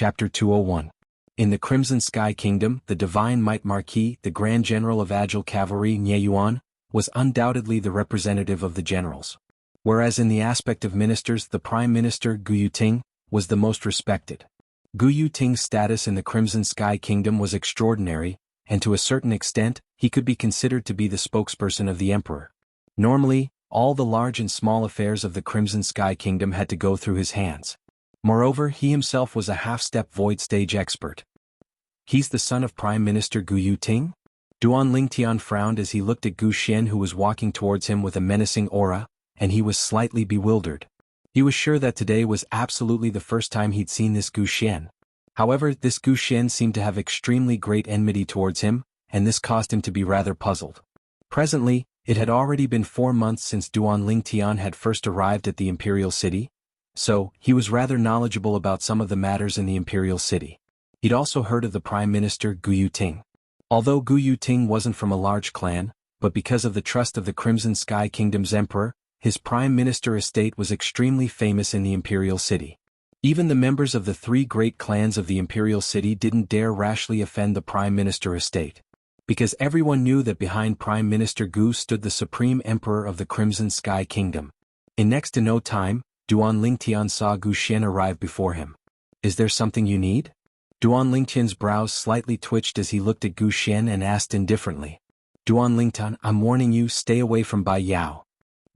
Chapter 201. In the Crimson Sky Kingdom, the Divine Might Marquis, the Grand General of Agile Cavalry Nye Yuan, was undoubtedly the representative of the generals. Whereas in the aspect of ministers, the Prime Minister Gu Yuting was the most respected. Gu Yuting's status in the Crimson Sky Kingdom was extraordinary, and to a certain extent, he could be considered to be the spokesperson of the Emperor. Normally, all the large and small affairs of the Crimson Sky Kingdom had to go through his hands. Moreover, he himself was a half-step void stage expert. He's the son of Prime Minister Gu Yuting? Duan Lingtian frowned as he looked at Gu Xian, who was walking towards him with a menacing aura, and he was slightly bewildered. He was sure that today was absolutely the first time he'd seen this Gu Xian. However, this Gu Xian seemed to have extremely great enmity towards him, and this caused him to be rather puzzled. Presently, it had already been 4 months since Duan Lingtian had first arrived at the Imperial City, so he was rather knowledgeable about some of the matters in the Imperial City. He'd also heard of the Prime Minister Gu Yuting. Although Gu Yuting wasn't from a large clan, but because of the trust of the Crimson Sky Kingdom's Emperor, his Prime Minister estate was extremely famous in the Imperial City. Even the members of the 3 great clans of the Imperial City didn't dare rashly offend the Prime Minister estate. Because everyone knew that behind Prime Minister Gu stood the Supreme Emperor of the Crimson Sky Kingdom. In next to no time, Duan Lingtian saw Gu Xian arrive before him. "Is there something you need?" Duan Lingtian's brows slightly twitched as he looked at Gu Xian and asked indifferently. "Duan Lingtian, I'm warning you, stay away from Bai Yao."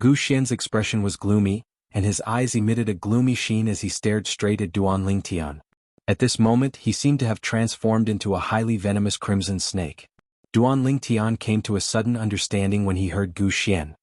Gu Xian's expression was gloomy, and his eyes emitted a gloomy sheen as he stared straight at Duan Lingtian. At this moment he seemed to have transformed into a highly venomous crimson snake. Duan Lingtian came to a sudden understanding when he heard Gu Xian.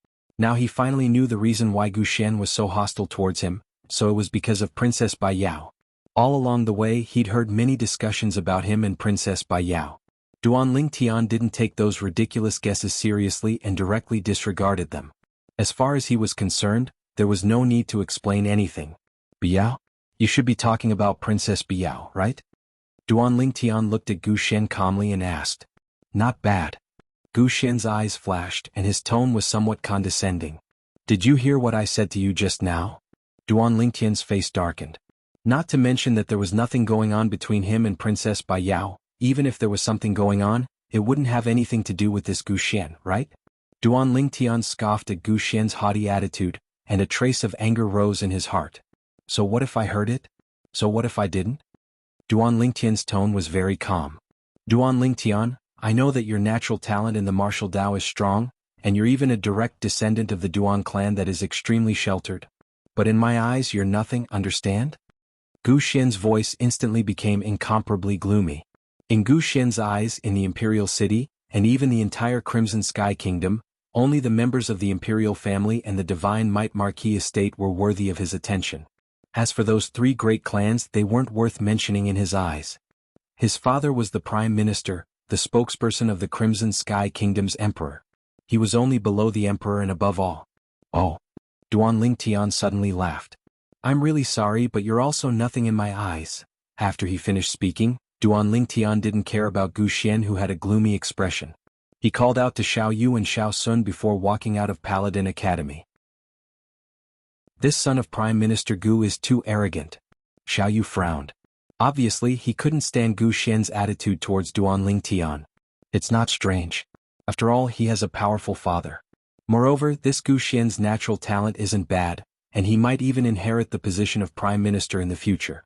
Now he finally knew the reason why Gu Xian was so hostile towards him, so it was because of Princess Bai Yao. All along the way he'd heard many discussions about him and Princess Bai Yao. Duan Lingtian didn't take those ridiculous guesses seriously and directly disregarded them. As far as he was concerned, there was no need to explain anything. "Bai Yao? You should be talking about Princess Bai Yao, right?" Duan Lingtian looked at Gu Xian calmly and asked. "Not bad." Gu Xian's eyes flashed and his tone was somewhat condescending. "Did you hear what I said to you just now?" Duan Lingtian's face darkened. Not to mention that there was nothing going on between him and Princess Bai Yao. Even if there was something going on, it wouldn't have anything to do with this Gu Xian, right? Duan Lingtian scoffed at Gu Xian's haughty attitude, and a trace of anger rose in his heart. "So what if I heard it? So what if I didn't?" Duan Lingtian's tone was very calm. "Duan Lingtian, I know that your natural talent in the martial Tao is strong, and you're even a direct descendant of the Duan clan that is extremely sheltered. But in my eyes you're nothing, understand?" Gu Xian's voice instantly became incomparably gloomy. In Gu Xian's eyes, in the Imperial City, and even the entire Crimson Sky Kingdom, only the members of the Imperial family and the Divine Might Marquis estate were worthy of his attention. As for those 3 great clans, they weren't worth mentioning in his eyes. His father was the Prime Minister, the spokesperson of the Crimson Sky Kingdom's Emperor. He was only below the Emperor and above all. "Oh." Duan Lingtian suddenly laughed. "I'm really sorry, but you're also nothing in my eyes." After he finished speaking, Duan Lingtian didn't care about Gu Xian, who had a gloomy expression. He called out to Xiao Yu and Xiao Sun before walking out of Paladin Academy. "This son of Prime Minister Gu is too arrogant." Xiao Yu frowned. Obviously, he couldn't stand Gu Xian's attitude towards Duan Lingtian. It's not strange. After all, he has a powerful father. Moreover, this Gu Xian's natural talent isn't bad, and he might even inherit the position of Prime Minister in the future.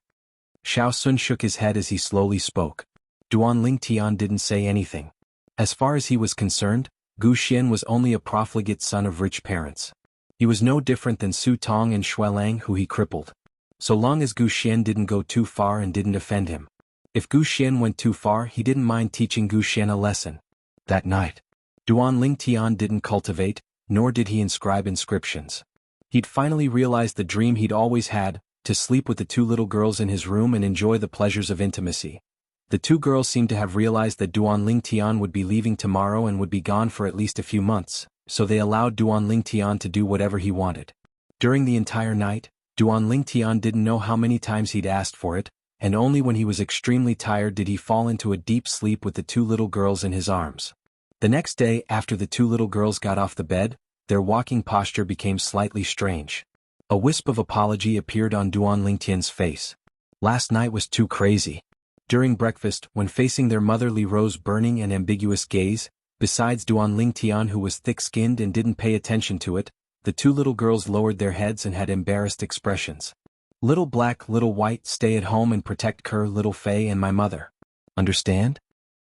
Xiao Sun shook his head as he slowly spoke. Duan Lingtian didn't say anything. As far as he was concerned, Gu Xian was only a profligate son of rich parents. He was no different than Su Tong and Xuelang, who he crippled. So long as Gu Xian didn't go too far and didn't offend him. If Gu Xian went too far, he didn't mind teaching Gu Xian a lesson. That night, Duan Lingtian didn't cultivate, nor did he inscribe inscriptions. He'd finally realized the dream he'd always had, to sleep with the 2 little girls in his room and enjoy the pleasures of intimacy. The 2 girls seemed to have realized that Duan Lingtian would be leaving tomorrow and would be gone for at least a few months, so they allowed Duan Lingtian to do whatever he wanted. During the entire night, Duan Lingtian didn't know how many times he'd asked for it, and only when he was extremely tired did he fall into a deep sleep with the 2 little girls in his arms. The next day, after the 2 little girls got off the bed, their walking posture became slightly strange. A wisp of apology appeared on Duan Lingtian's face. Last night was too crazy. During breakfast, when facing their mother Li Ro's burning and ambiguous gaze, besides Duan Lingtian who was thick-skinned and didn't pay attention to it, the two little girls lowered their heads and had embarrassed expressions. Little black, little white, stay at home and protect Kerr, little Fei and my mother. Understand?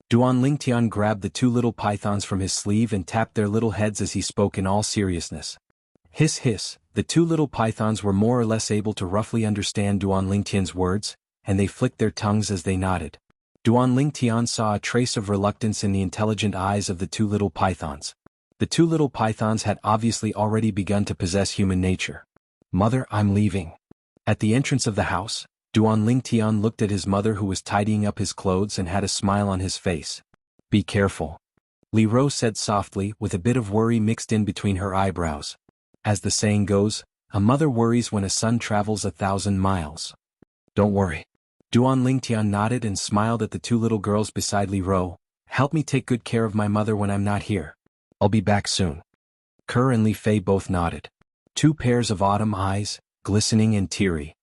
Duan Lingtian grabbed the two little pythons from his sleeve and tapped their little heads as he spoke in all seriousness. Hiss hiss, the two little pythons were more or less able to roughly understand Duan Lingtian's words, and they flicked their tongues as they nodded. Duan Lingtian saw a trace of reluctance in the intelligent eyes of the two little pythons. The two little pythons had obviously already begun to possess human nature. Mother, I'm leaving. At the entrance of the house, Duan Lingtian looked at his mother who was tidying up his clothes and had a smile on his face. Be careful. Li Ro said softly with a bit of worry mixed in between her eyebrows. As the saying goes, a mother worries when a son travels 1,000 miles. Don't worry. Duan Lingtian nodded and smiled at the two little girls beside Li Ro. Help me take good care of my mother when I'm not here. I'll be back soon. Kerr and Li Fei both nodded. Two pairs of autumn eyes, glistening and teary.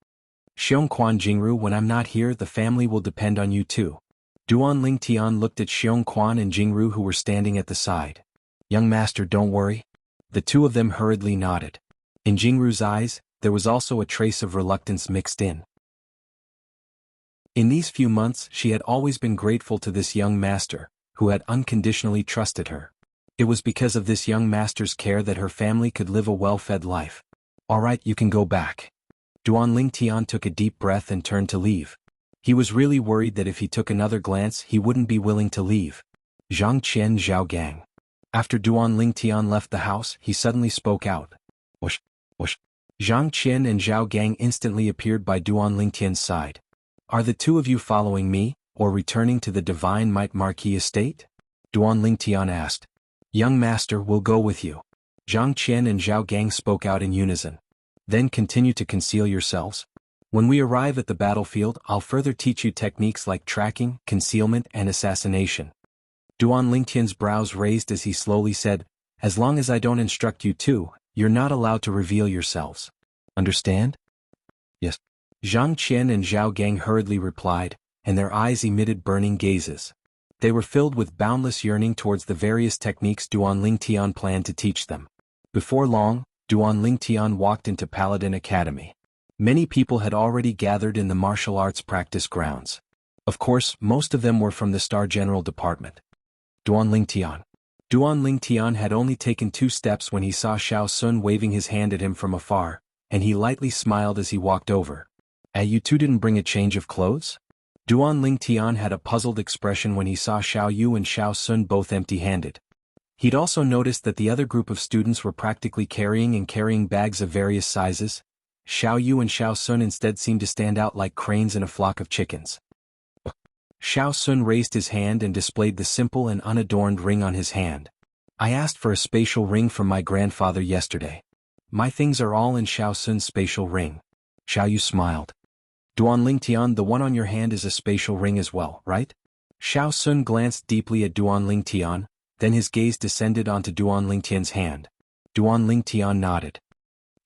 Xiongquan Jingru, when I'm not here the family will depend on you too. Duan Lingtian looked at Xiongquan and Jingru who were standing at the side. Young master, don't worry. The two of them hurriedly nodded. In Jingru's eyes, there was also a trace of reluctance mixed in. In these few months she had always been grateful to this young master, who had unconditionally trusted her. It was because of this young master's care that her family could live a well-fed life. All right, you can go back. Duan Lingtian took a deep breath and turned to leave. He was really worried that if he took another glance he wouldn't be willing to leave. Zhang Qian Zhao Gang. After Duan Lingtian left the house, he suddenly spoke out. Whoosh, whoosh. Zhang Qian and Zhao Gang instantly appeared by Duan Lingtian's side. Are the two of you following me, or returning to the Divine Might Marquis estate? Duan Lingtian asked. Young master, will go with you. Zhang Qian and Zhao Gang spoke out in unison. Then continue to conceal yourselves. When we arrive at the battlefield, I'll further teach you techniques like tracking, concealment, and assassination. Duan Lingtian's brows raised as he slowly said, as long as I don't instruct you too, you're not allowed to reveal yourselves. Understand? Yes. Zhang Qian and Zhao Gang hurriedly replied, and their eyes emitted burning gazes. They were filled with boundless yearning towards the various techniques Duan Lingtian planned to teach them. Before long, Duan Lingtian walked into Paladin Academy. Many people had already gathered in the martial arts practice grounds. Of course, most of them were from the Star General Department. Duan Lingtian had only taken 2 steps when he saw Xiao Sun waving his hand at him from afar, and he lightly smiled as he walked over. You two didn't bring a change of clothes? Duan Lingtian had a puzzled expression when he saw Xiao Yu and Xiao Sun both empty-handed. He'd also noticed that the other group of students were practically carrying bags of various sizes. Xiao Yu and Xiao Sun instead seemed to stand out like cranes in a flock of chickens. Xiao Sun raised his hand and displayed the simple and unadorned ring on his hand. I asked for a spatial ring from my grandfather yesterday. My things are all in Xiao Sun's spatial ring. Xiao Yu smiled. Duan Lingtian, the one on your hand is a spatial ring as well, right? Xiao Sun glanced deeply at Duan Lingtian, then his gaze descended onto Duan Lingtian's hand. Duan Lingtian nodded.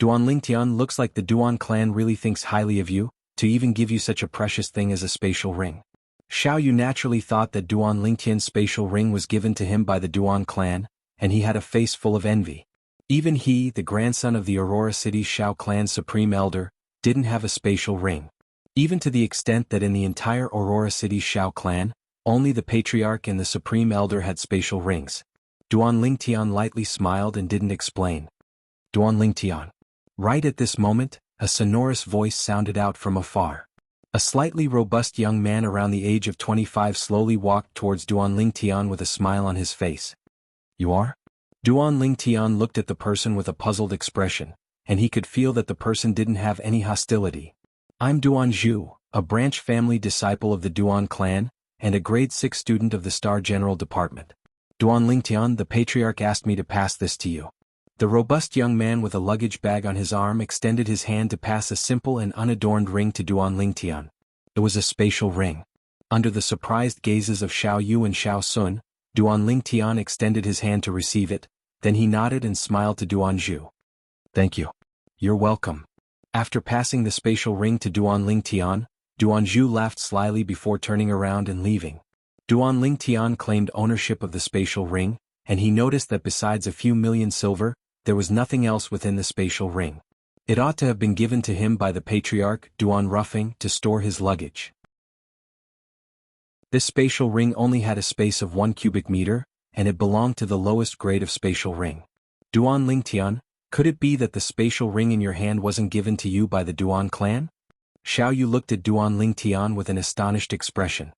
Duan Lingtian, looks like the Duan clan really thinks highly of you, to even give you such a precious thing as a spatial ring. Xiao Yu naturally thought that Duan Lingtian's spatial ring was given to him by the Duan clan, and he had a face full of envy. Even he, the grandson of the Aurora City Xiao clan's supreme elder, didn't have a spatial ring. Even to the extent that in the entire Aurora City Xiao clan, only the patriarch and the supreme elder had spatial rings. Duan Lingtian lightly smiled and didn't explain. Duan Lingtian. Right at this moment, a sonorous voice sounded out from afar. A slightly robust young man around the age of 25 slowly walked towards Duan Lingtian with a smile on his face. You are? Duan Lingtian looked at the person with a puzzled expression, and he could feel that the person didn't have any hostility. I'm Duan Zhu, a branch family disciple of the Duan clan, and a grade 6 student of the Star General Department. Duan Lingtian, the patriarch asked me to pass this to you. The robust young man with a luggage bag on his arm extended his hand to pass a simple and unadorned ring to Duan Lingtian. It was a spatial ring. Under the surprised gazes of Xiao Yu and Xiao Sun, Duan Lingtian extended his hand to receive it, then he nodded and smiled to Duan Zhu. Thank you. You're welcome. After passing the spatial ring to Duan Lingtian, Duanzhu laughed slyly before turning around and leaving. Duan Lingtian claimed ownership of the spatial ring, and he noticed that besides a few million silver, there was nothing else within the spatial ring. It ought to have been given to him by the patriarch, Duan Ruffing, to store his luggage. This spatial ring only had a space of 1 cubic meter, and it belonged to the lowest grade of spatial ring. Duan Lingtian, could it be that the spatial ring in your hand wasn't given to you by the Duan clan? Xiao Yu looked at Duan Lingtian with an astonished expression.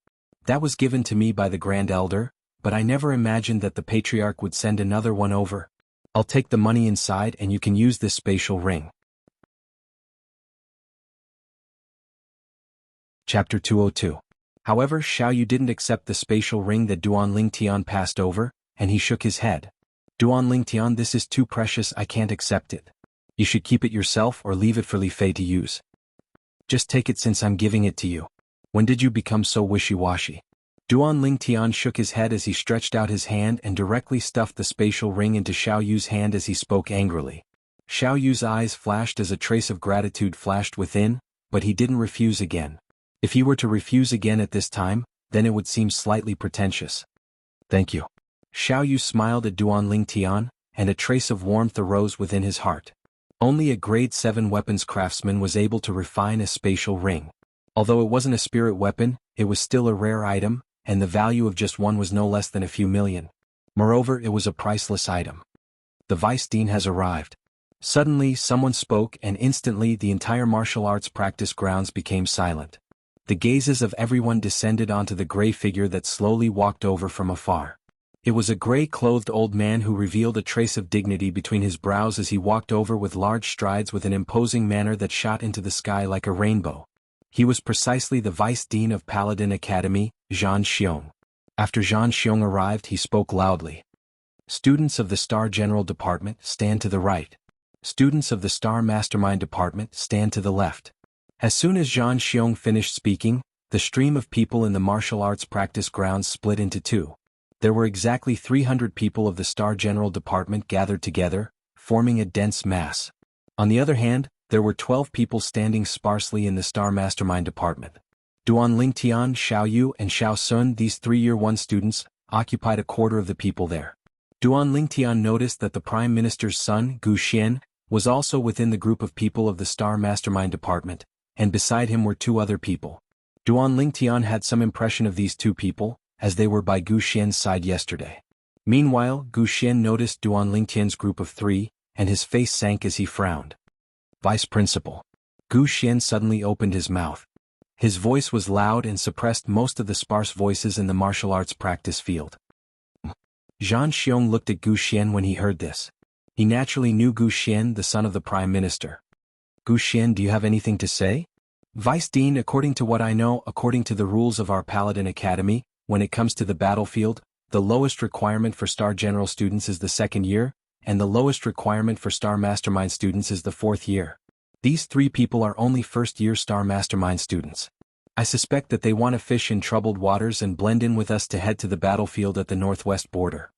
That was given to me by the Grand Elder, but I never imagined that the Patriarch would send another one over. I'll take the money inside and you can use this spatial ring. Chapter 202. However, Xiao Yu didn't accept the spatial ring that Duan Lingtian passed over, and he shook his head. Duan Lingtian, this is too precious, I can't accept it. You should keep it yourself or leave it for Li Fei to use. Just take it since I'm giving it to you. When did you become so wishy-washy? Duan Lingtian shook his head as he stretched out his hand and directly stuffed the spatial ring into Xiao Yu's hand as he spoke angrily. Xiao Yu's eyes flashed as a trace of gratitude flashed within, but he didn't refuse again. If he were to refuse again at this time, then it would seem slightly pretentious. Thank you. Xiao Yu smiled at Duan Lingtian, and a trace of warmth arose within his heart. Only a grade 7 weapons craftsman was able to refine a spatial ring. Although it wasn't a spirit weapon, it was still a rare item, and the value of just one was no less than a few million. Moreover, it was a priceless item. The Vice Dean has arrived. Suddenly, someone spoke and instantly the entire martial arts practice grounds became silent. The gazes of everyone descended onto the gray figure that slowly walked over from afar. It was a gray-clothed old man who revealed a trace of dignity between his brows as he walked over with large strides with an imposing manner that shot into the sky like a rainbow. He was precisely the Vice Dean of Paladin Academy, Zhan Xiong. After Zhan Xiong arrived, he spoke loudly. Students of the Star General Department, stand to the right. Students of the Star Mastermind Department, stand to the left. As soon as Zhan Xiong finished speaking, the stream of people in the martial arts practice grounds split into two. There were exactly 300 people of the Star General Department gathered together, forming a dense mass. On the other hand, there were 12 people standing sparsely in the Star Mastermind Department. Duan Lingtian, Xiao Yu, and Xiao Sun, these 3 Year 1 students, occupied a quarter of the people there. Duan Lingtian noticed that the Prime Minister's son, Gu Xian, was also within the group of people of the Star Mastermind Department, and beside him were 2 other people. Duan Lingtian had some impression of these 2 people, as they were by Gu Xian's side yesterday. Meanwhile, Gu Xian noticed Duan Lingtian's group of 3, and his face sank as he frowned. Vice Principal. Gu Xian suddenly opened his mouth. His voice was loud and suppressed most of the sparse voices in the martial arts practice field. Zhan Xiong looked at Gu Xian when he heard this. He naturally knew Gu Xian, the son of the Prime Minister. Gu Xian, do you have anything to say? Vice Dean, according to what I know, according to the rules of our Paladin Academy, when it comes to the battlefield, the lowest requirement for Star General students is the 2nd year, and the lowest requirement for Star Mastermind students is the 4th year. These 3 people are only first-year Star Mastermind students. I suspect that they want to fish in troubled waters and blend in with us to head to the battlefield at the northwest border.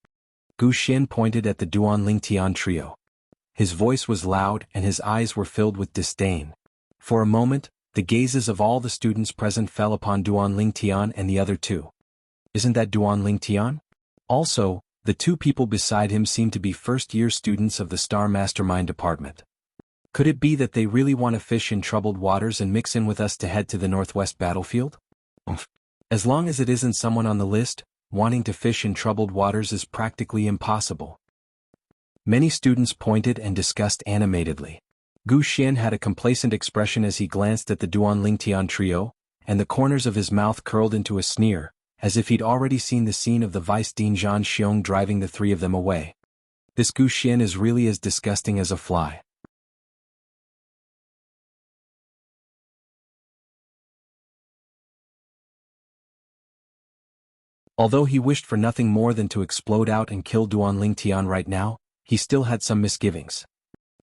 Gu Xian pointed at the Duan Lingtian trio. His voice was loud and his eyes were filled with disdain. For a moment, the gazes of all the students present fell upon Duan Lingtian and the other 2. Isn't that Duan Lingtian? Also, the 2 people beside him seemed to be first-year students of the Star Mastermind Department. Could it be that they really want to fish in troubled waters and mix in with us to head to the northwest battlefield? As long as it isn't someone on the list, wanting to fish in troubled waters is practically impossible. Many students pointed and discussed animatedly. Gu Xian had a complacent expression as he glanced at the Duan Lingtian trio, and the corners of his mouth curled into a sneer, as if he'd already seen the scene of the Vice Dean Zhan Xiong driving the 3 of them away. This Gu Xian is really as disgusting as a fly. Although he wished for nothing more than to explode out and kill Duan Lingtian right now, he still had some misgivings.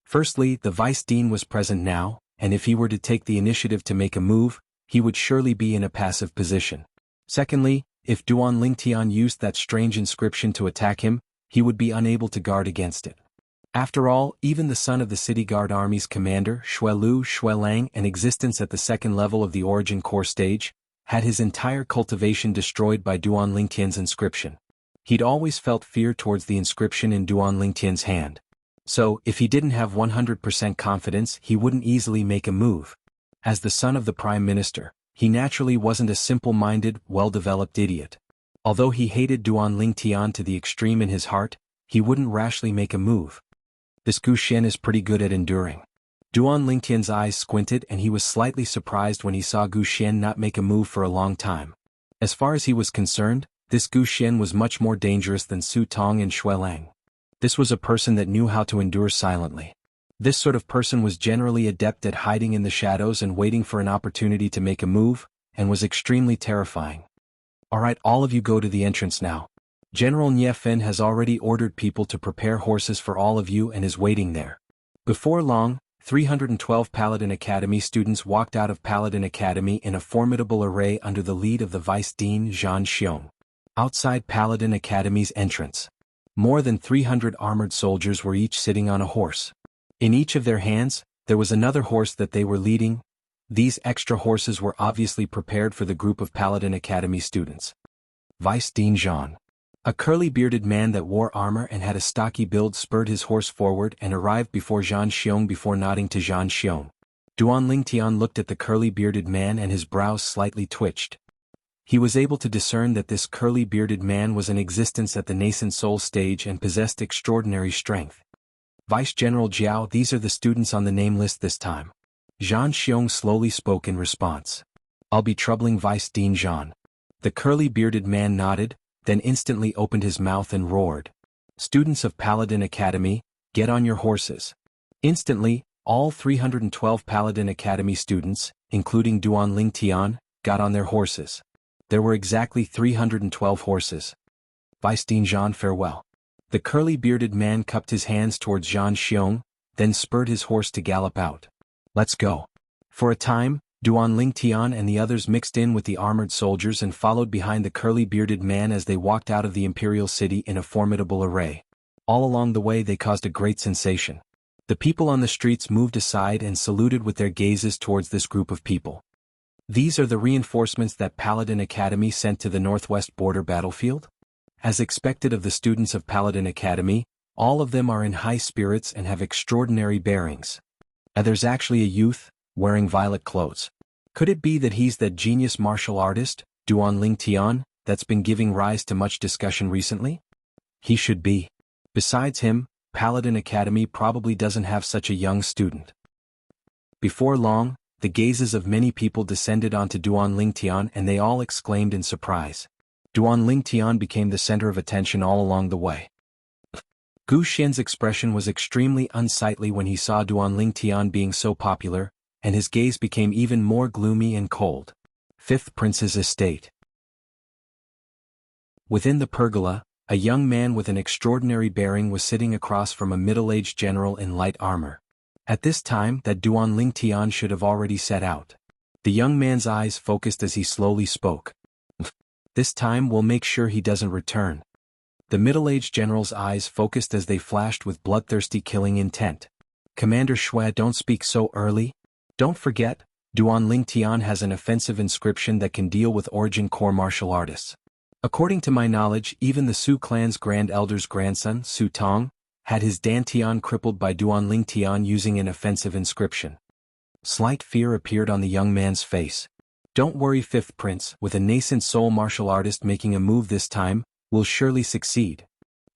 Firstly, the Vice Dean was present now, and if he were to take the initiative to make a move, he would surely be in a passive position. Secondly, if Duan Lingtian used that strange inscription to attack him, he would be unable to guard against it. After all, even the son of the city guard army's commander, Shuelu Shuelang, in existence at the second level of the origin core stage, had his entire cultivation destroyed by Duan Lingtian's inscription. He'd always felt fear towards the inscription in Duan Lingtian's hand. So, if he didn't have 100% confidence, he wouldn't easily make a move. As the son of the prime minister, he naturally wasn't a simple-minded, well-developed idiot. Although he hated Duan Lingtian to the extreme in his heart, he wouldn't rashly make a move. This Gu Xian is pretty good at enduring. Duan Lingtian's eyes squinted and he was slightly surprised when he saw Gu Xian not make a move for a long time. As far as he was concerned, this Gu Xian was much more dangerous than Su Tong and Shuelang. This was a person that knew how to endure silently. This sort of person was generally adept at hiding in the shadows and waiting for an opportunity to make a move, and was extremely terrifying. Alright, all of you go to the entrance now. General Nie Fen has already ordered people to prepare horses for all of you and is waiting there. Before long, 312 Paladin Academy students walked out of Paladin Academy in a formidable array under the lead of the Vice Dean Zhan Xiong. Outside Paladin Academy's entrance, more than 300 armored soldiers were each sitting on a horse. In each of their hands, there was another horse that they were leading. These extra horses were obviously prepared for the group of Paladin Academy students. Vice Dean Zhan, a curly-bearded man that wore armor and had a stocky build, spurred his horse forward and arrived before Zhan Xiong before nodding to Zhan Xiong. Duan Lingtian looked at the curly-bearded man and his brows slightly twitched. He was able to discern that this curly-bearded man was in existence at the nascent soul stage and possessed extraordinary strength. Vice General Jiao, these are the students on the name list this time. Zhan Xiong slowly spoke in response. I'll be troubling Vice Dean Zhan. The curly-bearded man nodded, then instantly opened his mouth and roared. Students of Paladin Academy, get on your horses. Instantly, all 312 Paladin Academy students, including Duan Lingtian, got on their horses. There were exactly 312 horses. Vice Dean Zhan, farewell. The curly-bearded man cupped his hands towards Zhan Xiong, then spurred his horse to gallop out. Let's go. For a time, Duan Lingtian and the others mixed in with the armored soldiers and followed behind the curly-bearded man as they walked out of the imperial city in a formidable array. All along the way they caused a great sensation. The people on the streets moved aside and saluted with their gazes towards this group of people. These are the reinforcements that Paladin Academy sent to the northwest border battlefield? As expected of the students of Paladin Academy, all of them are in high spirits and have extraordinary bearings. There's actually a youth, wearing violet clothes. Could it be that he's that genius martial artist, Duan Lingtian, that's been giving rise to much discussion recently? He should be. Besides him, Paladin Academy probably doesn't have such a young student. Before long, the gazes of many people descended onto Duan Lingtian and they all exclaimed in surprise. Duan Lingtian became the center of attention all along the way. Gu Xian's expression was extremely unsightly when he saw Duan Lingtian being so popular, and his gaze became even more gloomy and cold. Fifth Prince's estate. Within the pergola, a young man with an extraordinary bearing was sitting across from a middle-aged general in light armor. At this time, that Duan Lingtian should have already set out. The young man's eyes focused as he slowly spoke. This time we'll make sure he doesn't return. The middle-aged general's eyes focused as they flashed with bloodthirsty killing intent. Commander Shui, don't speak so early. Don't forget, Duan Lingtian has an offensive inscription that can deal with origin core martial artists. According to my knowledge, even the Su clan's Grand Elder's grandson, Su Tong, had his Dantian crippled by Duan Lingtian using an offensive inscription. Slight fear appeared on the young man's face. Don't worry, Fifth Prince, with a nascent soul martial artist making a move this time, we'll surely succeed.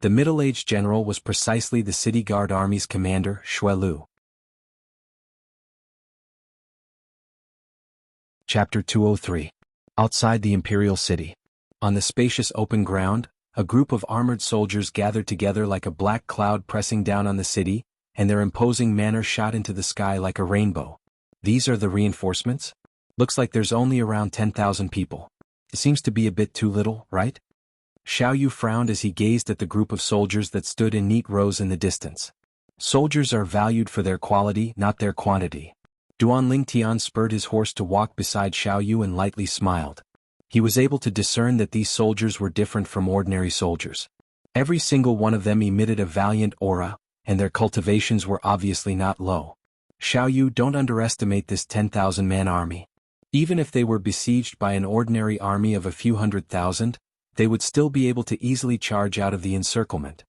The middle-aged general was precisely the city guard army's commander, Shuelu. Chapter 203. Outside the imperial city. On the spacious open ground, a group of armored soldiers gathered together like a black cloud pressing down on the city, and their imposing manner shot into the sky like a rainbow. These are the reinforcements? Looks like there's only around 10,000 people. It seems to be a bit too little, right? Xiao Yu frowned as he gazed at the group of soldiers that stood in neat rows in the distance. Soldiers are valued for their quality, not their quantity. Duan Lingtian spurred his horse to walk beside Xiao Yu and lightly smiled. He was able to discern that these soldiers were different from ordinary soldiers. Every single one of them emitted a valiant aura, and their cultivations were obviously not low. Xiao Yu, don't underestimate this 10,000-man army. Even if they were besieged by an ordinary army of a few 100,000, they would still be able to easily charge out of the encirclement.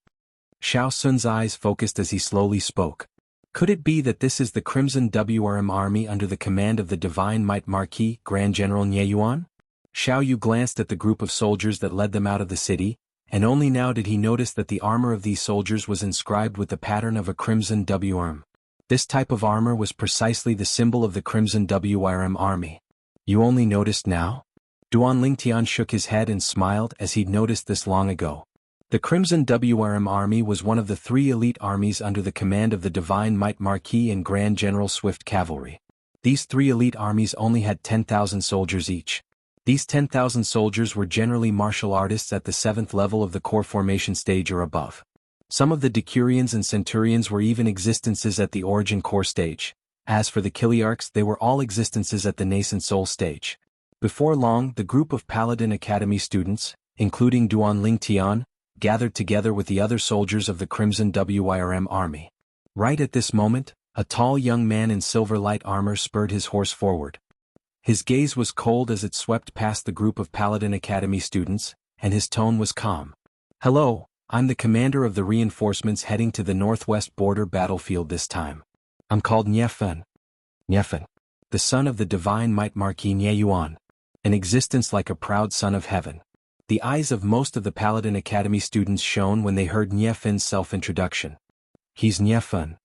Xiao Sun's eyes focused as he slowly spoke. Could it be that this is the Crimson WRM army under the command of the Divine Might Marquis Grand General Nie Yuan? Xiao Yu glanced at the group of soldiers that led them out of the city, and only now did he notice that the armor of these soldiers was inscribed with the pattern of a Crimson WRM. This type of armor was precisely the symbol of the Crimson WRM army. You only noticed now? Duan Lingtian shook his head and smiled as he'd noticed this long ago. The Crimson WRM army was one of the 3 elite armies under the command of the Divine Might Marquis and Grand General Swift Cavalry. These 3 elite armies only had 10,000 soldiers each. These 10,000 soldiers were generally martial artists at the 7th level of the core formation stage or above. Some of the decurions and centurions were even existences at the origin core stage. As for the Kiliarchs, they were all existences at the nascent soul stage. Before long, the group of Paladin Academy students, including Duan Lingtian, gathered together with the other soldiers of the Crimson WRM army. Right at this moment, a tall young man in silver light armor spurred his horse forward. His gaze was cold as it swept past the group of Paladin Academy students, and his tone was calm. "Hello, I'm the commander of the reinforcements heading to the northwest border battlefield this time. I'm called Niefen. Niefen, the son of the Divine Might Marquis Nie Yuan, an existence like a proud son of heaven." The eyes of most of the Paladin Academy students shone when they heard Niefen's self-introduction. He's Niefen.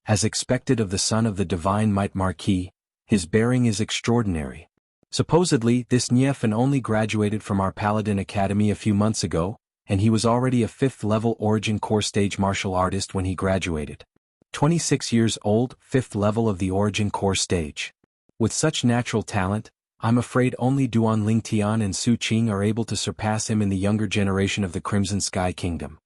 As expected of the son of the Divine Might Marquis, his bearing is extraordinary. Supposedly, this Niefen only graduated from our Paladin Academy a few months ago, and he was already a 5th-level Origin Core Stage martial artist when he graduated. 26 years old, 5th level of the Origin Core Stage. With such natural talent, I'm afraid only Duan Lingtian and Su Qing are able to surpass him in the younger generation of the Crimson Sky Kingdom.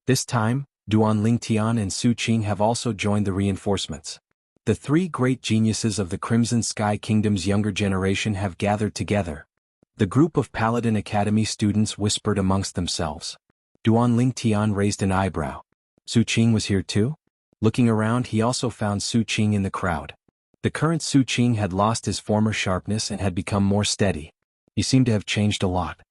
This time, Duan Lingtian and Su Qing have also joined the reinforcements. The 3 great geniuses of the Crimson Sky Kingdom's younger generation have gathered together. The group of Paladin Academy students whispered amongst themselves. Duan Lingtian raised an eyebrow. Su Qing was here too? Looking around, he also found Su Qing in the crowd. The current Su Qing had lost his former sharpness and had become more steady. He seemed to have changed a lot.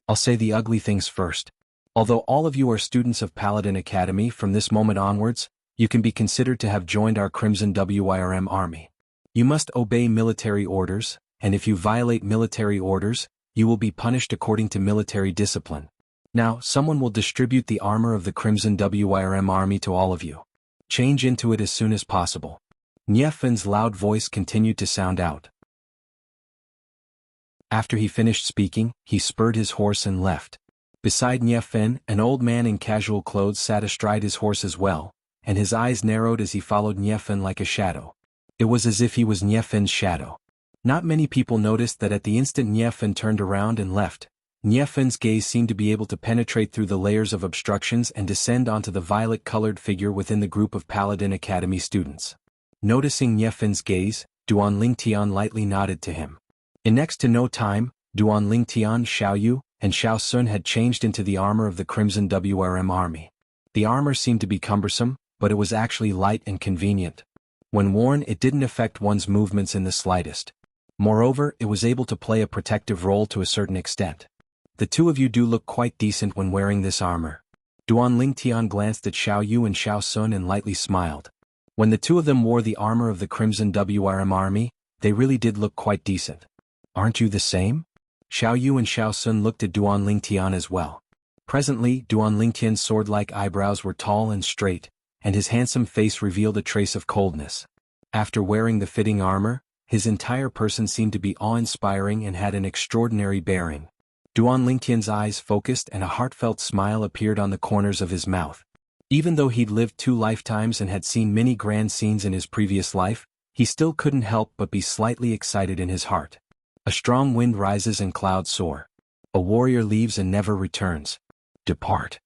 I'll say the ugly things first. Although all of you are students of Paladin Academy, from this moment onwards, you can be considered to have joined our Crimson WRM army. You must obey military orders, and if you violate military orders, you will be punished according to military discipline. Now, someone will distribute the armor of the Crimson WRM army to all of you. Change into it as soon as possible. Niefen's loud voice continued to sound out. After he finished speaking, he spurred his horse and left. Beside Niefen, an old man in casual clothes sat astride his horse as well, and his eyes narrowed as he followed Niefen like a shadow. It was as if he was Niefen's shadow. Not many people noticed that at the instant Niefen turned around and left, Niefen's gaze seemed to be able to penetrate through the layers of obstructions and descend onto the violet-colored figure within the group of Paladin Academy students. Noticing Niefen's gaze, Duan Lingtian lightly nodded to him. In next to no time, Duan Lingtian, Xiao Yu, and Xiao Sun had changed into the armor of the Crimson WRM army. The armor seemed to be cumbersome, but it was actually light and convenient. When worn, it didn't affect one's movements in the slightest. Moreover, it was able to play a protective role to a certain extent. The two of you do look quite decent when wearing this armor. Duan Lingtian glanced at Xiao Yu and Xiao Sun and lightly smiled. When the two of them wore the armor of the Crimson WRM army, they really did look quite decent. Aren't you the same? Xiao Yu and Xiao Sun looked at Duan Lingtian as well. Presently, Duan Lingtian's sword-like eyebrows were tall and straight, and his handsome face revealed a trace of coldness. After wearing the fitting armor, his entire person seemed to be awe-inspiring and had an extraordinary bearing. Duan Lingtian's eyes focused and a heartfelt smile appeared on the corners of his mouth. Even though he'd lived 2 lifetimes and had seen many grand scenes in his previous life, he still couldn't help but be slightly excited in his heart. A strong wind rises and clouds soar. A warrior leaves and never returns. Depart.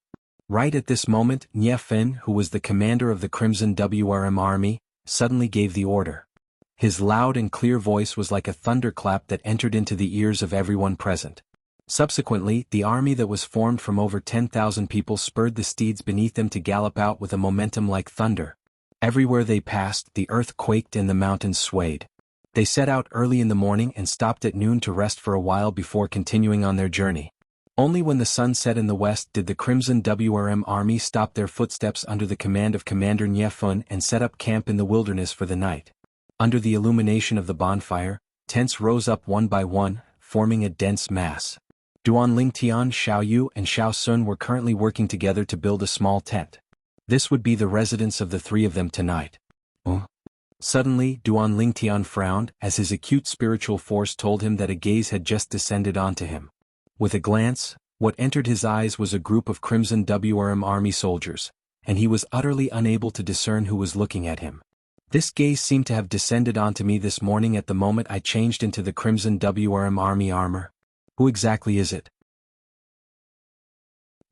Right at this moment, Niefen, who was the commander of the Crimson WRM army, suddenly gave the order. His loud and clear voice was like a thunderclap that entered into the ears of everyone present. Subsequently, the army that was formed from over 10,000 people spurred the steeds beneath them to gallop out with a momentum like thunder. Everywhere they passed, the earth quaked and the mountains swayed. They set out early in the morning and stopped at noon to rest for a while before continuing on their journey. Only when the sun set in the west did the Crimson WRM army stop their footsteps under the command of Commander Nyefun and set up camp in the wilderness for the night. Under the illumination of the bonfire, tents rose up one by one, forming a dense mass. Duan Lingtian, Xiao Yu and Xiao Sun were currently working together to build a small tent. This would be the residence of the three of them tonight. Suddenly, Duan Lingtian frowned, as his acute spiritual force told him that a gaze had just descended onto him. With a glance, what entered his eyes was a group of Crimson WRM army soldiers, and he was utterly unable to discern who was looking at him. This gaze seemed to have descended onto me this morning at the moment I changed into the Crimson WRM army armor. Who exactly is it?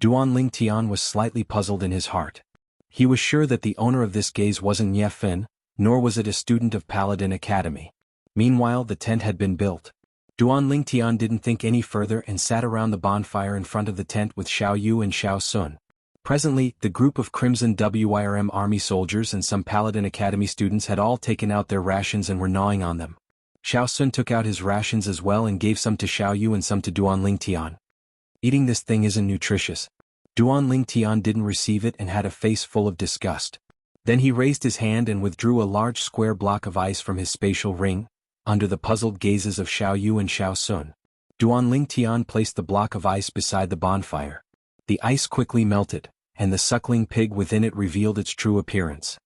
Duan Lingtian was slightly puzzled in his heart. He was sure that the owner of this gaze wasn't Nye Fin, nor was it a student of Paladin Academy. Meanwhile, the tent had been built. Duan Lingtian didn't think any further and sat around the bonfire in front of the tent with Xiao Yu and Xiao Sun. Presently, the group of Crimson WRM army soldiers and some Paladin Academy students had all taken out their rations and were gnawing on them. Xiao Sun took out his rations as well and gave some to Xiao Yu and some to Duan Lingtian. Eating this thing isn't nutritious. Duan Lingtian didn't receive it and had a face full of disgust. Then he raised his hand and withdrew a large square block of ice from his spatial ring, under the puzzled gazes of Xiao Yu and Xiao Sun. Duan Lingtian placed the block of ice beside the bonfire. The ice quickly melted, and the suckling pig within it revealed its true appearance.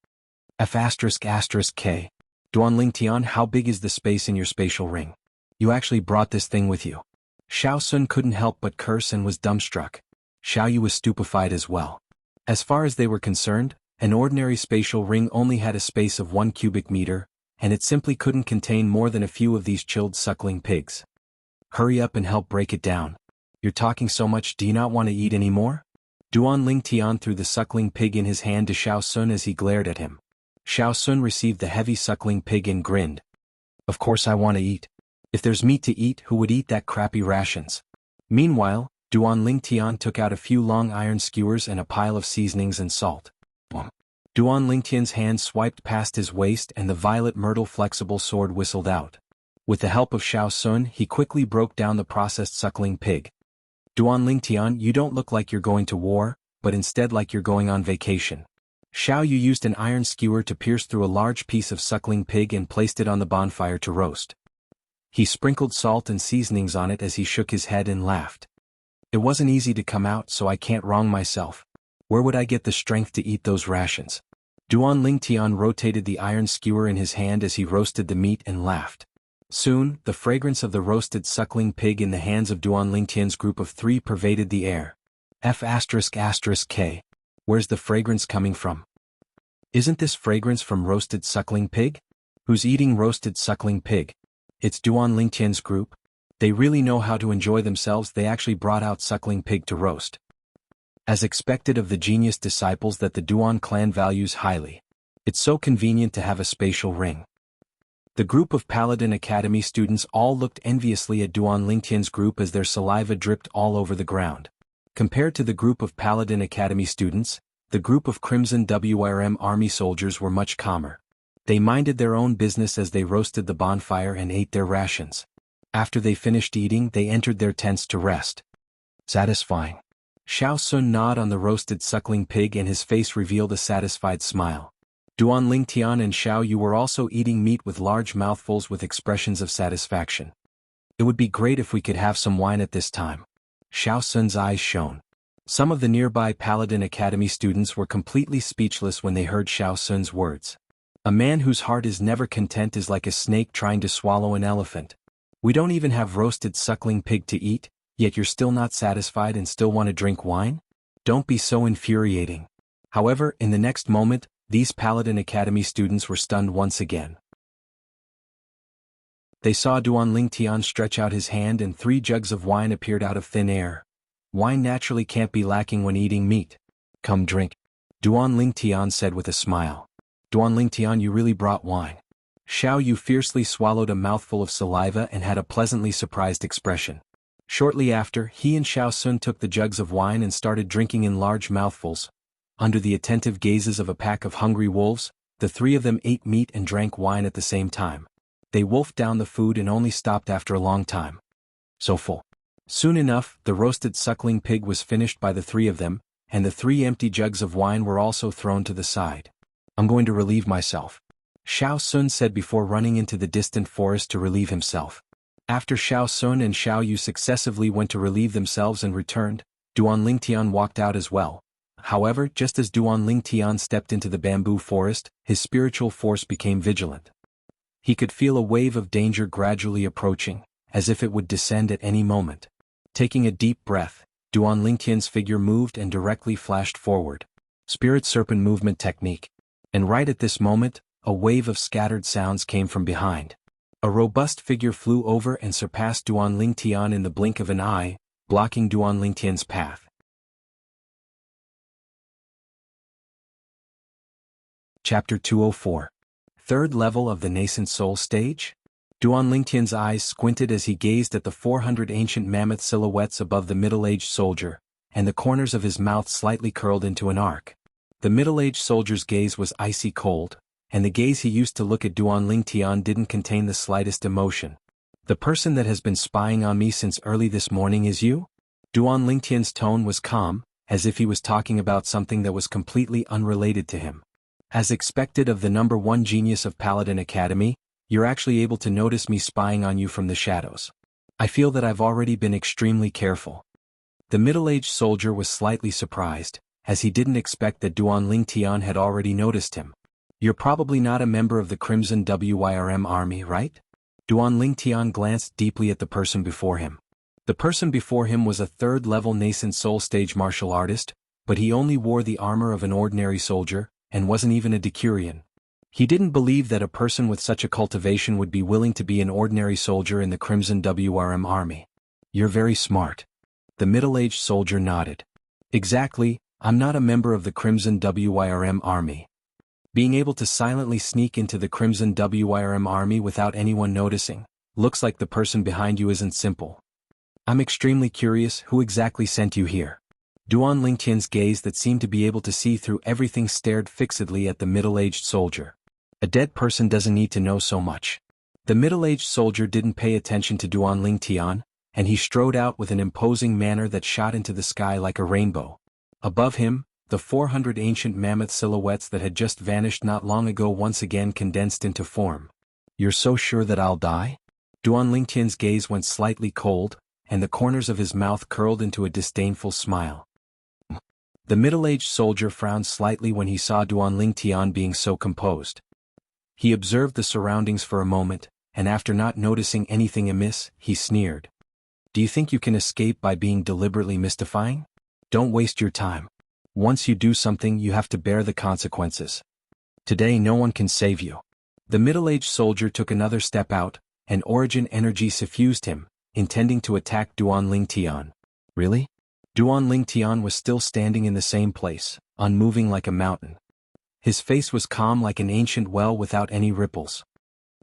F***K. Duan Lingtian, how big is the space in your spatial ring? You actually brought this thing with you. Xiao Sun couldn't help but curse and was dumbstruck. Xiao Yu was stupefied as well. As far as they were concerned, an ordinary spatial ring only had a space of 1 cubic meter, and it simply couldn't contain more than a few of these chilled suckling pigs. Hurry up and help break it down. You're talking so much, do you not want to eat any more? Duan Lingtian threw the suckling pig in his hand to Xiao Sun as he glared at him. Xiao Sun received the heavy suckling pig and grinned. Of course I want to eat. If there's meat to eat, who would eat that crappy rations? Meanwhile, Duan Lingtian took out a few long iron skewers and a pile of seasonings and salt. Duan Lingtian's hand swiped past his waist and the violet myrtle flexible sword whistled out. With the help of Xiao Sun, he quickly broke down the processed suckling pig. Duan Lingtian, you don't look like you're going to war, but instead like you're going on vacation. Xiao Yu used an iron skewer to pierce through a large piece of suckling pig and placed it on the bonfire to roast. He sprinkled salt and seasonings on it as he shook his head and laughed. It wasn't easy to come out, so I can't wrong myself. Where would I get the strength to eat those rations? Duan Lingtian rotated the iron skewer in his hand as he roasted the meat and laughed. Soon, the fragrance of the roasted suckling pig in the hands of Duan Lingtian's group of three pervaded the air. F***K. Where's the fragrance coming from? Isn't this fragrance from roasted suckling pig? Who's eating roasted suckling pig? It's Duan Lingtian's group. They really know how to enjoy themselves. They actually brought out suckling pig to roast. As expected of the genius disciples that the Duan clan values highly. It's so convenient to have a spatial ring. The group of Paladin Academy students all looked enviously at Duan Lingtian's group as their saliva dripped all over the ground. Compared to the group of Paladin Academy students, the group of Crimson WRM army soldiers were much calmer. They minded their own business as they roasted the bonfire and ate their rations. After they finished eating, they entered their tents to rest. Satisfying. Xiao Sun gnawed on the roasted suckling pig and his face revealed a satisfied smile. Duan Lingtian and Xiao Yu were also eating meat with large mouthfuls with expressions of satisfaction. It would be great if we could have some wine at this time. Xiao Sun's eyes shone. Some of the nearby Paladin Academy students were completely speechless when they heard Xiao Sun's words. A man whose heart is never content is like a snake trying to swallow an elephant. We don't even have roasted suckling pig to eat, yet you're still not satisfied and still want to drink wine? Don't be so infuriating. However, in the next moment, these Paladin Academy students were stunned once again. They saw Duan Lingtian stretch out his hand and 3 jugs of wine appeared out of thin air. Wine naturally can't be lacking when eating meat. Come drink. Duan Lingtian said with a smile. Duan Lingtian, you really brought wine. Xiao Yu fiercely swallowed a mouthful of saliva and had a pleasantly surprised expression. Shortly after, he and Xiao Sun took the jugs of wine and started drinking in large mouthfuls. Under the attentive gazes of a pack of hungry wolves, the three of them ate meat and drank wine at the same time. They wolfed down the food and only stopped after a long time. So full. Soon enough, the roasted suckling pig was finished by the three of them, and the 3 empty jugs of wine were also thrown to the side. I'm going to relieve myself, Xiao Sun said before running into the distant forest to relieve himself. After Xiao Sun and Xiao Yu successively went to relieve themselves and returned, Duan Lingtian walked out as well. However, just as Duan Lingtian stepped into the bamboo forest, his spiritual force became vigilant. He could feel a wave of danger gradually approaching, as if it would descend at any moment. Taking a deep breath, Duan Lingtian's figure moved and directly flashed forward. Spirit Serpent Movement Technique. And right at this moment, a wave of scattered sounds came from behind. A robust figure flew over and surpassed Duan Lingtian in the blink of an eye, blocking Duan Lingtian's path. Chapter 204. Third level of the nascent soul stage? Duan Lingtian's eyes squinted as he gazed at the 400 ancient mammoth silhouettes above the middle-aged soldier, and the corners of his mouth slightly curled into an arc. The middle-aged soldier's gaze was icy cold, and the gaze he used to look at Duan Lingtian didn't contain the slightest emotion. The person that has been spying on me since early this morning is you? Duan Lingtian's tone was calm, as if he was talking about something that was completely unrelated to him. As expected of the #1 genius of Paladin Academy, you're actually able to notice me spying on you from the shadows. I feel that I've already been extremely careful. The middle-aged soldier was slightly surprised, as he didn't expect that Duan Lingtian had already noticed him. You're probably not a member of the Crimson Wyrm army, right? Duan Lingtian glanced deeply at the person before him. The person before him was a third-level nascent soul stage martial artist, but he only wore the armor of an ordinary soldier, and wasn't even a Decurion. He didn't believe that a person with such a cultivation would be willing to be an ordinary soldier in the Crimson Wyrm army. You're very smart. The middle-aged soldier nodded. Exactly, I'm not a member of the Crimson Wyrm army. Being able to silently sneak into the Crimson Wyrm army without anyone noticing, looks like the person behind you isn't simple. I'm extremely curious who exactly sent you here. Duan Lingtian's gaze that seemed to be able to see through everything stared fixedly at the middle-aged soldier. A dead person doesn't need to know so much. The middle-aged soldier didn't pay attention to Duan Lingtian, and he strode out with an imposing manner that shot into the sky like a rainbow. Above him, the 400 ancient mammoth silhouettes that had just vanished not long ago once again condensed into form. You're so sure that I'll die? Duan Lingtian's gaze went slightly cold, and the corners of his mouth curled into a disdainful smile. The middle-aged soldier frowned slightly when he saw Duan Lingtian being so composed. He observed the surroundings for a moment, and after not noticing anything amiss, he sneered. Do you think you can escape by being deliberately mystifying? Don't waste your time. Once you do something, you have to bear the consequences. Today no one can save you. The middle-aged soldier took another step out, and origin energy suffused him, intending to attack Duan Lingtian. Really? Duan Lingtian was still standing in the same place, unmoving like a mountain. His face was calm like an ancient well without any ripples.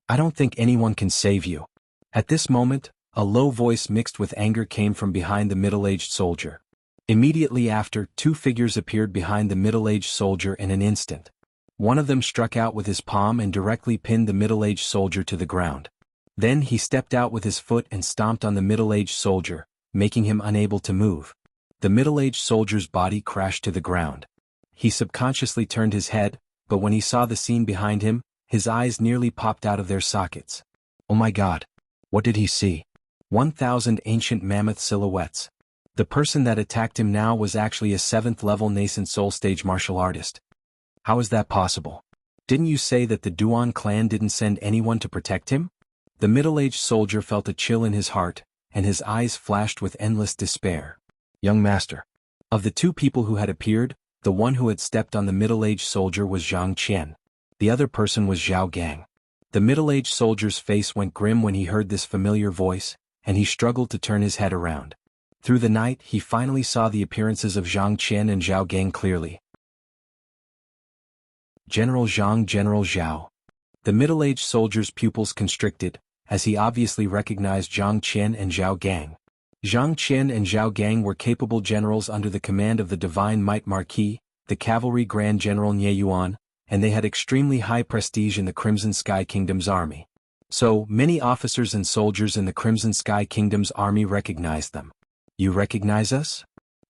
I don't think anyone can save you. At this moment, a low voice mixed with anger came from behind the middle-aged soldier. Immediately after, 2 figures appeared behind the middle-aged soldier in an instant. One of them struck out with his palm and directly pinned the middle-aged soldier to the ground. Then he stepped out with his foot and stomped on the middle-aged soldier, making him unable to move. The middle-aged soldier's body crashed to the ground. He subconsciously turned his head, but when he saw the scene behind him, his eyes nearly popped out of their sockets. Oh my God! What did he see? 1,000 ancient mammoth silhouettes. The person that attacked him now was actually a 7th-level nascent soul stage martial artist. How is that possible? Didn't you say that the Duan clan didn't send anyone to protect him? The middle-aged soldier felt a chill in his heart, and his eyes flashed with endless despair. Young master. Of the 2 people who had appeared, the one who had stepped on the middle-aged soldier was Zhang Qian. The other person was Zhao Gang. The middle-aged soldier's face went grim when he heard this familiar voice, and he struggled to turn his head around. Through the night, he finally saw the appearances of Zhang Qian and Zhao Gang clearly. General Zhang, General Zhao. The middle-aged soldier's pupils constricted, as he obviously recognized Zhang Qian and Zhao Gang. Zhang Qian and Zhao Gang were capable generals under the command of the Divine Might Marquis, the Cavalry Grand General Nie Yuan, and they had extremely high prestige in the Crimson Sky Kingdom's army. So, many officers and soldiers in the Crimson Sky Kingdom's army recognized them. "You recognize us?"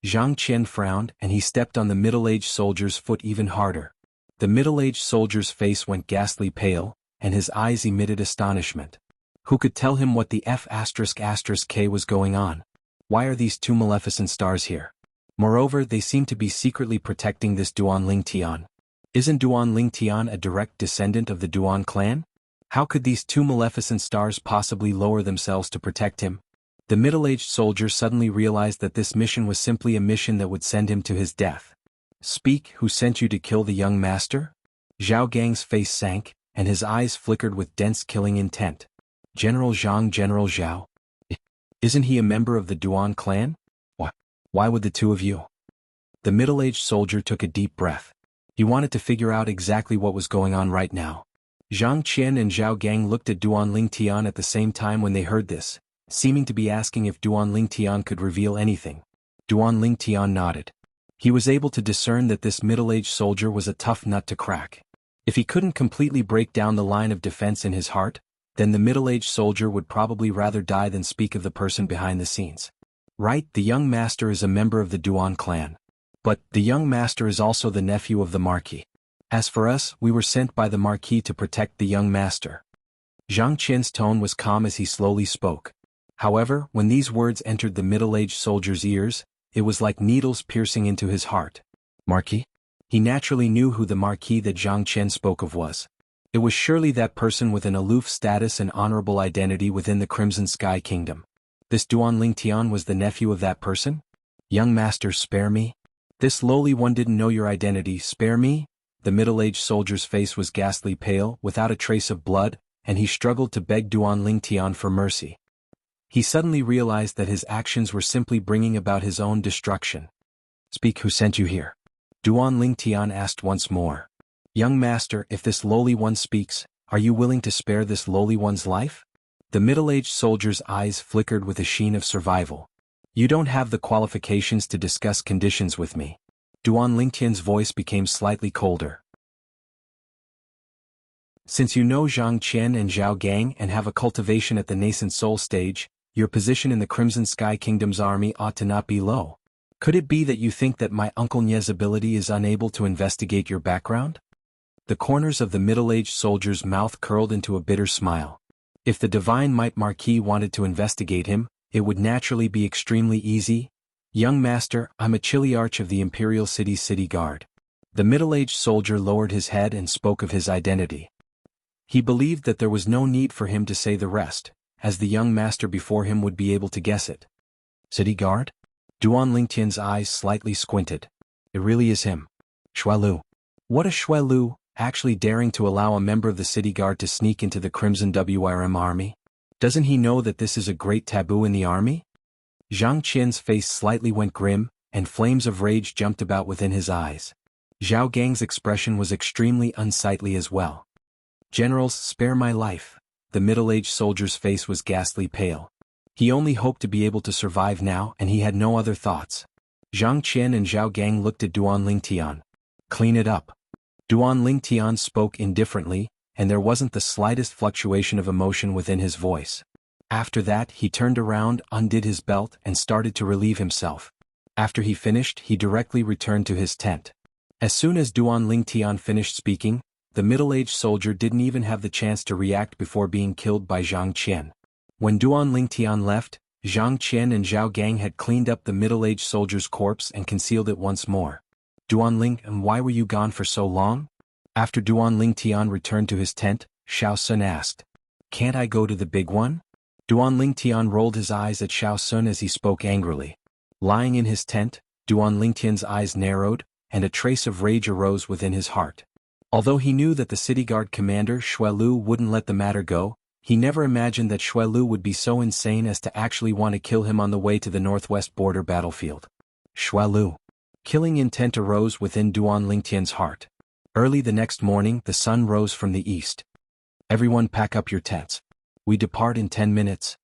Zhang Qian frowned, and he stepped on the middle-aged soldier's foot even harder. The middle-aged soldier's face went ghastly pale, and his eyes emitted astonishment. Who could tell him what the F***K was going on? Why are these two maleficent stars here? Moreover, they seem to be secretly protecting this Duan Ling Tian. Isn't Duan Ling Tian a direct descendant of the Duan clan? How could these two maleficent stars possibly lower themselves to protect him? The middle-aged soldier suddenly realized that this mission was simply a mission that would send him to his death. "Speak, who sent you to kill the young master?" Zhao Gang's face sank, and his eyes flickered with dense killing intent. "General Zhang, General Zhao. Isn't he a member of the Duan clan? Why would the two of you?" The middle-aged soldier took a deep breath. He wanted to figure out exactly what was going on right now. Zhang Qian and Zhao Gang looked at Duan Ling Tian at the same time when they heard this, seeming to be asking if Duan Ling Tian could reveal anything. Duan Ling Tian nodded. He was able to discern that this middle-aged soldier was a tough nut to crack. If he couldn't completely break down the line of defense in his heart, then the middle-aged soldier would probably rather die than speak of the person behind the scenes. Right, the young master is a member of the Duan clan. But the young master is also the nephew of the Marquis. As for us, we were sent by the Marquis to protect the young master. Zhang Qian's tone was calm as he slowly spoke. However, when these words entered the middle-aged soldier's ears, it was like needles piercing into his heart. Marquis? He naturally knew who the Marquis that Zhang Qian spoke of was. It was surely that person with an aloof status and honorable identity within the Crimson Sky Kingdom. This Duan Ling Tian was the nephew of that person? "Young master, spare me. This lowly one didn't know your identity, spare me?" The middle-aged soldier's face was ghastly pale, without a trace of blood, and he struggled to beg Duan Ling Tian for mercy. He suddenly realized that his actions were simply bringing about his own destruction. "Speak, who sent you here?" Duan Ling Tian asked once more. "Young master, if this lowly one speaks, are you willing to spare this lowly one's life?" The middle-aged soldier's eyes flickered with a sheen of survival. "You don't have the qualifications to discuss conditions with me." Duan Ling Tian's voice became slightly colder. "Since you know Zhang Qian and Zhao Gang and have a cultivation at the nascent soul stage, your position in the Crimson Sky Kingdom's army ought to not be low. Could it be that you think that my Uncle Nie's ability is unable to investigate your background?" The corners of the middle-aged soldier's mouth curled into a bitter smile. If the Divine Might Marquis wanted to investigate him, it would naturally be extremely easy. "Young master, I'm a Chiliarch of the Imperial City's City Guard." The middle-aged soldier lowered his head and spoke of his identity. He believed that there was no need for him to say the rest, as the young master before him would be able to guess it. "City Guard?" Duan Ling Tian's eyes slightly squinted. "It really is him. Shuailu. What a Shuailu, actually daring to allow a member of the City Guard to sneak into the Crimson WRM army? Doesn't he know that this is a great taboo in the army?" Zhang Qian's face slightly went grim, and flames of rage jumped about within his eyes. Zhao Gang's expression was extremely unsightly as well. "Generals, spare my life." The middle-aged soldier's face was ghastly pale. He only hoped to be able to survive now, and he had no other thoughts. Zhang Qian and Zhao Gang looked at Duan Ling Tian. "Clean it up." Duan Ling Tian spoke indifferently, and there wasn't the slightest fluctuation of emotion within his voice. After that, he turned around, undid his belt, and started to relieve himself. After he finished, he directly returned to his tent. As soon as Duan Ling Tian finished speaking, the middle-aged soldier didn't even have the chance to react before being killed by Zhang Qian. When Duan Ling Tian left, Zhang Qian and Zhao Gang had cleaned up the middle-aged soldier's corpse and concealed it once more. "Duan Ling, and why were you gone for so long?" After Duan Ling Tian returned to his tent, Xiao Sun asked. "Can't I go to the big one?" Duan Ling Tian rolled his eyes at Xiao Sun as he spoke angrily. Lying in his tent, Duan Ling Tian's eyes narrowed, and a trace of rage arose within his heart. Although he knew that the city guard commander Shuailu wouldn't let the matter go, he never imagined that Shuailu would be so insane as to actually want to kill him on the way to the northwest border battlefield. Shuailu. Killing intent arose within Duan Ling Tian's heart. Early the next morning, the sun rose from the east. "Everyone pack up your tents. We depart in 10 minutes.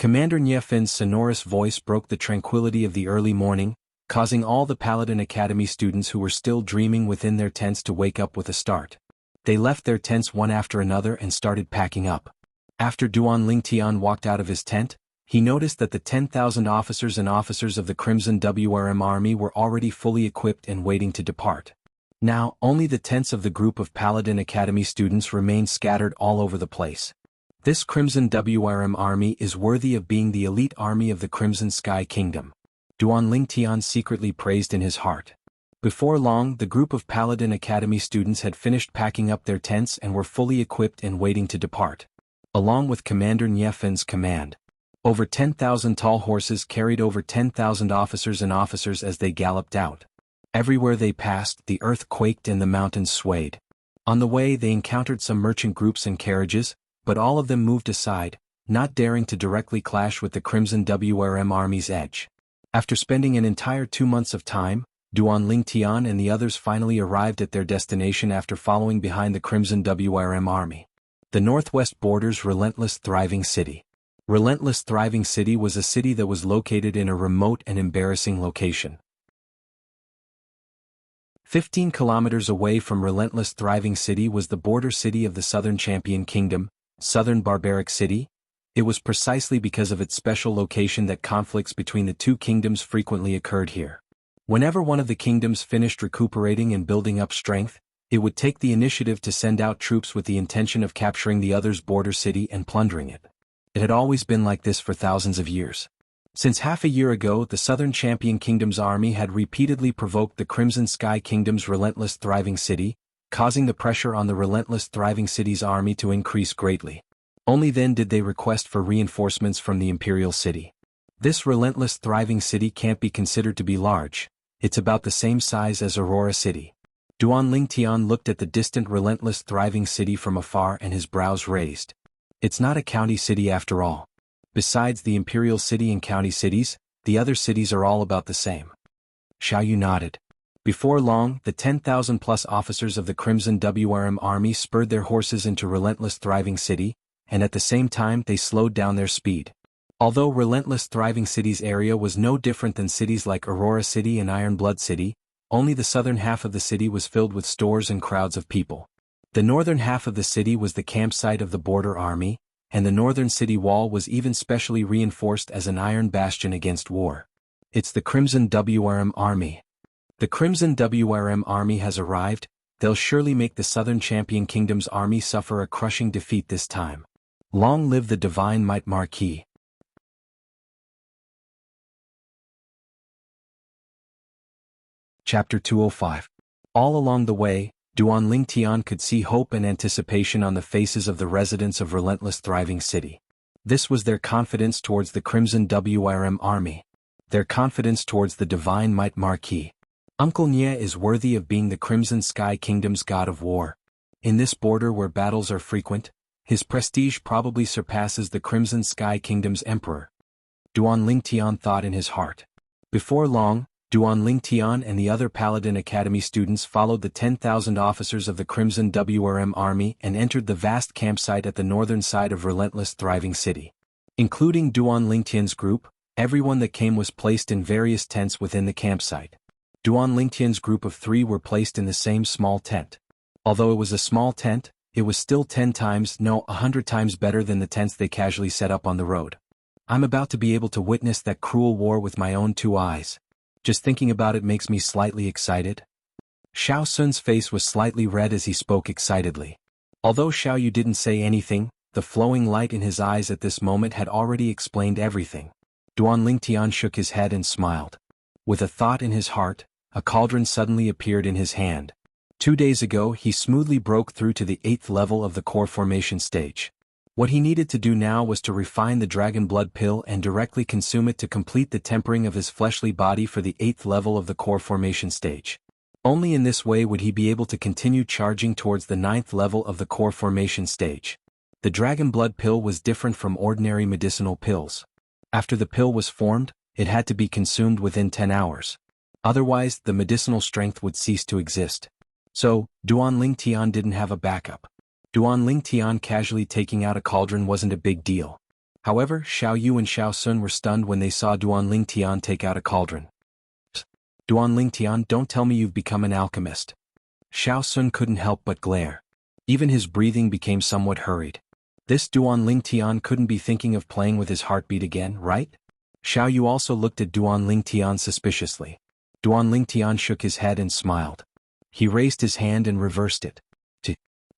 Commander Niefin's sonorous voice broke the tranquility of the early morning, causing all the Paladin Academy students who were still dreaming within their tents to wake up with a start. They left their tents one after another and started packing up. After Duan Lingtian walked out of his tent, he noticed that the 10,000 officers and officers of the Crimson WRM army were already fully equipped and waiting to depart. Now, only the tents of the group of Paladin Academy students remained scattered all over the place. This Crimson WRM army is worthy of being the elite army of the Crimson Sky Kingdom. Duan Lingtian secretly praised in his heart. Before long, the group of Paladin Academy students had finished packing up their tents and were fully equipped and waiting to depart. Along with Commander Niefin's command, over 10,000 tall horses carried over 10,000 officers and officers as they galloped out. Everywhere they passed, the earth quaked and the mountains swayed. On the way they encountered some merchant groups and carriages, but all of them moved aside, not daring to directly clash with the Crimson WRM army's edge. After spending an entire 2 months of time, Duan Lingtian and the others finally arrived at their destination after following behind the Crimson WRM army. The northwest border's Relentless Thriving City. Relentless Thriving City was a city that was located in a remote and embarrassing location. 15 kilometers away from Relentless Thriving City was the border city of the Southern Champion Kingdom, Southern Barbaric City. It was precisely because of its special location that conflicts between the two kingdoms frequently occurred here. Whenever one of the kingdoms finished recuperating and building up strength, it would take the initiative to send out troops with the intention of capturing the other's border city and plundering it. It had always been like this for thousands of years. Since half a year ago, the Southern Champion Kingdom's army had repeatedly provoked the Crimson Sky Kingdom's Relentless Thriving City, causing the pressure on the Relentless Thriving City's army to increase greatly. Only then did they request for reinforcements from the Imperial City. This Relentless Thriving City can't be considered to be large. It's about the same size as Aurora City. Duan Lingtian looked at the distant Relentless Thriving City from afar and his brows raised. It's not a county city after all. Besides the Imperial City and county cities, the other cities are all about the same. Xiaoyu nodded. Before long, the 10,000-plus officers of the Crimson WRM army spurred their horses into Relentless Thriving City, and at the same time they slowed down their speed. Although Relentless Thriving City's area was no different than cities like Aurora City and Ironblood City, only the southern half of the city was filled with stores and crowds of people. The northern half of the city was the campsite of the border army, and the northern city wall was even specially reinforced as an iron bastion against war. It's the Crimson WRM army. The Crimson WRM army has arrived. They'll surely make the Southern Champion Kingdom's army suffer a crushing defeat this time. Long live the Divine Might Marquis. Chapter 205. All along the way, Duan Lingtian could see hope and anticipation on the faces of the residents of Relentless Thriving City. This was their confidence towards the Crimson WRM army. Their confidence towards the Divine Might Marquis. Uncle Nye is worthy of being the Crimson Sky Kingdom's god of war. In this border where battles are frequent, his prestige probably surpasses the Crimson Sky Kingdom's emperor. Duan Lingtian thought in his heart. Before long, Duan Lingtian and the other Paladin Academy students followed the 10,000 officers of the Crimson WRM army and entered the vast campsite at the northern side of Relentless Thriving City. Including Duan Lingtian's group, everyone that came was placed in various tents within the campsite. Duan Lingtian's group of 3 were placed in the same small tent. Although it was a small tent, it was still 100 times better than the tents they casually set up on the road. I'm about to be able to witness that cruel war with my own 2 eyes. Just thinking about it makes me slightly excited. Xiao Sun's face was slightly red as he spoke excitedly. Although Xiaoyu didn't say anything, the flowing light in his eyes at this moment had already explained everything. Duan Lingtian shook his head and smiled. With a thought in his heart, a cauldron suddenly appeared in his hand. 2 days ago he smoothly broke through to the 8th level of the core formation stage. What he needed to do now was to refine the dragon blood pill and directly consume it to complete the tempering of his fleshly body for the 8th level of the core formation stage. Only in this way would he be able to continue charging towards the 9th level of the core formation stage. The dragon blood pill was different from ordinary medicinal pills. After the pill was formed, it had to be consumed within 10 hours. Otherwise, the medicinal strength would cease to exist. So, Duan Lingtian didn't have a backup. Duan Lingtian casually taking out a cauldron wasn't a big deal. However, Xiao Yu and Xiao Sun were stunned when they saw Duanling Tian take out a cauldron. Duanling Tian, don't tell me you've become an alchemist. Xiao Sun couldn't help but glare. Even his breathing became somewhat hurried. This Duanling Tian couldn't be thinking of playing with his heartbeat again, right? Xiao Yu also looked at Duanling Tian suspiciously. Duanling Tian shook his head and smiled. He raised his hand and reversed it.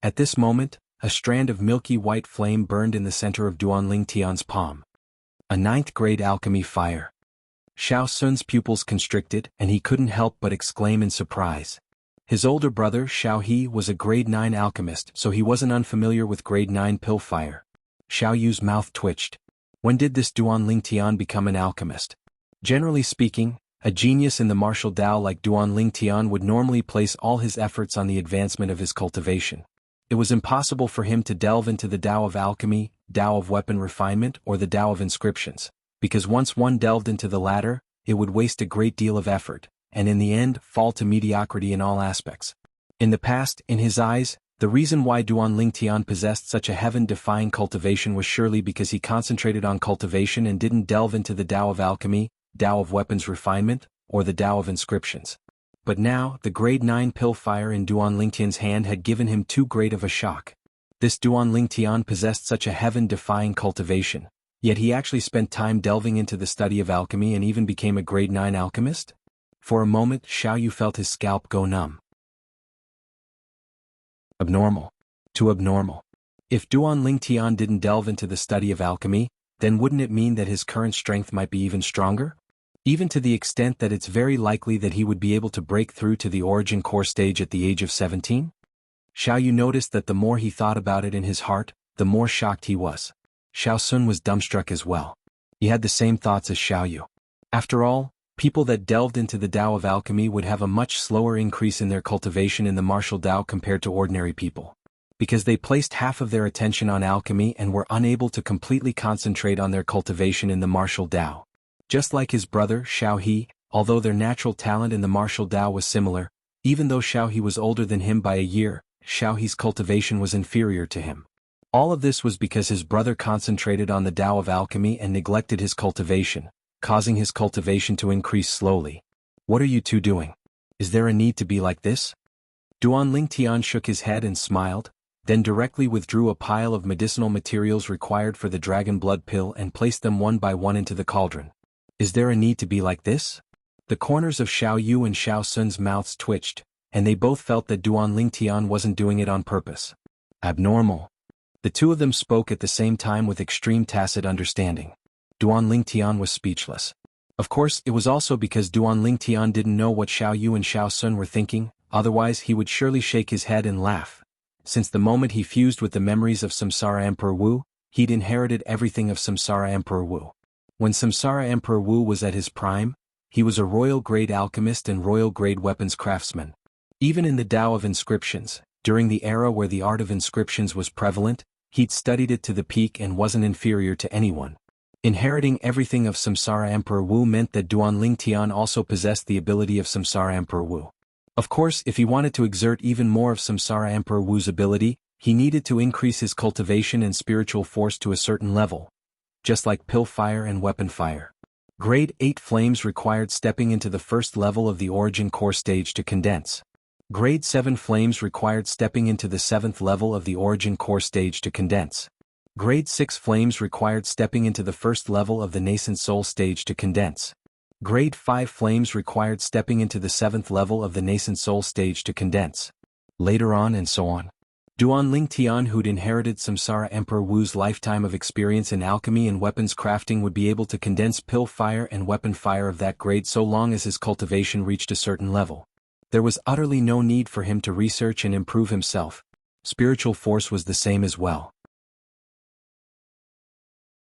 At this moment, a strand of milky white flame burned in the center of Duanling Tian's palm. A 9th grade alchemy fire. Xiao Sun's pupils constricted, and he couldn't help but exclaim in surprise. His older brother, Xiao He, was a grade 9 alchemist, so he wasn't unfamiliar with grade 9 pill fire. Xiao Yu's mouth twitched. When did this Duanling Tian become an alchemist? Generally speaking, a genius in the martial Tao like Duanling Tian would normally place all his efforts on the advancement of his cultivation. It was impossible for him to delve into the Tao of alchemy, Tao of weapon refinement, or the Tao of inscriptions, because once one delved into the latter, it would waste a great deal of effort, and in the end fall to mediocrity in all aspects. In the past, in his eyes, the reason why Duanling Tian possessed such a heaven-defying cultivation was surely because he concentrated on cultivation and didn't delve into the Tao of alchemy, Tao of weapons refinement, or the Tao of inscriptions. But now, the grade 9 pill fire in Duanling Tian's hand had given him too great of a shock. This Duanling Tian possessed such a heaven-defying cultivation, yet he actually spent time delving into the study of alchemy and even became a grade 9 alchemist? For a moment, Xiao Yu felt his scalp go numb. Abnormal. Too abnormal. If Duanling Tian didn't delve into the study of alchemy, then wouldn't it mean that his current strength might be even stronger? Even to the extent that it's very likely that he would be able to break through to the origin core stage at the age of 17? Xiao Yu noticed that the more he thought about it in his heart, the more shocked he was. Xiao Sun was dumbstruck as well. He had the same thoughts as Xiao Yu. After all, people that delved into the Tao of alchemy would have a much slower increase in their cultivation in the martial Tao compared to ordinary people. Because they placed half of their attention on alchemy and were unable to completely concentrate on their cultivation in the martial Tao. Just like his brother, Xiao He, although their natural talent in the martial Tao was similar, even though Xiao He was older than him by a year, Xiao He's cultivation was inferior to him. All of this was because his brother concentrated on the Tao of alchemy and neglected his cultivation, causing his cultivation to increase slowly. What are you two doing? Is there a need to be like this? Duanling Tian shook his head and smiled, then directly withdrew a pile of medicinal materials required for the dragon blood pill and placed them one by one into the cauldron. Is there a need to be like this? The corners of Xiao Yu and Xiao Sun's mouths twitched, and they both felt that Duanling Tian wasn't doing it on purpose. Abnormal. The two of them spoke at the same time with extreme tacit understanding. Duanling Tian was speechless. Of course, it was also because Duanling Tian didn't know what Xiao Yu and Xiao Sun were thinking, otherwise he would surely shake his head and laugh. Since the moment he fused with the memories of Samsara Emperor Wu, he'd inherited everything of Samsara Emperor Wu. When Samsara Emperor Wu was at his prime, he was a royal-grade alchemist and royal-grade weapons craftsman. Even in the Tao of inscriptions, during the era where the art of inscriptions was prevalent, he'd studied it to the peak and wasn't inferior to anyone. Inheriting everything of Samsara Emperor Wu meant that Duanling Tian also possessed the ability of Samsara Emperor Wu. Of course, if he wanted to exert even more of Samsara Emperor Wu's ability, he needed to increase his cultivation and spiritual force to a certain level, just like pill fire and weapon fire. Grade 8 flames required stepping into the first level of the origin core stage to condense. Grade 7 flames required stepping into the 7th level of the origin core stage to condense. Grade 6 flames required stepping into the first level of the nascent soul stage to condense. Grade 5 flames required stepping into the 7th level of the nascent soul stage to condense. Later on and so on. Duanling Tian, who'd inherited Samsara Emperor Wu's lifetime of experience in alchemy and weapons crafting, would be able to condense pill fire and weapon fire of that grade so long as his cultivation reached a certain level. There was utterly no need for him to research and improve himself. Spiritual force was the same as well.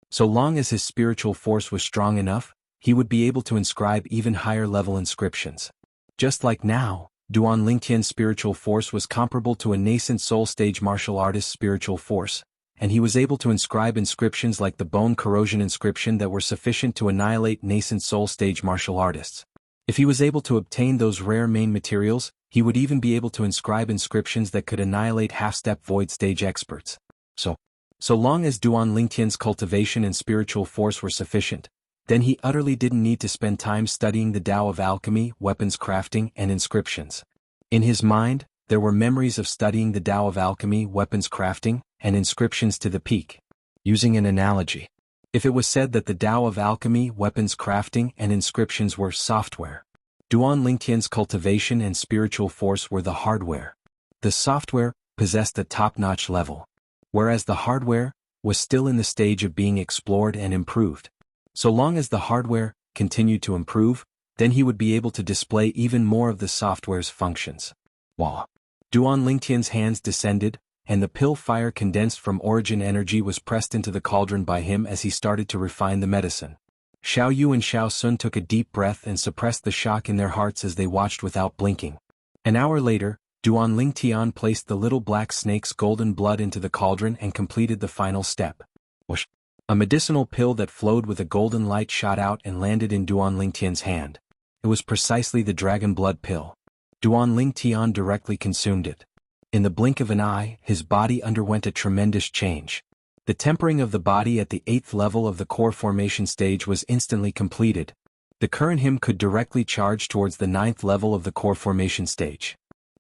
So long as his spiritual force was strong enough, he would be able to inscribe even higher level inscriptions. Just like now, Duanling Tian's spiritual force was comparable to a nascent soul stage martial artist's spiritual force, and he was able to inscribe inscriptions like the bone corrosion inscription that were sufficient to annihilate nascent soul stage martial artists. If he was able to obtain those rare main materials, he would even be able to inscribe inscriptions that could annihilate half-step void stage experts. So, So long as Duan Lingtian's cultivation and spiritual force were sufficient, then he utterly didn't need to spend time studying the Tao of alchemy, weapons crafting, and inscriptions. In his mind, there were memories of studying the Tao of alchemy, weapons crafting, and inscriptions to the peak. Using an analogy, if it was said that the Tao of alchemy, weapons crafting, and inscriptions were software, Duan Lingtian's cultivation and spiritual force were the hardware. The software possessed a top-notch level, whereas the hardware was still in the stage of being explored and improved. So long as the hardware continued to improve, then he would be able to display even more of the software's functions. Wah! Duan Lingtian's hands descended, and the pill fire condensed from origin energy was pressed into the cauldron by him as he started to refine the medicine. Xiao Yu and Xiao Sun took a deep breath and suppressed the shock in their hearts as they watched without blinking. An hour later, Duan Lingtian placed the little black snake's golden blood into the cauldron and completed the final step. Whoosh! A medicinal pill that flowed with a golden light shot out and landed in Duan Lingtian's hand. It was precisely the dragon blood pill. Duan Lingtian directly consumed it. In the blink of an eye, his body underwent a tremendous change. The tempering of the body at the 8th level of the core formation stage was instantly completed. The current him could directly charge towards the 9th level of the core formation stage.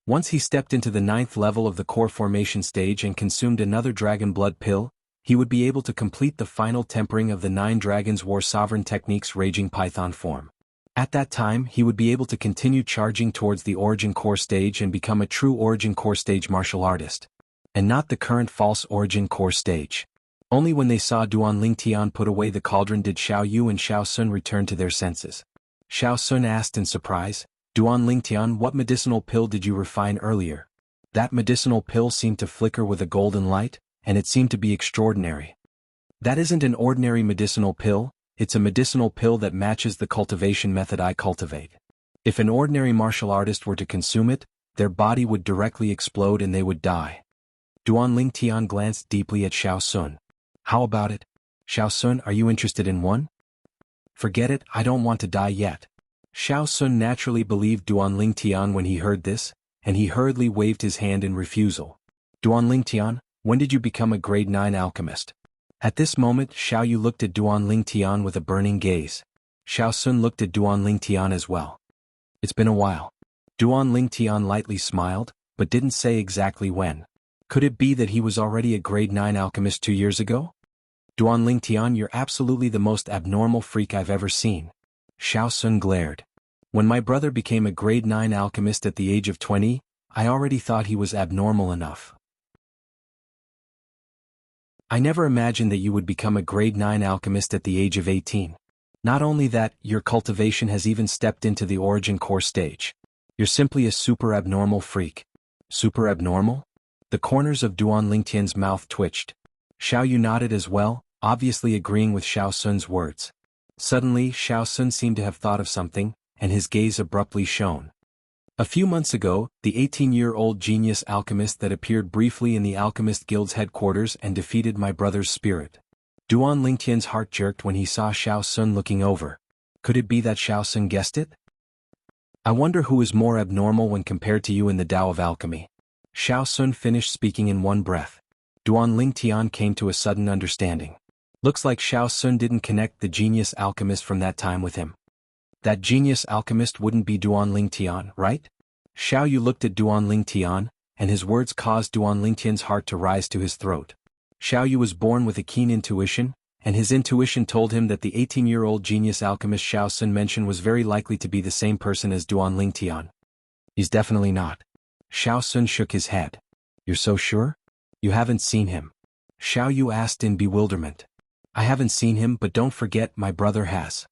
Once he stepped into the 9th level of the core formation stage and consumed another dragon blood pill, he would be able to complete the final tempering of the 9 Dragons War Sovereign Technique's Raging Python form. At that time, he would be able to continue charging towards the Origin Core stage and become a true Origin Core stage martial artist, and not the current false Origin Core stage. Only when they saw Duan Lingtian put away the cauldron did Xiao Yu and Xiao Sun return to their senses. Xiao Sun asked in surprise, "Duan Lingtian, what medicinal pill did you refine earlier?" That medicinal pill seemed to flicker with a golden light, and it seemed to be extraordinary. That isn't an ordinary medicinal pill, it's a medicinal pill that matches the cultivation method I cultivate. If an ordinary martial artist were to consume it, their body would directly explode and they would die. Duan Lingtian glanced deeply at Xiao Sun. "How about it? Xiao Sun, are you interested in one?" "Forget it, I don't want to die yet." Xiao Sun naturally believed Duan Lingtian when he heard this, and he hurriedly waved his hand in refusal. "Duan Lingtian, when did you become a grade 9 alchemist?" At this moment, Xiao Yu looked at Duan Lingtian with a burning gaze. Xiao Sun looked at Duan Lingtian as well. "It's been a while." Duan Lingtian lightly smiled, but didn't say exactly when. Could it be that he was already a grade 9 alchemist 2 years ago? "Duan Lingtian, you're absolutely the most abnormal freak I've ever seen." Xiao Sun glared. "When my brother became a grade 9 alchemist at the age of 20, I already thought he was abnormal enough. I never imagined that you would become a grade 9 alchemist at the age of 18. Not only that, your cultivation has even stepped into the Origin Core stage. You're simply a super abnormal freak." "Super abnormal?" The corners of Duan Lingtian's mouth twitched. Xiao Yu nodded as well, obviously agreeing with Xiao Sun's words. Suddenly, Xiao Sun seemed to have thought of something, and his gaze abruptly shone. "A few months ago, the 18-year-old genius alchemist that appeared briefly in the Alchemist Guild's headquarters and defeated my brother's spirit." Duan Lingtian's heart jerked when he saw Xiao Sun looking over. Could it be that Xiao Sun guessed it? "I wonder who is more abnormal when compared to you in the Tao of alchemy." Xiao Sun finished speaking in one breath. Duan Lingtian came to a sudden understanding. Looks like Xiao Sun didn't connect the genius alchemist from that time with him. That genius alchemist wouldn't be Duan Lingtian, right? Xiao Yu looked at Duan Lingtian, and his words caused Duan Lingtian's heart to rise to his throat. Xiao Yu was born with a keen intuition, and his intuition told him that the 18-year-old genius alchemist Xiao Sun mentioned was very likely to be the same person as Duan Lingtian. "He's definitely not." Xiao Sun shook his head. "You're so sure? You haven't seen him?" Xiao Yu asked in bewilderment. "I haven't seen him, but don't forget my brother has.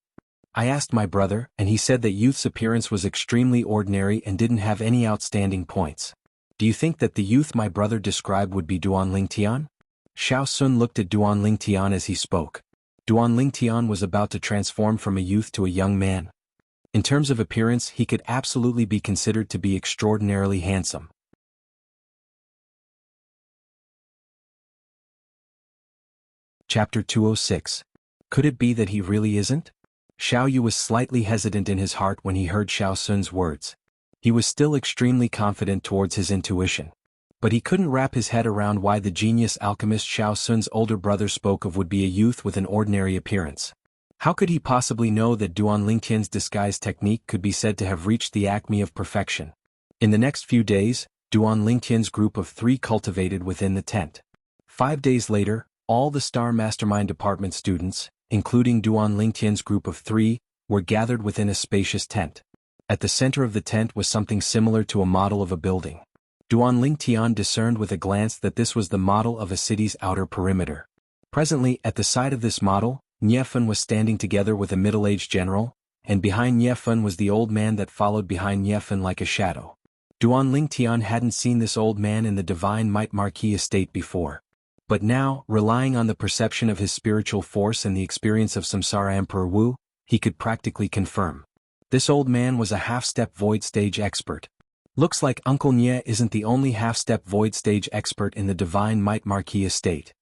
I asked my brother, and he said that youth's appearance was extremely ordinary and didn't have any outstanding points. Do you think that the youth my brother described would be Duan Lingtian?" Xiao Sun looked at Duan Lingtian as he spoke. Duan Lingtian was about to transform from a youth to a young man. In terms of appearance, he could absolutely be considered to be extraordinarily handsome. Chapter 206. Could it be that he really isn't? Xiao Yu was slightly hesitant in his heart when he heard Xiao Sun's words. He was still extremely confident towards his intuition. But he couldn't wrap his head around why the genius alchemist Xiao Sun's older brother spoke of would be a youth with an ordinary appearance. How could he possibly know that Duan Lingtian's disguise technique could be said to have reached the acme of perfection? In the next few days, Duan Lingtian's group of 3 cultivated within the tent. 5 days later, all the Star Mastermind Department students, including Duan Lingtian's group of 3, were gathered within a spacious tent. At the center of the tent was something similar to a model of a building. Duan Lingtian discerned with a glance that this was the model of a city's outer perimeter. Presently, at the side of this model, Niefeng was standing together with a middle-aged general, and behind Niefeng was the old man that followed behind Niefeng like a shadow. Duan Lingtian hadn't seen this old man in the Divine Might Marquis estate before. But now, relying on the perception of his spiritual force and the experience of Samsara Emperor Wu, he could practically confirm. This old man was a half-step void stage expert. Looks like Uncle Nye isn't the only half-step void stage expert in the Divine Might Marquis estate.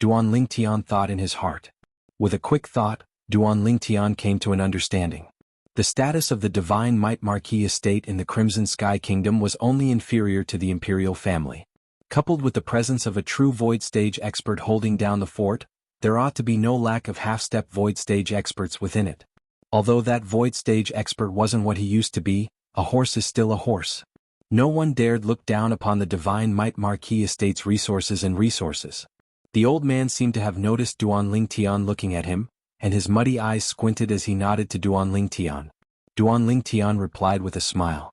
Duan Lingtian thought in his heart. With a quick thought, Duan Lingtian came to an understanding. The status of the Divine Might Marquis estate in the Crimson Sky Kingdom was only inferior to the imperial family. Coupled with the presence of a true void stage expert holding down the fort, there ought to be no lack of half-step void stage experts within it. Although that void stage expert wasn't what he used to be, a horse is still a horse. No one dared look down upon the Divine Might Marquis estate's resources. The old man seemed to have noticed Duan Lingtian looking at him, and his muddy eyes squinted as he nodded to Duan Lingtian. Duan Lingtian replied with a smile.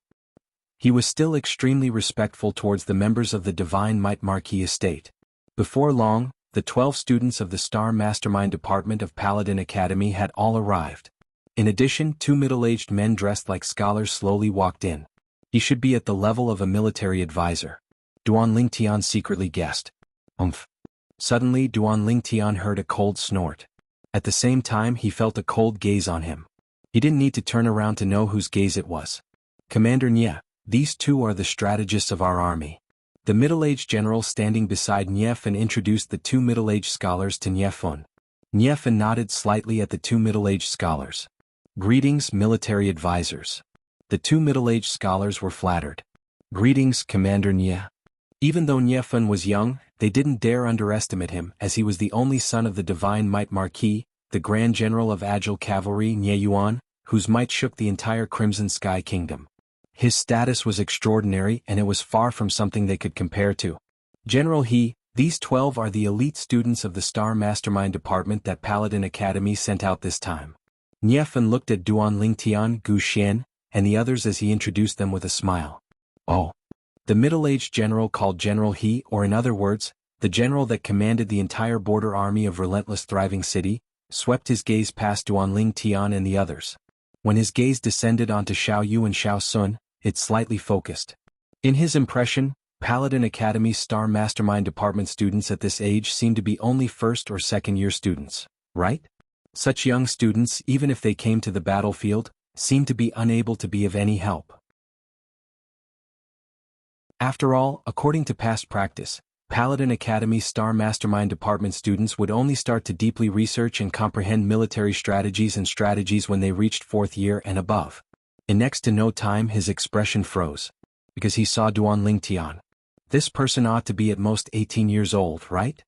He was still extremely respectful towards the members of the Divine Might Marquis estate. Before long, the 12 students of the Star Mastermind Department of Paladin Academy had all arrived. In addition, 2 middle-aged men dressed like scholars slowly walked in. He should be at the level of a military advisor. Duan Lingtian secretly guessed. Umph. Suddenly Duan Lingtian heard a cold snort. At the same time he felt a cold gaze on him. He didn't need to turn around to know whose gaze it was. Commander Nye, these 2 are the strategists of our army. The middle-aged general standing beside Niefeng introduced the 2 middle-aged scholars to Niefeng. Niefeng nodded slightly at the 2 middle-aged scholars. Greetings, military advisors. The 2 middle-aged scholars were flattered. Greetings, Commander Nye. Even though Niefeng was young, they didn't dare underestimate him, as he was the only son of the Divine Might Marquis, the Grand General of Agile Cavalry Nye Yuan, whose might shook the entire Crimson Sky Kingdom. His status was extraordinary, and it was far from something they could compare to. General He, these 12 are the elite students of the Star Mastermind Department that Paladin Academy sent out this time. Niefeng looked at Duan Lingtian, Gu Xian, and the others as he introduced them with a smile. Oh. The middle-aged general called General He, or in other words, the general that commanded the entire border army of relentless thriving city, swept his gaze past Duan Lingtian and the others. When his gaze descended onto Xiao Yu and Xiao Sun, it slightly focused. In his impression, Paladin Academy's Star Mastermind Department students at this age seemed to be only first or second year students, right? Such young students, even if they came to the battlefield, seemed to be unable to be of any help. After all, according to past practice, Paladin Academy's Star Mastermind Department students would only start to deeply research and comprehend military strategies when they reached 4th year and above. In next to no time his expression froze. Because he saw Duan Lingtian. This person ought to be at most 18 years old, right?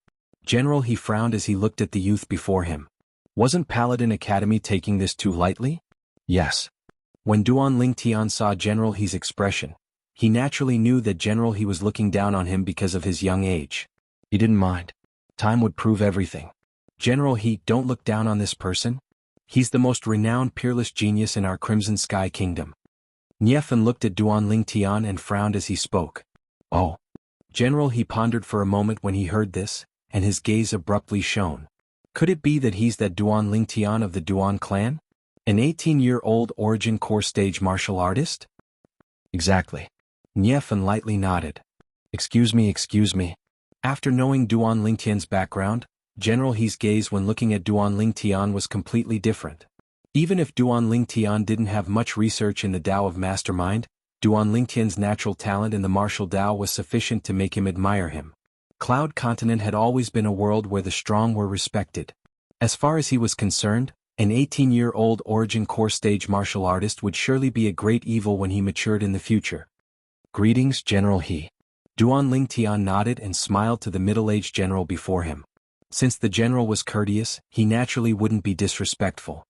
General, he frowned as he looked at the youth before him. Wasn't Paladin Academy taking this too lightly? Yes. When Duan Lingtian saw General He's expression, he naturally knew that General He was looking down on him because of his young age. He didn't mind. Time would prove everything. General He, don't look down on this person. He's the most renowned peerless genius in our Crimson Sky Kingdom. Niefeng looked at Duan Lingtian and frowned as he spoke. Oh. General He pondered for a moment when he heard this, and his gaze abruptly shone. Could it be that he's that Duan Lingtian of the Duan clan? An 18-year-old origin core stage martial artist? Exactly. Niefeng lightly nodded. Excuse me. After knowing Duan Lingtian's background, General He's gaze when looking at Duan Lingtian was completely different. Even if Duan Lingtian didn't have much research in the Tao of Mastermind, Duan Lingtian's natural talent in the martial Tao was sufficient to make him admire him. Cloud Continent had always been a world where the strong were respected. As far as he was concerned, an 18-year-old origin core stage martial artist would surely be a great evil when he matured in the future. Greetings, General He. Duan Lingtian nodded and smiled to the middle-aged general before him. Since the general was courteous, he naturally wouldn't be disrespectful.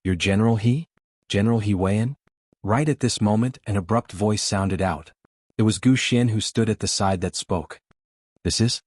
"Your General He? General He Weian?" Right at this moment, an abrupt voice sounded out. It was Gu Xian who stood at the side that spoke. "This is?"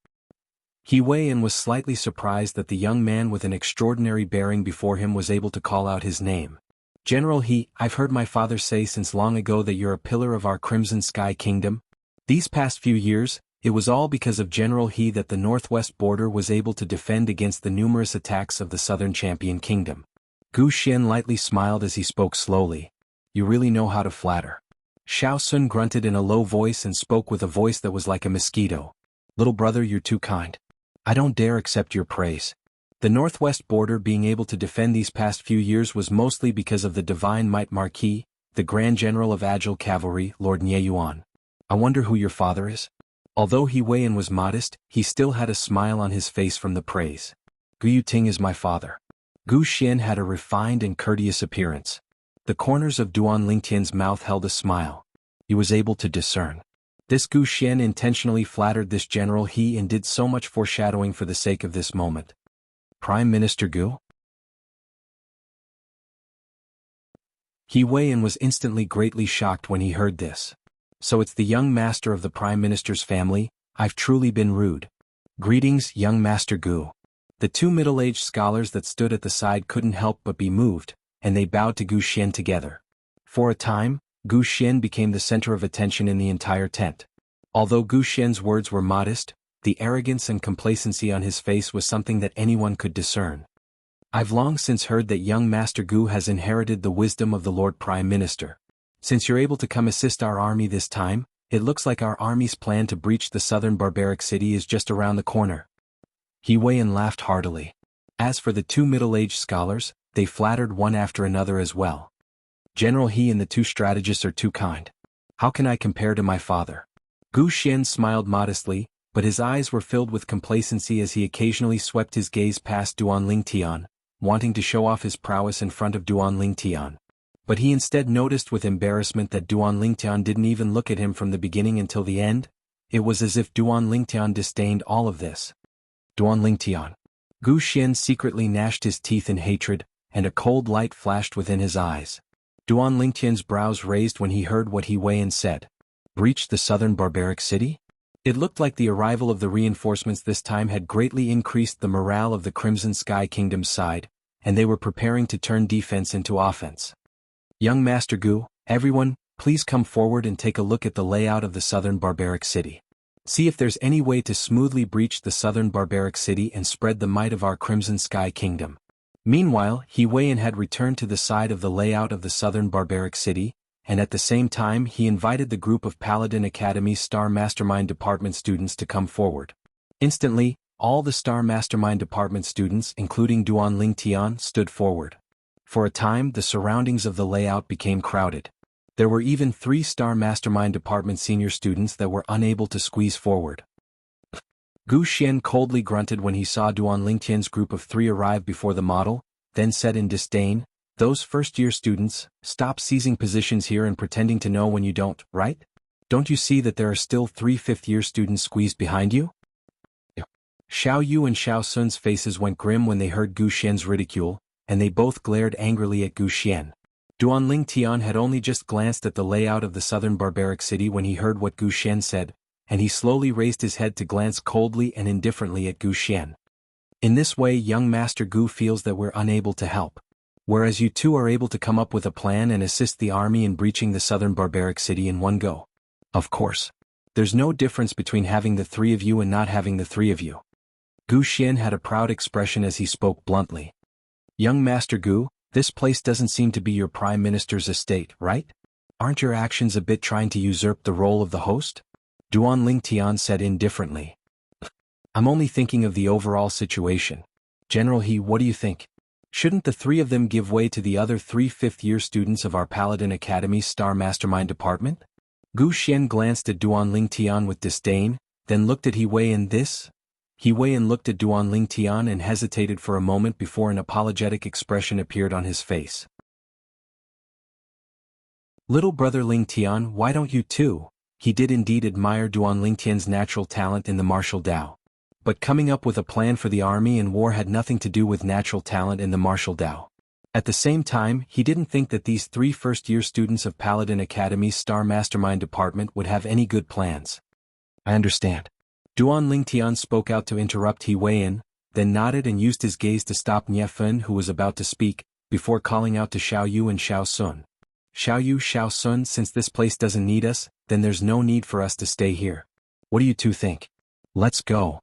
He Weian was slightly surprised that the young man with an extraordinary bearing before him was able to call out his name. "General He, I've heard my father say since long ago that you're a pillar of our Crimson Sky Kingdom. These past few years, it was all because of General He that the northwest border was able to defend against the numerous attacks of the southern Champion Kingdom." Gu Xian lightly smiled as he spoke slowly. "You really know how to flatter." Xiao Sun grunted in a low voice and spoke with a voice that was like a mosquito. "Little brother, you're too kind. I don't dare accept your praise. The northwest border being able to defend these past few years was mostly because of the Divine Might Marquis, the Grand General of Agile Cavalry, Lord Nye Yuan. I wonder who your father is?" Although He Weian was modest, he still had a smile on his face from the praise. "Gu Yuting is my father." Gu Xian had a refined and courteous appearance. The corners of Duan Lingtian's mouth held a smile. He was able to discern. This Gu Xian intentionally flattered this General He and did so much foreshadowing for the sake of this moment. "Prime Minister Gu?" He Weian was instantly greatly shocked when he heard this. "So it's the young master of the Prime Minister's family. I've truly been rude. Greetings, young Master Gu." The two middle-aged scholars that stood at the side couldn't help but be moved, and they bowed to Gu Xian together. For a time, Gu Xian became the center of attention in the entire tent. Although Gu Xian's words were modest, the arrogance and complacency on his face was something that anyone could discern. "I've long since heard that young Master Gu has inherited the wisdom of the Lord Prime Minister. Since you're able to come assist our army this time, it looks like our army's plan to breach the southern barbaric city is just around the corner." He Weian laughed heartily. As for the two middle-aged scholars, they flattered one after another as well. "General He and the two strategists are too kind. How can I compare to my father?" Gu Xian smiled modestly, but his eyes were filled with complacency as he occasionally swept his gaze past Duan Lingtian, wanting to show off his prowess in front of Duan Lingtian. But he instead noticed with embarrassment that Duan Lingtian didn't even look at him from the beginning until the end. It was as if Duan Lingtian disdained all of this. "Duan Lingtian." Gu Xian secretly gnashed his teeth in hatred, and a cold light flashed within his eyes. Duan Lingtian's brows raised when he heard what He Weian said. "Breach the southern barbaric city?" It looked like the arrival of the reinforcements this time had greatly increased the morale of the Crimson Sky Kingdom's side, and they were preparing to turn defense into offense. "Young Master Gu, everyone, please come forward and take a look at the layout of the southern barbaric city. See if there's any way to smoothly breach the southern barbaric city and spread the might of our Crimson Sky Kingdom." Meanwhile, He Weian had returned to the side of the layout of the southern barbaric city, and at the same time he invited the group of Paladin Academy Star Mastermind Department students to come forward. Instantly, all the Star Mastermind Department students, including Duan Lingtian, stood forward. For a time, the surroundings of the layout became crowded. There were even 3 Star Mastermind Department senior students that were unable to squeeze forward. Gu Xian coldly grunted when he saw Duan Lingtian's group of 3 arrive before the model, then said in disdain, "Those first-year students, stop seizing positions here and pretending to know when you don't, right? Don't you see that there are still 3 fifth-year students squeezed behind you?" Xiao Yu and Xiao Sun's faces went grim when they heard Gu Xian's ridicule, and they both glared angrily at Gu Xian. Duan Lingtian had only just glanced at the layout of the southern barbaric city when he heard what Gu Xian said, and he slowly raised his head to glance coldly and indifferently at Gu Xian. "In this way, young Master Gu feels that we're unable to help. Whereas you two are able to come up with a plan and assist the army in breaching the southern barbaric city in one go. Of course. There's no difference between having the 3 of you and not having the 3 of you." Gu Xian had a proud expression as he spoke bluntly. "Young Master Gu, this place doesn't seem to be your Prime Minister's estate, right? Aren't your actions a bit trying to usurp the role of the host?" Duan Lingtian said indifferently. "I'm only thinking of the overall situation. General He, what do you think? Shouldn't the 3 of them give way to the other 3 fifth-year students of our Paladin Academy Star Mastermind Department?" Gu Xian glanced at Duan Lingtian with disdain, then looked at He Weian. He Weian looked at Duan Lingtian and hesitated for a moment before an apologetic expression appeared on his face. "Little brother Lingtian, why don't you too?" he did indeed admire Duan Lingtian's natural talent in the martial Dao. But coming up with a plan for the army and war had nothing to do with natural talent in the martial Dao. At the same time, he didn't think that these 3 first-year students of Paladin Academy's Star Mastermind Department would have any good plans. I understand. Duan Lingtian spoke out to interrupt He Weian, then nodded and used his gaze to stop Nie Fen, who was about to speak, before calling out to Xiao Yu and Xiao Sun. Xiao Yu, Xiao Sun, since this place doesn't need us, then there's no need for us to stay here. What do you two think? Let's go.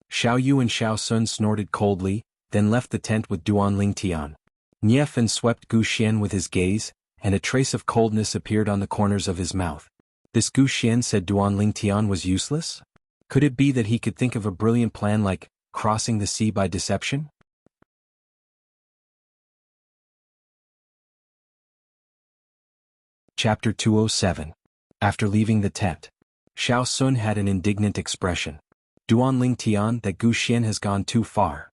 Xiao Yu and Xiao Sun snorted coldly, then left the tent with Duan Lingtian. Nie Fen swept Gu Xian with his gaze, and a trace of coldness appeared on the corners of his mouth. This Gu Xian said Duan Lingtian was useless? Could it be that he could think of a brilliant plan like crossing the sea by deception? Chapter 207. After leaving the tent, Xiao Sun had an indignant expression. Duan Lingtian, that Gu Xian has gone too far.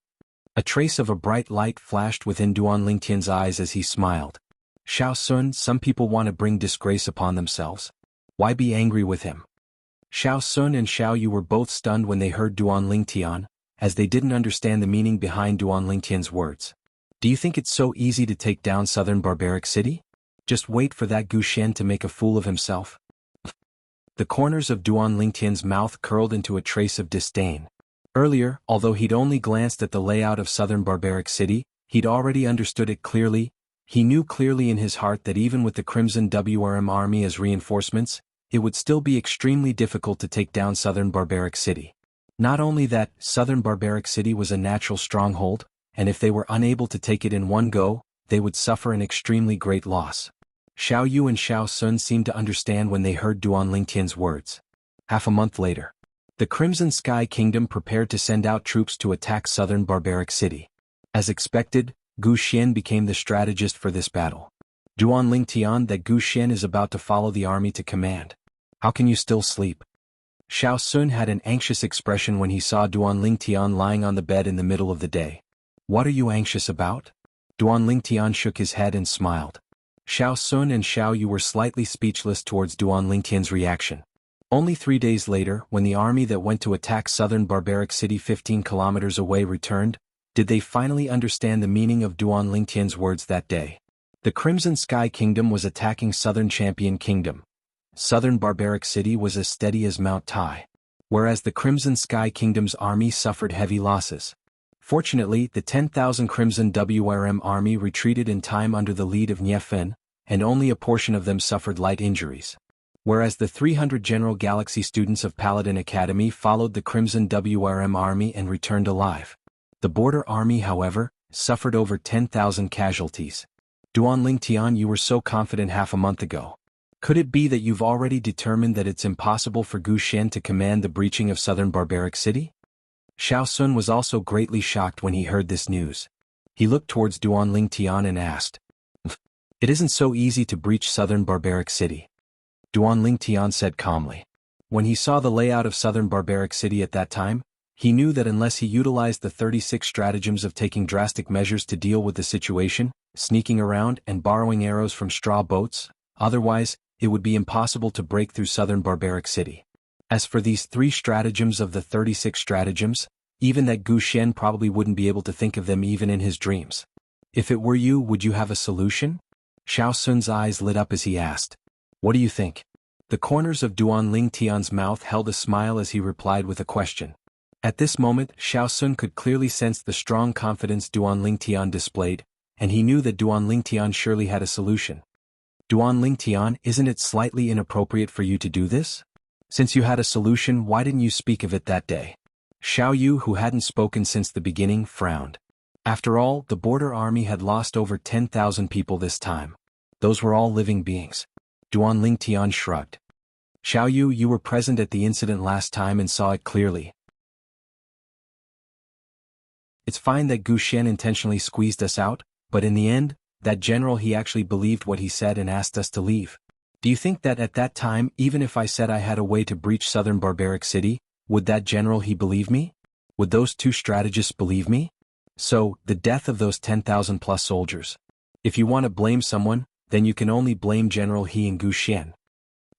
A trace of a bright light flashed within Duan Lingtian's eyes as he smiled. Xiao Sun, some people want to bring disgrace upon themselves. Why be angry with him? Xiao Sun and Xiao Yu were both stunned when they heard Duan Lingtian, as they didn't understand the meaning behind Duan Lingtian's words. Do you think it's so easy to take down Southern Barbaric City? Just wait for that Gu Xian to make a fool of himself. The corners of Duan Lingtian's mouth curled into a trace of disdain. Earlier, although he'd only glanced at the layout of Southern Barbaric City, he'd already understood it clearly. He knew clearly in his heart that even with the Crimson WRM army as reinforcements, it would still be extremely difficult to take down Southern Barbaric City. Not only that, Southern Barbaric City was a natural stronghold, and if they were unable to take it in one go, they would suffer an extremely great loss. Xiao Yu and Xiao Sun seemed to understand when they heard Duan Lingtian's words. Half a month later, the Crimson Sky Kingdom prepared to send out troops to attack Southern Barbaric City. As expected, Gu Xian became the strategist for this battle. Duan Lingtian, that Gu Xian is about to follow the army to command. How can you still sleep? Xiao Sun had an anxious expression when he saw Duan Lingtian lying on the bed in the middle of the day. What are you anxious about? Duan Lingtian shook his head and smiled. Xiao Sun and Xiao Yu were slightly speechless towards Duan Lingtian's reaction. Only 3 days later, when the army that went to attack Southern Barbaric City 15 kilometers away returned, did they finally understand the meaning of Duan Lingtian's words that day. The Crimson Sky Kingdom was attacking Southern Champion Kingdom. Southern Barbaric City was as steady as Mount Tai, whereas the Crimson Sky Kingdom's army suffered heavy losses. Fortunately, the 10,000 Crimson WRM army retreated in time under the lead of Nie Fen, and only a portion of them suffered light injuries. Whereas the 300 General Galaxy students of Paladin Academy followed the Crimson WRM army and returned alive. The Border Army, however, suffered over 10,000 casualties. Duan Lingtian, you were so confident half a month ago. Could it be that you've already determined that it's impossible for Gu Xian to command the breaching of Southern Barbaric City? Xiao Sun was also greatly shocked when he heard this news. He looked towards Duan Lingtian and asked, "It isn't so easy to breach Southern Barbaric City." Duan Lingtian said calmly. When he saw the layout of Southern Barbaric City at that time, he knew that unless he utilized the 36 stratagems of taking drastic measures to deal with the situation, sneaking around and borrowing arrows from straw boats, otherwise, it would be impossible to break through Southern Barbaric City. As for these 3 stratagems of the 36 stratagems, even that Gu Xian probably wouldn't be able to think of them even in his dreams. If it were you, would you have a solution? Xiao Sun's eyes lit up as he asked. What do you think? The corners of Duan Lingtian's mouth held a smile as he replied with a question. At this moment, Xiao Sun could clearly sense the strong confidence Duan Lingtian displayed, and he knew that Duan Lingtian surely had a solution. Duan Lingtian, isn't it slightly inappropriate for you to do this? Since you had a solution, why didn't you speak of it that day? Xiao Yu, who hadn't spoken since the beginning, frowned. After all, the Border Army had lost over 10,000 people this time. Those were all living beings. Duan Lingtian shrugged. Xiao Yu, you were present at the incident last time and saw it clearly. It's fine that Gu Xian intentionally squeezed us out, but in the end, that general, he actually believed what he said and asked us to leave. Do you think that at that time, even if I said I had a way to breach Southern Barbaric City, would that general he believe me? Would those 2 strategists believe me? So, the death of those 10,000 plus soldiers. If you want to blame someone, then you can only blame General He and Gu Xian.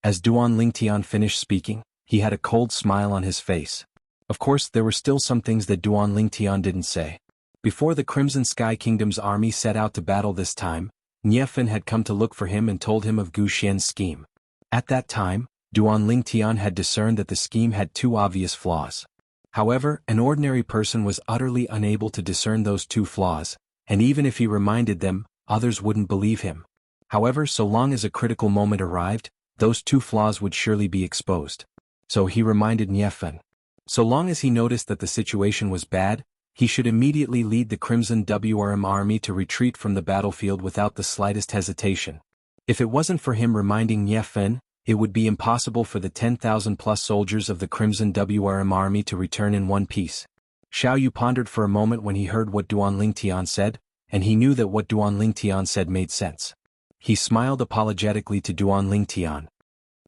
As Duan Lingtian finished speaking, he had a cold smile on his face. Of course, there were still some things that Duan Lingtian didn't say. Before the Crimson Sky Kingdom's army set out to battle this time, Niefan had come to look for him and told him of Gu Xian's scheme. At that time, Duan Lingtian had discerned that the scheme had two obvious flaws. However, an ordinary person was utterly unable to discern those two flaws, and even if he reminded them, others wouldn't believe him. However, so long as a critical moment arrived, those two flaws would surely be exposed. So he reminded Niefan. So long as he noticed that the situation was bad, he should immediately lead the Crimson WRM army to retreat from the battlefield without the slightest hesitation. If it wasn't for him reminding Niefan, it would be impossible for the 10,000-plus soldiers of the Crimson WRM army to return in one piece. Xiao Yu pondered for a moment when he heard what Duan Lingtian said, and he knew that what Duan Lingtian said made sense. He smiled apologetically to Duan Lingtian.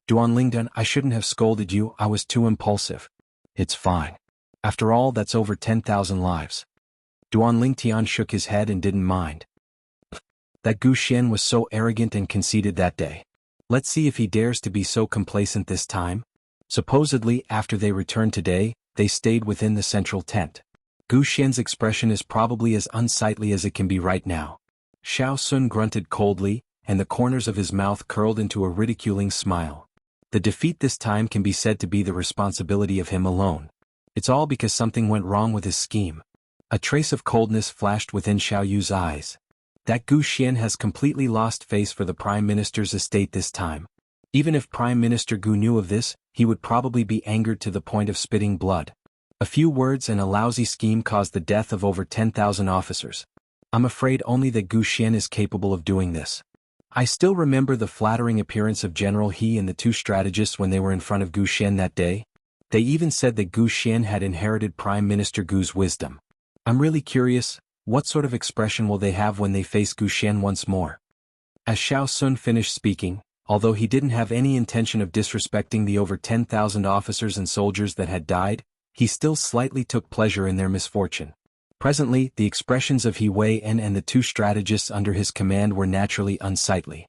Duan Lingtian, I shouldn't have scolded you, I was too impulsive. It's fine. After all, that's over 10,000 lives. Duan Lingtian shook his head and didn't mind. That Gu Xian was so arrogant and conceited that day. Let's see if he dares to be so complacent this time. Supposedly, after they returned today, they stayed within the central tent. Gu Xian's expression is probably as unsightly as it can be right now. Xiao Sun grunted coldly, and the corners of his mouth curled into a ridiculing smile. The defeat this time can be said to be the responsibility of him alone. It's all because something went wrong with his scheme. A trace of coldness flashed within Xiao Yu's eyes. That Gu Xian has completely lost face for the Prime Minister's estate this time. Even if Prime Minister Gu knew of this, he would probably be angered to the point of spitting blood. A few words and a lousy scheme caused the death of over 10,000 officers. I'm afraid only that Gu Xian is capable of doing this. I still remember the flattering appearance of General He and the two strategists when they were in front of Gu Xian that day. They even said that Gu Xian had inherited Prime Minister Gu's wisdom. I'm really curious, what sort of expression will they have when they face Gu Xian once more? As Xiao Sun finished speaking, although he didn't have any intention of disrespecting the over 10,000 officers and soldiers that had died, he still slightly took pleasure in their misfortune. Presently, the expressions of He Wei-en and the two strategists under his command were naturally unsightly.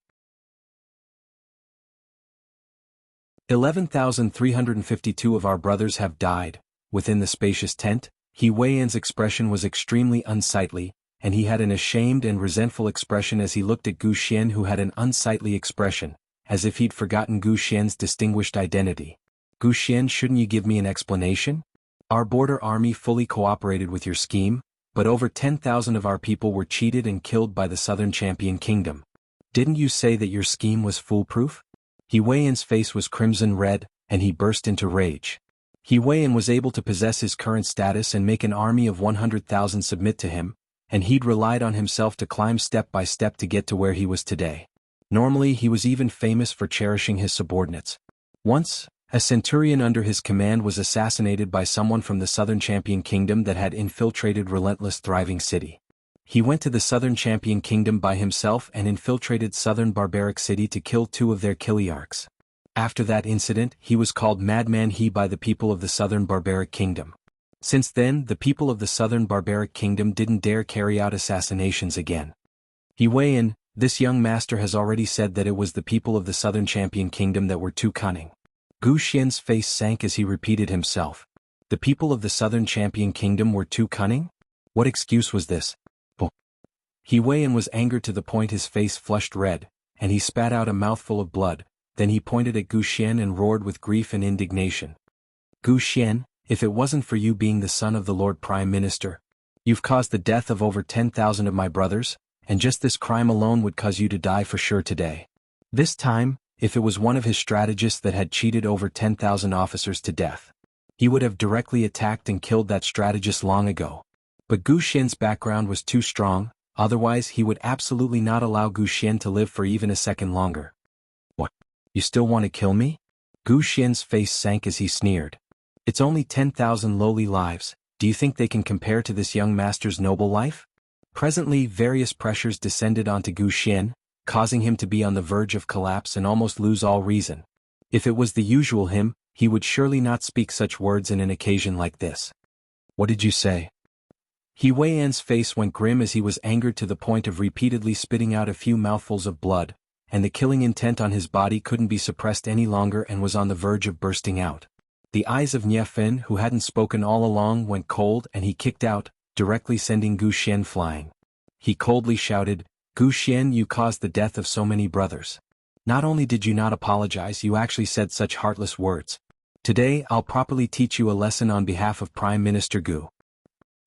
11,352 of our brothers have died. Within the spacious tent, He Wei-en's expression was extremely unsightly, and he had an ashamed and resentful expression as he looked at Gu Xian, who had an unsightly expression, as if he'd forgotten Gu Xian's distinguished identity. Gu Xian, shouldn't you give me an explanation? Our border army fully cooperated with your scheme, but over 10,000 of our people were cheated and killed by the Southern Champion Kingdom. Didn't you say that your scheme was foolproof? He Wei-en's face was crimson red, and he burst into rage. He Wei-en was able to possess his current status and make an army of 100,000 submit to him, and he'd relied on himself to climb step by step to get to where he was today. Normally, he was even famous for cherishing his subordinates. Once, a centurion under his command was assassinated by someone from the Southern Champion Kingdom that had infiltrated Relentless Thriving City. He went to the Southern Champion Kingdom by himself and infiltrated Southern Barbaric City to kill two of their Kiliarchs. After that incident, he was called Madman He by the people of the Southern Barbaric Kingdom. Since then, the people of the Southern Barbaric Kingdom didn't dare carry out assassinations again. He Wei-en, this young master has already said that it was the people of the Southern Champion Kingdom that were too cunning. Gu Xian's face sank as he repeated himself. The people of the Southern Champion Kingdom were too cunning? What excuse was this? He Wei-en was angered to the point his face flushed red, and he spat out a mouthful of blood. Then he pointed at Gu Xian and roared with grief and indignation. Gu Xian, if it wasn't for you being the son of the Lord Prime Minister, you've caused the death of over 10,000 of my brothers, and just this crime alone would cause you to die for sure today. This time, if it was one of his strategists that had cheated over 10,000 officers to death, he would have directly attacked and killed that strategist long ago. But Gu Xian's background was too strong, otherwise he would absolutely not allow Gu Xian to live for even a second longer. What? You still want to kill me? Gu Xian's face sank as he sneered. It's only 10,000 lowly lives, do you think they can compare to this young master's noble life? Presently, various pressures descended onto Gu Xian, causing him to be on the verge of collapse and almost lose all reason. If it was the usual him, he would surely not speak such words in an occasion like this. What did you say? He Wei-en's face went grim as he was angered to the point of repeatedly spitting out a few mouthfuls of blood, and the killing intent on his body couldn't be suppressed any longer and was on the verge of bursting out. The eyes of Nie Fin, who hadn't spoken all along, went cold and he kicked out, directly sending Gu Xian flying. He coldly shouted, "Gu Xian, you caused the death of so many brothers. Not only did you not apologize, you actually said such heartless words. Today I'll properly teach you a lesson on behalf of Prime Minister Gu.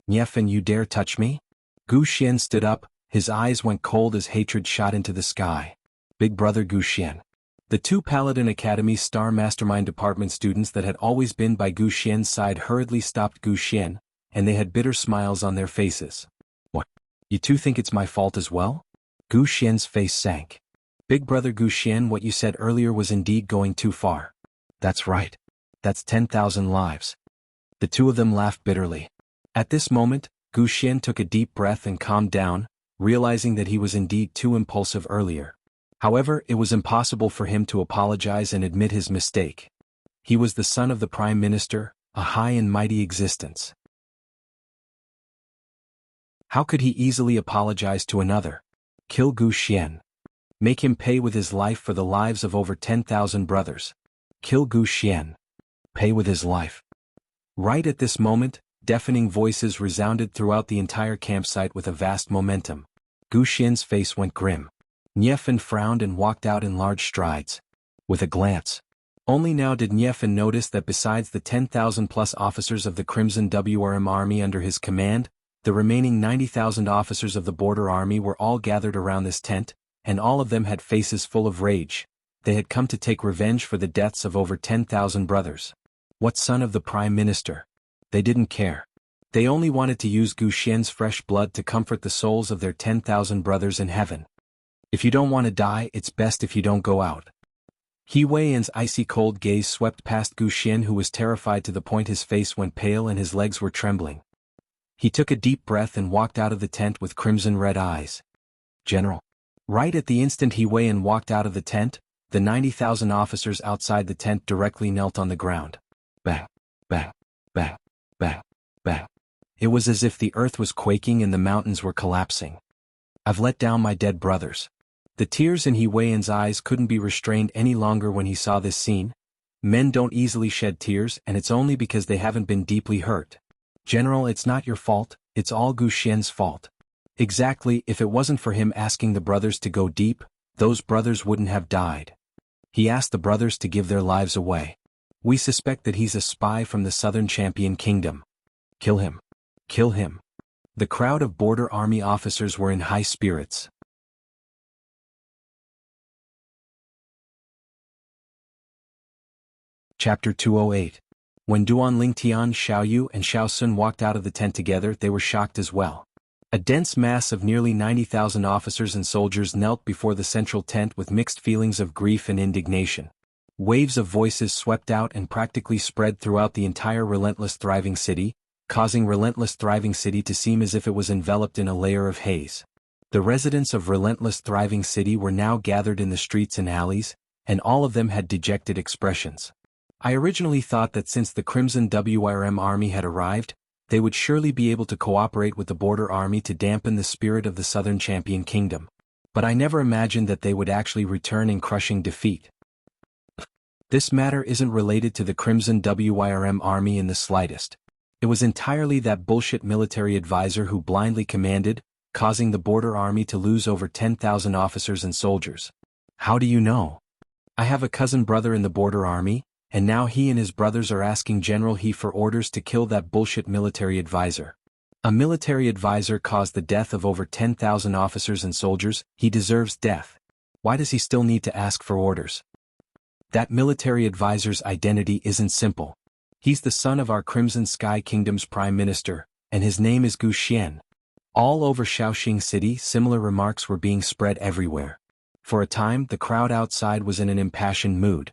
Nie Fin, you dare touch me?" Gu Xian stood up, his eyes went cold as hatred shot into the sky. Big brother Gu Xian. The two Paladin Academy Star Mastermind Department students that had always been by Gu Xian's side hurriedly stopped Gu Xian, and they had bitter smiles on their faces. "What? You two think it's my fault as well?" Gu Xian's face sank. "Big brother Gu Xian, what you said earlier was indeed going too far." "That's right. That's 10,000 lives." The two of them laughed bitterly. At this moment, Gu Xian took a deep breath and calmed down, realizing that he was indeed too impulsive earlier. However, it was impossible for him to apologize and admit his mistake. He was the son of the Prime Minister, a high and mighty existence. How could he easily apologize to another? Kill Gu Xian. Make him pay with his life for the lives of over 10,000 brothers. Kill Gu Xian. Pay with his life. Right at this moment, deafening voices resounded throughout the entire campsite with a vast momentum. Gu Xian's face went grim. Nie Fin frowned and walked out in large strides. With a glance. Only now did Nie Fin notice that besides the 10,000-plus officers of the Crimson WRM army under his command, the remaining 90,000 officers of the Border Army were all gathered around this tent, and all of them had faces full of rage. They had come to take revenge for the deaths of over 10,000 brothers. What son of the Prime Minister? They didn't care. They only wanted to use Gu Xian's fresh blood to comfort the souls of their 10,000 brothers in heaven. If you don't want to die, it's best if you don't go out. He Weiyan's icy cold gaze swept past Gu Xian, who was terrified to the point his face went pale and his legs were trembling. He took a deep breath and walked out of the tent with crimson-red eyes. "General." Right at the instant He Weiyan walked out of the tent, the 90,000 officers outside the tent directly knelt on the ground. Bang, bang, bang, bang, bang. It was as if the earth was quaking and the mountains were collapsing. "I've let down my dead brothers." The tears in He Weiyan's eyes couldn't be restrained any longer when he saw this scene. Men don't easily shed tears, and it's only because they haven't been deeply hurt. "General, it's not your fault, it's all Gu Xian's fault." Exactly, if it wasn't for him asking the brothers to go deep, those brothers wouldn't have died. He asked the brothers to give their lives away. "We suspect that he's a spy from the Southern Champion Kingdom. Kill him. Kill him." The crowd of Border Army officers were in high spirits. Chapter 208. When Duan Lingtian, Xiao Yu and Xiao Sun walked out of the tent together, they were shocked as well. A dense mass of nearly 90,000 officers and soldiers knelt before the central tent with mixed feelings of grief and indignation. Waves of voices swept out and practically spread throughout the entire Relentless Thriving City, causing Relentless Thriving City to seem as if it was enveloped in a layer of haze. The residents of Relentless Thriving City were now gathered in the streets and alleys, and all of them had dejected expressions. I originally thought that since the Crimson WRM army had arrived, they would surely be able to cooperate with the Border Army to dampen the spirit of the Southern Champion Kingdom. But I never imagined that they would actually return in crushing defeat. This matter isn't related to the Crimson WRM army in the slightest. It was entirely that bullshit military advisor who blindly commanded, causing the Border Army to lose over 10,000 officers and soldiers. How do you know? I have a cousin brother in the Border Army, and now he and his brothers are asking General He for orders to kill that bullshit military advisor. A military advisor caused the death of over 10,000 officers and soldiers. He deserves death. Why does he still need to ask for orders? That military advisor's identity isn't simple. He's the son of our Crimson Sky Kingdom's Prime Minister, and his name is Gu Xian. All over Shaoxing City, similar remarks were being spread everywhere. For a time, the crowd outside was in an impassioned mood.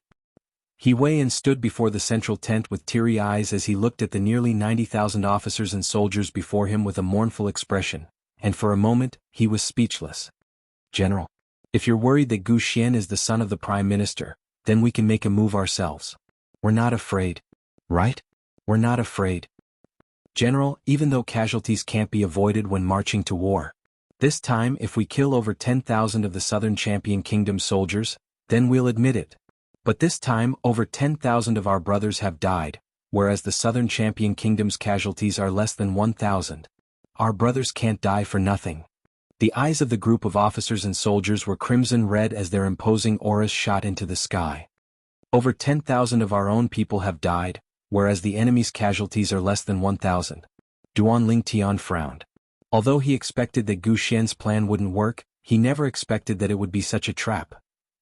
He Weiyan stood before the central tent with teary eyes as he looked at the nearly 90,000 officers and soldiers before him with a mournful expression, and for a moment, he was speechless. "General, if you're worried that Gu Xian is the son of the Prime Minister, then we can make a move ourselves. We're not afraid. Right? We're not afraid. General, even though casualties can't be avoided when marching to war, This time if we kill over 10,000 of the Southern Champion Kingdom soldiers, then we'll admit it. But this time over 10,000 of our brothers have died, whereas the Southern Champion Kingdom's casualties are less than 1,000. Our brothers can't die for nothing. The eyes of the group of officers and soldiers were crimson red as their imposing auras shot into the sky. Over 10,000 of our own people have died, whereas the enemy's casualties are less than 1,000. Duan Lingtian frowned. Although he expected that Gu Xian's plan wouldn't work, he never expected that it would be such a trap.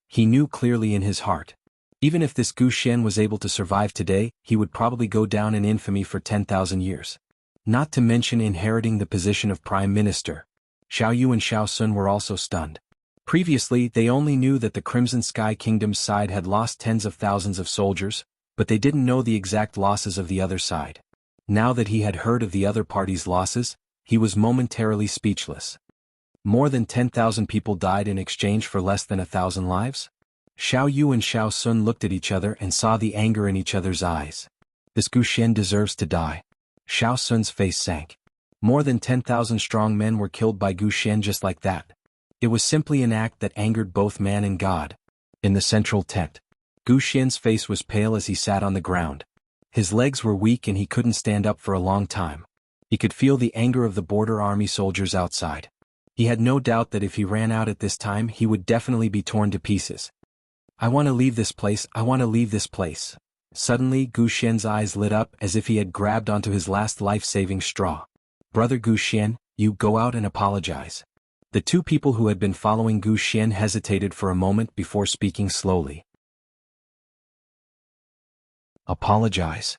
He knew clearly in his heart. Even if this Gu Xian was able to survive today, he would probably go down in infamy for 10,000 years. Not to mention inheriting the position of Prime Minister. Xiao Yu and Xiao Sun were also stunned. Previously they only knew that the Crimson Sky Kingdom's side had lost tens of thousands of soldiers, but they didn't know the exact losses of the other side. Now that he had heard of the other party's losses, he was momentarily speechless. More than 10,000 people died in exchange for less than 1,000 lives? Xiao Yu and Xiao Sun looked at each other and saw the anger in each other's eyes. This Gu Xian deserves to die. Xiao Sun's face sank. More than 10,000 strong men were killed by Gu Xian just like that. It was simply an act that angered both man and God. In the central tent, Gu Xian's face was pale as he sat on the ground. His legs were weak and he couldn't stand up for a long time. He could feel the anger of the border army soldiers outside. He had no doubt that if he ran out at this time he would definitely be torn to pieces. I want to leave this place, I want to leave this place. Suddenly Gu Xian's eyes lit up as if he had grabbed onto his last life-saving straw. Brother Gu Xian, you go out and apologize. The two people who had been following Gu Xian hesitated for a moment before speaking slowly. Apologize?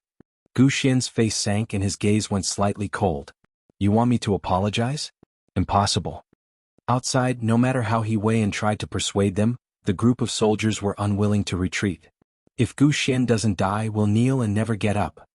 Gu Xian's face sank and his gaze went slightly cold. You want me to apologize? Impossible. Outside, no matter how He Wei tried to persuade them, the group of soldiers were unwilling to retreat. If Gu Xian doesn't die, we'll kneel and never get up.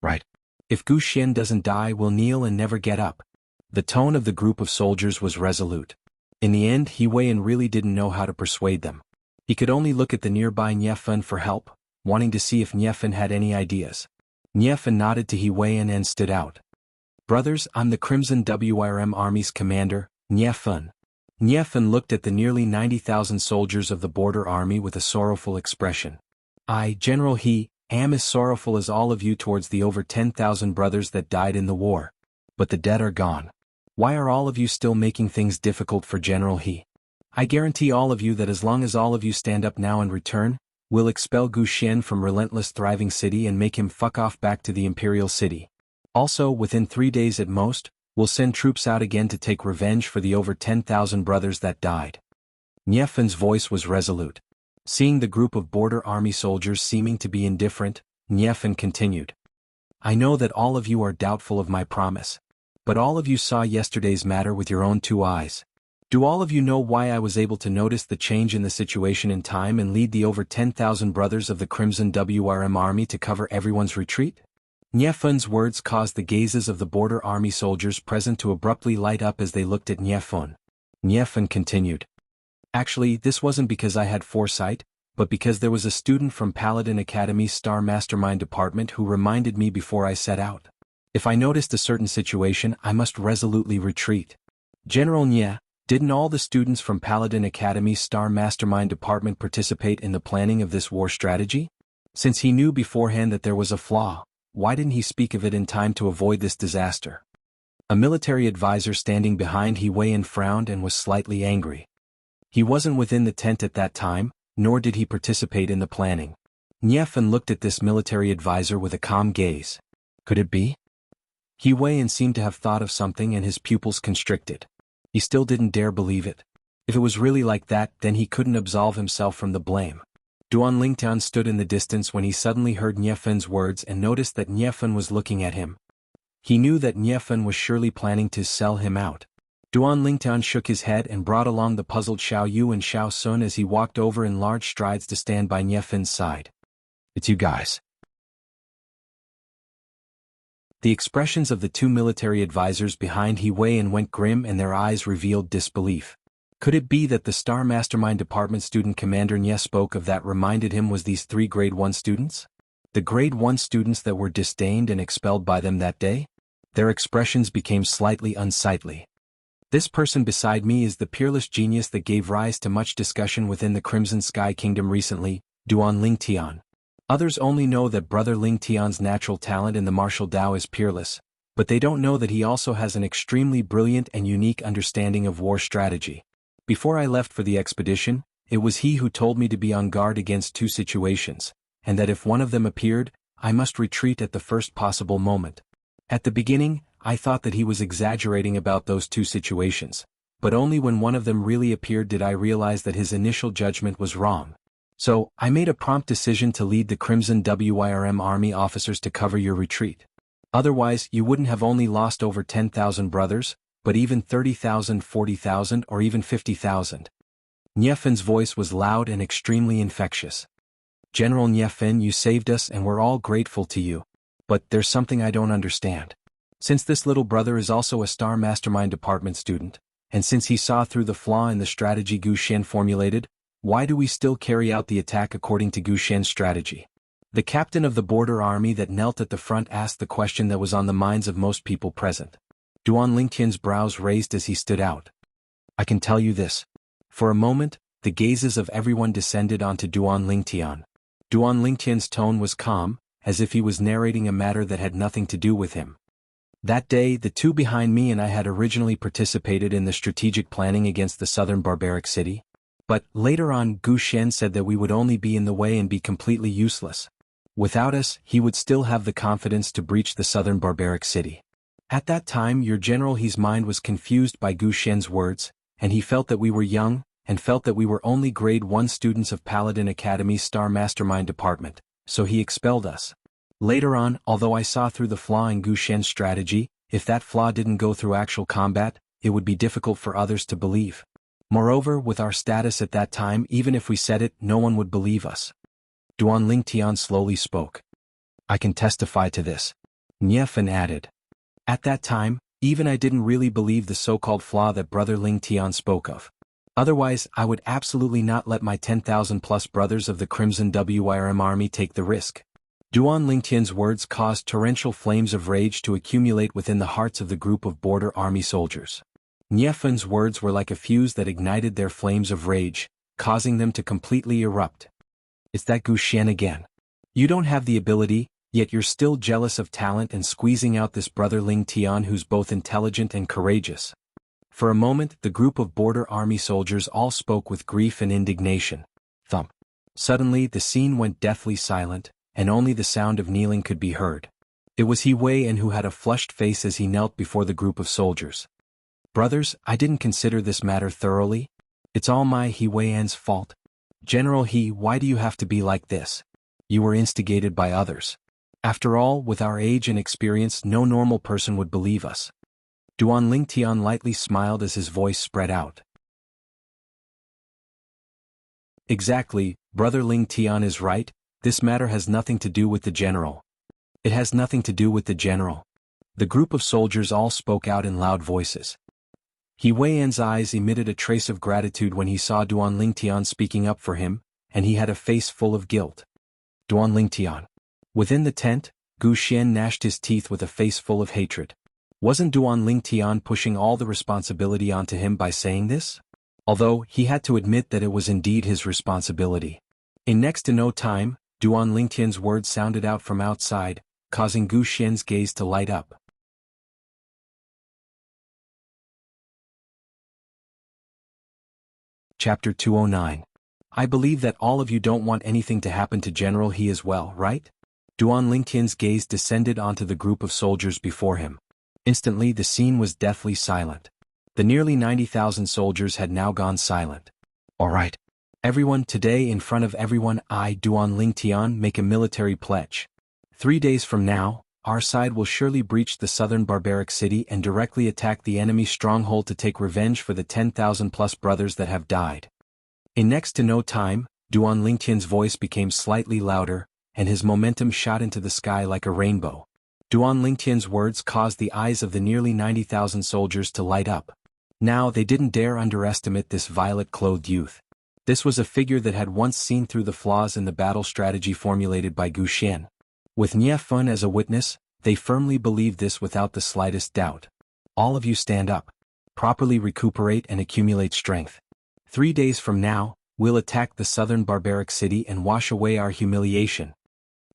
Right. If Gu Xian doesn't die, we'll kneel and never get up. The tone of the group of soldiers was resolute. In the end, He Wei really didn't know how to persuade them. He could only look at the nearby Niefeng for help, wanting to see if Niefeng had any ideas. Niefeng nodded to He Wei and stood out. Brothers, I'm the Crimson WRM Army's commander, Niefeng. Niefeng looked at the nearly 90,000 soldiers of the border army with a sorrowful expression. I, General He, am as sorrowful as all of you towards the over 10,000 brothers that died in the war. But the dead are gone. Why are all of you still making things difficult for General He? I guarantee all of you that as long as all of you stand up now and return, we'll expel Gu Xian from Relentless Thriving City and make him fuck off back to the Imperial City. Also, within 3 days at most, we'll send troops out again to take revenge for the over 10,000 brothers that died. Niefeng's voice was resolute. Seeing the group of border army soldiers seeming to be indifferent, Niefeng continued. I know that all of you are doubtful of my promise. But all of you saw yesterday's matter with your own 2 eyes. Do all of you know why I was able to notice the change in the situation in time and lead the over 10,000 brothers of the Crimson WRM army to cover everyone's retreat? Niefeng's words caused the gazes of the border army soldiers present to abruptly light up as they looked at Niefeng. Niefeng continued. Actually, this wasn't because I had foresight, but because there was a student from Paladin Academy's Star Mastermind department who reminded me before I set out. If I noticed a certain situation, I must resolutely retreat. General Nye, didn't all the students from Paladin Academy's Star Mastermind department participate in the planning of this war strategy? Since he knew beforehand that there was a flaw, why didn't he speak of it in time to avoid this disaster? A military advisor standing behind He Wei frowned and was slightly angry. He wasn't within the tent at that time, nor did he participate in the planning. Niefeng looked at this military advisor with a calm gaze. Could it be? He Wei seemed to have thought of something and his pupils constricted. He still didn't dare believe it. If it was really like that, then he couldn't absolve himself from the blame. Duan Lingtian stood in the distance when he suddenly heard Niefeng's words and noticed that Niefeng was looking at him. He knew that Niefeng was surely planning to sell him out. Duan Lingtian shook his head and brought along the puzzled Xiao Yu and Xiao Sun as he walked over in large strides to stand by Niefeng's side. It's you guys. The expressions of the 2 military advisors behind He Wei went grim and their eyes revealed disbelief. Could it be that the Star Mastermind Department student Commander Nye spoke of that reminded him was these 3 Grade 1 students? The Grade 1 students that were disdained and expelled by them that day? Their expressions became slightly unsightly. This person beside me is the peerless genius that gave rise to much discussion within the Crimson Sky Kingdom recently, Duan Lingtian. Others only know that Brother Lingtian's natural talent in the martial Dao is peerless, but they don't know that he also has an extremely brilliant and unique understanding of war strategy. Before I left for the expedition, it was he who told me to be on guard against two situations, and that if one of them appeared, I must retreat at the first possible moment. At the beginning, I thought that he was exaggerating about those two situations, but only when one of them really appeared did I realize that his initial judgment was wrong. So, I made a prompt decision to lead the Crimson WIRM army officers to cover your retreat. Otherwise, you wouldn't have only lost over 10,000 brothers, but even 30,000, 40,000, or even 50,000. Niefen's voice was loud and extremely infectious. General Niefen, you saved us and we're all grateful to you. But there's something I don't understand. Since this little brother is also a Star Mastermind Department student, and since he saw through the flaw in the strategy Gu Xian formulated, why do we still carry out the attack according to Gu Xian's strategy? The captain of the border army that knelt at the front asked the question that was on the minds of most people present. Duan Lingtian's brows raised as he stood out. I can tell you this. For a moment, the gazes of everyone descended onto Duan Lingtian. Duan Lingtian's tone was calm, as if he was narrating a matter that had nothing to do with him. That day, the two behind me and I had originally participated in the strategic planning against the southern barbaric city. But, later on, Gu Xian said that we would only be in the way and be completely useless. Without us, he would still have the confidence to breach the southern barbaric city. At that time, your general He's mind was confused by Gu Xian's words, and he felt that we were young, and felt that we were only grade 1 students of Paladin Academy's Star Mastermind Department, so he expelled us. Later on, although I saw through the flaw in Gu Xian's strategy, if that flaw didn't go through actual combat, it would be difficult for others to believe. Moreover, with our status at that time, even if we said it, no one would believe us. Duan Lingtian slowly spoke. I can testify to this. Niefen added. At that time, even I didn't really believe the so-called flaw that Brother Lingtian spoke of. Otherwise, I would absolutely not let my 10,000 plus brothers of the Crimson WIRM army take the risk. Duan Lingtian's words caused torrential flames of rage to accumulate within the hearts of the group of border army soldiers. Niefen's words were like a fuse that ignited their flames of rage, causing them to completely erupt. It's that Gu Xian again. You don't have the ability, yet you're still jealous of talent and squeezing out this brother Lingtian who's both intelligent and courageous. For a moment, the group of border army soldiers all spoke with grief and indignation. Thump. Suddenly, the scene went deathly silent, and only the sound of kneeling could be heard. It was He Wei-en who had a flushed face as he knelt before the group of soldiers. Brothers, I didn't consider this matter thoroughly. It's all my He Wei-en's fault. General He, why do you have to be like this? You were instigated by others. After all, with our age and experience, no normal person would believe us. Duan Lingtian lightly smiled as his voice spread out. Exactly, Brother Lingtian is right. This matter has nothing to do with the general. It has nothing to do with the general. The group of soldiers all spoke out in loud voices. He Wei-en's eyes emitted a trace of gratitude when he saw Duan Lingtian speaking up for him, and he had a face full of guilt. Duan Lingtian. Within the tent, Gu Xian gnashed his teeth with a face full of hatred. Wasn't Duan Lingtian pushing all the responsibility onto him by saying this? Although, he had to admit that it was indeed his responsibility. In next to no time, Duan Lingtian's words sounded out from outside, causing Gu Xian's gaze to light up. Chapter 209. I believe that all of you don't want anything to happen to General He as well, right? Duan Lingtian's gaze descended onto the group of soldiers before him. Instantly the scene was deathly silent. The nearly 90,000 soldiers had now gone silent. All right. Everyone, today in front of everyone, I, Duan Lingtian, make a military pledge. 3 days from now, our side will surely breach the southern barbaric city and directly attack the enemy stronghold to take revenge for the 10,000 plus brothers that have died. In next to no time, Duan Lingtian's voice became slightly louder, and his momentum shot into the sky like a rainbow. Duan Lingtian's words caused the eyes of the nearly 90,000 soldiers to light up. Now they didn't dare underestimate this violet-clothed youth. This was a figure that had once seen through the flaws in the battle strategy formulated by Gu Xian. With Niefeng as a witness, they firmly believed this without the slightest doubt. All of you stand up. properly recuperate and accumulate strength. 3 days from now, we'll attack the southern barbaric city and wash away our humiliation.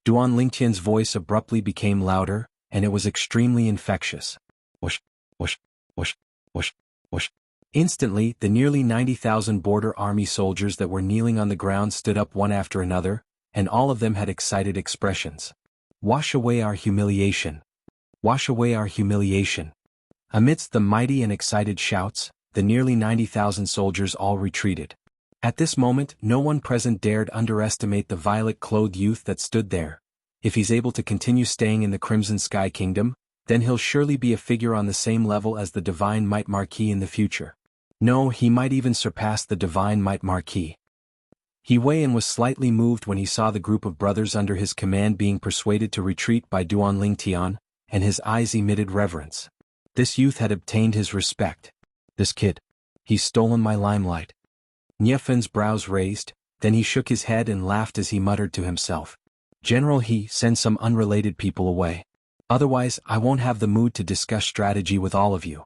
Duan Lingtian's voice abruptly became louder, and it was extremely infectious. Whoosh, whoosh, whoosh, whoosh, whoosh. Instantly, the nearly 90,000 border army soldiers that were kneeling on the ground stood up one after another, and all of them had excited expressions. Wash away our humiliation. Wash away our humiliation. Amidst the mighty and excited shouts, the nearly 90,000 soldiers all retreated. At this moment, no one present dared underestimate the violet-clothed youth that stood there. If he's able to continue staying in the Crimson Sky Kingdom, then he'll surely be a figure on the same level as the Divine Might Marquis in the future. No, he might even surpass the Divine Might Marquis. He Weiyan was slightly moved when he saw the group of brothers under his command being persuaded to retreat by Duan Lingtian, and his eyes emitted reverence. This youth had obtained his respect. This kid. He's stolen my limelight. Niefen's brows raised, then he shook his head and laughed as he muttered to himself. General He, send some unrelated people away. Otherwise, I won't have the mood to discuss strategy with all of you.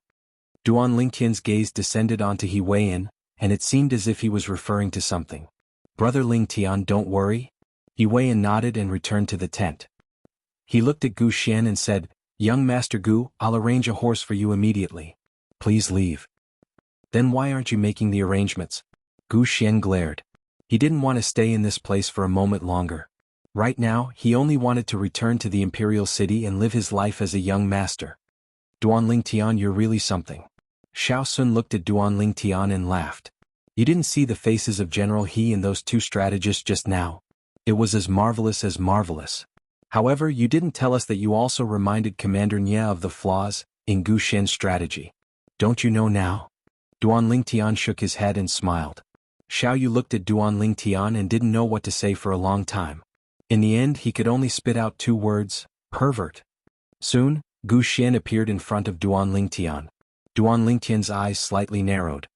Duan Lingtian's gaze descended onto He Weiyan, and it seemed as if he was referring to something. Brother Lingtian, don't worry. He Weiyan nodded and returned to the tent. He looked at Gu Xian and said, Young Master Gu, I'll arrange a horse for you immediately. Please leave. Then why aren't you making the arrangements? Gu Xian glared. He didn't want to stay in this place for a moment longer. Right now, he only wanted to return to the Imperial City and live his life as a young master. Duan Lingtian, you're really something. Xiao Sun looked at Duan Lingtian and laughed. You didn't see the faces of General He and those two strategists just now. It was as marvelous as marvelous. However, you didn't tell us that you also reminded Commander Nye of the flaws in Gu Xian's strategy. Don't you know now? Duan Lingtian shook his head and smiled. Xiao Yu looked at Duan Lingtian and didn't know what to say for a long time. In the end, he could only spit out 2 words, pervert. Soon, Gu Xian appeared in front of Duan Lingtian. Duan Lingtian's eyes slightly narrowed.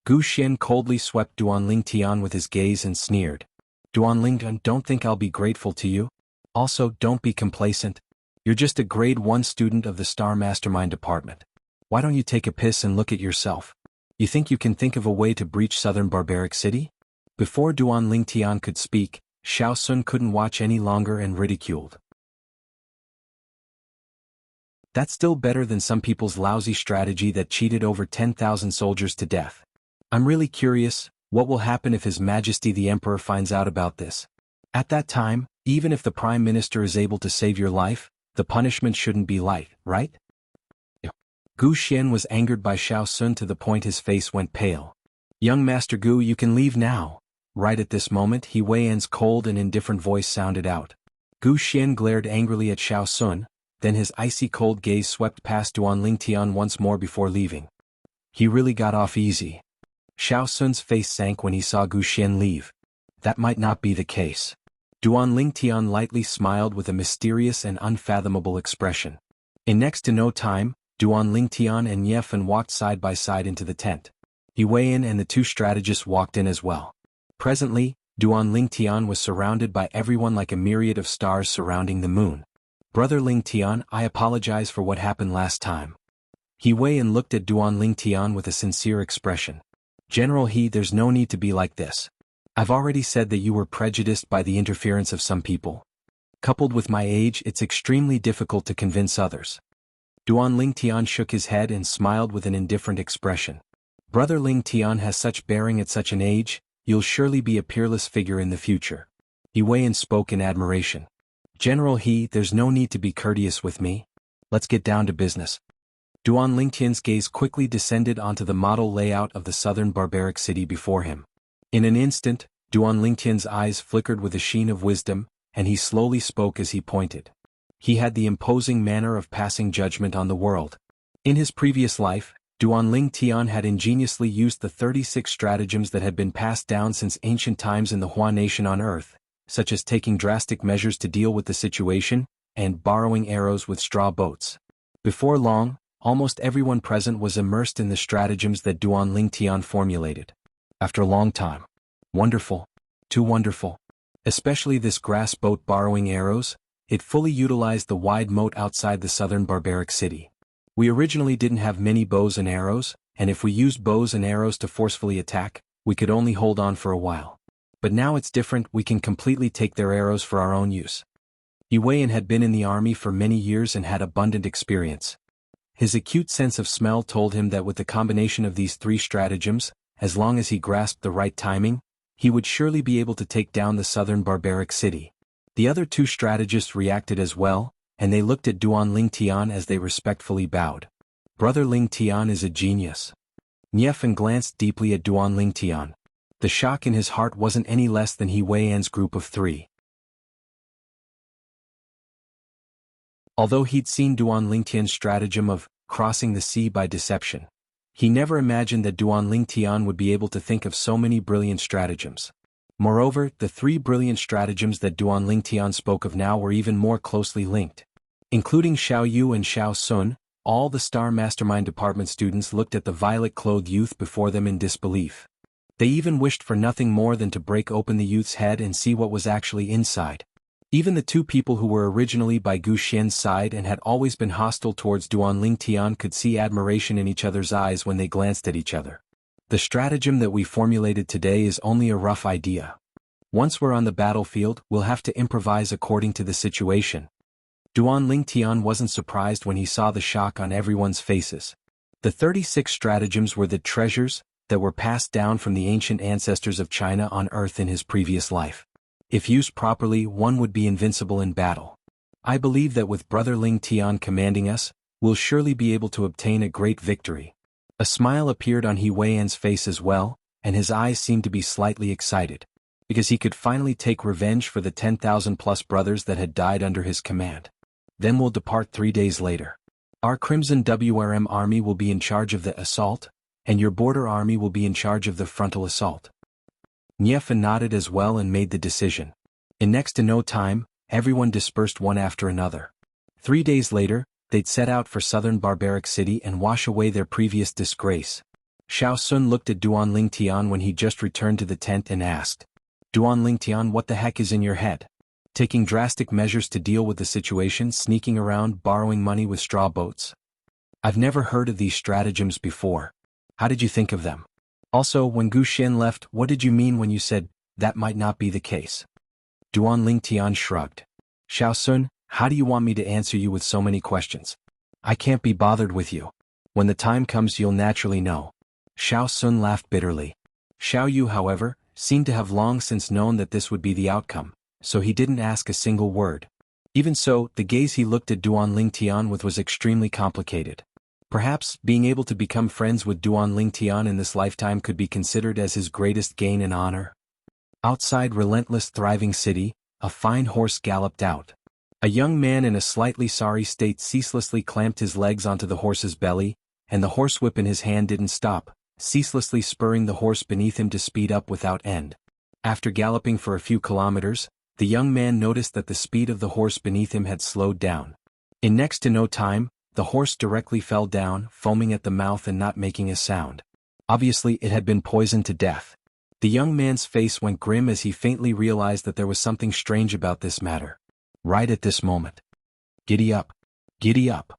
Gu Xian coldly swept Duan Lingtian with his gaze and sneered. Duan Lingtian, don't think I'll be grateful to you? Also, don't be complacent. You're just a grade 1 student of the Star Mastermind Department. Why don't you take a piss and look at yourself? You think you can think of a way to breach Southern Barbaric City? Before Duan Lingtian could speak, Xiao Sun couldn't watch any longer and ridiculed. That's still better than some people's lousy strategy that cheated over 10,000 soldiers to death. I'm really curious, what will happen if His Majesty the Emperor finds out about this? At that time, even if the Prime Minister is able to save your life, the punishment shouldn't be light, right? Gu Xian was angered by Xiao Sun to the point his face went pale. Young Master Gu, you can leave now. Right at this moment, He Weiyan's cold and indifferent voice sounded out. Gu Xian glared angrily at Xiao Sun, then his icy cold gaze swept past Duan Lingtian once more before leaving. He really got off easy. Xiao Sun's face sank when he saw Gu Xian leave. That might not be the case. Duan Lingtian lightly smiled with a mysterious and unfathomable expression. In next to no time, Duan Lingtian and Niefen walked side by side into the tent. He Weiyan and the 2 strategists walked in as well. Presently, Duan Lingtian was surrounded by everyone like a myriad of stars surrounding the moon. Brother Lingtian, I apologize for what happened last time. He Weiyan looked at Duan Lingtian with a sincere expression. General He, there's no need to be like this. I've already said that you were prejudiced by the interference of some people. Coupled with my age, it's extremely difficult to convince others. Duan Lingtian shook his head and smiled with an indifferent expression. Brother Lingtian has such bearing at such an age, you'll surely be a peerless figure in the future. He Weiyan spoke in admiration. General He, there's no need to be courteous with me. Let's get down to business. Duan Lingtian's gaze quickly descended onto the model layout of the southern barbaric city before him. In an instant, Duan Lingtian's eyes flickered with a sheen of wisdom, and he slowly spoke as he pointed. He had the imposing manner of passing judgment on the world. In his previous life, Duan Lingtian had ingeniously used the 36 stratagems that had been passed down since ancient times in the Hua nation on Earth, such as taking drastic measures to deal with the situation, and borrowing arrows with straw boats. Before long, almost everyone present was immersed in the stratagems that Duan Lingtian formulated. After a long time. Wonderful. Too wonderful. Especially this grass boat borrowing arrows, it fully utilized the wide moat outside the southern barbaric city. We originally didn't have many bows and arrows, and if we used bows and arrows to forcefully attack, we could only hold on for a while. But now it's different, we can completely take their arrows for our own use. Yuan had been in the army for many years and had abundant experience. His acute sense of smell told him that with the combination of these 3 stratagems, as long as he grasped the right timing, he would surely be able to take down the southern barbaric city. The other 2 strategists reacted as well, and they looked at Duan Lingtian as they respectfully bowed. Brother Lingtian is a genius. Niefan glanced deeply at Duan Lingtian. The shock in his heart wasn't any less than He Weian's group of 3. Although he'd seen Duan Lingtian's stratagem of crossing the sea by deception, he never imagined that Duan Lingtian would be able to think of so many brilliant stratagems. Moreover, the 3 brilliant stratagems that Duan Lingtian spoke of now were even more closely linked. Including Xiao Yu and Xiao Sun, all the Star Mastermind Department students looked at the violet-clothed youth before them in disbelief. They even wished for nothing more than to break open the youth's head and see what was actually inside. Even the 2 people who were originally by Gu Xian's side and had always been hostile towards Duan Lingtian could see admiration in each other's eyes when they glanced at each other. The stratagem that we formulated today is only a rough idea. Once we're on the battlefield, we'll have to improvise according to the situation. Duan Lingtian wasn't surprised when he saw the shock on everyone's faces. The 36 stratagems were the treasures that were passed down from the ancient ancestors of China on Earth in his previous life. If used properly, one would be invincible in battle. I believe that with Brother Lingtian commanding us, we'll surely be able to obtain a great victory. A smile appeared on He Weian's face as well, and his eyes seemed to be slightly excited, because he could finally take revenge for the 10,000+ brothers that had died under his command. Then we'll depart 3 days later. Our Crimson WRM army will be in charge of the assault, and your border army will be in charge of the frontal assault. Niefan nodded as well and made the decision. In next to no time, everyone dispersed one after another. 3 days later, they'd set out for southern barbaric city and wash away their previous disgrace. Xiao Sun looked at Duan Lingtian when he just returned to the tent and asked, "Duan Lingtian, what the heck is in your head? Taking drastic measures to deal with the situation, sneaking around, borrowing money with straw boats? I've never heard of these stratagems before. How did you think of them? Also, when Gu Xian left, what did you mean when you said, that might not be the case?" Duan Lingtian shrugged. "Xiao Sun, how do you want me to answer you with so many questions? I can't be bothered with you. When the time comes you'll naturally know." Xiao Sun laughed bitterly. Xiao Yu, however, seemed to have long since known that this would be the outcome, so he didn't ask a single word. Even so, the gaze he looked at Duan Lingtian with was extremely complicated. Perhaps, being able to become friends with Duan Lingtian in this lifetime could be considered as his greatest gain and honor. Outside Relentless Thriving City, a fine horse galloped out. A young man in a slightly sorry state ceaselessly clamped his legs onto the horse's belly, and the horsewhip in his hand didn't stop, ceaselessly spurring the horse beneath him to speed up without end. After galloping for a few kilometers, the young man noticed that the speed of the horse beneath him had slowed down. In next to no time, the horse directly fell down, foaming at the mouth and not making a sound. Obviously it had been poisoned to death. The young man's face went grim as he faintly realized that there was something strange about this matter. Right at this moment. "Giddy up! Giddy up!"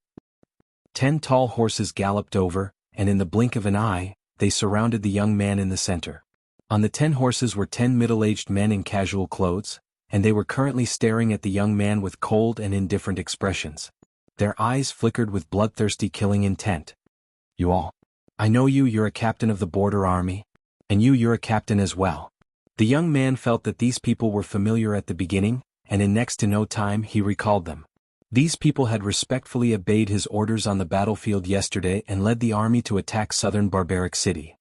10 tall horses galloped over, and in the blink of an eye, they surrounded the young man in the center. On the 10 horses were 10 middle-aged men in casual clothes, and they were currently staring at the young man with cold and indifferent expressions. Their eyes flickered with bloodthirsty killing intent. "You all. I know you, you're a captain of the border army. And you're a captain as well." The young man felt that these people were familiar at the beginning, and in next to no time he recalled them. These people had respectfully obeyed his orders on the battlefield yesterday and led the army to attack southern barbaric city.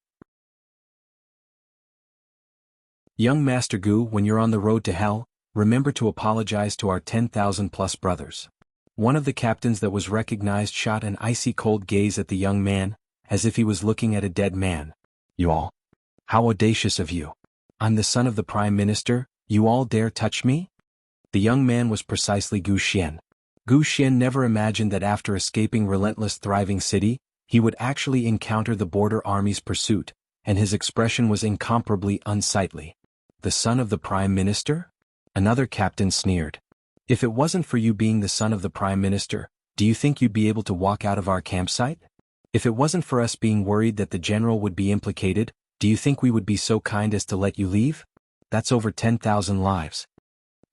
"Young Master Gu, when you're on the road to hell, remember to apologize to our 10,000+ brothers." One of the captains that was recognized shot an icy cold gaze at the young man, as if he was looking at a dead man. "You all? How audacious of you. I'm the son of the Prime Minister, you all dare touch me?" The young man was precisely Gu Xian. Gu Xian never imagined that after escaping Relentless Thriving City, he would actually encounter the border army's pursuit, and his expression was incomparably unsightly. "The son of the Prime Minister?" Another captain sneered. "If it wasn't for you being the son of the Prime Minister, Do you think you'd be able to walk out of our campsite? If it wasn't for us being worried that the general would be implicated, do you think we would be so kind as to let you leave? That's over 10,000 lives.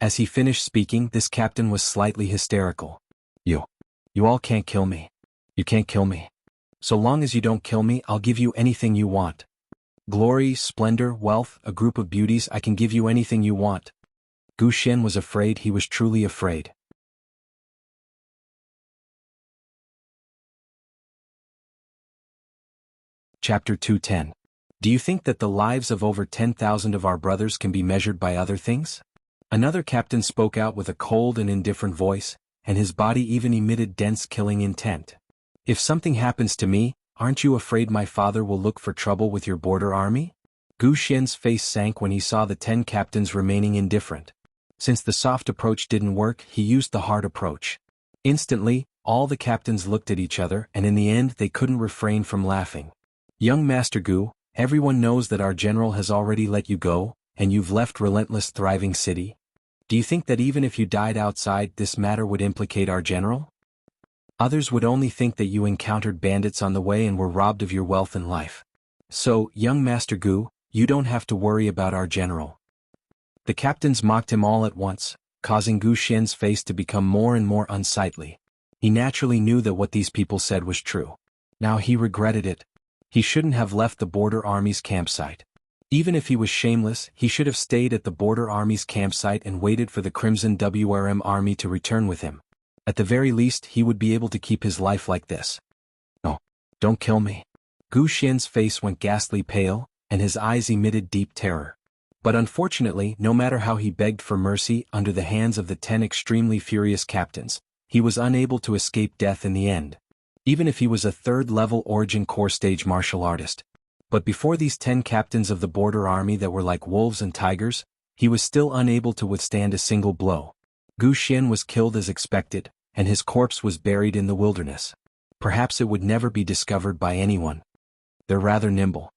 As he finished speaking, this captain was slightly hysterical. You all can't kill me. You can't kill me. So long as you don't kill me, I'll give you anything you want. Glory, splendor, wealth, a group of beauties, I can give you anything you want. Gu Xian was afraid, he was truly afraid. Chapter 210. Do you think that the lives of over 10,000 of our brothers can be measured by other things? Another captain spoke out with a cold and indifferent voice, and his body even emitted dense killing intent. If something happens to me, aren't you afraid my father will look for trouble with your border army? Gu Xian's face sank when he saw the 10 captains remaining indifferent. Since the soft approach didn't work, he used the hard approach. Instantly, all the captains looked at each other, and in the end they couldn't refrain from laughing. Young Master Gu, everyone knows that our general has already let you go, and you've left relentless thriving city. Do you think that even if you died outside, this matter would implicate our general? Others would only think that you encountered bandits on the way and were robbed of your wealth and life. So, young Master Gu, you don't have to worry about our general. The captains mocked him all at once, causing Gu Xian's face to become more and more unsightly. He naturally knew that what these people said was true. Now he regretted it. He shouldn't have left the border army's campsite. Even if he was shameless, he should have stayed at the border army's campsite and waited for the Crimson WRM army to return with him. At the very least, he would be able to keep his life like this. No, don't kill me. Gu Xian's face went ghastly pale, and his eyes emitted deep terror. But unfortunately, no matter how he begged for mercy under the hands of the 10 extremely furious captains, he was unable to escape death in the end. Even if he was a third-level Origin Core stage martial artist. But before these 10 captains of the border army that were like wolves and tigers, he was still unable to withstand a single blow. Gu Xian was killed as expected, and his corpse was buried in the wilderness. Perhaps it would never be discovered by anyone. They're rather nimble.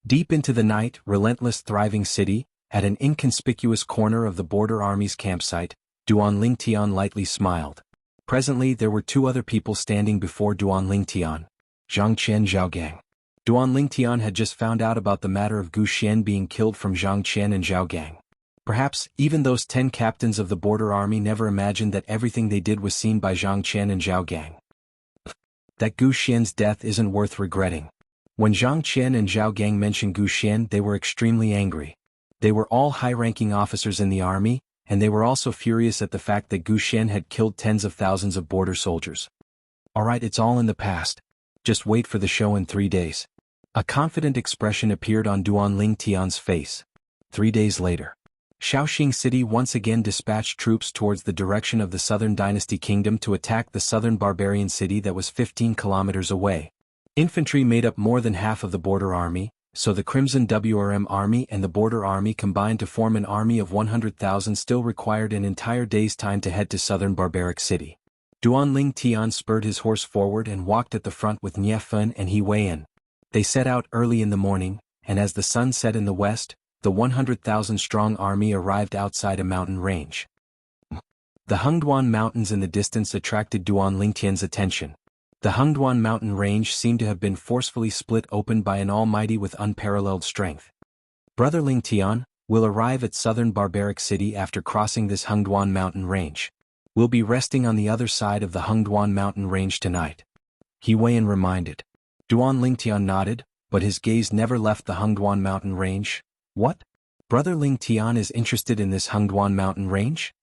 Deep into the night, relentless thriving city, at an inconspicuous corner of the border army's campsite, Duan Lingtian lightly smiled. Presently there were 2 other people standing before Duan Lingtian. Zhang Qian and Zhao Gang. Duan Lingtian had just found out about the matter of Gu Xian being killed from Zhang Qian and Zhao Gang. Perhaps, even those 10 captains of the border army never imagined that everything they did was seen by Zhang Qian and Zhao Gang. That Gu Xian's death isn't worth regretting. When Zhang Qian and Zhao Gang mentioned Gu Xian, they were extremely angry. They were all high-ranking officers in the army, and they were also furious at the fact that Gu Xian had killed tens of thousands of border soldiers. Alright, it's all in the past. Just wait for the show in 3 days. A confident expression appeared on Duan Lingtian's face. 3 days later. Shaoxing City once again dispatched troops towards the direction of the Southern Dynasty Kingdom to attack the southern barbarian city that was 15 kilometers away. Infantry made up more than half of the border army, so the Crimson WRM army and the border army combined to form an army of 100,000 still required an entire day's time to head to southern barbaric city. Duan Lingtian spurred his horse forward and walked at the front with Nie Fen and He Weian. They set out early in the morning, and as the sun set in the west, the 100,000-strong army arrived outside a mountain range. The Hengduan Mountains in the distance attracted Duan Lingtian's attention. The Hengduan mountain range seemed to have been forcefully split open by an almighty with unparalleled strength. Brother Lingtian, we'll arrive at southern barbaric city after crossing this Hengduan mountain range. We'll be resting on the other side of the Hengduan mountain range tonight. He Weian reminded. Duan Lingtian nodded, but his gaze never left the Hengduan mountain range. What? Brother Lingtian is interested in this Hengduan mountain range?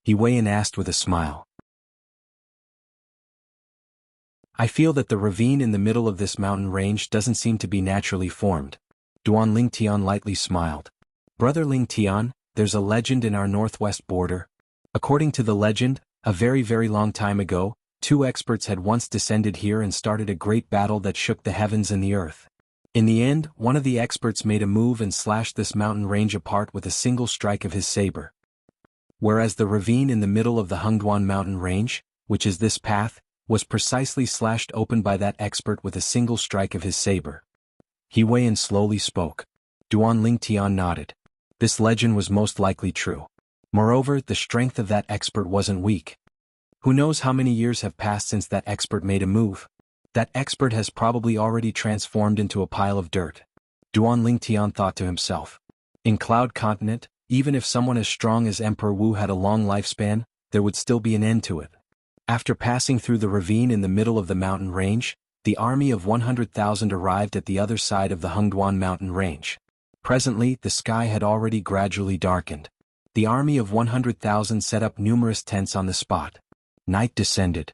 He Weian asked with a smile. I feel that the ravine in the middle of this mountain range doesn't seem to be naturally formed. Duan Lingtian lightly smiled. Brother Lingtian, there's a legend in our northwest border. According to the legend, a very, very long time ago, 2 experts had once descended here and started a great battle that shook the heavens and the earth. In the end, one of the experts made a move and slashed this mountain range apart with a single strike of his saber. Whereas the ravine in the middle of the Hengduan mountain range, which is this path, was precisely slashed open by that expert with a single strike of his saber. He Weian slowly spoke. Duan Lingtian nodded. This legend was most likely true. Moreover, the strength of that expert wasn't weak. Who knows how many years have passed since that expert made a move? That expert has probably already transformed into a pile of dirt. Duan Lingtian thought to himself. In Cloud Continent, even if someone as strong as Emperor Wu had a long lifespan, there would still be an end to it. After passing through the ravine in the middle of the mountain range, the army of 100,000 arrived at the other side of the Hengduan mountain range. Presently, the sky had already gradually darkened. The army of 100,000 set up numerous tents on the spot. Night descended.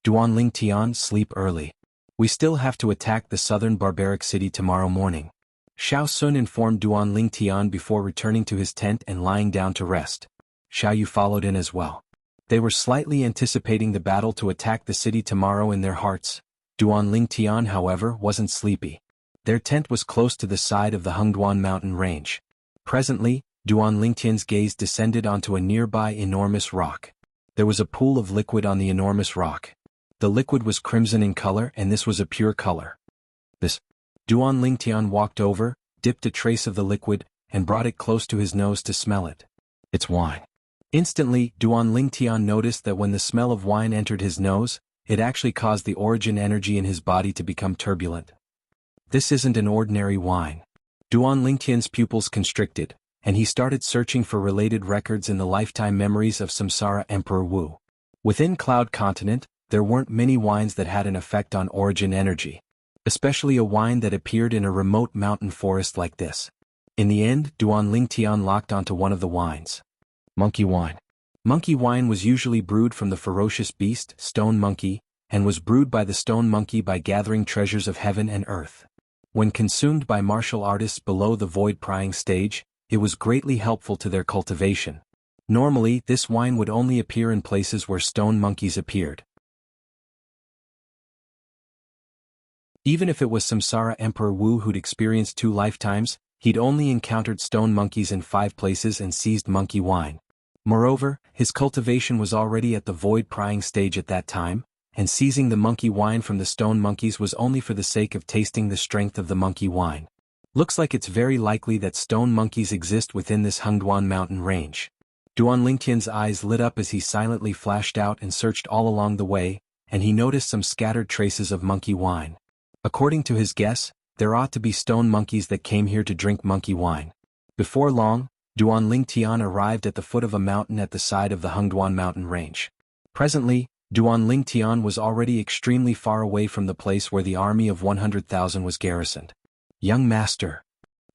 Duan Lingtian, sleep early. We still have to attack the southern barbaric city tomorrow morning. Xiao Sun informed Duan Lingtian before returning to his tent and lying down to rest. Xiao Yu followed in as well. They were slightly anticipating the battle to attack the city tomorrow in their hearts. Duan Lingtian, however, wasn't sleepy. Their tent was close to the side of the Hengduan mountain range. Presently, Duan Lingtian's gaze descended onto a nearby enormous rock. There was a pool of liquid on the enormous rock. The liquid was crimson in color, and this was a pure color. Duan Lingtian walked over, dipped a trace of the liquid, and brought it close to his nose to smell it. It's wine. Instantly, Duan Lingtian noticed that when the smell of wine entered his nose, it actually caused the origin energy in his body to become turbulent. This isn't an ordinary wine. Duan Lingtian's pupils constricted, and he started searching for related records in the lifetime memories of Samsara Emperor Wu. Within Cloud Continent, there weren't many wines that had an effect on origin energy, especially a wine that appeared in a remote mountain forest like this. In the end, Duan Lingtian locked onto one of the wines. Monkey wine. Monkey wine was usually brewed from the ferocious beast, stone monkey, and was brewed by the stone monkey by gathering treasures of heaven and earth. When consumed by martial artists below the void-prying stage, it was greatly helpful to their cultivation. Normally, this wine would only appear in places where stone monkeys appeared. Even if it was Samsara Emperor Wu who'd experienced 2 lifetimes, he'd only encountered stone monkeys in 5 places and seized monkey wine. Moreover, his cultivation was already at the void-prying stage at that time, and seizing the monkey wine from the stone monkeys was only for the sake of tasting the strength of the monkey wine. Looks like it's very likely that stone monkeys exist within this Hengduan mountain range. Duan Lingtian's eyes lit up as he silently flashed out and searched all along the way, and he noticed some scattered traces of monkey wine. According to his guess, there ought to be stone monkeys that came here to drink monkey wine. Before long, Duan Lingtian arrived at the foot of a mountain at the side of the Hengduan mountain range. Presently, Duan Lingtian was already extremely far away from the place where the army of 100,000 was garrisoned. Young master.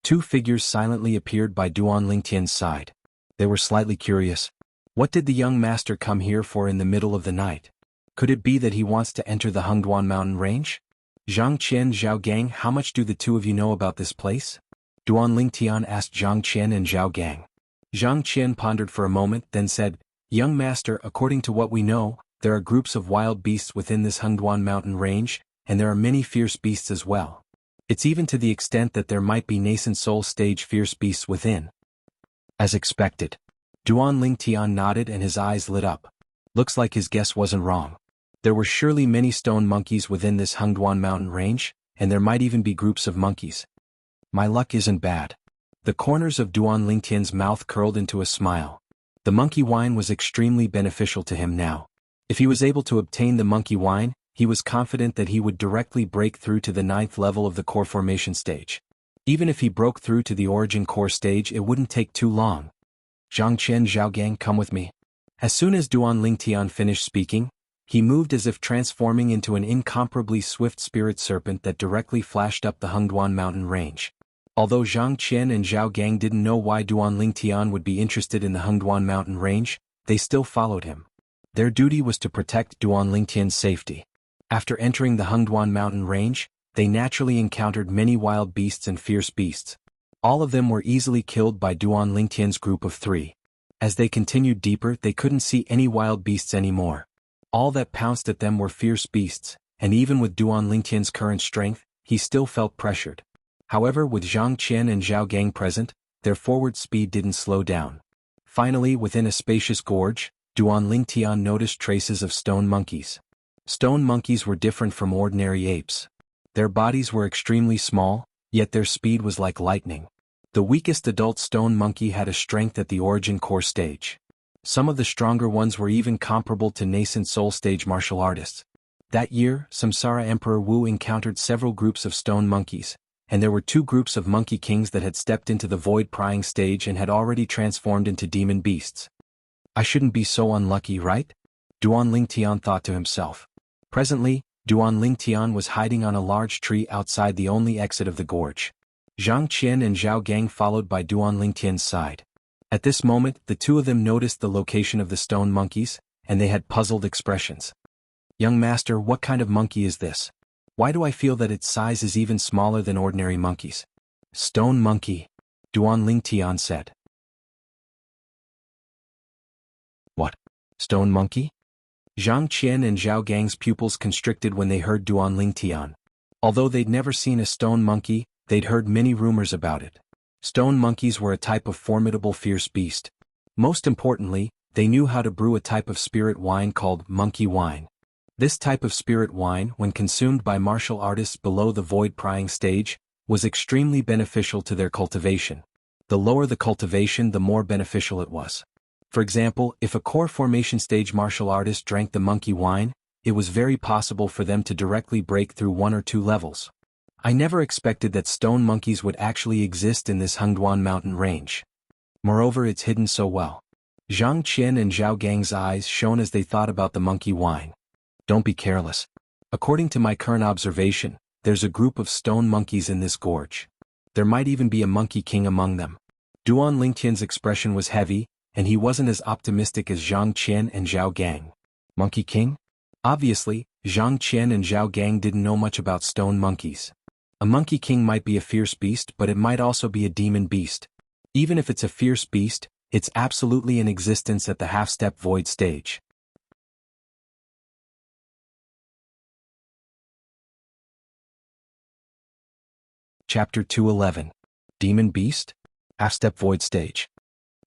2 figures silently appeared by Duan Lingtian's side. They were slightly curious. What did the young master come here for in the middle of the night? Could it be that he wants to enter the Hengduan mountain range? Zhang Qian, Zhao Gang, how much do the 2 of you know about this place? Duan Lingtian asked Zhang Qian and Zhao Gang. Zhang Qian pondered for a moment, then said, Young master, according to what we know, there are groups of wild beasts within this Hengduan mountain range, and there are many fierce beasts as well. It's even to the extent that there might be nascent soul stage fierce beasts within. As expected. Duan Lingtian nodded and his eyes lit up. Looks like his guess wasn't wrong. There were surely many stone monkeys within this Hengduan mountain range, and there might even be groups of monkeys. My luck isn't bad. The corners of Duan Lingtian's mouth curled into a smile. The monkey wine was extremely beneficial to him now. If he was able to obtain the monkey wine, he was confident that he would directly break through to the 9th level of the core formation stage. Even if he broke through to the origin core stage, it wouldn't take too long. Zhang Qian, Zhao Gang, come with me. As soon as Duan Lingtian finished speaking, he moved as if transforming into an incomparably swift spirit serpent that directly flashed up the Hengduan mountain range. Although Zhang Qian and Zhao Gang didn't know why Duan Lingtian would be interested in the Hengduan mountain range, they still followed him. Their duty was to protect Duan Lingtian's safety. After entering the Hengduan mountain range, they naturally encountered many wild beasts and fierce beasts. All of them were easily killed by Duan Lingtian's group of 3. As they continued deeper, they couldn't see any wild beasts anymore. All that pounced at them were fierce beasts, and even with Duan Lingtian's current strength, he still felt pressured. However, with Zhang Qian and Zhao Gang present, their forward speed didn't slow down. Finally, within a spacious gorge, Duan Lingtian noticed traces of stone monkeys. Stone monkeys were different from ordinary apes. Their bodies were extremely small, yet their speed was like lightning. The weakest adult stone monkey had a strength at the origin core stage. Some of the stronger ones were even comparable to nascent soul stage martial artists. That year, Samsara Emperor Wu encountered several groups of stone monkeys, and there were 2 groups of monkey kings that had stepped into the void prying stage and had already transformed into demon beasts. I shouldn't be so unlucky, right? Duan Lingtian thought to himself. Presently, Duan Lingtian was hiding on a large tree outside the only exit of the gorge. Zhang Qian and Zhao Gang followed by Duan Lingtian's side. At this moment, the 2 of them noticed the location of the stone monkeys, and they had puzzled expressions. Young master, what kind of monkey is this? Why do I feel that its size is even smaller than ordinary monkeys? Stone monkey, Duan Lingtian said. What? Stone monkey? Zhang Qian and Zhao Gang's pupils constricted when they heard Duan Lingtian. Although they'd never seen a stone monkey, they'd heard many rumors about it. Stone monkeys were a type of formidable fierce beast. Most importantly, they knew how to brew a type of spirit wine called monkey wine. This type of spirit wine, when consumed by martial artists below the void prying stage, was extremely beneficial to their cultivation. The lower the cultivation, the more beneficial it was. For example, if a core formation stage martial artist drank the monkey wine, it was very possible for them to directly break through 1 or 2 levels. I never expected that stone monkeys would actually exist in this Hengduan mountain range. Moreover, it's hidden so well. Zhang Qian and Zhao Gang's eyes shone as they thought about the monkey wine. Don't be careless. According to my current observation, there's a group of stone monkeys in this gorge. There might even be a monkey king among them. Duan Lingtian's expression was heavy, and he wasn't as optimistic as Zhang Qian and Zhao Gang. Monkey king? Obviously, Zhang Qian and Zhao Gang didn't know much about stone monkeys. A monkey king might be a fierce beast, but it might also be a demon beast. Even if it's a fierce beast, it's absolutely in existence at the half-step void stage. Chapter 211. Demon Beast? Half-step void stage.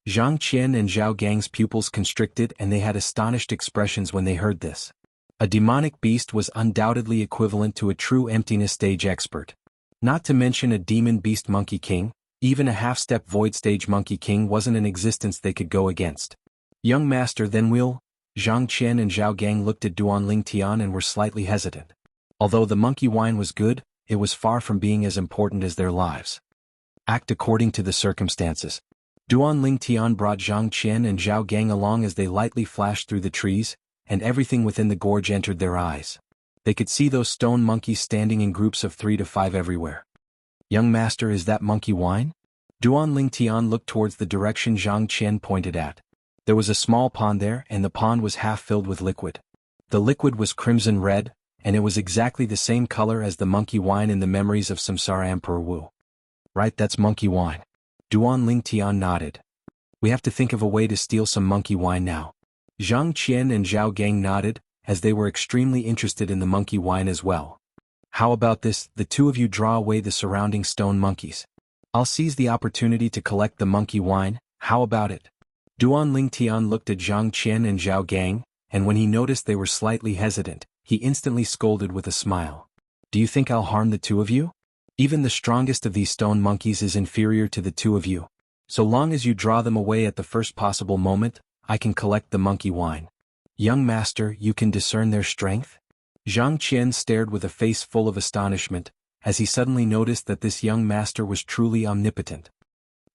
Zhang Qian and Zhao Gang's pupils constricted and they had astonished expressions when they heard this. A demonic beast was undoubtedly equivalent to a true emptiness stage expert. Not to mention a demon beast monkey king, even a half-step void stage monkey king wasn't in existence they could go against. Young master, then we'll... Zhang Qian and Zhao Gang looked at Duan Lingtian and were slightly hesitant. Although the monkey wine was good, it was far from being as important as their lives. Act according to the circumstances. Duan Lingtian brought Zhang Qian and Zhao Gang along as they lightly flashed through the trees, and everything within the gorge entered their eyes. They could see those stone monkeys standing in groups of 3 to 5 everywhere. Young master, is that monkey wine? Duan Lingtian looked towards the direction Zhang Qian pointed at. There was a small pond there, and the pond was half filled with liquid. The liquid was crimson red, and it was exactly the same color as the monkey wine in the memories of Samsara Emperor Wu. Right, that's monkey wine. Duan Lingtian nodded. We have to think of a way to steal some monkey wine now. Zhang Qian and Zhao Gang nodded, as they were extremely interested in the monkey wine as well. How about this, the 2 of you draw away the surrounding stone monkeys. I'll seize the opportunity to collect the monkey wine, how about it? Duan Lingtian looked at Zhang Qian and Zhao Gang, and when he noticed they were slightly hesitant, he instantly scolded with a smile. Do you think I'll harm the 2 of you? Even the strongest of these stone monkeys is inferior to the 2 of you. So long as you draw them away at the first possible moment, I can collect the monkey wine. Young master, you can discern their strength? Zhang Qian stared with a face full of astonishment, as he suddenly noticed that this young master was truly omnipotent.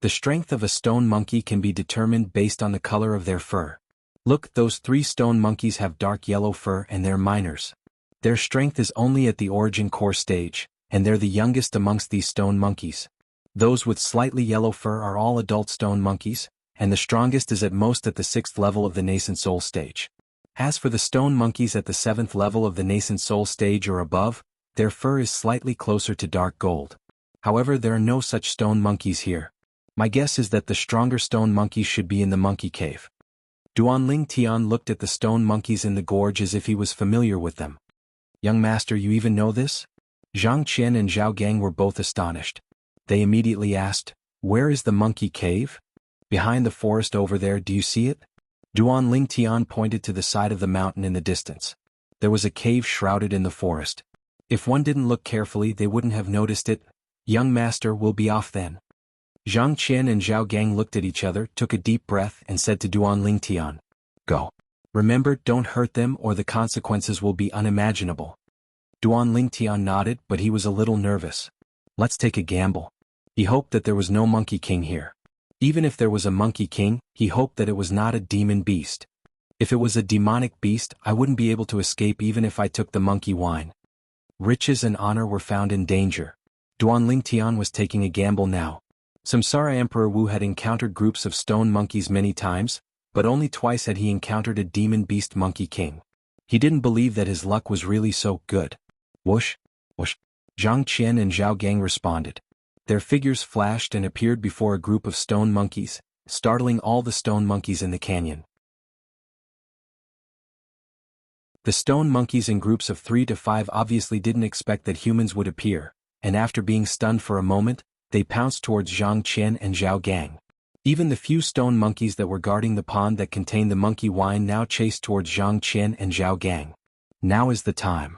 The strength of a stone monkey can be determined based on the color of their fur. Look, those 3 stone monkeys have dark yellow fur and they're minors. Their strength is only at the origin core stage, and they're the youngest amongst these stone monkeys. Those with slightly yellow fur are all adult stone monkeys, and the strongest is at most at the 6th level of the nascent soul stage. As for the stone monkeys at the 7th level of the nascent soul stage or above, their fur is slightly closer to dark gold. However, there are no such stone monkeys here. My guess is that the stronger stone monkeys should be in the monkey cave. Duan Lingtian looked at the stone monkeys in the gorge as if he was familiar with them. Young master, you even know this? Zhang Qian and Zhao Gang were both astonished. They immediately asked, where is the monkey cave? Behind the forest over there, do you see it? Duan Lingtian pointed to the side of the mountain in the distance. There was a cave shrouded in the forest. If one didn't look carefully, they wouldn't have noticed it. Young master, will be off then. Zhang Qian and Zhao Gang looked at each other, took a deep breath and said to Duan Lingtian, "Go. Remember, don't hurt them or the consequences will be unimaginable." Duan Lingtian nodded, but he was a little nervous. Let's take a gamble. He hoped that there was no Monkey King here. Even if there was a Monkey King, he hoped that it was not a demon beast. If it was a demonic beast, I wouldn't be able to escape even if I took the monkey wine. Riches and honor were found in danger. Duan Lingtian was taking a gamble now. Samsara Emperor Wu had encountered groups of stone monkeys many times, but only twice had he encountered a demon beast Monkey King. He didn't believe that his luck was really so good. Whoosh, whoosh. Zhang Qian and Zhao Gang responded. Their figures flashed and appeared before a group of stone monkeys, startling all the stone monkeys in the canyon. The stone monkeys in groups of 3 to 5 obviously didn't expect that humans would appear, and after being stunned for a moment, they pounced towards Zhang Qian and Zhao Gang. Even the few stone monkeys that were guarding the pond that contained the monkey wine now chased towards Zhang Qian and Zhao Gang. Now is the time.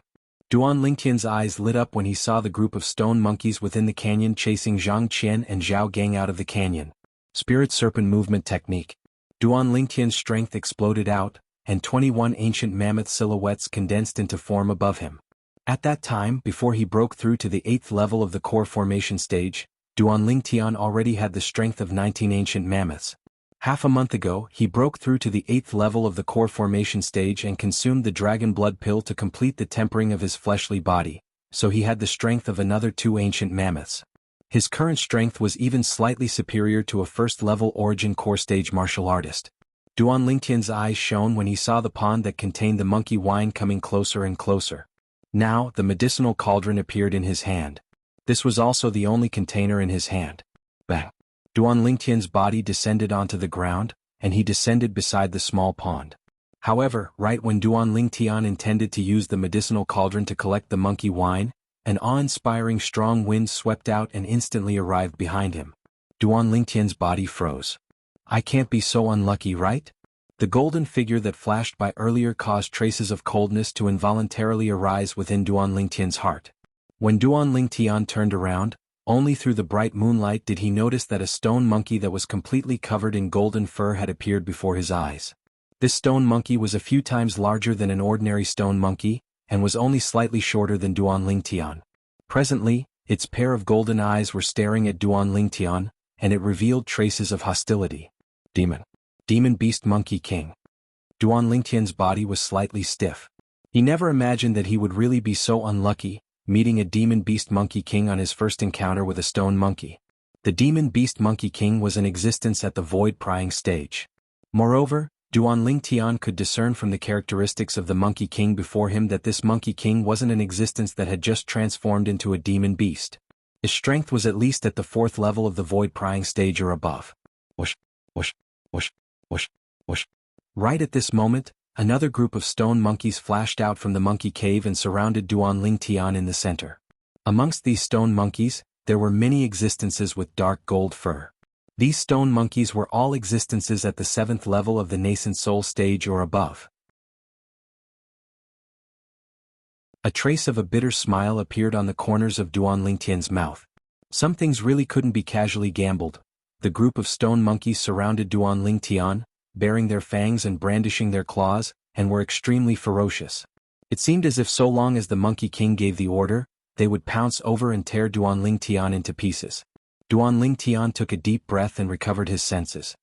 Duan Lingtian's eyes lit up when he saw the group of stone monkeys within the canyon chasing Zhang Qian and Zhao Gang out of the canyon. Spirit Serpent Movement Technique. Duan Lingtian's strength exploded out, and 21 ancient mammoth silhouettes condensed into form above him. At that time, before he broke through to the 8th level of the core formation stage, Duan Lingtian already had the strength of 19 ancient mammoths. Half a month ago, he broke through to the 8th level of the core formation stage and consumed the dragon blood pill to complete the tempering of his fleshly body, so he had the strength of another 2 ancient mammoths. His current strength was even slightly superior to a first-level origin core stage martial artist. Duan Lingtian's eyes shone when he saw the pond that contained the monkey wine coming closer and closer. Now, the medicinal cauldron appeared in his hand. This was also the only container in his hand. Bang! Duan Lingtian's body descended onto the ground, and he descended beside the small pond. However, right when Duan Lingtian intended to use the medicinal cauldron to collect the monkey wine, an awe-inspiring strong wind swept out and instantly arrived behind him. Duan Lingtian's body froze. I can't be so unlucky, right? The golden figure that flashed by earlier caused traces of coldness to involuntarily arise within Duan Lingtian's heart. When Duan Lingtian turned around, only through the bright moonlight did he notice that a stone monkey that was completely covered in golden fur had appeared before his eyes. This stone monkey was a few times larger than an ordinary stone monkey, and was only slightly shorter than Duan Lingtian. Presently, its pair of golden eyes were staring at Duan Lingtian, and it revealed traces of hostility. Demon Beast Monkey King. Duan Lingtian's body was slightly stiff. He never imagined that he would really be so unlucky, meeting a Demon Beast Monkey King on his first encounter with a stone monkey. The Demon Beast Monkey King was in existence at the void prying stage. Moreover, Duan Lingtian could discern from the characteristics of the Monkey King before him that this Monkey King wasn't an existence that had just transformed into a demon beast. His strength was at least at the 4th level of the void prying stage or above. Whoosh, whoosh, whoosh, whoosh, whoosh. Right at this moment, another group of stone monkeys flashed out from the monkey cave and surrounded Duan Lingtian in the center. Amongst these stone monkeys, there were many existences with dark gold fur. These stone monkeys were all existences at the 7th level of the nascent soul stage or above. A trace of a bitter smile appeared on the corners of Duan Lingtian's mouth. Some things really couldn't be casually gambled. The group of stone monkeys surrounded Duan Lingtian, baring their fangs and brandishing their claws, and were extremely ferocious. It seemed as if so long as the Monkey King gave the order, they would pounce over and tear Duan Lingtian into pieces. Duan Lingtian took a deep breath and recovered his senses.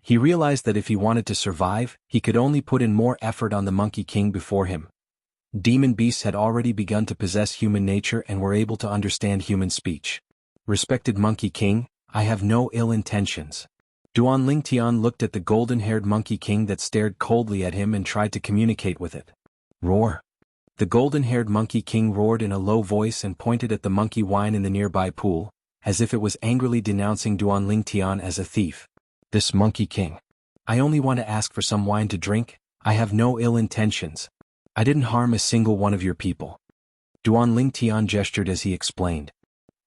He realized that if he wanted to survive, he could only put in more effort on the Monkey King before him. Demon beasts had already begun to possess human nature and were able to understand human speech. Respected Monkey King, I have no ill intentions. Duan Lingtian looked at the golden-haired Monkey King that stared coldly at him and tried to communicate with it. Roar! The golden-haired Monkey King roared in a low voice and pointed at the monkey wine in the nearby pool, as if it was angrily denouncing Duan Lingtian as a thief. This Monkey King. I only want to ask for some wine to drink. I have no ill intentions. I didn't harm a single one of your people. Duan Lingtian gestured as he explained.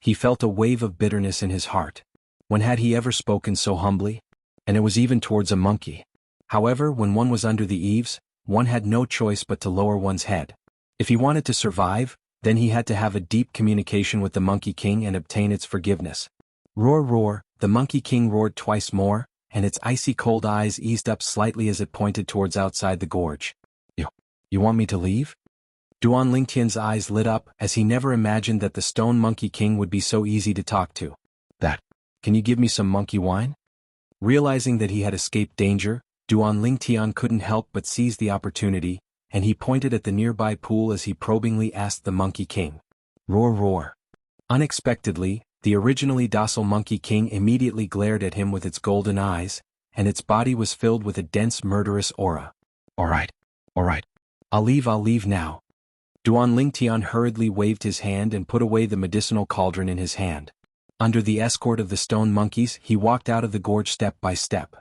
He felt a wave of bitterness in his heart. When had he ever spoken so humbly? And it was even towards a monkey. However, when one was under the eaves, one had no choice but to lower one's head. If he wanted to survive, then he had to have a deep communication with the Monkey King and obtain its forgiveness. Roar roar, the Monkey King roared twice more, and its icy cold eyes eased up slightly as it pointed towards outside the gorge. You want me to leave? Duan Lingtian's eyes lit up as he never imagined that the Stone Monkey King would be so easy to talk to. Can you give me some monkey wine? Realizing that he had escaped danger, Duan Lingtian couldn't help but seize the opportunity, and he pointed at the nearby pool as he probingly asked the Monkey King. Roar roar. Unexpectedly, the originally docile Monkey King immediately glared at him with its golden eyes, and its body was filled with a dense murderous aura. All right. I'll leave now. Duan Lingtian hurriedly waved his hand and put away the medicinal cauldron in his hand. Under the escort of the stone monkeys, he walked out of the gorge step by step.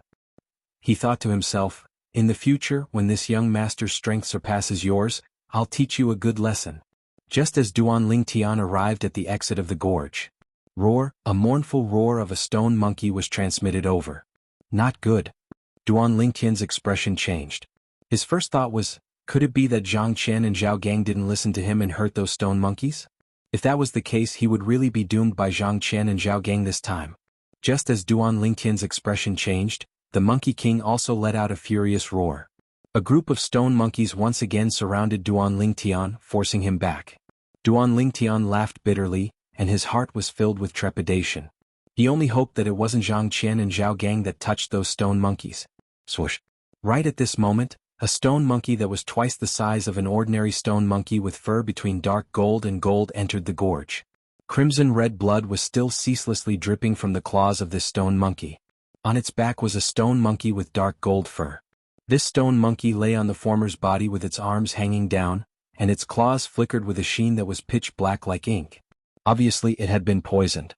He thought to himself, in the future, when this young master's strength surpasses yours, I'll teach you a good lesson. Just as Duan Lingtian arrived at the exit of the gorge. Roar, a mournful roar of a stone monkey was transmitted over. Not good. Duan Lingtian's expression changed. His first thought was, could it be that Zhang Qian and Zhao Gang didn't listen to him and hurt those stone monkeys? If that was the case, he would really be doomed by Zhang Qian and Zhao Gang this time. Just as Duan Lingtian's expression changed, the Monkey King also let out a furious roar. A group of stone monkeys once again surrounded Duan Lingtian, forcing him back. Duan Lingtian laughed bitterly, and his heart was filled with trepidation. He only hoped that it wasn't Zhang Qian and Zhao Gang that touched those stone monkeys. Swoosh. Right at this moment, a stone monkey that was twice the size of an ordinary stone monkey with fur between dark gold and gold entered the gorge. Crimson-red blood was still ceaselessly dripping from the claws of this stone monkey. On its back was a stone monkey with dark gold fur. This stone monkey lay on the former's body with its arms hanging down, and its claws flickered with a sheen that was pitch black like ink. Obviously it had been poisoned.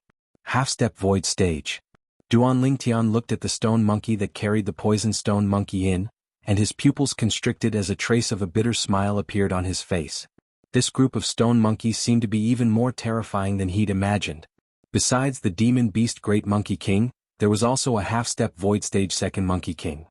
Half-step void stage. Duan Lingtian looked at the stone monkey that carried the poisoned stone monkey in, and his pupils constricted as a trace of a bitter smile appeared on his face. This group of stone monkeys seemed to be even more terrifying than he'd imagined. Besides the demon beast Great Monkey King, there was also a half-step void stage Second Monkey King.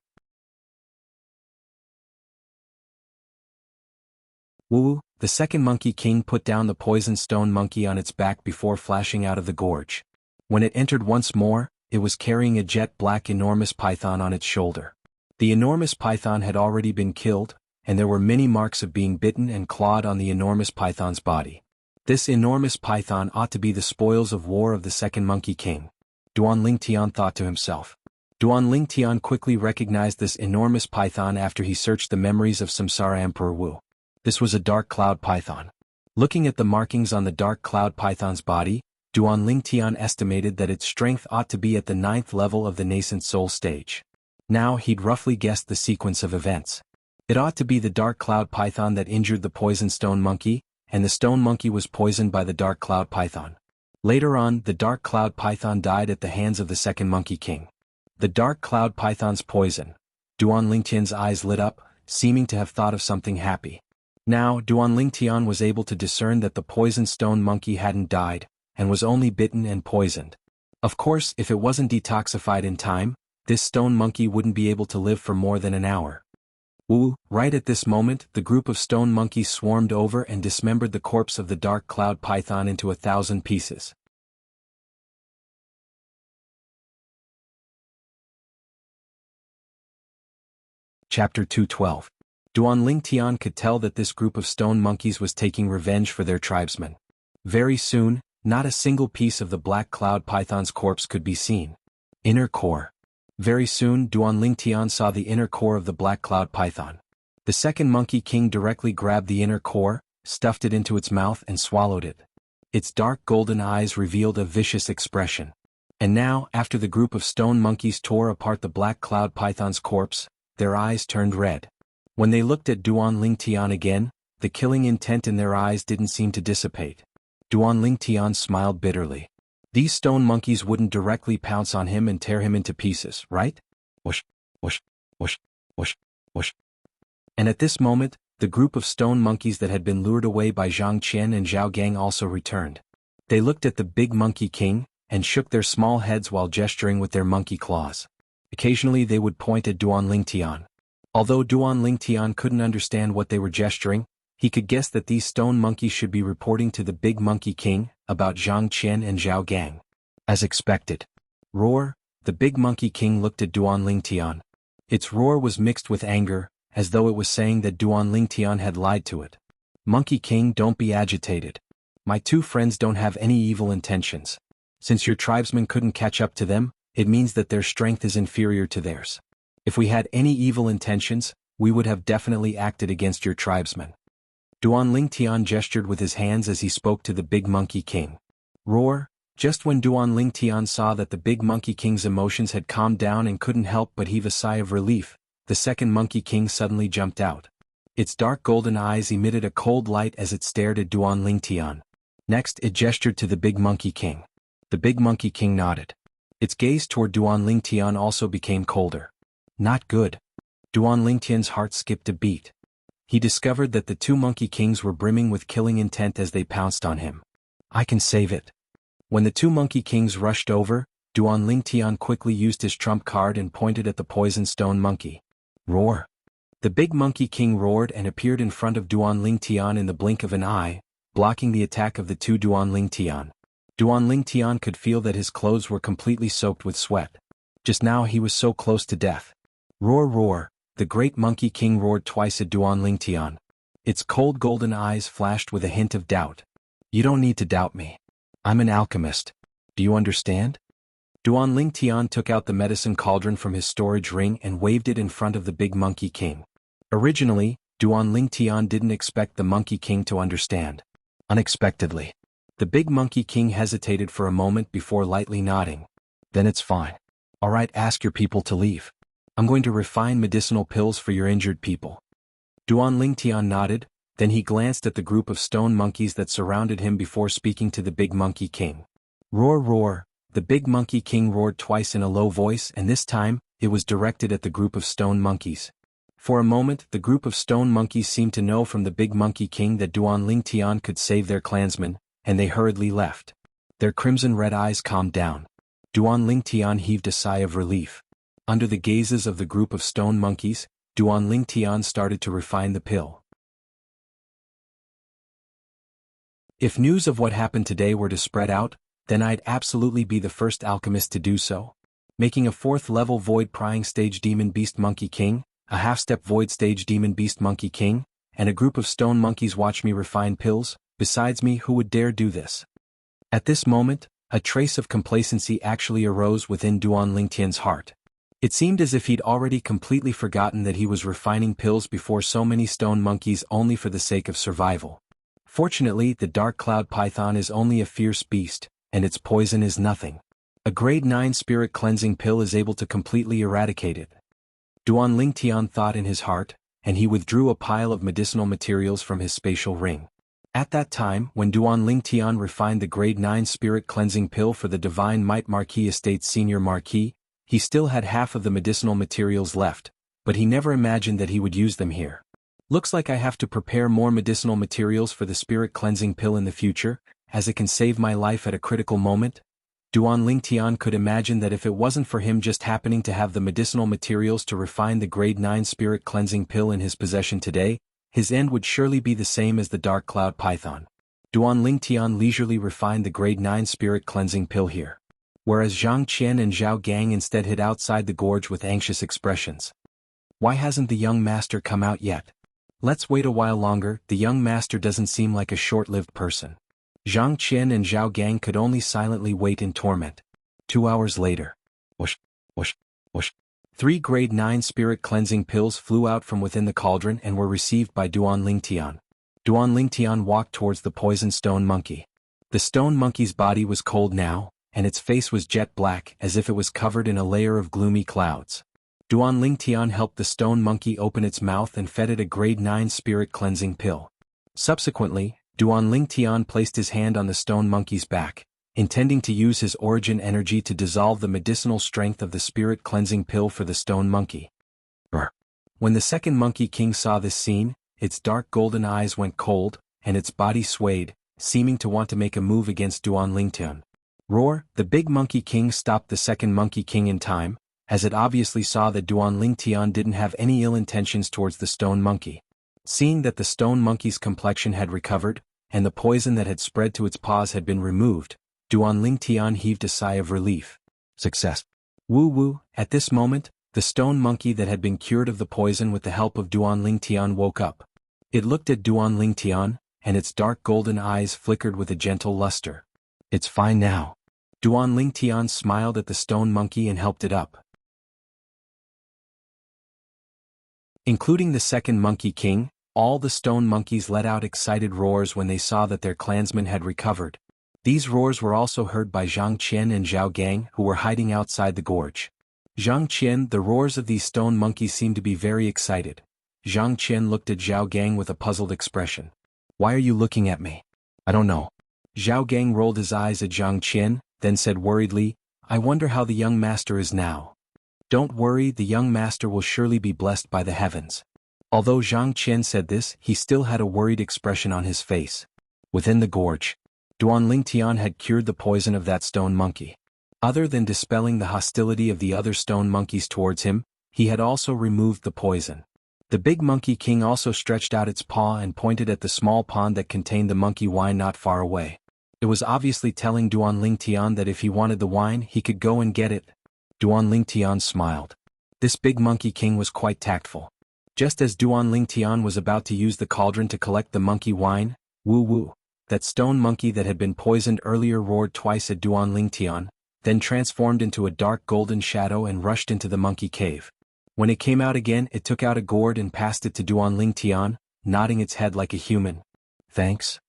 Woo! The Second Monkey King put down the poisoned stone monkey on its back before flashing out of the gorge. When it entered once more, it was carrying a jet-black enormous python on its shoulder. The enormous python had already been killed, and there were many marks of being bitten and clawed on the enormous python's body. This enormous python ought to be the spoils of war of the Second Monkey King. Duan Lingtian thought to himself. Duan Lingtian quickly recognized this enormous python after he searched the memories of Samsara Emperor Wu. This was a dark cloud python. Looking at the markings on the dark cloud python's body, Duan Lingtian estimated that its strength ought to be at the 9th level of the nascent soul stage. Now he'd roughly guessed the sequence of events. It ought to be the dark cloud python that injured the poisoned stone monkey, and the stone monkey was poisoned by the dark cloud python. Later on, the dark cloud python died at the hands of the Second Monkey King. The dark cloud python's poison. Duan Lingtian's eyes lit up, seeming to have thought of something happy. Now, Duan Lingtian was able to discern that the poisoned stone monkey hadn't died, and was only bitten and poisoned. Of course, if it wasn't detoxified in time, this stone monkey wouldn't be able to live for more than an hour. Woo! Right at this moment, the group of stone monkeys swarmed over and dismembered the corpse of the dark cloud python into 1,000 pieces. Chapter 212. Duan Lingtian could tell that this group of stone monkeys was taking revenge for their tribesmen. Very soon, not a single piece of the black cloud python's corpse could be seen. Inner core. Very soon, Duan Lingtian saw the inner core of the black cloud python. The Second Monkey King directly grabbed the inner core, stuffed it into its mouth and swallowed it. Its dark golden eyes revealed a vicious expression. And now, after the group of stone monkeys tore apart the black cloud python's corpse, their eyes turned red. When they looked at Duan Lingtian again, the killing intent in their eyes didn't seem to dissipate. Duan Lingtian smiled bitterly. These stone monkeys wouldn't directly pounce on him and tear him into pieces, right? Whoosh, whoosh, whoosh, whoosh, whoosh. And at this moment, the group of stone monkeys that had been lured away by Zhang Qian and Zhao Gang also returned. They looked at the big Monkey King, and shook their small heads while gesturing with their monkey claws. Occasionally they would point at Duan Lingtian. Although Duan Lingtian couldn't understand what they were gesturing, he could guess that these stone monkeys should be reporting to the big Monkey King about Zhang Qian and Zhao Gang. As expected, Roar, the big monkey king looked at Duan Lingtian. Its roar was mixed with anger, as though it was saying that Duan Lingtian had lied to it. Monkey King, don't be agitated. My two friends don't have any evil intentions. Since your tribesmen couldn't catch up to them, it means that their strength is inferior to theirs. If we had any evil intentions, we would have definitely acted against your tribesmen. Duan Lingtian gestured with his hands as he spoke to the big monkey king. Roar, just when Duan Lingtian saw that the big monkey king's emotions had calmed down and couldn't help but heave a sigh of relief, the second monkey king suddenly jumped out. Its dark golden eyes emitted a cold light as it stared at Duan Lingtian. Next it gestured to the big monkey king. The big monkey king nodded. Its gaze toward Duan Lingtian also became colder. Not good. Duan Lingtian's heart skipped a beat. He discovered that the two monkey kings were brimming with killing intent as they pounced on him. I can save it. When the two monkey kings rushed over, Duan Lingtian quickly used his trump card and pointed at the poison stone monkey. Roar. The big monkey king roared and appeared in front of Duan Lingtian in the blink of an eye, blocking the attack of the two Duan Lingtian. Duan Lingtian could feel that his clothes were completely soaked with sweat. Just now he was so close to death. Roar, roar, the great monkey king roared twice at Duan Lingtian. Its cold golden eyes flashed with a hint of doubt. You don't need to doubt me. I'm an alchemist. Do you understand? Duan Lingtian took out the medicine cauldron from his storage ring and waved it in front of the big monkey king. Originally, Duan Lingtian didn't expect the monkey king to understand. Unexpectedly, the big monkey king hesitated for a moment before lightly nodding. Then it's fine. Alright, ask your people to leave. I'm going to refine medicinal pills for your injured people. Duan Lingtian nodded, then he glanced at the group of stone monkeys that surrounded him before speaking to the big monkey king. Roar, roar, the big monkey king roared twice in a low voice, and this time, it was directed at the group of stone monkeys. For a moment, the group of stone monkeys seemed to know from the big monkey king that Duan Lingtian could save their clansmen, and they hurriedly left. Their crimson red eyes calmed down. Duan Lingtian heaved a sigh of relief. Under the gazes of the group of stone monkeys, Duan Lingtian started to refine the pill. If news of what happened today were to spread out, then I'd absolutely be the first alchemist to do so. Making a 4th level void prying stage demon beast monkey king, a half-step void stage demon beast monkey king, and a group of stone monkeys watch me refine pills. Besides me, who would dare do this? At this moment, a trace of complacency actually arose within Duan Lingtian's heart. It seemed as if he'd already completely forgotten that he was refining pills before so many stone monkeys only for the sake of survival. Fortunately, the dark cloud python is only a fierce beast, and its poison is nothing. A grade 9 spirit cleansing pill is able to completely eradicate it. Duan Lingtian thought in his heart, and he withdrew a pile of medicinal materials from his spatial ring. At that time, when Duan Lingtian refined the grade 9 spirit cleansing pill for the Divine Might Marquis Estate's senior marquis, he still had half of the medicinal materials left, but he never imagined that he would use them here. Looks like I have to prepare more medicinal materials for the spirit cleansing pill in the future, as it can save my life at a critical moment. Duan Lingtian could imagine that if it wasn't for him just happening to have the medicinal materials to refine the grade 9 spirit cleansing pill in his possession today, his end would surely be the same as the dark cloud python. Duan Lingtian leisurely refined the grade 9 spirit cleansing pill here. Whereas Zhang Qian and Zhao Gang instead hid outside the gorge with anxious expressions. Why hasn't the young master come out yet? Let's wait a while longer. The young master doesn't seem like a short-lived person. Zhang Qian and Zhao Gang could only silently wait in torment. 2 hours later. Whoosh, whoosh, whoosh. 3 grade 9 spirit cleansing pills flew out from within the cauldron and were received by Duan Lingtian. Duan Lingtian walked towards the poison stone monkey. The stone monkey's body was cold now, and its face was jet black as if it was covered in a layer of gloomy clouds. Duan Lingtian helped the stone monkey open its mouth and fed it a grade 9 spirit cleansing pill. Subsequently, Duan Lingtian placed his hand on the stone monkey's back, intending to use his origin energy to dissolve the medicinal strength of the spirit cleansing pill for the stone monkey. When the second monkey king saw this scene, its dark golden eyes went cold, and its body swayed, seeming to want to make a move against Duan Lingtian. Roar, the big monkey king stopped the second monkey king in time, as it obviously saw that Duan Lingtian didn't have any ill intentions towards the stone monkey. Seeing that the stone monkey's complexion had recovered, and the poison that had spread to its paws had been removed, Duan Lingtian heaved a sigh of relief. Success. Woo. At this moment, the stone monkey that had been cured of the poison with the help of Duanling Tian woke up. It looked at Duanling Tian, and its dark golden eyes flickered with a gentle luster. It's fine now. Duanling Tian smiled at the stone monkey and helped it up. Including the second Monkey King, all the stone monkeys let out excited roars when they saw that their clansman had recovered. These roars were also heard by Zhang Qian and Zhao Gang, who were hiding outside the gorge. Zhang Qian, the roars of these stone monkeys seemed to be very excited. Zhang Qian looked at Zhao Gang with a puzzled expression. Why are you looking at me? I don't know. Zhao Gang rolled his eyes at Zhang Qian, then said worriedly, I wonder how the young master is now. Don't worry, the young master will surely be blessed by the heavens. Although Zhang Qian said this, he still had a worried expression on his face. Within the gorge, Duanling Tian had cured the poison of that stone monkey. Other than dispelling the hostility of the other stone monkeys towards him, he had also removed the poison. The big Monkey King also stretched out its paw and pointed at the small pond that contained the monkey wine not far away. It was obviously telling Duanling Tian that if he wanted the wine, he could go and get it. Duanling Tian smiled. This big Monkey King was quite tactful. Just as Duanling Tian was about to use the cauldron to collect the monkey wine, Woo, that stone monkey that had been poisoned earlier roared twice at Duanling Tian, then transformed into a dark golden shadow and rushed into the monkey cave. When it came out again, it took out a gourd and passed it to Duanling Tian, nodding its head like a human. Thanks.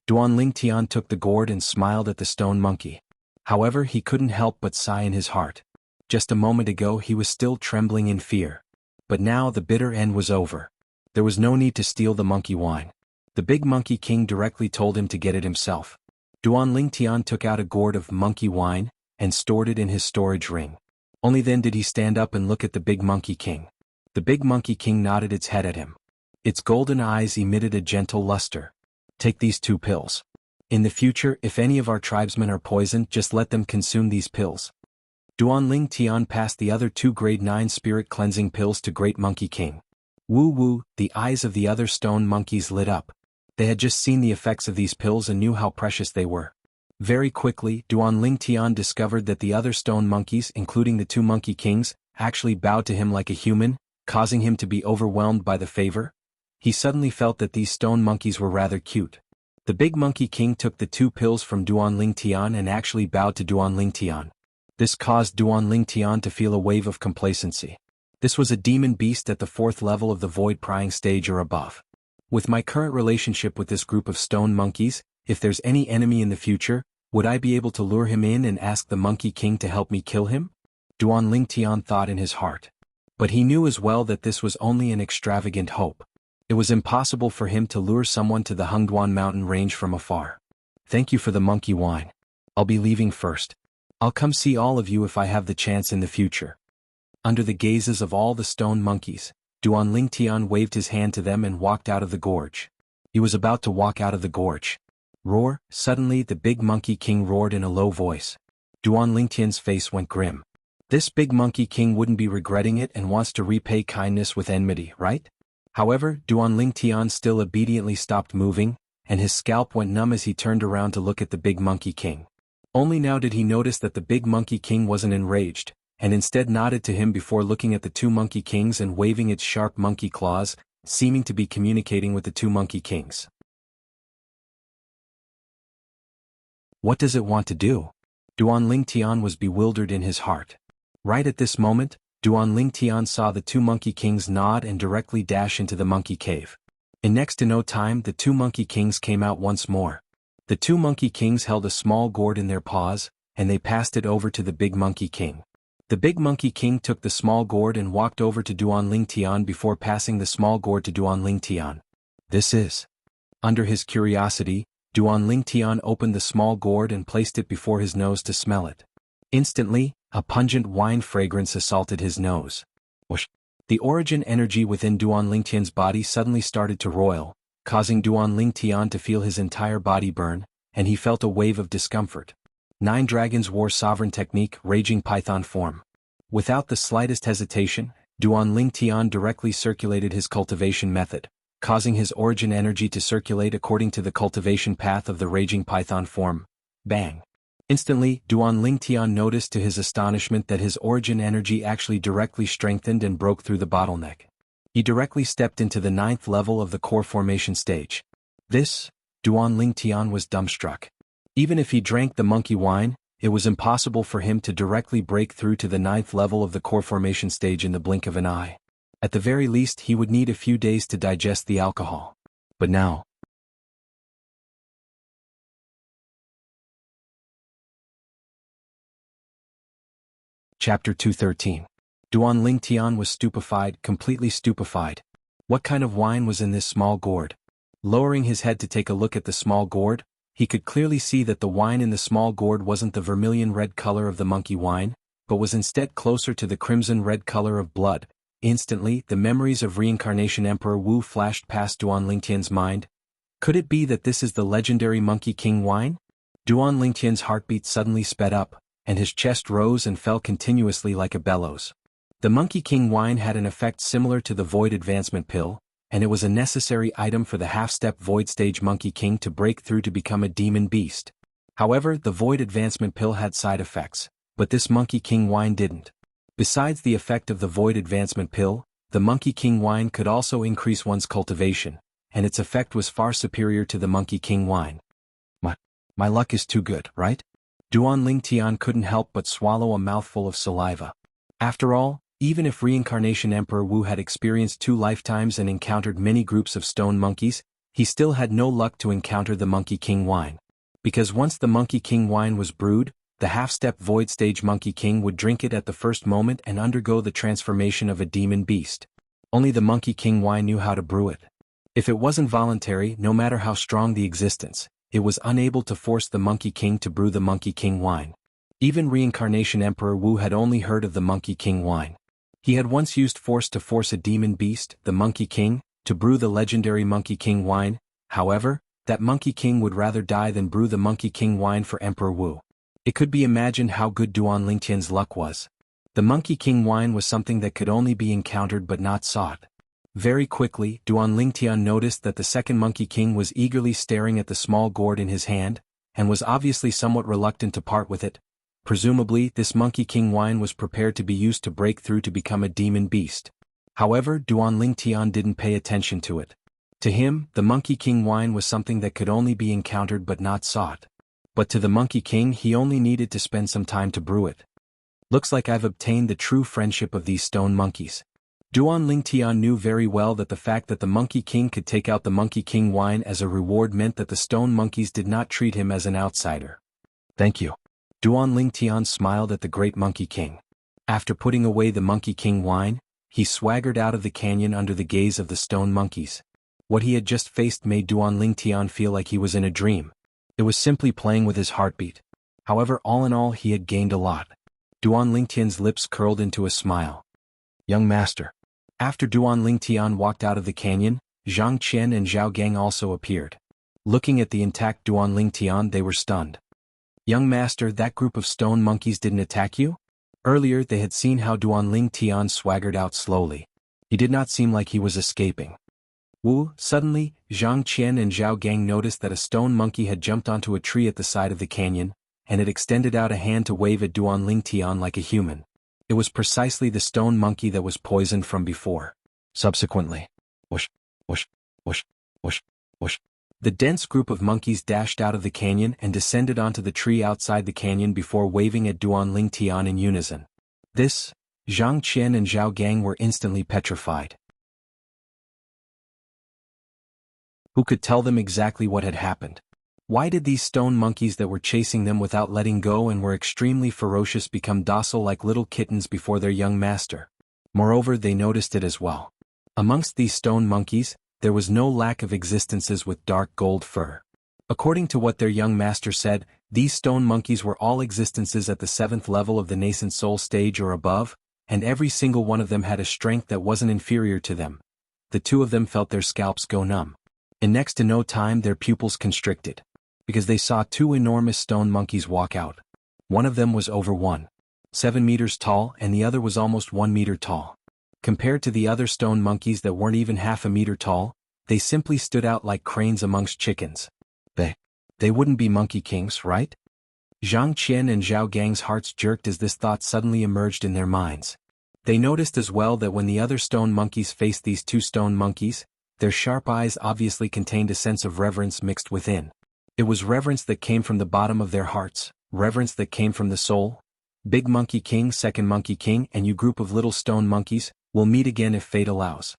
Duanling Tian took the gourd and smiled at the stone monkey. However, he couldn't help but sigh in his heart. Just a moment ago he was still trembling in fear. But now the bitter end was over. There was no need to steal the monkey wine. The big Monkey King directly told him to get it himself. Duanling Tian took out a gourd of monkey wine and stored it in his storage ring. Only then did he stand up and look at the big Monkey King. The big Monkey King nodded its head at him. Its golden eyes emitted a gentle luster. Take these 2 pills. In the future, if any of our tribesmen are poisoned, just let them consume these pills. Duanling Tian passed the other 2 grade 9 spirit cleansing pills to Great Monkey King. Woo, the eyes of the other stone monkeys lit up. They had just seen the effects of these pills and knew how precious they were. Very quickly, Duanling Tian discovered that the other stone monkeys, including the 2 Monkey Kings, actually bowed to him like a human, causing him to be overwhelmed by the favor. He suddenly felt that these stone monkeys were rather cute. The big Monkey King took the 2 pills from Duanling Tian and actually bowed to Duanling Tian. This caused Duanling Tian to feel a wave of complacency. This was a demon beast at the 4th level of the void prying stage or above. With my current relationship with this group of stone monkeys, if there's any enemy in the future, would I be able to lure him in and ask the Monkey King to help me kill him? Duanling Tian thought in his heart. But he knew as well that this was only an extravagant hope. It was impossible for him to lure someone to the Hengduan mountain range from afar. Thank you for the monkey wine. I'll be leaving first. I'll come see all of you if I have the chance in the future. Under the gazes of all the stone monkeys, Duanling Tian waved his hand to them and walked out of the gorge. He was about to walk out of the gorge. Roar! Suddenly the big Monkey King roared in a low voice. Duanling Tian's face went grim. This big Monkey King wouldn't be regretting it and wants to repay kindness with enmity, right? However, Duanling Tian still obediently stopped moving, and his scalp went numb as he turned around to look at the big Monkey King. Only now did he notice that the big Monkey King wasn't enraged, and instead nodded to him before looking at the 2 Monkey Kings and waving its sharp monkey claws, seeming to be communicating with the 2 Monkey Kings. What does it want to do? Duanling Tian was bewildered in his heart. Right at this moment, Duanling Tian saw the 2 Monkey Kings nod and directly dash into the monkey cave. In next to no time the 2 Monkey Kings came out once more. The 2 Monkey Kings held a small gourd in their paws, and they passed it over to the big Monkey King. The big Monkey King took the small gourd and walked over to Duanling Tian before passing the small gourd to Duanling Tian. This is. Under his curiosity, Duanling Tian opened the small gourd and placed it before his nose to smell it. Instantly, a pungent wine fragrance assaulted his nose. Whoosh! The origin energy within Duanling Tian's body suddenly started to roil, causing Duanling Tian to feel his entire body burn, and he felt a wave of discomfort. 9 Dragons War Sovereign Technique Raging Python Form. Without the slightest hesitation, Duanling Tian directly circulated his cultivation method, causing his origin energy to circulate according to the cultivation path of the Raging Python form. Bang! Instantly, Duan Lingtian noticed to his astonishment that his origin energy actually directly strengthened and broke through the bottleneck. He directly stepped into the 9th level of the core formation stage. This, Duan Lingtian was dumbstruck. Even if he drank the monkey wine, it was impossible for him to directly break through to the 9th level of the core formation stage in the blink of an eye. At the very least, he would need a few days to digest the alcohol. But now, Chapter 213. Duan Lingtian was stupefied, completely stupefied. What kind of wine was in this small gourd? Lowering his head to take a look at the small gourd, he could clearly see that the wine in the small gourd wasn't the vermilion red color of the monkey wine, but was instead closer to the crimson red color of blood. Instantly, the memories of reincarnation Emperor Wu flashed past Duan Lingtian's mind. Could it be that this is the legendary Monkey King wine? Duan Lingtian's heartbeat suddenly sped up, and his chest rose and fell continuously like a bellows. The Monkey King wine had an effect similar to the Void Advancement Pill, and it was a necessary item for the half-step Void Stage Monkey King to break through to become a demon beast. However, the Void Advancement Pill had side effects, but this Monkey King wine didn't. Besides the effect of the Void Advancement Pill, the Monkey King wine could also increase one's cultivation, and its effect was far superior to the Monkey King wine. My luck is too good, right? Duan Lingtian couldn't help but swallow a mouthful of saliva. After all, even if Reincarnation Emperor Wu had experienced 2 lifetimes and encountered many groups of stone monkeys, he still had no luck to encounter the Monkey King wine. Because once the Monkey King wine was brewed, the half-step Void Stage Monkey King would drink it at the first moment and undergo the transformation of a demon beast. Only the Monkey King wine knew how to brew it. If it wasn't voluntary, no matter how strong the existence, it was unable to force the Monkey King to brew the Monkey King wine. Even Reincarnation Emperor Wu had only heard of the Monkey King wine. He had once used force to force a demon beast, the Monkey King, to brew the legendary Monkey King wine. However, that Monkey King would rather die than brew the Monkey King wine for Emperor Wu. It could be imagined how good Duan Lingtian's luck was. The Monkey King wine was something that could only be encountered but not sought. Very quickly, Duan Lingtian noticed that the second Monkey King was eagerly staring at the small gourd in his hand, and was obviously somewhat reluctant to part with it. Presumably, this Monkey King wine was prepared to be used to break through to become a demon beast. However, Duan Lingtian didn't pay attention to it. To him, the Monkey King wine was something that could only be encountered but not sought. But to the Monkey King, he only needed to spend some time to brew it. Looks like I've obtained the true friendship of these stone monkeys. Duan Lingtian knew very well that the fact that the Monkey King could take out the Monkey King wine as a reward meant that the stone monkeys did not treat him as an outsider. Thank you. Duan Lingtian smiled at the great Monkey King. After putting away the Monkey King wine, he swaggered out of the canyon under the gaze of the stone monkeys. What he had just faced made Duan Lingtian feel like he was in a dream. It was simply playing with his heartbeat. However, all in all, he had gained a lot. Duan Lingtian's lips curled into a smile. Young master. After Duan Lingtian walked out of the canyon, Zhang Qian and Zhao Gang also appeared. Looking at the intact Duan Lingtian, they were stunned. Young master, that group of stone monkeys didn't attack you? Earlier they had seen how Duan Lingtian swaggered out slowly. He did not seem like he was escaping. Suddenly, Zhang Qian and Zhao Gang noticed that a stone monkey had jumped onto a tree at the side of the canyon, and it extended out a hand to wave at Duan Lingtian like a human. It was precisely the stone monkey that was poisoned from before. Subsequently, whoosh, whoosh, whoosh, whoosh, whoosh. The dense group of monkeys dashed out of the canyon and descended onto the tree outside the canyon before waving at Duan Lingtian in unison. This, Zhang Qian and Zhao Gang were instantly petrified. Who could tell them exactly what had happened? Why did these stone monkeys that were chasing them without letting go and were extremely ferocious become docile like little kittens before their young master? Moreover, they noticed it as well. Amongst these stone monkeys, there was no lack of existences with dark gold fur. According to what their young master said, these stone monkeys were all existences at the 7th level of the nascent soul stage or above, and every single one of them had a strength that wasn't inferior to them. The 2 of them felt their scalps go numb. In next to no time their pupils constricted, because they saw 2 enormous stone monkeys walk out. One of them was over 1.7 meters tall and the other was almost 1 meter tall. Compared to the other stone monkeys that weren't even half a meter tall, they simply stood out like cranes amongst chickens. They wouldn't be Monkey Kings, right? Zhang Qian and Zhao Gang's hearts jerked as this thought suddenly emerged in their minds. They noticed as well that when the other stone monkeys faced these two stone monkeys, their sharp eyes obviously contained a sense of reverence mixed within. It was reverence that came from the bottom of their hearts, reverence that came from the soul. Big Monkey King, Second Monkey King, and you group of little stone monkeys, will meet again if fate allows.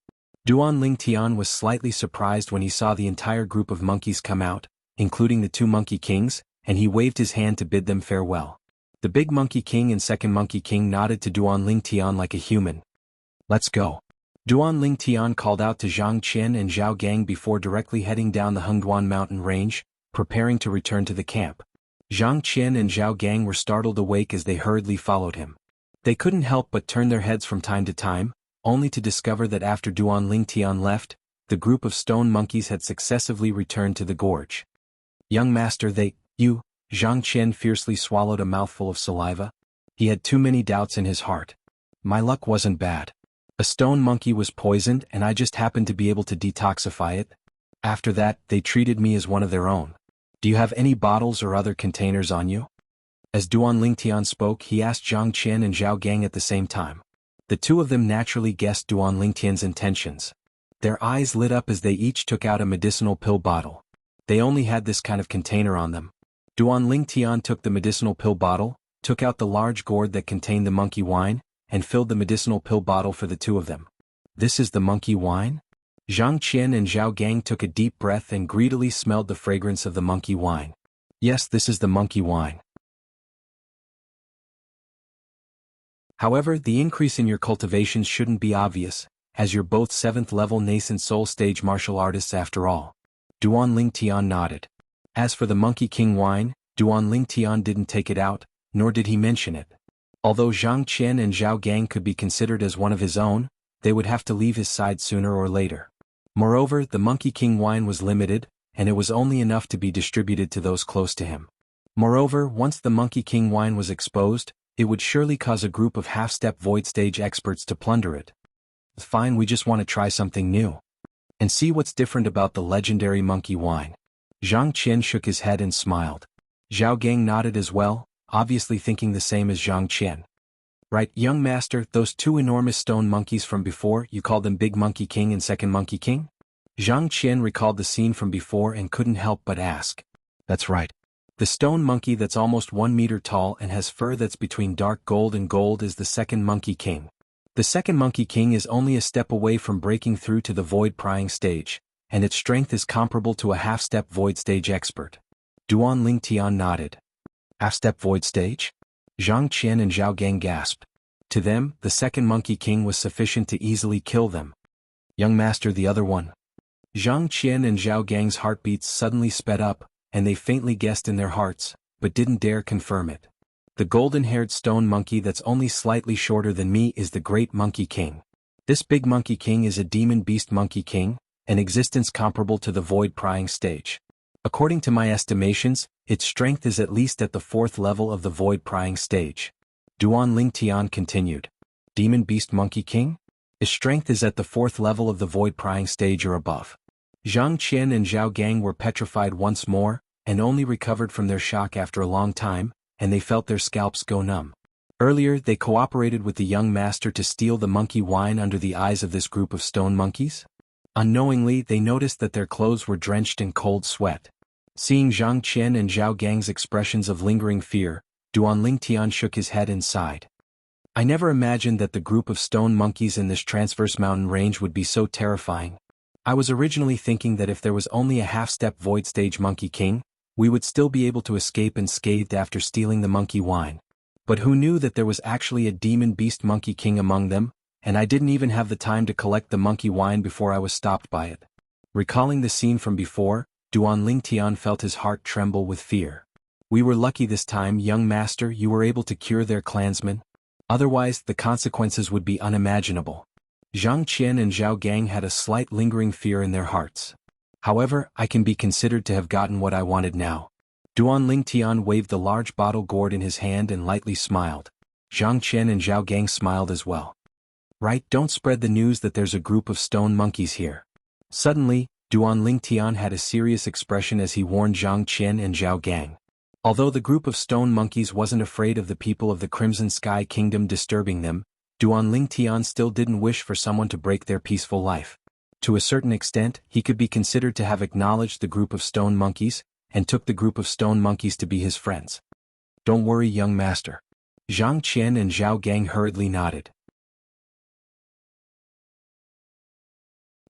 Duan Ling Tian was slightly surprised when he saw the entire group of monkeys come out, including the two Monkey Kings, and he waved his hand to bid them farewell. The Big Monkey King and Second Monkey King nodded to Duan Ling Tian like a human. Let's go. Duan Ling Tian called out to Zhang Qian and Zhao Gang before directly heading down the Hengduan mountain range, preparing to return to the camp. Zhang Qian and Zhao Gang were startled awake as they hurriedly followed him. They couldn't help but turn their heads from time to time, only to discover that after Duan Ling Tian left, the group of stone monkeys had successively returned to the gorge. Young master, you, Zhang Qian fiercely swallowed a mouthful of saliva. He had too many doubts in his heart. My luck wasn't bad. A stone monkey was poisoned and I just happened to be able to detoxify it. After that, they treated me as one of their own. Do you have any bottles or other containers on you? As Duan Ling Tian spoke, he asked Zhang Qian and Zhao Gang at the same time. The two of them naturally guessed Duan Ling Tian's intentions. Their eyes lit up as they each took out a medicinal pill bottle. They only had this kind of container on them. Duan Ling Tian took the medicinal pill bottle, took out the large gourd that contained the monkey wine, and filled the medicinal pill bottle for the two of them. This is the monkey wine? Zhang Qian and Zhao Gang took a deep breath and greedily smelled the fragrance of the monkey wine. Yes, this is the monkey wine. However, the increase in your cultivations shouldn't be obvious, as you're both 7th level nascent soul stage martial artists after all. Duan Ling Tian nodded. As for the Monkey King wine, Duan Ling Tian didn't take it out, nor did he mention it. Although Zhang Qian and Zhao Gang could be considered as one of his own, they would have to leave his side sooner or later. Moreover, the Monkey King wine was limited, and it was only enough to be distributed to those close to him. Moreover, once the Monkey King wine was exposed, it would surely cause a group of half-step void stage experts to plunder it. Fine, we just want to try something new. And see what's different about the legendary monkey wine. Zhang Qian shook his head and smiled. Zhao Gang nodded as well, obviously thinking the same as Zhang Qian. Right, young master, those two enormous stone monkeys from before, you called them Big Monkey King and Second Monkey King? Zhang Qian recalled the scene from before and couldn't help but ask. That's right. The stone monkey that's almost 1 meter tall and has fur that's between dark gold and gold is the Second Monkey King. The Second Monkey King is only a step away from breaking through to the void prying stage, and its strength is comparable to a half-step void stage expert. Duan Ling Tian nodded. Half-step void stage? Zhang Qian and Zhao Gang gasped. To them, the Second Monkey King was sufficient to easily kill them. Young master, the other one. Zhang Qian and Zhao Gang's heartbeats suddenly sped up, and they faintly guessed in their hearts, but didn't dare confirm it. The golden-haired stone monkey that's only slightly shorter than me is the Great Monkey King. This Big Monkey King is a demon beast monkey king, an existence comparable to the void prying stage. According to my estimations, its strength is at least at the 4th level of the void prying stage. Duan Ling Tian continued. Demon beast monkey king? Its strength is at the 4th level of the void prying stage or above. Zhang Qian and Zhao Gang were petrified once more, and only recovered from their shock after a long time, and they felt their scalps go numb. Earlier, they cooperated with the young master to steal the monkey wine under the eyes of this group of stone monkeys. Unknowingly, they noticed that their clothes were drenched in cold sweat. Seeing Zhang Qian and Zhao Gang's expressions of lingering fear, Duan Ling Tian shook his head and sighed. I never imagined that the group of stone monkeys in this transverse mountain range would be so terrifying. I was originally thinking that if there was only a half-step void stage monkey king, we would still be able to escape unscathed after stealing the monkey wine. But who knew that there was actually a demon beast monkey king among them, and I didn't even have the time to collect the monkey wine before I was stopped by it. Recalling the scene from before, Duan Ling Tian felt his heart tremble with fear. We were lucky this time, young master, you were able to cure their clansmen. Otherwise, the consequences would be unimaginable. Zhang Qian and Zhao Gang had a slight lingering fear in their hearts. However, I can be considered to have gotten what I wanted now. Duan Ling Tian waved the large bottle gourd in his hand and lightly smiled. Zhang Qian and Zhao Gang smiled as well. Right, don't spread the news that there's a group of stone monkeys here. Suddenly, Duan Ling Tian had a serious expression as he warned Zhang Qian and Zhao Gang. Although the group of stone monkeys wasn't afraid of the people of the Crimson Sky Kingdom disturbing them, Duan Tian still didn't wish for someone to break their peaceful life. To a certain extent, he could be considered to have acknowledged the group of stone monkeys, and took the group of stone monkeys to be his friends. "Don't worry, young master." Zhang Qian and Zhao Gang hurriedly nodded.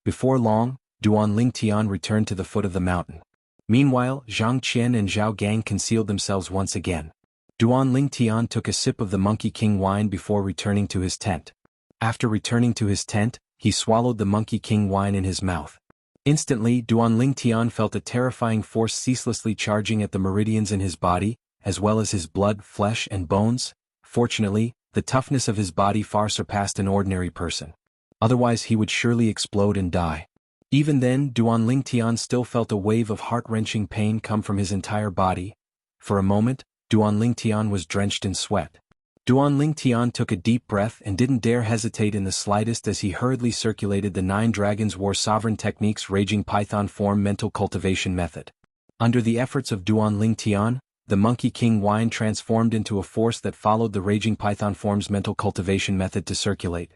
Before long, Duan Tian returned to the foot of the mountain. Meanwhile, Zhang Qian and Zhao Gang concealed themselves once again. Duan Tian took a sip of the Monkey King wine before returning to his tent. After returning to his tent, he swallowed the Monkey King wine in his mouth. Instantly, Duan Tian felt a terrifying force ceaselessly charging at the meridians in his body, as well as his blood, flesh, and bones. Fortunately, the toughness of his body far surpassed an ordinary person. Otherwise he would surely explode and die. Even then, Duan Tian still felt a wave of heart-wrenching pain come from his entire body. For a moment, Duan Tian was drenched in sweat. Duan Tian took a deep breath and didn't dare hesitate in the slightest as he hurriedly circulated the 9 Dragons War Sovereign Techniques Raging Python Form Mental Cultivation Method. Under the efforts of Duan Tian, the Monkey King wine transformed into a force that followed the Raging Python Form's mental cultivation method to circulate.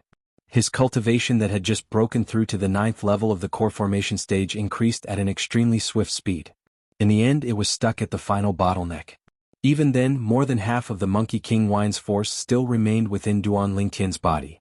His cultivation that had just broken through to the 9th level of the core formation stage increased at an extremely swift speed. In the end, it was stuck at the final bottleneck. Even then, more than half of the Monkey King wine's force still remained within Duan Tian's body.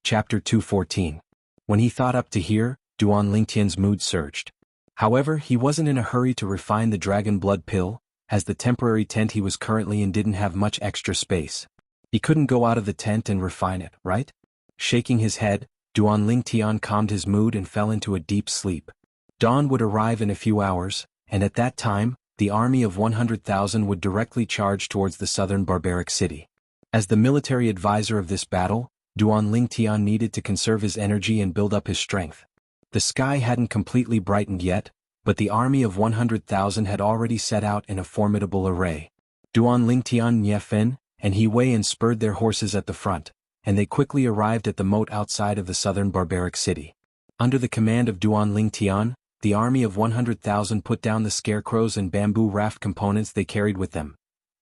Chapter 214. When he thought up to here, Duan Tian's mood surged. However, he wasn't in a hurry to refine the dragon blood pill, as the temporary tent he was currently in didn't have much extra space. He couldn't go out of the tent and refine it, right? Shaking his head, Duan Tian calmed his mood and fell into a deep sleep. Dawn would arrive in a few hours, and at that time, the army of 100,000 would directly charge towards the southern barbaric city. As the military advisor of this battle, Duan Tian needed to conserve his energy and build up his strength. The sky hadn't completely brightened yet, but the army of 100,000 had already set out in a formidable array. Duan Tian, Niefeng, and He Wei spurred their horses at the front, and they quickly arrived at the moat outside of the southern barbaric city. Under the command of Duan Tian, the army of 100,000 put down the scarecrows and bamboo raft components they carried with them.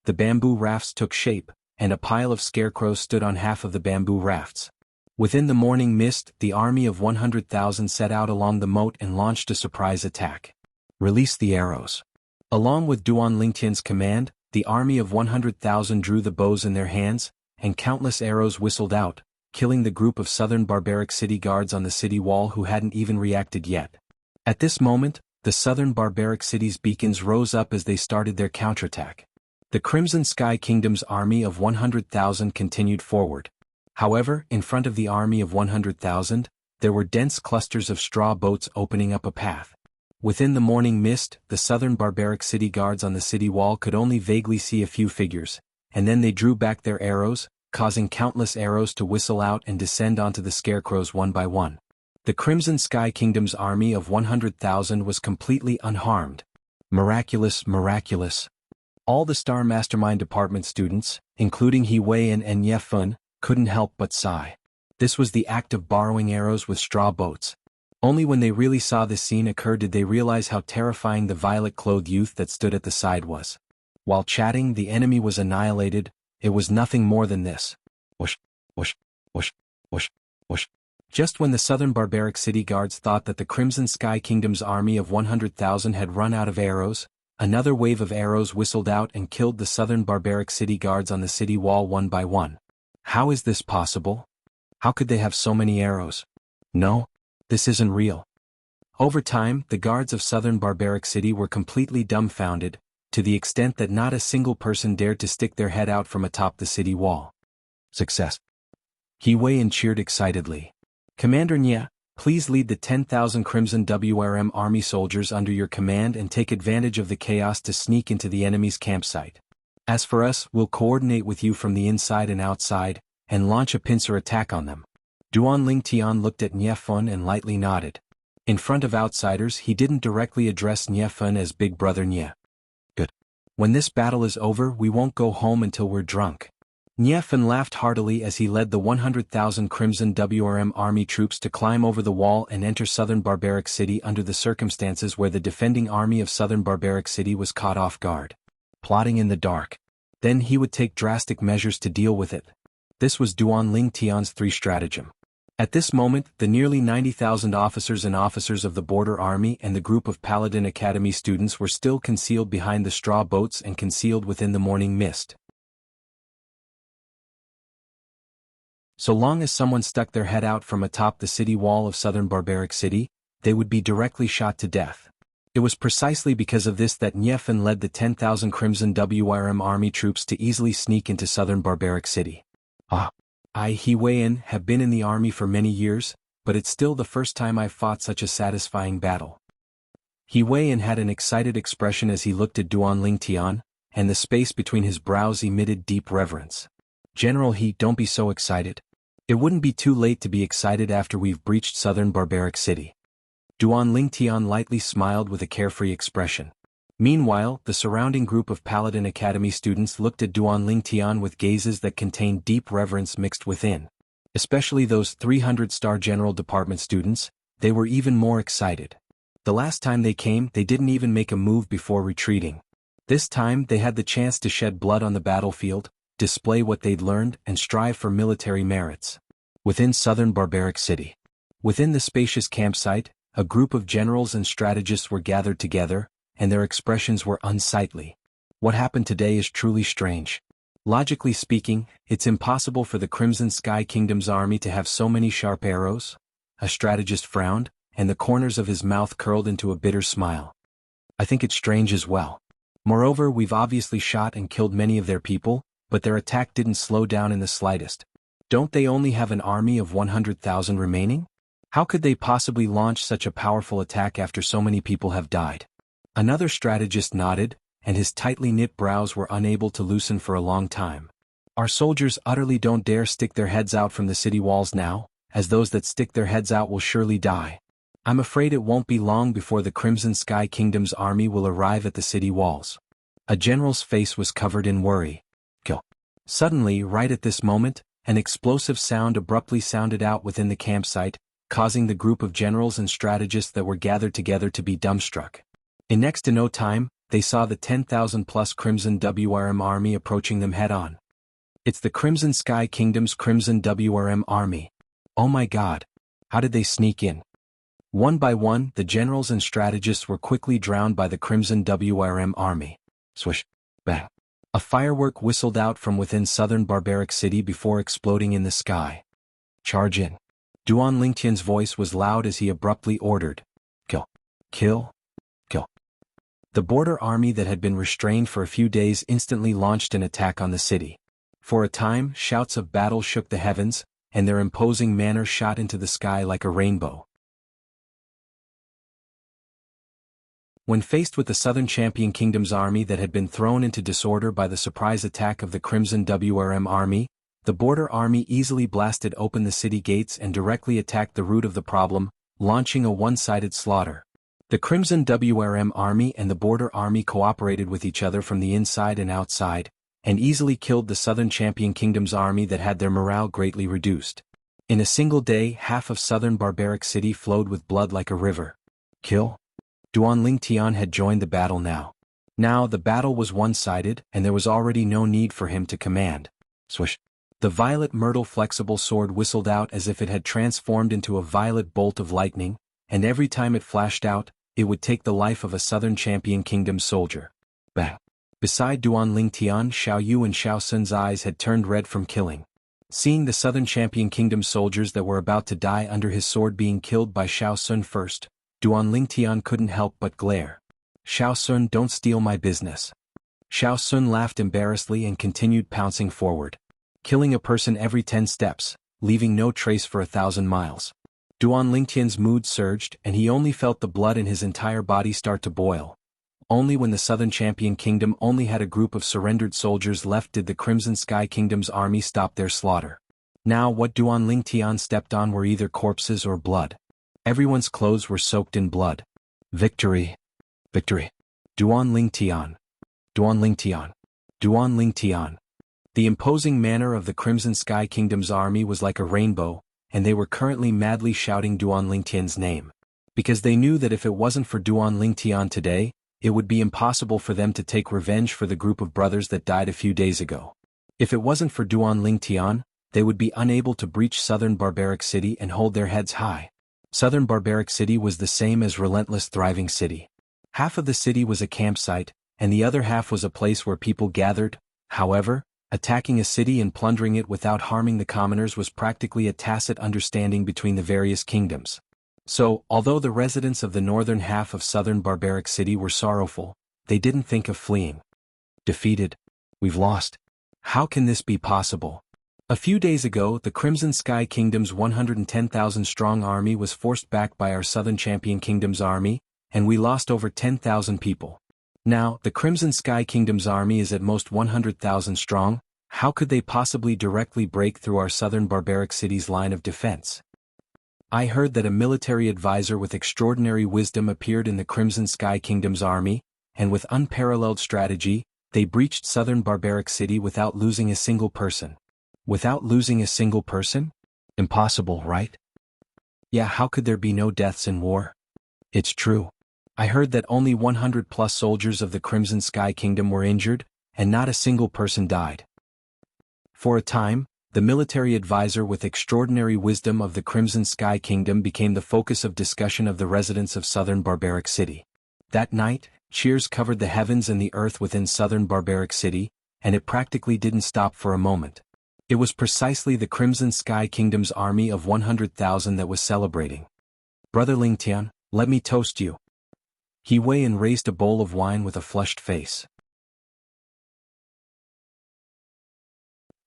The bamboo rafts took shape, and a pile of scarecrows stood on half of the bamboo rafts. Within the morning mist, the army of 100,000 set out along the moat and launched a surprise attack. Release the arrows. Along with Duan Tian's command, the army of 100,000 drew the bows in their hands, and countless arrows whistled out, killing the group of southern barbaric city guards on the city wall who hadn't even reacted yet. At this moment, the southern barbaric city's beacons rose up as they started their counterattack. The Crimson Sky Kingdom's army of 100,000 continued forward. However, in front of the army of 100,000, there were dense clusters of straw boats opening up a path. Within the morning mist, the southern barbaric city guards on the city wall could only vaguely see a few figures, and then they drew back their arrows, causing countless arrows to whistle out and descend onto the scarecrows one by one. The Crimson Sky Kingdom's army of 100,000 was completely unharmed. Miraculous, miraculous. All the Star Mastermind Department students, including He Wei and Niefeng, couldn't help but sigh. This was the act of borrowing arrows with straw boats. Only when they really saw this scene occur did they realize how terrifying the violet-clothed youth that stood at the side was. While chatting, the enemy was annihilated. It was nothing more than this. Whoosh, whoosh, whoosh, whoosh, whoosh. Just when the southern barbaric city guards thought that the Crimson Sky Kingdom's army of 100,000 had run out of arrows, another wave of arrows whistled out and killed the southern barbaric city guards on the city wall one by one. How is this possible? How could they have so many arrows? No. This isn't real. Over time, the guards of southern barbaric city were completely dumbfounded, to the extent that not a single person dared to stick their head out from atop the city wall. Success. He Wei cheered excitedly. Commander Nya, please lead the 10,000 Crimson WRM army soldiers under your command and take advantage of the chaos to sneak into the enemy's campsite. As for us, we'll coordinate with you from the inside and outside, and launch a pincer attack on them. Duan Tian looked at Niefeng and lightly nodded. In front of outsiders, he didn't directly address Niefeng as Big Brother Nya. Good. When this battle is over, we won't go home until we're drunk. Nie Fen laughed heartily as he led the 100,000 Crimson WRM army troops to climb over the wall and enter southern Barbaric City under the circumstances where the defending army of southern Barbaric City was caught off guard. Plotting in the dark. Then he would take drastic measures to deal with it. This was Duan Ling Tian's 3 stratagem. At this moment, the nearly 90,000 officers and officers of the border army and the group of Paladin Academy students were still concealed behind the straw boats and concealed within the morning mist. So long as someone stuck their head out from atop the city wall of southern Barbaric City, they would be directly shot to death. It was precisely because of this that Nie Fen led the 10,000 Crimson WRM army troops to easily sneak into southern Barbaric City. He Weian have been in the army for many years, but it's still the first time I've fought such a satisfying battle. He Weian had an excited expression as he looked at Duan Ling Tian, and the space between his brows emitted deep reverence. General He, don't be so excited. It wouldn't be too late to be excited after we've breached southern Barbaric City. Duan Ling Tian lightly smiled with a carefree expression. Meanwhile, the surrounding group of Paladin Academy students looked at Duan Ling Tian with gazes that contained deep reverence mixed within. Especially those 300-star General Department students, they were even more excited. The last time they came, they didn't even make a move before retreating. This time, they had the chance to shed blood on the battlefield, display what they'd learned, and strive for military merits. Within southern Barbaric City. Within the spacious campsite, a group of generals and strategists were gathered together, and their expressions were unsightly. What happened today is truly strange. Logically speaking, it's impossible for the Crimson Sky Kingdom's army to have so many sharp arrows. A strategist frowned, and the corners of his mouth curled into a bitter smile. I think it's strange as well. Moreover, we've obviously shot and killed many of their people, but their attack didn't slow down in the slightest. Don't they only have an army of 100,000 remaining? How could they possibly launch such a powerful attack after so many people have died? Another strategist nodded, and his tightly knit brows were unable to loosen for a long time. Our soldiers utterly don't dare stick their heads out from the city walls now, as those that stick their heads out will surely die. I'm afraid it won't be long before the Crimson Sky Kingdom's army will arrive at the city walls. A general's face was covered in worry. Kill. Suddenly, right at this moment, an explosive sound abruptly sounded out within the campsite, causing the group of generals and strategists that were gathered together to be dumbstruck. In next to no time, they saw the 10,000-plus Crimson WRM army approaching them head-on. It's the Crimson Sky Kingdom's Crimson WRM army. Oh my God! How did they sneak in? One by one, the generals and strategists were quickly drowned by the Crimson WRM army. Swish! Bang! A firework whistled out from within southern Barbaric City before exploding in the sky. Charge in. Duan Ling Tian's voice was loud as he abruptly ordered. Kill. Kill. Kill. The border army that had been restrained for a few days instantly launched an attack on the city. For a time, shouts of battle shook the heavens, and their imposing manner shot into the sky like a rainbow. When faced with the Southern Champion Kingdom's army that had been thrown into disorder by the surprise attack of the Crimson WRM army, the border army easily blasted open the city gates and directly attacked the root of the problem, launching a one-sided slaughter. The Crimson WRM army and the border army cooperated with each other from the inside and outside, and easily killed the Southern Champion Kingdom's army that had their morale greatly reduced. In a single day, half of southern Barbaric City flowed with blood like a river. Kill. Duan Ling Tian had joined the battle now. Now the battle was one-sided, and there was already no need for him to command. Swish. The violet myrtle flexible sword whistled out as if it had transformed into a violet bolt of lightning, and every time it flashed out, it would take the life of a Southern Champion Kingdom soldier. Bang. Beside Duan Ling Tian, Xiao Yu and Xiao Sun's eyes had turned red from killing. Seeing the Southern Champion Kingdom soldiers that were about to die under his sword being killed by Xiao Sun first, Duan Ling Tian couldn't help but glare. Xiao Sun, don't steal my business. Xiao Sun laughed embarrassedly and continued pouncing forward. Killing a person every 10 steps, leaving no trace for 1,000 miles. Duan Ling Tian's mood surged and he only felt the blood in his entire body start to boil. Only when the Southern Champion Kingdom only had a group of surrendered soldiers left did the Crimson Sky Kingdom's army stop their slaughter. Now what Duan Ling Tian stepped on were either corpses or blood. Everyone's clothes were soaked in blood. Victory! Victory! Duan Ling Tian! Duan Ling Tian! Duan Ling Tian! The imposing manner of the Crimson Sky Kingdom's army was like a rainbow, and they were currently madly shouting Duan Lingtian's name. Because they knew that if it wasn't for Duan Lingtian today, it would be impossible for them to take revenge for the group of brothers that died a few days ago. If it wasn't for Duan Lingtian, they would be unable to breach Southern Barbaric City and hold their heads high. Southern Barbaric City was the same as Relentless Thriving City. Half of the city was a campsite, and the other half was a place where people gathered. However, attacking a city and plundering it without harming the commoners was practically a tacit understanding between the various kingdoms. So, although the residents of the northern half of Southern Barbaric City were sorrowful, they didn't think of fleeing. Defeated. We've lost. How can this be possible? A few days ago, the Crimson Sky Kingdom's 110,000-strong army was forced back by our Southern Champion Kingdom's army, and we lost over 10,000 people. Now, the Crimson Sky Kingdom's army is at most 100,000 strong. How could they possibly directly break through our Southern Barbaric City's line of defense? I heard that a military advisor with extraordinary wisdom appeared in the Crimson Sky Kingdom's army, and with unparalleled strategy, they breached Southern Barbaric City without losing a single person. Without losing a single person? Impossible, right? Yeah, how could there be no deaths in war? It's true. I heard that only 100+ soldiers of the Crimson Sky Kingdom were injured, and not a single person died. For a time, the military advisor with extraordinary wisdom of the Crimson Sky Kingdom became the focus of discussion of the residents of Southern Barbaric City. That night, cheers covered the heavens and the earth within Southern Barbaric City, and it practically didn't stop for a moment. It was precisely the Crimson Sky Kingdom's army of 100,000 that was celebrating. Brother Lingtian, let me toast you. He Wei and raised a bowl of wine with a flushed face.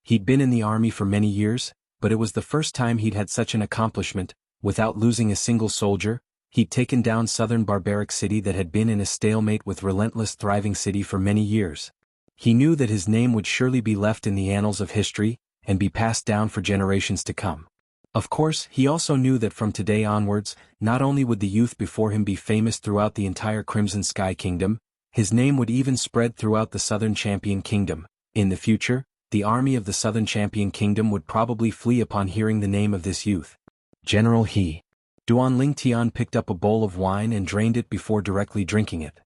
He'd been in the army for many years, but it was the first time he'd had such an accomplishment. Without losing a single soldier, he'd taken down Southern Barbaric City that had been in a stalemate with Relentless Thriving City for many years. He knew that his name would surely be left in the annals of history, and be passed down for generations to come. Of course, he also knew that from today onwards, not only would the youth before him be famous throughout the entire Crimson Sky Kingdom, his name would even spread throughout the Southern Champion Kingdom. In the future, the army of the Southern Champion Kingdom would probably flee upon hearing the name of this youth. General He. Duan Lingtian picked up a bowl of wine and drained it before directly drinking it.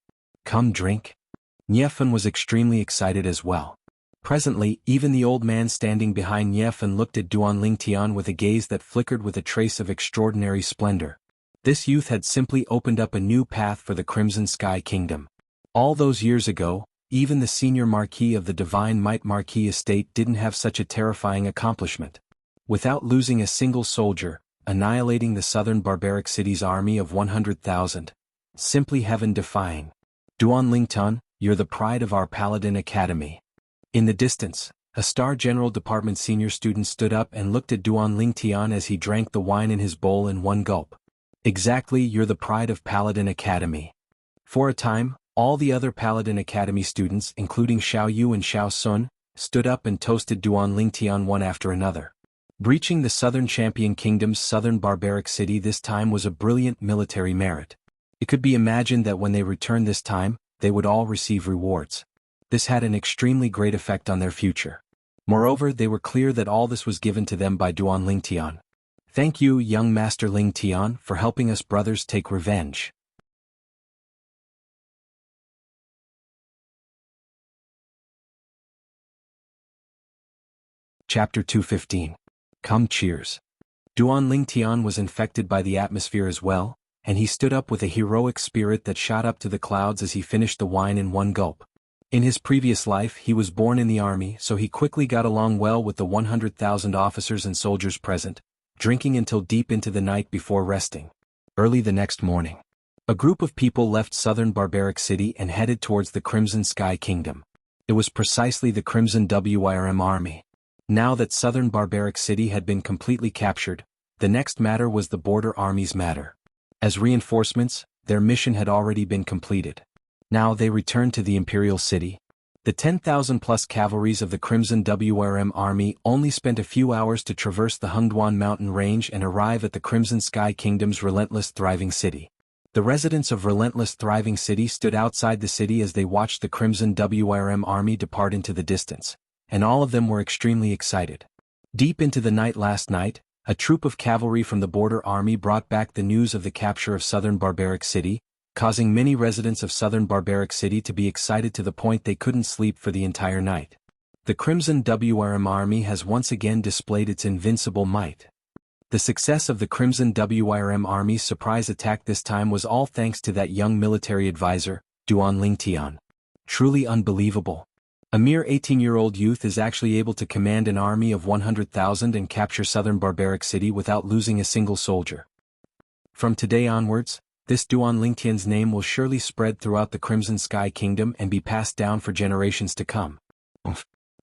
Come drink. Niefan was extremely excited as well. Presently, even the old man standing behind Niefan looked at Duan Lingtian with a gaze that flickered with a trace of extraordinary splendor. This youth had simply opened up a new path for the Crimson Sky Kingdom. All those years ago, even the senior Marquis of the Divine Might Marquis estate didn't have such a terrifying accomplishment. Without losing a single soldier, annihilating the Southern Barbaric City's army of 100,000. Simply heaven-defying. Duan Lingtian, you're the pride of our Paladin Academy. In the distance, a Star General Department senior student stood up and looked at Duan Lingtian as he drank the wine in his bowl in one gulp. Exactly, you're the pride of Paladin Academy. For a time, all the other Paladin Academy students, including Xiao Yu and Xiao Sun, stood up and toasted Duan Lingtian one after another. Breaching the Southern Champion Kingdom's Southern Barbaric City this time was a brilliant military merit. It could be imagined that when they returned this time, they would all receive rewards. This had an extremely great effect on their future. Moreover, they were clear that all this was given to them by Duan Lingtian. Thank you, young Master Lingtian, for helping us brothers take revenge. Chapter 215. Come cheers. Duan Lingtian was infected by the atmosphere as well, and he stood up with a heroic spirit that shot up to the clouds as he finished the wine in one gulp. In his previous life he was born in the army, so he quickly got along well with the 100,000 officers and soldiers present, drinking until deep into the night before resting. Early the next morning, a group of people left Southern Barbaric City and headed towards the Crimson Sky Kingdom. It was precisely the Crimson WIRM army. Now that Southern Barbaric City had been completely captured, the next matter was the border army's matter. As reinforcements, their mission had already been completed. Now they returned to the Imperial City. The 10,000+ cavalries of the Crimson WRM army only spent a few hours to traverse the Hengduan mountain range and arrive at the Crimson Sky Kingdom's Relentless Thriving City. The residents of Relentless Thriving City stood outside the city as they watched the Crimson WRM army depart into the distance, and all of them were extremely excited. Deep into the night last night, a troop of cavalry from the border army brought back the news of the capture of southern Barbaric City, causing many residents of southern Barbaric City to be excited to the point they couldn't sleep for the entire night. The Crimson WRM army has once again displayed its invincible might. The success of the Crimson WRM army's surprise attack this time was all thanks to that young military advisor, Duan Lingtian. Truly unbelievable. A mere 18-year-old youth is actually able to command an army of 100,000 and capture southern Barbaric City without losing a single soldier. From today onwards, this Duan Lingtian's name will surely spread throughout the Crimson Sky Kingdom and be passed down for generations to come.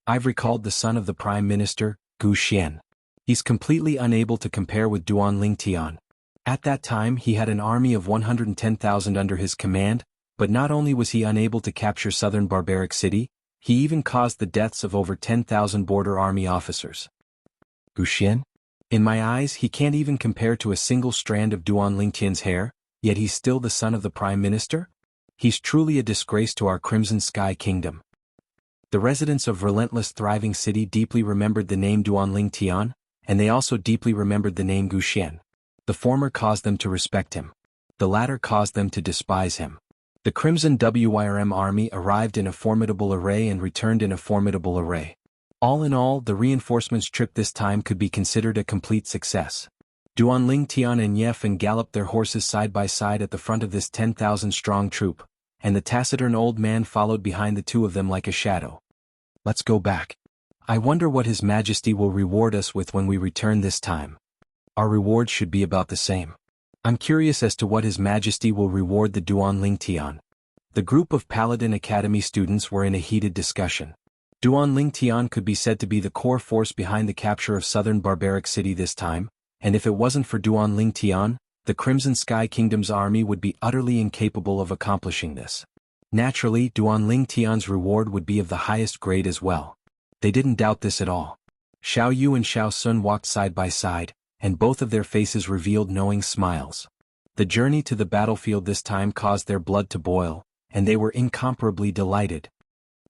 I've recalled the son of the Prime Minister, Gu Xian. He's completely unable to compare with Duan Lingtian. At that time he had an army of 110,000 under his command, but not only was he unable to capture southern Barbaric City, he even caused the deaths of over 10,000 border army officers. Gu Xian? In my eyes he can't even compare to a single strand of Duan Lingtian's hair, yet he's still the son of the Prime Minister? He's truly a disgrace to our Crimson Sky Kingdom. The residents of Relentless Thriving City deeply remembered the name Duan Lingtian, and they also deeply remembered the name Gu Xian. The former caused them to respect him. The latter caused them to despise him. The Crimson WRM army arrived in a formidable array and returned in a formidable array. All in all, the reinforcements trip this time could be considered a complete success. Duan Lingtian and Yefan galloped their horses side by side at the front of this 10,000-strong troop, and the taciturn old man followed behind the two of them like a shadow. Let's go back. I wonder what His Majesty will reward us with when we return this time. Our reward should be about the same. I'm curious as to what His Majesty will reward the Duan Lingtian. The group of Paladin Academy students were in a heated discussion. Duan Lingtian could be said to be the core force behind the capture of southern Barbaric City this time, and if it wasn't for Duan Lingtian, the Crimson Sky Kingdom's army would be utterly incapable of accomplishing this. Naturally, Duan Lingtian's reward would be of the highest grade as well. They didn't doubt this at all. Xiao Yu and Xiao Sun walked side by side, and both of their faces revealed knowing smiles. The journey to the battlefield this time caused their blood to boil, and they were incomparably delighted.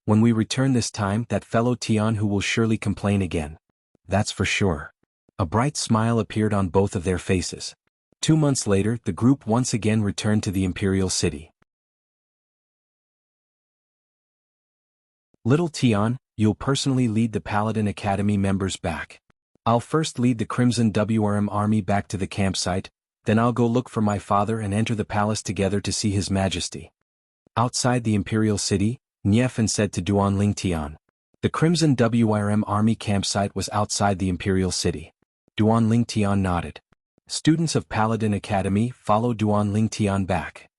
When we return this time, that fellow Tian will surely complain again. That's for sure. A bright smile appeared on both of their faces. 2 months later, the group once again returned to the Imperial City. Little Tian, you'll personally lead the Paladin Academy members back. I'll first lead the Crimson WRM army back to the campsite, then I'll go look for my father and enter the palace together to see His Majesty. Outside the Imperial City, Niefan said to Duan Lingtian. The Crimson WRM army campsite was outside the Imperial City. Duan Lingtian nodded. Students of Paladin Academy, follow Duan Lingtian back.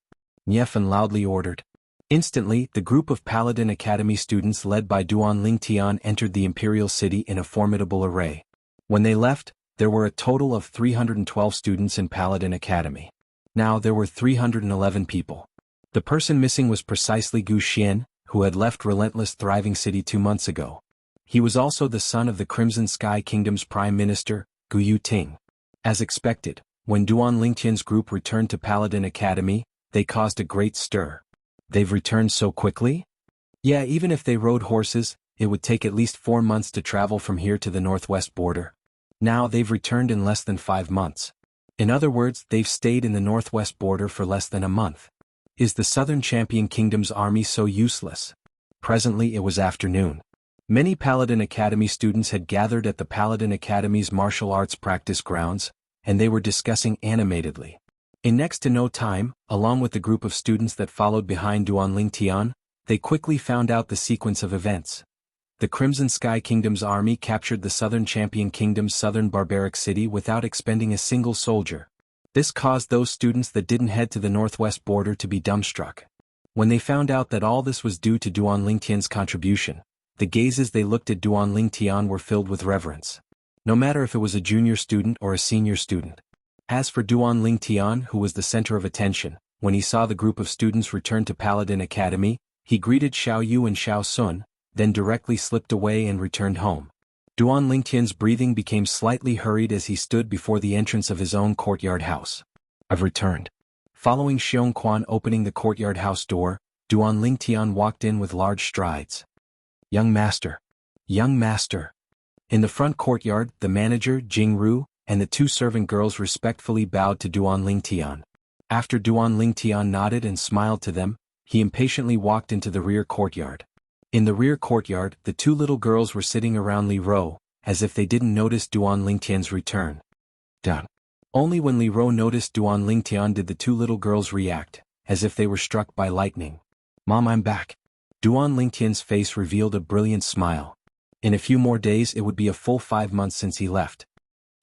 Niefan loudly ordered. Instantly, the group of Paladin Academy students led by Duan Lingtian entered the Imperial City in a formidable array. When they left, there were a total of 312 students in Paladin Academy. Now there were 311 people. The person missing was precisely Gu Xian, who had left Relentless Thriving City 2 months ago. He was also the son of the Crimson Sky Kingdom's Prime Minister, Gu Yuting. As expected, when Duan Lingtian's group returned to Paladin Academy, they caused a great stir. They've returned so quickly? Yeah, even if they rode horses, it would take at least 4 months to travel from here to the northwest border. Now they've returned in less than 5 months. In other words, they've stayed in the northwest border for less than a month. Is the Southern Champion Kingdom's army so useless? Presently it was afternoon. Many Paladin Academy students had gathered at the Paladin Academy's martial arts practice grounds, and they were discussing animatedly. In next to no time, along with the group of students that followed behind Duan Lingtian, they quickly found out the sequence of events. The Crimson Sky Kingdom's army captured the Southern Champion Kingdom's southern Barbaric City without expending a single soldier. This caused those students that didn't head to the northwest border to be dumbstruck. When they found out that all this was due to Duan Lingtian's contribution, the gazes they looked at Duan Lingtian were filled with reverence. No matter if it was a junior student or a senior student. As for Duan Lingtian, who was the center of attention, when he saw the group of students return to Paladin Academy, he greeted Xiao Yu and Xiao Sun, then directly slipped away and returned home. Duan Lingtian's breathing became slightly hurried as he stood before the entrance of his own courtyard house. I've returned. Following Xiong Quan opening the courtyard house door, Duan Lingtian walked in with large strides. Young master. Young master. In the front courtyard, the manager, Jianghu, and the two servant girls respectfully bowed to Duan Lingtian. After Duan Lingtian nodded and smiled to them, he impatiently walked into the rear courtyard. In the rear courtyard, the two little girls were sitting around Li Ro, as if they didn't notice Duan Lingtian's return. Done. Only when Li Ro noticed Duan Lingtian did the two little girls react, as if they were struck by lightning. Mom, I'm back. Duan Lingtian's face revealed a brilliant smile. In a few more days it would be a full 5 months since he left.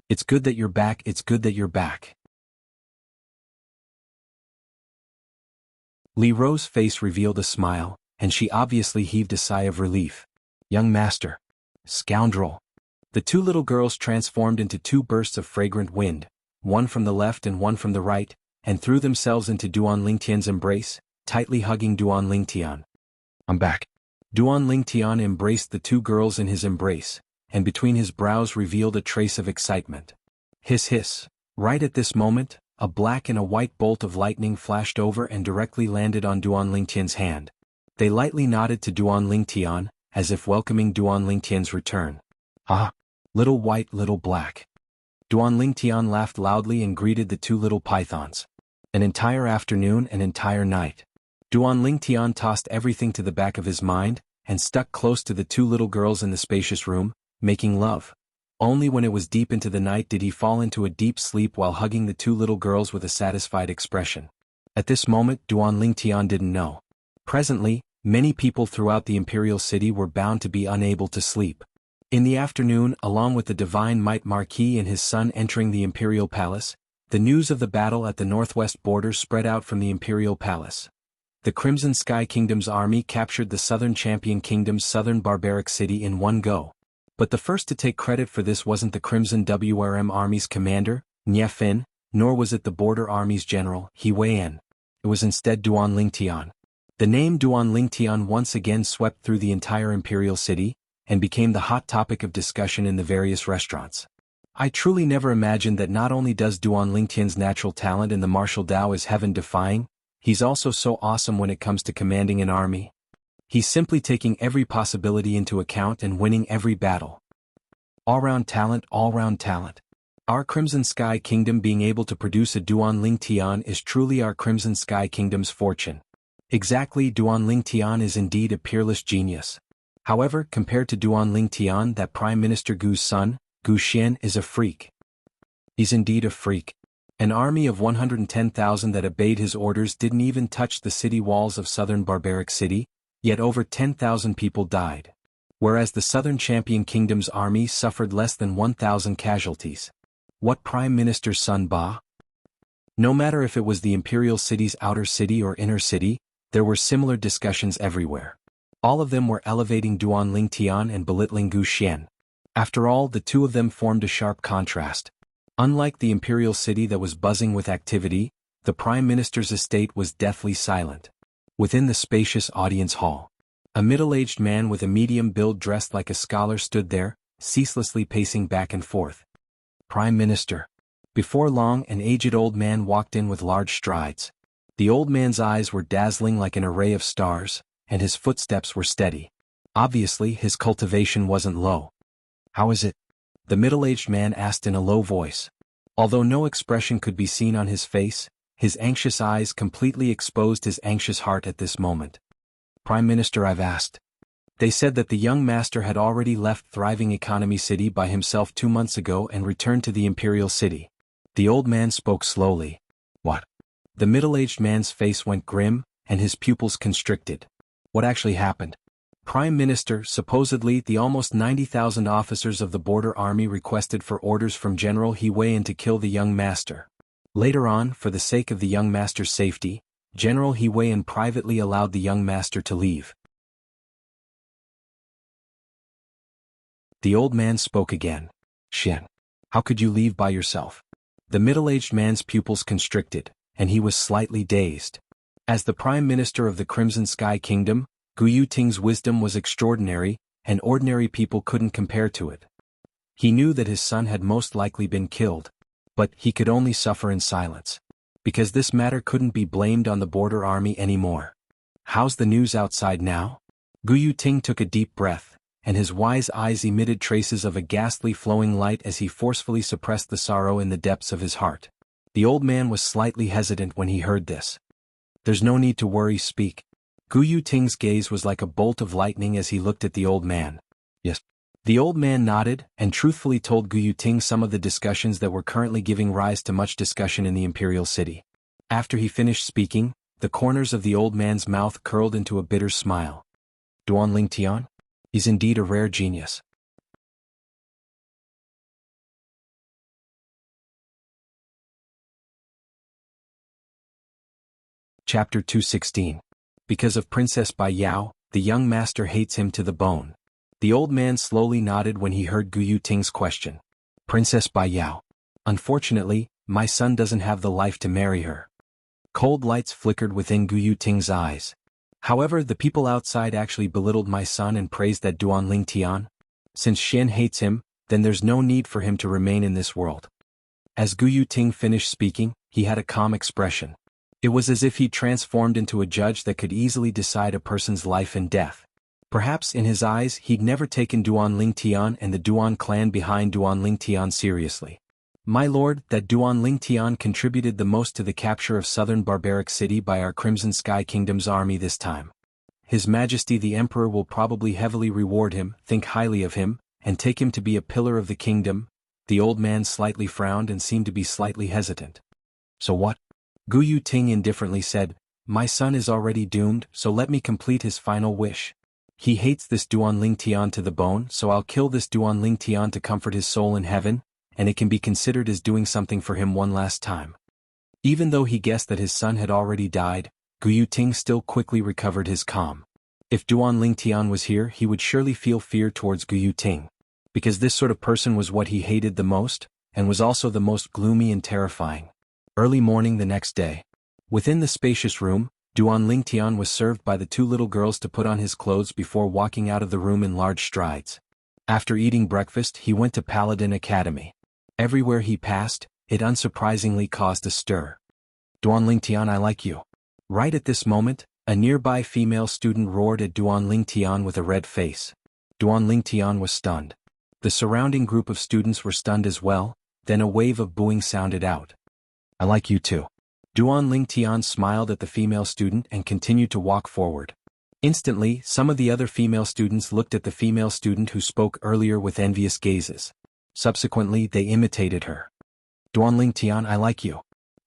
It's good that you're back, it's good that you're back. Li Ro's face revealed a smile, and she obviously heaved a sigh of relief. Young master. Scoundrel. The two little girls transformed into two bursts of fragrant wind, one from the left and one from the right, and threw themselves into Duan Lingtian's embrace, tightly hugging Duan Lingtian. I'm back. Duan Lingtian embraced the two girls in his embrace, and between his brows revealed a trace of excitement. Hiss hiss. Right at this moment, a black and a white bolt of lightning flashed over and directly landed on Duan Lingtian's hand. They lightly nodded to Duan Lingtian, as if welcoming Duan Lingtian's return. Ah! Little white, little black. Duan Lingtian laughed loudly and greeted the two little pythons. An entire afternoon, an entire night. Duan Lingtian tossed everything to the back of his mind, and stuck close to the two little girls in the spacious room, making love. Only when it was deep into the night did he fall into a deep sleep while hugging the two little girls with a satisfied expression. At this moment Duan Lingtian didn't know. Presently, many people throughout the imperial city were bound to be unable to sleep. In the afternoon, along with the divine might Marquis and his son entering the imperial palace, the news of the battle at the northwest border spread out from the imperial palace. The Crimson Sky Kingdom's army captured the Southern Champion Kingdom's southern barbaric city in one go. But the first to take credit for this wasn't the Crimson WRM Army's commander, Nye Fin, nor was it the Border Army's general, He Weian. It was instead Duan Lingtian. The name Duan Lingtian once again swept through the entire imperial city, and became the hot topic of discussion in the various restaurants. I truly never imagined that not only does Duan Lingtian's natural talent in the martial Dao is heaven-defying, he's also so awesome when it comes to commanding an army. He's simply taking every possibility into account and winning every battle. All-round talent, all-round talent. Our Crimson Sky Kingdom being able to produce a Duan Lingtian is truly our Crimson Sky Kingdom's fortune. Exactly, Duan Lingtian is indeed a peerless genius. However, compared to Duan Lingtian, that Prime Minister Gu's son, Gu Xian, is a freak. He's indeed a freak. An army of 110,000 that obeyed his orders didn't even touch the city walls of southern barbaric city, yet over 10,000 people died. Whereas the Southern Champion Kingdom's army suffered less than 1,000 casualties. What Prime Minister's son Ba? No matter if it was the imperial city's outer city or inner city, there were similar discussions everywhere. All of them were elevating Duan Lingtian and belittling Gu Xian. After all, the two of them formed a sharp contrast. Unlike the imperial city that was buzzing with activity, the Prime Minister's estate was deathly silent. Within the spacious audience hall, a middle-aged man with a medium build dressed like a scholar stood there, ceaselessly pacing back and forth. Prime Minister. Before long, an aged old man walked in with large strides. The old man's eyes were dazzling like an array of stars, and his footsteps were steady. Obviously, his cultivation wasn't low. How is it? The middle-aged man asked in a low voice. Although no expression could be seen on his face, his anxious eyes completely exposed his anxious heart at this moment. Prime Minister, I've asked. They said that the young master had already left thriving economy city by himself 2 months ago and returned to the imperial city. The old man spoke slowly. What? The middle-aged man's face went grim, and his pupils constricted. What actually happened? Prime Minister, supposedly the almost 90,000 officers of the border army requested for orders from General He Weian to kill the young master. Later on, for the sake of the young master's safety, General He Weian privately allowed the young master to leave. The old man spoke again. Xian, how could you leave by yourself? The middle-aged man's pupils constricted, and he was slightly dazed. As the Prime Minister of the Crimson Sky Kingdom, Gu Yuting's wisdom was extraordinary, and ordinary people couldn't compare to it. He knew that his son had most likely been killed, but he could only suffer in silence. Because this matter couldn't be blamed on the border army anymore. How's the news outside now? Gu Yuting took a deep breath, and his wise eyes emitted traces of a ghastly flowing light as he forcefully suppressed the sorrow in the depths of his heart. The old man was slightly hesitant when he heard this. "There's no need to worry, speak." Gu Ting's gaze was like a bolt of lightning as he looked at the old man. "Yes." The old man nodded and truthfully told Gu Ting some of the discussions that were currently giving rise to much discussion in the imperial city. After he finished speaking, the corners of the old man's mouth curled into a bitter smile. "Duan Tian? He's indeed a rare genius." Chapter 216. Because of Princess Bai Yao, the young master hates him to the bone. The old man slowly nodded when he heard Gu Ting's question. "Princess Bai Yao. Unfortunately, my son doesn't have the life to marry her." Cold lights flickered within Gu Ting's eyes. "However, the people outside actually belittled my son and praised that Duan Tian. Since Xian hates him, then there's no need for him to remain in this world." As Gu Ting finished speaking, he had a calm expression. It was as if he transformed into a judge that could easily decide a person's life and death. Perhaps in his eyes he'd never taken Duan Tian and the Duan clan behind Duan Tian seriously. "My lord, that Duan Tian contributed the most to the capture of southern barbaric city by our Crimson Sky Kingdom's army this time. His Majesty the Emperor will probably heavily reward him, think highly of him, and take him to be a pillar of the kingdom." The old man slightly frowned and seemed to be slightly hesitant. "So what?" Gu Ting indifferently said, "My son is already doomed, so let me complete his final wish. He hates this Duan Tian to the bone, so I'll kill this Duan Tian to comfort his soul in heaven, and it can be considered as doing something for him one last time." Even though he guessed that his son had already died, Gu Ting still quickly recovered his calm. If Duan Tian was here, he would surely feel fear towards Gu Ting. Because this sort of person was what he hated the most, and was also the most gloomy and terrifying. Early morning the next day. Within the spacious room, Duan Tian was served by the two little girls to put on his clothes before walking out of the room in large strides. After eating breakfast, he went to Paladin Academy. Everywhere he passed, it unsurprisingly caused a stir. "Duan Tian, I like you." Right at this moment, a nearby female student roared at Duan Tian with a red face. Duan Tian was stunned. The surrounding group of students were stunned as well, then a wave of booing sounded out. "I like you too." Duan Tian smiled at the female student and continued to walk forward. Instantly, some of the other female students looked at the female student who spoke earlier with envious gazes. Subsequently, they imitated her. "Duan Tian, I like you."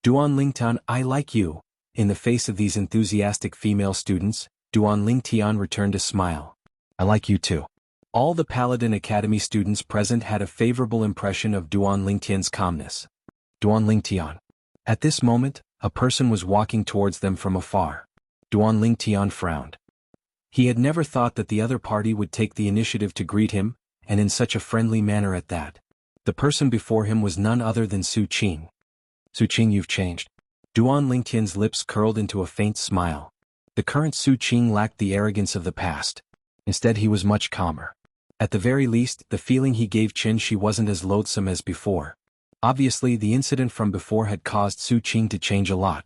"Duan Tian, I like you." In the face of these enthusiastic female students, Duan Tian returned a smile. "I like you too." All the Paladin Academy students present had a favorable impression of Duan Tian's calmness. "Duan Tian." At this moment, a person was walking towards them from afar. Duan Tian frowned. He had never thought that the other party would take the initiative to greet him, and in such a friendly manner at that. The person before him was none other than Su Qing. "Su Qing, you've changed." Duan Tian's lips curled into a faint smile. The current Su Qing lacked the arrogance of the past. Instead, he was much calmer. At the very least, the feeling he gave Qin Shi wasn't as loathsome as before. Obviously, the incident from before had caused Su Qing to change a lot.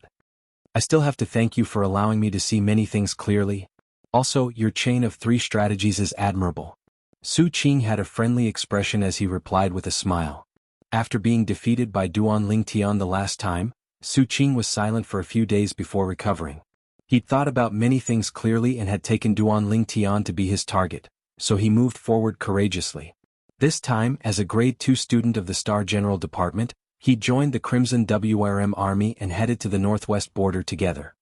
"I still have to thank you for allowing me to see many things clearly. Also, your chain of 3 strategies is admirable." Su Qing had a friendly expression as he replied with a smile. After being defeated by Duan Tian the last time, Su Qing was silent for a few days before recovering. He'd thought about many things clearly and had taken Duan Tian to be his target, so he moved forward courageously. This time, as a Grade 2 student of the Star General Department, he joined the Crimson WRM Army and headed to the northwest border together.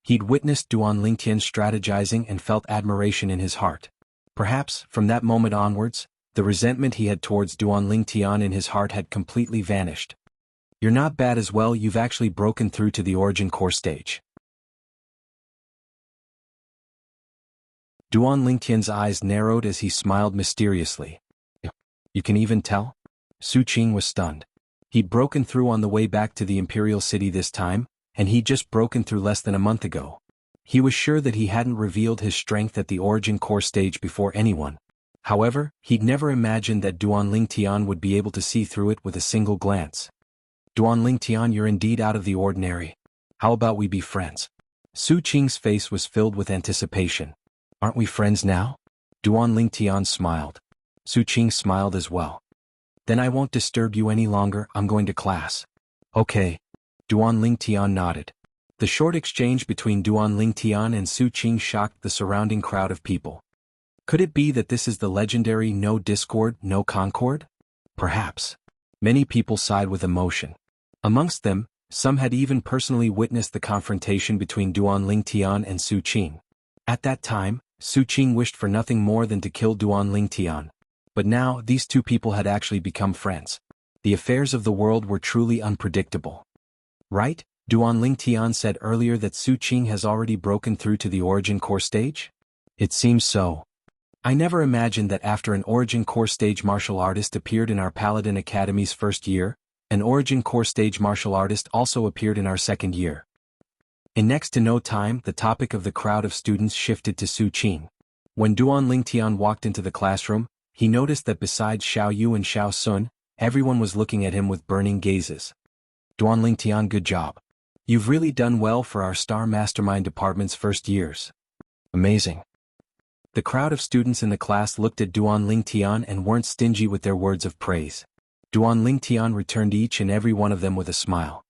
He'd witnessed Duan Tian strategizing and felt admiration in his heart. Perhaps, from that moment onwards, the resentment he had towards Duan Tian in his heart had completely vanished. "You're not bad as well, you've actually broken through to the origin core stage." Duan Tian's eyes narrowed as he smiled mysteriously. "You can even tell?" Su Qing was stunned. He'd broken through on the way back to the Imperial City this time, and he'd just broken through less than a month ago. He was sure that he hadn't revealed his strength at the origin core stage before anyone. However, he'd never imagined that Duan Tian would be able to see through it with a single glance. "Duan Tian, you're indeed out of the ordinary. How about we be friends?" Su Qing's face was filled with anticipation. "Aren't we friends now?" Duan Lingtian smiled. Su Qing smiled as well. Then I won't disturb you any longer, I'm going to class. Okay. Duan Lingtian nodded. The short exchange between Duan Lingtian and Su Qing shocked the surrounding crowd of people. Could it be that this is the legendary no discord, no concord? Perhaps. Many people sighed with emotion. Amongst them, some had even personally witnessed the confrontation between Duan Lingtian and Su Qing. At that time, Su Qing wished for nothing more than to kill Duan Lingtian. But now, these two people had actually become friends. The affairs of the world were truly unpredictable. Right? Duan Lingtian said earlier that Su Qing has already broken through to the Origin Core stage? It seems so. I never imagined that after an Origin Core stage martial artist appeared in our Paladin Academy's first year, an Origin Core stage martial artist also appeared in our second year. In next to no time, the topic of the crowd of students shifted to Su Qing. When Duan Lingtian walked into the classroom, he noticed that besides Xiao Yu and Xiao Sun, everyone was looking at him with burning gazes. Duan Lingtian, good job. You've really done well for our Star Mastermind Department's first years. Amazing. The crowd of students in the class looked at Duan Lingtian and weren't stingy with their words of praise. Duan Lingtian returned each and every one of them with a smile.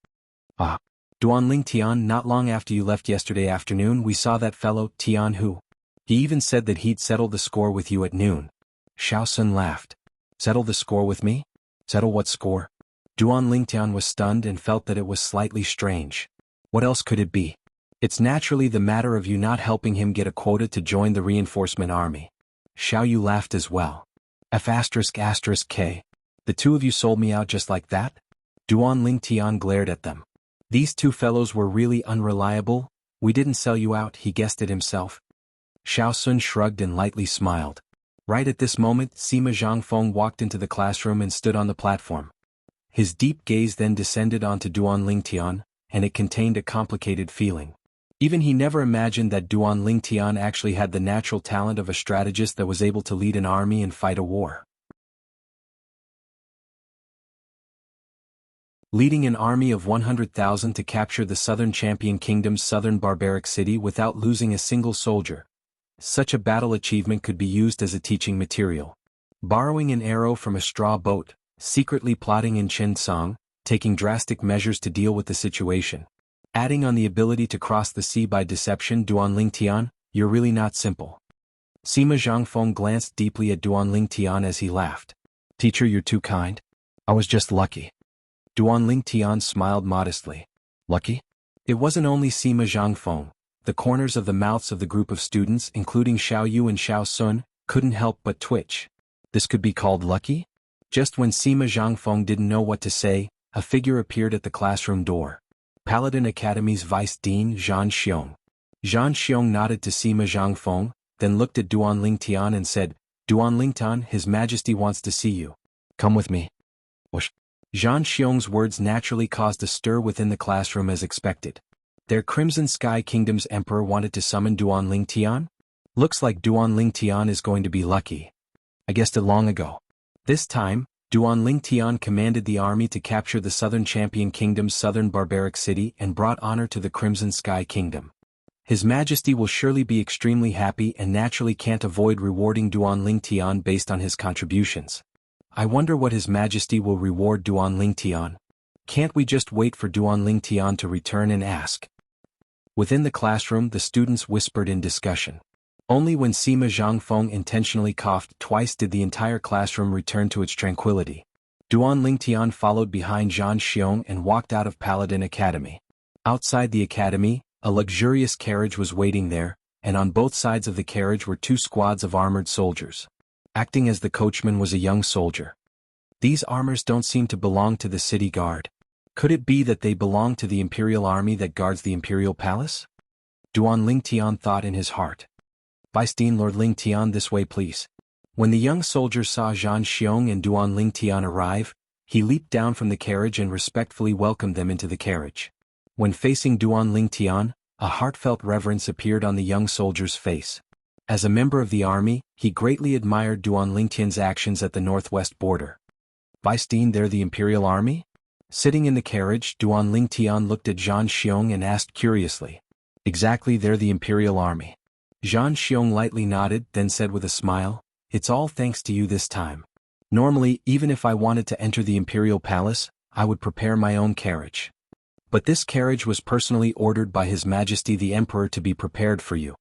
Ah. Duan Lingtian, not long after you left yesterday afternoon we saw that fellow, Tianhu. He even said that he'd settle the score with you at noon. Xiao Sun laughed. Settle the score with me? Settle what score? Duan Lingtian was stunned and felt that it was slightly strange. What else could it be? It's naturally the matter of you not helping him get a quota to join the reinforcement army. Xiao Yu laughed as well. F***K. The two of you sold me out just like that? Duan Lingtian glared at them. These two fellows were really unreliable. We didn't sell you out, he guessed it himself. Xiao Sun shrugged and lightly smiled. Right at this moment, Sima Zhangfeng walked into the classroom and stood on the platform. His deep gaze then descended onto Duan Lingtian, and it contained a complicated feeling. Even he never imagined that Duan Lingtian actually had the natural talent of a strategist that was able to lead an army and fight a war. Leading an army of 100,000 to capture the Southern Champion Kingdom's southern barbaric city without losing a single soldier. Such a battle achievement could be used as a teaching material. Borrowing an arrow from a straw boat, secretly plotting in Chencang, taking drastic measures to deal with the situation. Adding on the ability to cross the sea by deception. Duan Lingtian, you're really not simple. Sima Zhangfeng glanced deeply at Duan Lingtian as he laughed. Teacher, you're too kind. I was just lucky. Duan Lingtian smiled modestly. Lucky? It wasn't only Sima Zhangfeng. The corners of the mouths of the group of students, including Xiao Yu and Xiao Sun, couldn't help but twitch. This could be called lucky? Just when Sima Zhangfeng didn't know what to say, a figure appeared at the classroom door. Paladin Academy's Vice Dean Zhan Xiong. Zhan Xiong nodded to Sima Zhangfeng, then looked at Duan Lingtian and said, Duan Lingtian, His Majesty wants to see you. Come with me. Whoosh. Zhan Xiong's words naturally caused a stir within the classroom as expected. Their Crimson Sky Kingdom's emperor wanted to summon Duan Lingtian? Looks like Duan Lingtian is going to be lucky. I guessed it long ago. This time, Duan Lingtian commanded the army to capture the Southern Champion Kingdom's southern barbaric city and brought honor to the Crimson Sky Kingdom. His Majesty will surely be extremely happy and naturally can't avoid rewarding Duan Lingtian based on his contributions. I wonder what His Majesty will reward Duan Lingtian. Can't we just wait for Duan Lingtian to return and ask? Within the classroom, the students whispered in discussion. Only when Sima Zhangfeng intentionally coughed twice did the entire classroom return to its tranquility. Duan Lingtian followed behind Zhan Xiong and walked out of Paladin Academy. Outside the academy, a luxurious carriage was waiting there, and on both sides of the carriage were two squads of armored soldiers. Acting as the coachman was a young soldier. These armors don't seem to belong to the city guard. Could it be that they belong to the Imperial Army that guards the Imperial Palace? Duan Lingtian thought in his heart. Vice Dean Lord Lingtian, this way please. When the young soldier saw Zhan Xiong and Duan Lingtian arrive, he leaped down from the carriage and respectfully welcomed them into the carriage. When facing Duan Lingtian, a heartfelt reverence appeared on the young soldier's face. As a member of the army, he greatly admired Duan Lingtian's actions at the northwest border. Vice Dean, they're the Imperial Army? Sitting in the carriage, Duan Lingtian looked at Zhan Xiong and asked curiously. Exactly, they're the Imperial Army. Zhang Xiong lightly nodded, then said with a smile, "It's all thanks to you this time. Normally, even if I wanted to enter the imperial palace, I would prepare my own carriage. But this carriage was personally ordered by His Majesty the Emperor to be prepared for you."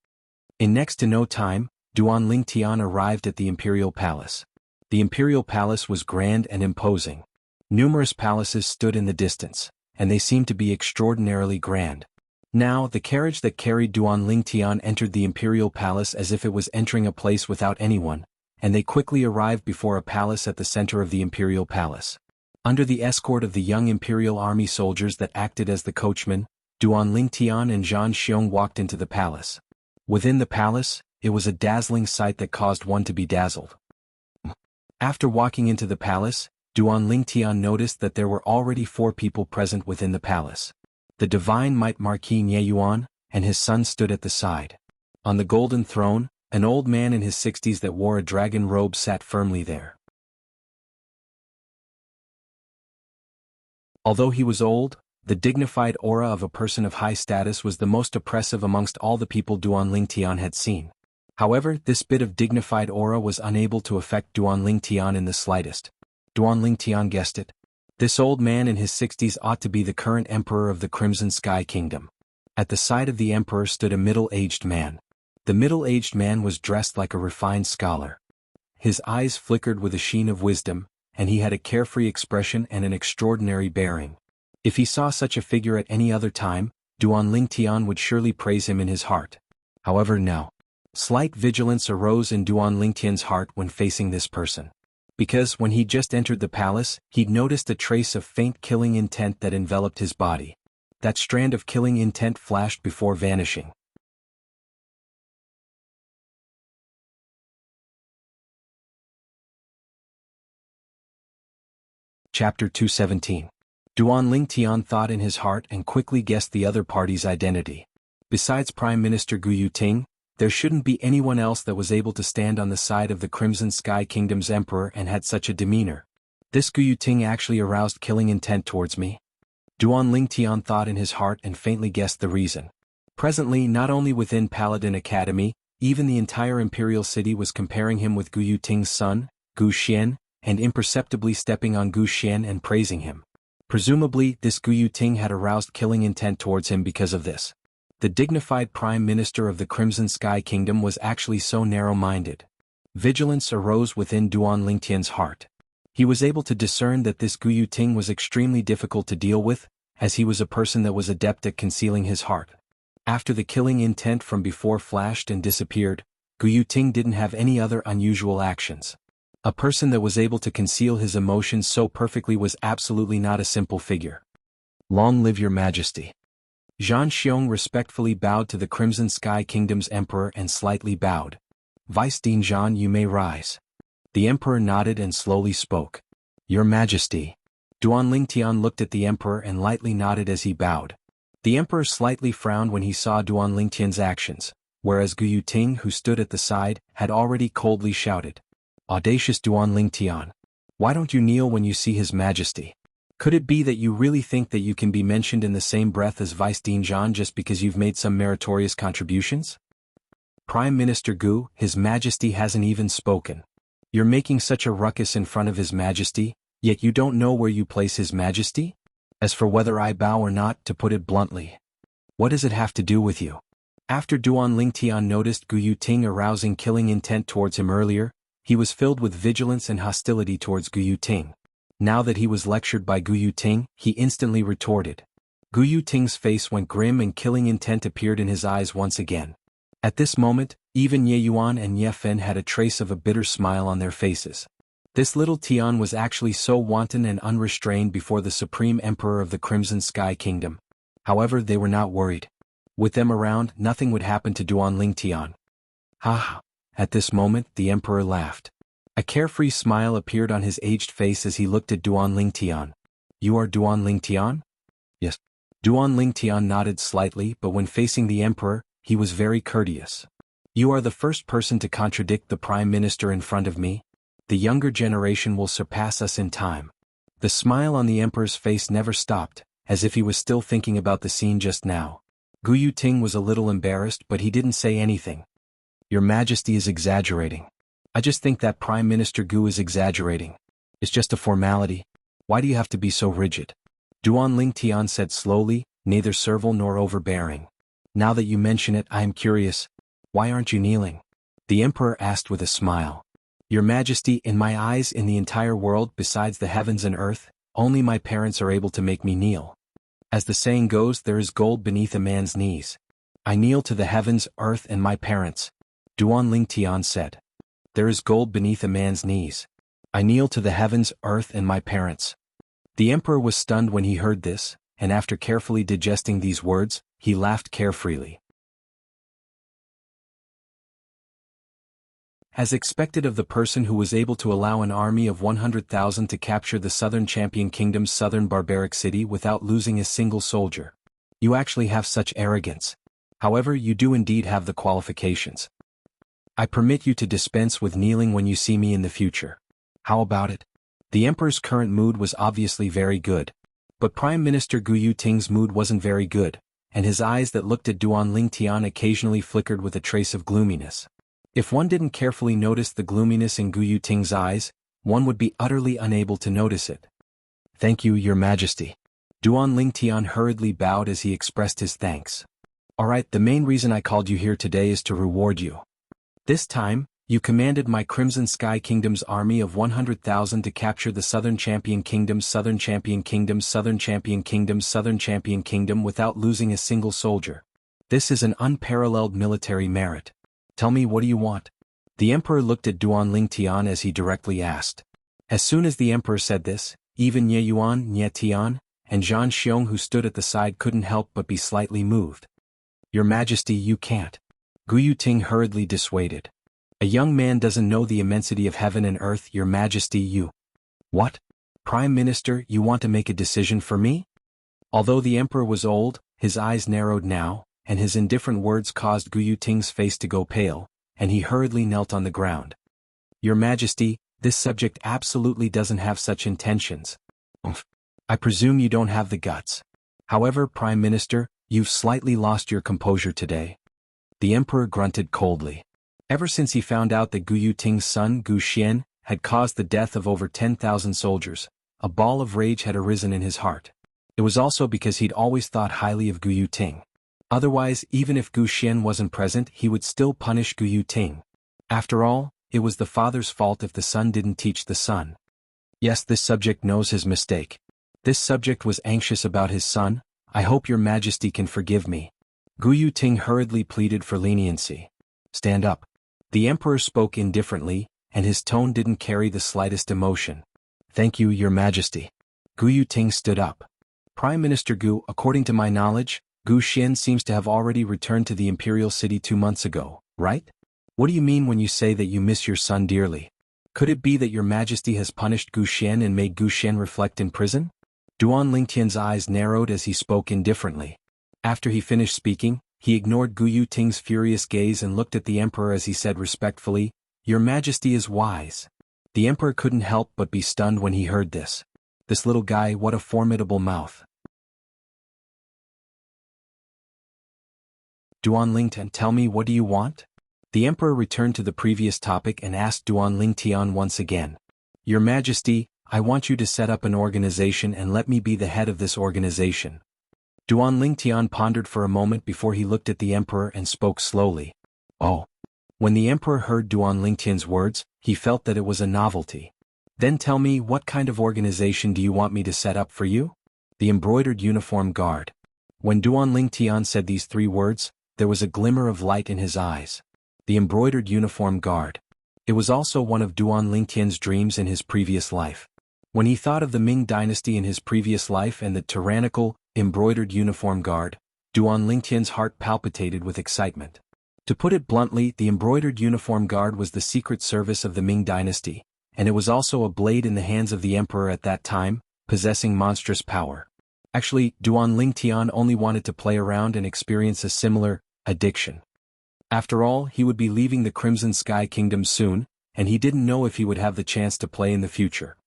In next to no time, Duan Lingtian arrived at the imperial palace. The imperial palace was grand and imposing. Numerous palaces stood in the distance, and they seemed to be extraordinarily grand. Now, the carriage that carried Duan Lingtian entered the imperial palace as if it was entering a place without anyone, and they quickly arrived before a palace at the center of the imperial palace. Under the escort of the young imperial army soldiers that acted as the coachmen, Duan Lingtian and Zhang Xiong walked into the palace. Within the palace, it was a dazzling sight that caused one to be dazzled. After walking into the palace, Duan Lingtian noticed that there were already 4 people present within the palace. The divine might Marquis Nie Yuan and his son stood at the side. On the golden throne, an old man in his 60s that wore a dragon robe sat firmly there. Although he was old, the dignified aura of a person of high status was the most oppressive amongst all the people Duan Lingtian had seen. However, this bit of dignified aura was unable to affect Duan Lingtian in the slightest. Duan Lingtian guessed it. This old man in his 60s ought to be the current emperor of the Crimson Sky Kingdom. At the side of the emperor stood a middle-aged man. The middle-aged man was dressed like a refined scholar. His eyes flickered with a sheen of wisdom, and he had a carefree expression and an extraordinary bearing. If he saw such a figure at any other time, Duan Lingtian would surely praise him in his heart. However, now, slight vigilance arose in Duan Lingtian's heart when facing this person. Because when he just entered the palace, he'd noticed a trace of faint killing intent that enveloped his body. That strand of killing intent flashed before vanishing. Chapter 217. Duan Lingtian thought in his heart and quickly guessed the other party's identity. Besides Prime Minister Gu Yuting, there shouldn't be anyone else that was able to stand on the side of the Crimson Sky Kingdom's emperor and had such a demeanor. This Gu Yuting actually aroused killing intent towards me? Duan Lingtian thought in his heart and faintly guessed the reason. Presently, not only within Paladin Academy, even the entire imperial city was comparing him with Gu Yuting's son, Gu Xian, and imperceptibly stepping on Gu Xian and praising him. Presumably, this Gu Yuting had aroused killing intent towards him because of this. The dignified Prime Minister of the Crimson Sky Kingdom was actually so narrow-minded. Vigilance arose within Duan Lingtian's heart. He was able to discern that this Gu Yuting was extremely difficult to deal with, as he was a person that was adept at concealing his heart. After the killing intent from before flashed and disappeared, Gu Yuting didn't have any other unusual actions. A person that was able to conceal his emotions so perfectly was absolutely not a simple figure. Long live your majesty. Zhang Xiong respectfully bowed to the Crimson Sky Kingdom's emperor and slightly bowed. Vice Dean Zhang, you may rise. The emperor nodded and slowly spoke. Your majesty. Duan Lingtian looked at the emperor and lightly nodded as he bowed. The emperor slightly frowned when he saw Duan Lingtian's actions, whereas Gu Yuting, who stood at the side, had already coldly shouted. Audacious Duan Lingtian. Why don't you kneel when you see His Majesty? Could it be that you really think that you can be mentioned in the same breath as Vice Dean Zhang just because you've made some meritorious contributions? Prime Minister Gu, His Majesty hasn't even spoken. You're making such a ruckus in front of His Majesty, yet you don't know where you place His Majesty? As for whether I bow or not, to put it bluntly, what does it have to do with you? After Duan Lingtian noticed Gu Yuting arousing killing intent towards him earlier, he was filled with vigilance and hostility towards Gu Yuting. Now that he was lectured by Gu Yuting, he instantly retorted. Gu Yuting's face went grim and killing intent appeared in his eyes once again. At this moment, even Ye Yuan and Ye Fen had a trace of a bitter smile on their faces. This little Tian was actually so wanton and unrestrained before the Supreme Emperor of the Crimson Sky Kingdom. However, they were not worried. With them around, nothing would happen to Duan Lingtian. Ha ha! At this moment, the Emperor laughed. A carefree smile appeared on his aged face as he looked at Duan Lingtian. You are Duan Lingtian? Yes. Duan Lingtian nodded slightly, but when facing the Emperor, he was very courteous. You are the first person to contradict the Prime Minister in front of me. The younger generation will surpass us in time. The smile on the Emperor's face never stopped, as if he was still thinking about the scene just now. Gu Yuting was a little embarrassed, but he didn't say anything. Your Majesty is exaggerating. I just think that Prime Minister Gu is exaggerating. It's just a formality. Why do you have to be so rigid? Duan Lingtian said slowly, neither servile nor overbearing. Now that you mention it, I am curious. Why aren't you kneeling? The Emperor asked with a smile. Your Majesty, in my eyes, in the entire world besides the heavens and earth, only my parents are able to make me kneel. As the saying goes, there is gold beneath a man's knees. I kneel to the heavens, earth and my parents. Duan Lingtian said. There is gold beneath a man's knees. I kneel to the heavens, earth and my parents. The Emperor was stunned when he heard this, and after carefully digesting these words, he laughed carefreely. As expected of the person who was able to allow an army of 100,000 to capture the southern Champion Kingdom's southern barbaric city without losing a single soldier. You actually have such arrogance. However, you do indeed have the qualifications. I permit you to dispense with kneeling when you see me in the future. How about it? The Emperor's current mood was obviously very good. But Prime Minister Gu Yuting's mood wasn't very good, and his eyes that looked at Duan Lingtian occasionally flickered with a trace of gloominess. If one didn't carefully notice the gloominess in Gu Yuting's eyes, one would be utterly unable to notice it. Thank you, Your Majesty. Duan Lingtian hurriedly bowed as he expressed his thanks. Alright, the main reason I called you here today is to reward you. This time, you commanded my Crimson Sky Kingdom's army of 100,000 to capture the Southern Champion Kingdom's Southern Champion Kingdom's Southern Champion Kingdom's Southern Champion Kingdom without losing a single soldier. This is an unparalleled military merit. Tell me, what do you want? The Emperor looked at Duan Lingtian as he directly asked. As soon as the Emperor said this, even Ye Yuan, Nye Tian, and Zhan Xiong who stood at the side couldn't help but be slightly moved. Your Majesty, you can't. Gu Yuting hurriedly dissuaded. A young man doesn't know the immensity of heaven and earth, Your Majesty, you. What? Prime Minister, you want to make a decision for me? Although the Emperor was old, his eyes narrowed now, and his indifferent words caused Gu Yuting's face to go pale, and he hurriedly knelt on the ground. Your Majesty, this subject absolutely doesn't have such intentions. I presume you don't have the guts. However, Prime Minister, you've slightly lost your composure today. The Emperor grunted coldly. Ever since he found out that Gu Yuting's son Gu Xian had caused the death of over 10,000 soldiers, a ball of rage had arisen in his heart. It was also because he'd always thought highly of Gu Yuting. Otherwise, even if Gu Xian wasn't present, he would still punish Gu Yuting. After all, it was the father's fault if the son didn't teach the son. Yes, this subject knows his mistake. This subject was anxious about his son. I hope Your Majesty can forgive me. Gu Yuting hurriedly pleaded for leniency. Stand up. The Emperor spoke indifferently, and his tone didn't carry the slightest emotion. Thank you, Your Majesty. Gu Yuting stood up. Prime Minister Gu, according to my knowledge, Gu Xian seems to have already returned to the imperial city 2 months ago, right? What do you mean when you say that you miss your son dearly? Could it be that Your Majesty has punished Gu Xian and made Gu Xian reflect in prison? Duan Lingtian's eyes narrowed as he spoke indifferently. After he finished speaking, he ignored Gu Yuting's furious gaze and looked at the Emperor as he said respectfully, Your Majesty is wise. The Emperor couldn't help but be stunned when he heard this. This little guy, what a formidable mouth. Duan Lingtian, tell me, what do you want? The Emperor returned to the previous topic and asked Duan Lingtian once again. Your Majesty, I want you to set up an organization and let me be the head of this organization. Duan Lingtian pondered for a moment before he looked at the Emperor and spoke slowly. Oh. When the Emperor heard Duan Lingtian's words, he felt that it was a novelty. Then tell me, what kind of organization do you want me to set up for you? The Embroidered Uniform Guard. When Duan Lingtian said these 3 words, there was a glimmer of light in his eyes. The Embroidered Uniform Guard. It was also one of Duan Lingtian's dreams in his previous life. When he thought of the Ming dynasty in his previous life and the tyrannical, Embroidered Uniform Guard, Duan Lingtian's heart palpitated with excitement. To put it bluntly, the Embroidered Uniform Guard was the secret service of the Ming dynasty, and it was also a blade in the hands of the Emperor at that time, possessing monstrous power. Actually, Duan Lingtian only wanted to play around and experience a similar addiction. After all, he would be leaving the Crimson Sky Kingdom soon, and he didn't know if he would have the chance to play in the future.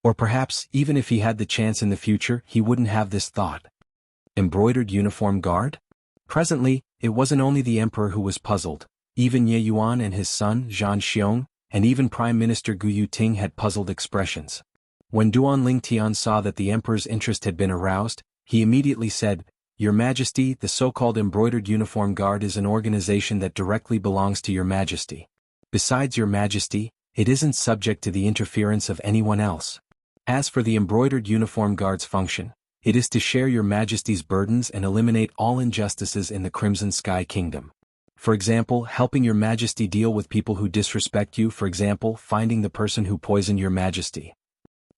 Or perhaps, even if he had the chance in the future, he wouldn't have this thought. Embroidered Uniform Guard? Presently, it wasn't only the Emperor who was puzzled, Even Ye Yuan and his son, Zhan Xiong, and even Prime Minister Gu Yuting had puzzled expressions. When Duan Tian saw that the emperor's interest had been aroused, he immediately said, "Your Majesty, the so-called Embroidered Uniform Guard is an organization that directly belongs to Your Majesty. Besides Your Majesty, it isn't subject to the interference of anyone else. As for the Embroidered Uniform Guard's function, it is to share Your Majesty's burdens and eliminate all injustices in the Crimson Sky Kingdom. For example, helping Your Majesty deal with people who disrespect you, for example, finding the person who poisoned Your Majesty."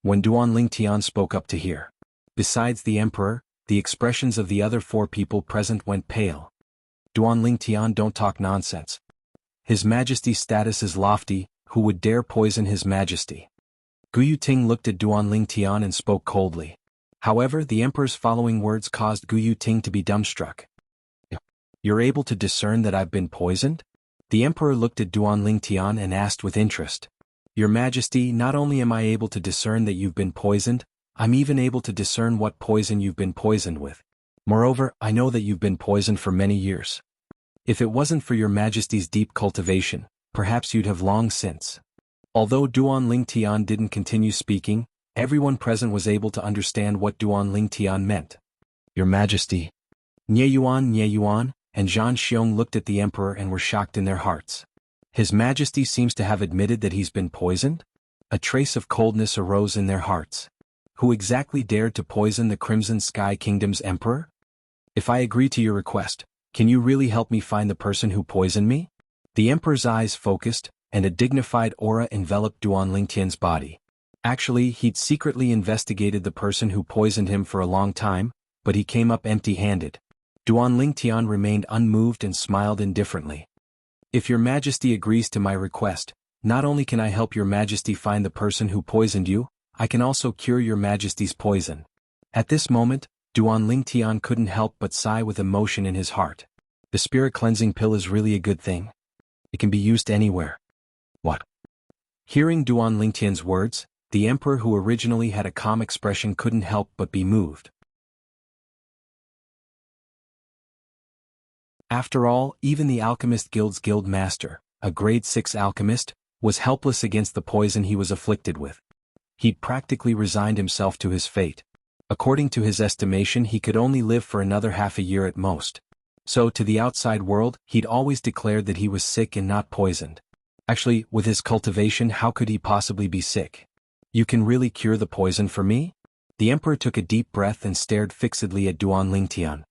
When Duan Tian spoke up to hear. Besides the emperor, the expressions of the other 4 people present went pale. Duan Tian, don't talk nonsense. His Majesty's status is lofty, who would dare poison His Majesty? Gu Yuting looked at Duan Tian and spoke coldly. However, the emperor's following words caused Gu Yuting to be dumbstruck. "You're able to discern that I've been poisoned?" The emperor looked at Duan Tian and asked with interest. "Your Majesty, not only am I able to discern that you've been poisoned, I'm even able to discern what poison you've been poisoned with. Moreover, I know that you've been poisoned for many years. If it wasn't for Your Majesty's deep cultivation, perhaps you'd have long since." Although Duan Tian didn't continue speaking, everyone present was able to understand what Duan Tian meant. "Your Majesty." Nye Yuan, and Zhan Xiong looked at the emperor and were shocked in their hearts. His Majesty seems to have admitted that he's been poisoned? A trace of coldness arose in their hearts. Who exactly dared to poison the Crimson Sky Kingdom's emperor? "If I agree to your request, can you really help me find the person who poisoned me?" The emperor's eyes focused, and a dignified aura enveloped Duan Tian's body. Actually, he'd secretly investigated the person who poisoned him for a long time, but he came up empty-handed. Duan Tian remained unmoved and smiled indifferently. "If Your Majesty agrees to my request, not only can I help Your Majesty find the person who poisoned you, I can also cure Your Majesty's poison." At this moment, Duan Tian couldn't help but sigh with emotion in his heart. The spirit cleansing pill is really a good thing. It can be used anywhere. What? Hearing Duan Tian's words, the emperor, who originally had a calm expression, couldn't help but be moved. After all, even the Alchemist Guild's guild master, a grade 6 alchemist, was helpless against the poison he was afflicted with. He'd practically resigned himself to his fate. According to his estimation, he could only live for another half a year at most. So to the outside world, he'd always declared that he was sick and not poisoned. Actually, with his cultivation, how could he possibly be sick? "You can really cure the poison for me?" The emperor took a deep breath and stared fixedly at Duan Tian.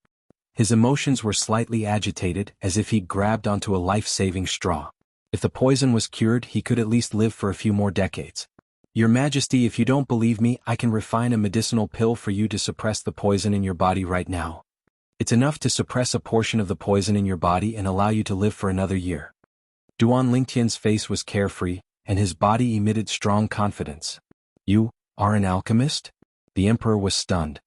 His emotions were slightly agitated, as if he'd grabbed onto a life-saving straw. If the poison was cured, he could at least live for a few more decades. "Your Majesty, if you don't believe me, I can refine a medicinal pill for you to suppress the poison in your body right now. It's enough to suppress a portion of the poison in your body and allow you to live for another year." Duan Tian's face was carefree, and his body emitted strong confidence. "You are an alchemist?" The emperor was stunned.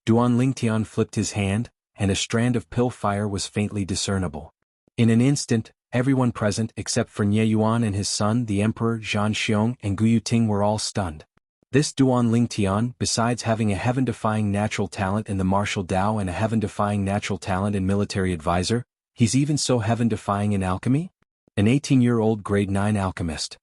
Duan Tian flipped his hand, and a strand of pill fire was faintly discernible. In an instant, everyone present except for Nye Yuan and his son, the emperor, Zhan Xiong, and Gu Yuting were all stunned. This Duan Tian, besides having a heaven-defying natural talent in the martial Tao and a heaven-defying natural talent in military advisor, he's even so heaven-defying in alchemy? An 18-year-old grade 9 alchemist.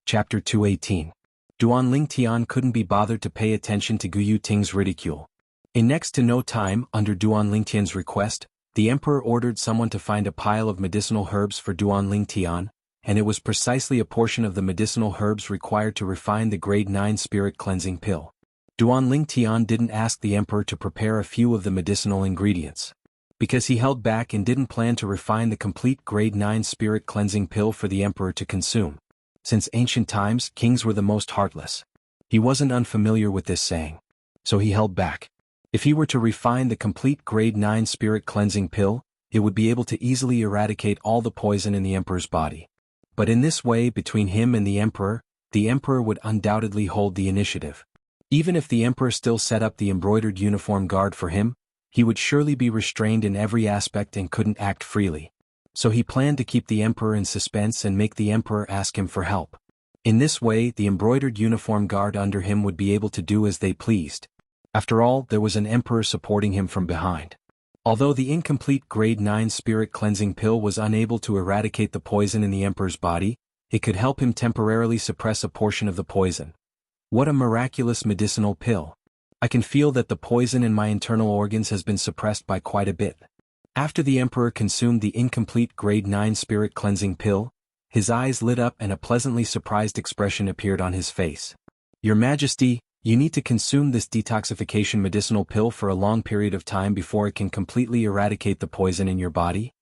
Chapter 218. Duan Tian couldn't be bothered to pay attention to Gu Yuting's ridicule. In next to no time, under Duan Tian's request, the emperor ordered someone to find a pile of medicinal herbs for Duan Tian, and it was precisely a portion of the medicinal herbs required to refine the grade 9 spirit cleansing pill. Duan Tian didn't ask the emperor to prepare a few of the medicinal ingredients, because he held back and didn't plan to refine the complete grade 9 spirit cleansing pill for the emperor to consume. Since ancient times, kings were the most heartless. He wasn't unfamiliar with this saying. So he held back. If he were to refine the complete grade 9 spirit cleansing pill, it would be able to easily eradicate all the poison in the emperor's body. But in this way, between him and the emperor would undoubtedly hold the initiative. Even if the emperor still set up the embroidered uniform guard for him, he would surely be restrained in every aspect and couldn't act freely. So he planned to keep the emperor in suspense and make the emperor ask him for help. In this way, the embroidered uniform guard under him would be able to do as they pleased. After all, there was an emperor supporting him from behind. Although the incomplete grade 9 spirit cleansing pill was unable to eradicate the poison in the emperor's body, it could help him temporarily suppress a portion of the poison. What a miraculous medicinal pill. I can feel that the poison in my internal organs has been suppressed by quite a bit. After the emperor consumed the incomplete grade 9 spirit cleansing pill, his eyes lit up and a pleasantly surprised expression appeared on his face. Your Majesty, you need to consume this detoxification medicinal pill for a long period of time before it can completely eradicate the poison in your body.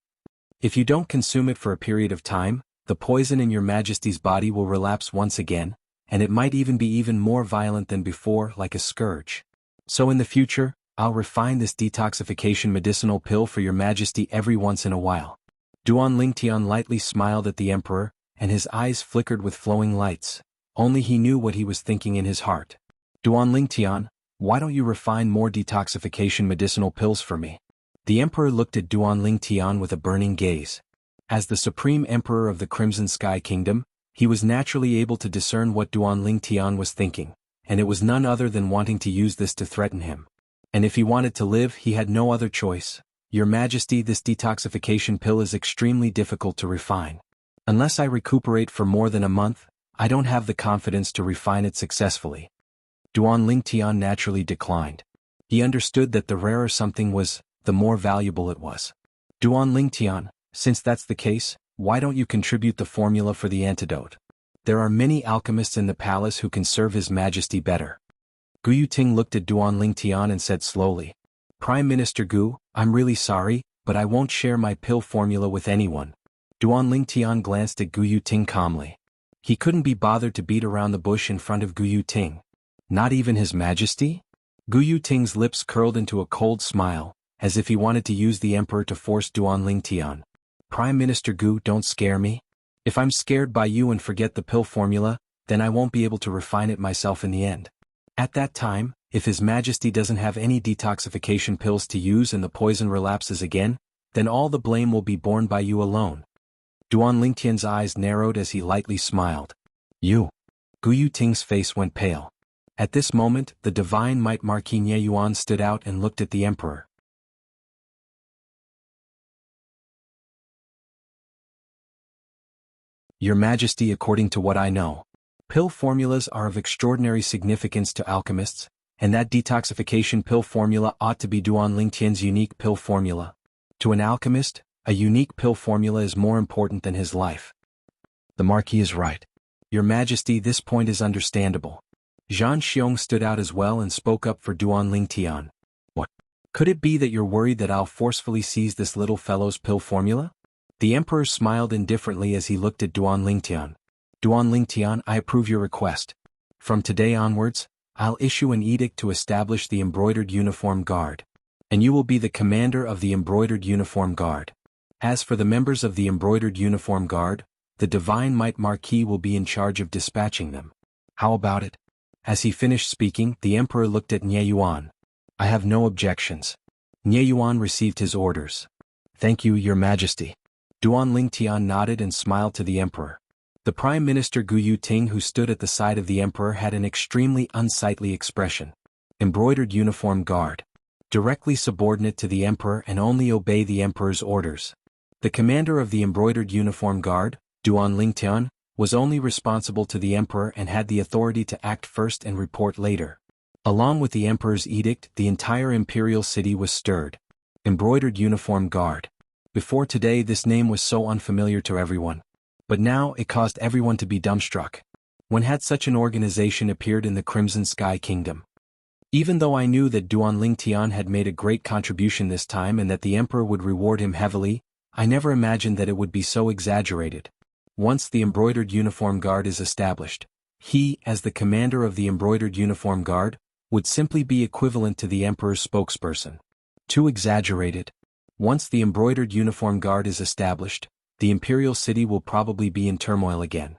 If you don't consume it for a period of time, the poison in your Majesty's body will relapse once again, and it might even be even more violent than before, like a scourge. So in the future, I'll refine this detoxification medicinal pill for your Majesty every once in a while. Duan Lingtian lightly smiled at the emperor, and his eyes flickered with flowing lights. Only he knew what he was thinking in his heart. Duan Lingtian, why don't you refine more detoxification medicinal pills for me? The emperor looked at Duan Lingtian with a burning gaze. As the supreme emperor of the Crimson Sky Kingdom, he was naturally able to discern what Duan Lingtian was thinking, and it was none other than wanting to use this to threaten him. And if he wanted to live, he had no other choice. Your Majesty, this detoxification pill is extremely difficult to refine. Unless I recuperate for more than a month, I don't have the confidence to refine it successfully. Duan Lingtian naturally declined. He understood that the rarer something was, the more valuable it was. Duan Lingtian, since that's the case, why don't you contribute the formula for the antidote? There are many alchemists in the palace who can serve His Majesty better. Gu Yuting looked at Duan Lingtian and said slowly, Prime Minister Gu, I'm really sorry, but I won't share my pill formula with anyone. Duan Lingtian glanced at Gu Yuting calmly. He couldn't be bothered to beat around the bush in front of Gu Yuting. Not even His Majesty? Gu Yuting's lips curled into a cold smile, as if he wanted to use the emperor to force Duan Lingtian. Prime Minister Gu, don't scare me. If I'm scared by you and forget the pill formula, then I won't be able to refine it myself in the end. At that time, if His Majesty doesn't have any detoxification pills to use and the poison relapses again, then all the blame will be borne by you alone. Duan Lingtian's eyes narrowed as he lightly smiled. You. Gu Yuting's face went pale. At this moment, the divine might Marquis Nie Yuan stood out and looked at the emperor. Your Majesty, according to what I know, pill formulas are of extraordinary significance to alchemists, and that detoxification pill formula ought to be Duan Lingtian's unique pill formula. To an alchemist, a unique pill formula is more important than his life. The Marquis is right. Your Majesty, this point is understandable. Zhan Xiong stood out as well and spoke up for Duan Lingtian. What? Could it be that you're worried that I'll forcefully seize this little fellow's pill formula? The emperor smiled indifferently as he looked at Duan Lingtian. Duan Lingtian, I approve your request. From today onwards, I'll issue an edict to establish the Embroidered Uniform Guard. And you will be the commander of the Embroidered Uniform Guard. As for the members of the Embroidered Uniform Guard, the Divine Might Marquis will be in charge of dispatching them. How about it? As he finished speaking, the emperor looked at Nie Yuan. I have no objections. Nie Yuan received his orders. Thank you, Your Majesty. Duan Lingtian nodded and smiled to the emperor. The Prime Minister Gu Yuting, who stood at the side of the emperor, had an extremely unsightly expression. Embroidered Uniform Guard. Directly subordinate to the emperor and only obey the emperor's orders. The commander of the Embroidered Uniform Guard, Duan Lingtian, was only responsible to the emperor and had the authority to act first and report later. Along with the emperor's edict, the entire imperial city was stirred. Embroidered Uniform Guard. Before today, this name was so unfamiliar to everyone. But now it caused everyone to be dumbstruck. When had such an organization appeared in the Crimson Sky Kingdom? Even though I knew that Duan Lingtian had made a great contribution this time and that the emperor would reward him heavily, I never imagined that it would be so exaggerated. Once the Embroidered Uniform Guard is established, he, as the commander of the Embroidered Uniform Guard, would simply be equivalent to the emperor's spokesperson. Too exaggerated. Once the Embroidered Uniform Guard is established, the imperial city will probably be in turmoil again.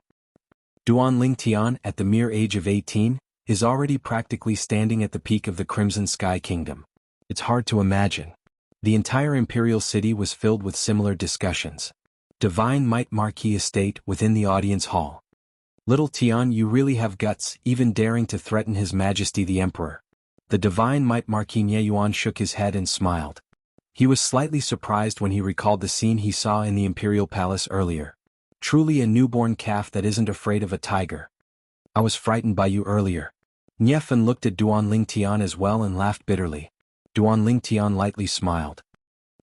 Duan Lingtian, at the mere age of 18, is already practically standing at the peak of the Crimson Sky Kingdom. It's hard to imagine. The entire imperial city was filled with similar discussions. Divine Might Marquis Estate within the audience hall. Little Tian, you really have guts, even daring to threaten His Majesty the Emperor. The Divine Might Marquis Nie Yuan shook his head and smiled. He was slightly surprised when he recalled the scene he saw in the Imperial Palace earlier. Truly a newborn calf that isn't afraid of a tiger. I was frightened by you earlier. Nie Fen looked at Duan Tian as well and laughed bitterly. Duan Tian lightly smiled.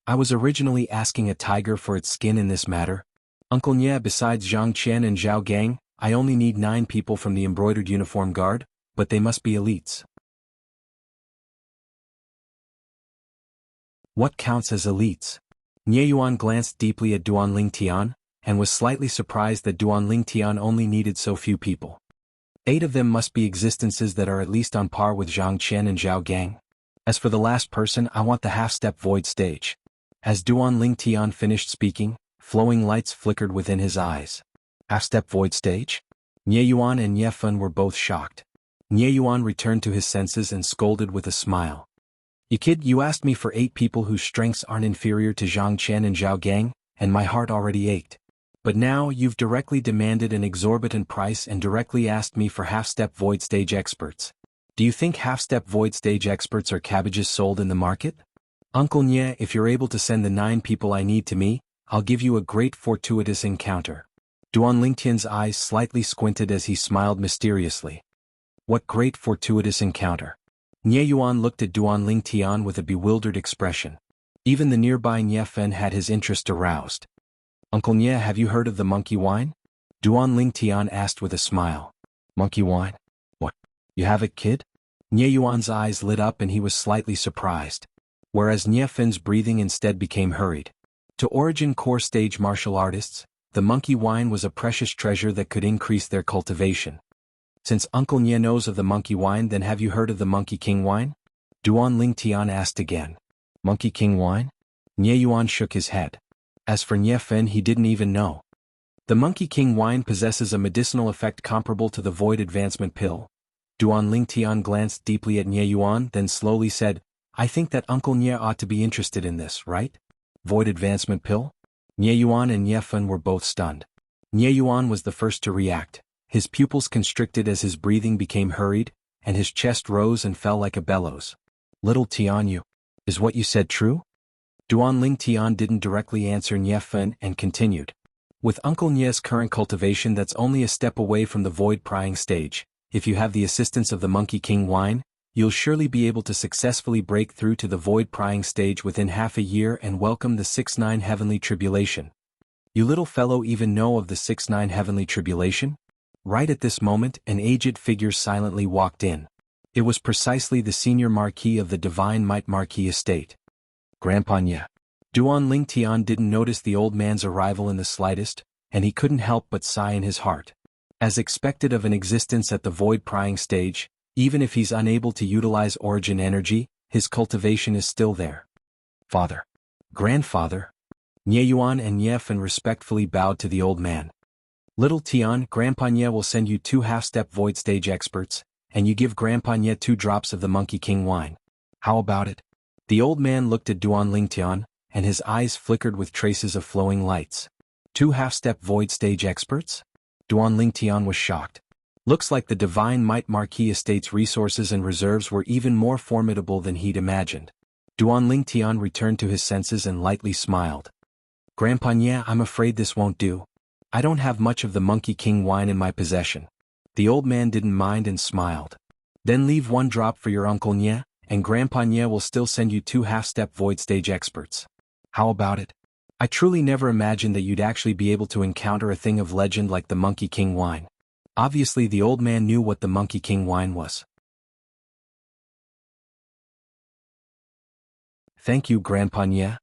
I was originally asking a tiger for its skin in this matter. Uncle Nie, besides Zhang Qian and Zhao Gang, I only need 9 people from the embroidered uniform guard, but they must be elites. What counts as elites? Nie Yuan glanced deeply at Duan Tian, and was slightly surprised that Duan Tian only needed so few people. 8 of them must be existences that are at least on par with Zhang Qian and Zhao Gang. As for the last person, I want the half-step void stage. As Duan Tian finished speaking, flowing lights flickered within his eyes. Half-step void stage? Nie Yuan and Nie Fen were both shocked. Nie Yuan returned to his senses and scolded with a smile. You kid, you asked me for 8 people whose strengths aren't inferior to Zhang Qian and Zhao Gang, and my heart already ached. But now you've directly demanded an exorbitant price and directly asked me for half-step void stage experts. Do you think half-step void stage experts are cabbages sold in the market? Uncle Nie, if you're able to send the 9 people I need to me, I'll give you a great fortuitous encounter. Duan Tian's eyes slightly squinted as he smiled mysteriously. What great fortuitous encounter? Nie Yuan looked at Duan Tian with a bewildered expression. Even the nearby Nie Fen had his interest aroused. Uncle Nie, have you heard of the monkey wine? Duan Tian asked with a smile. Monkey wine? What? You have it, kid? Nie Yuan's eyes lit up and he was slightly surprised. Whereas Nie Fen's breathing instead became hurried. To Origin Core stage martial artists, the monkey wine was a precious treasure that could increase their cultivation. Since Uncle Nie knows of the monkey wine, then have you heard of the Monkey King wine? Duan Tian asked again. Monkey King wine? Nie Yuan shook his head. As for Nie Fen, he didn't even know. The Monkey King wine possesses a medicinal effect comparable to the Void Advancement Pill. Duan Tian glanced deeply at Nie Yuan, then slowly said, I think that Uncle Nie ought to be interested in this, right? Void Advancement Pill? Nie Yuan and Nie Fen were both stunned. Nie Yuan was the first to react. His pupils constricted as his breathing became hurried, and his chest rose and fell like a bellows. Little Tian, is what you said true? Duan Tian didn't directly answer Nie Fen and continued. With Uncle Nie's current cultivation, that's only a step away from the void prying stage. If you have the assistance of the Monkey King wine, you'll surely be able to successfully break through to the void prying stage within half a year and welcome the 6-9 heavenly tribulation. You little fellow even know of the 6-9 heavenly tribulation? Right at this moment, an aged figure silently walked in. It was precisely the senior marquis of the Divine Might Marquis estate. Grandpa Nie. Duan Tian didn't notice the old man's arrival in the slightest, and he couldn't help but sigh in his heart. As expected of an existence at the void prying stage, even if he's unable to utilize origin energy, his cultivation is still there. Father. Grandfather. Nie Yuan and Nie Fen respectfully bowed to the old man. Little Tian, Grandpa Nie will send you 2 half-step void stage experts, and you give Grandpa Nie 2 drops of the Monkey King wine. How about it? The old man looked at Duan Tian, and his eyes flickered with traces of flowing lights. 2 half-step void stage experts? Duan Tian was shocked. Looks like the Divine Might Marquis estate's resources and reserves were even more formidable than he'd imagined. Duan Tian returned to his senses and lightly smiled. Grandpa Nie, I'm afraid this won't do. I don't have much of the Monkey King wine in my possession. The old man didn't mind and smiled. Then leave 1 drop for your Uncle Nie, and Grandpa Nie will still send you 2 half-step void stage experts. How about it? I truly never imagined that you'd actually be able to encounter a thing of legend like the Monkey King wine. Obviously the old man knew what the Monkey King wine was. Thank you, Grandpa Nie.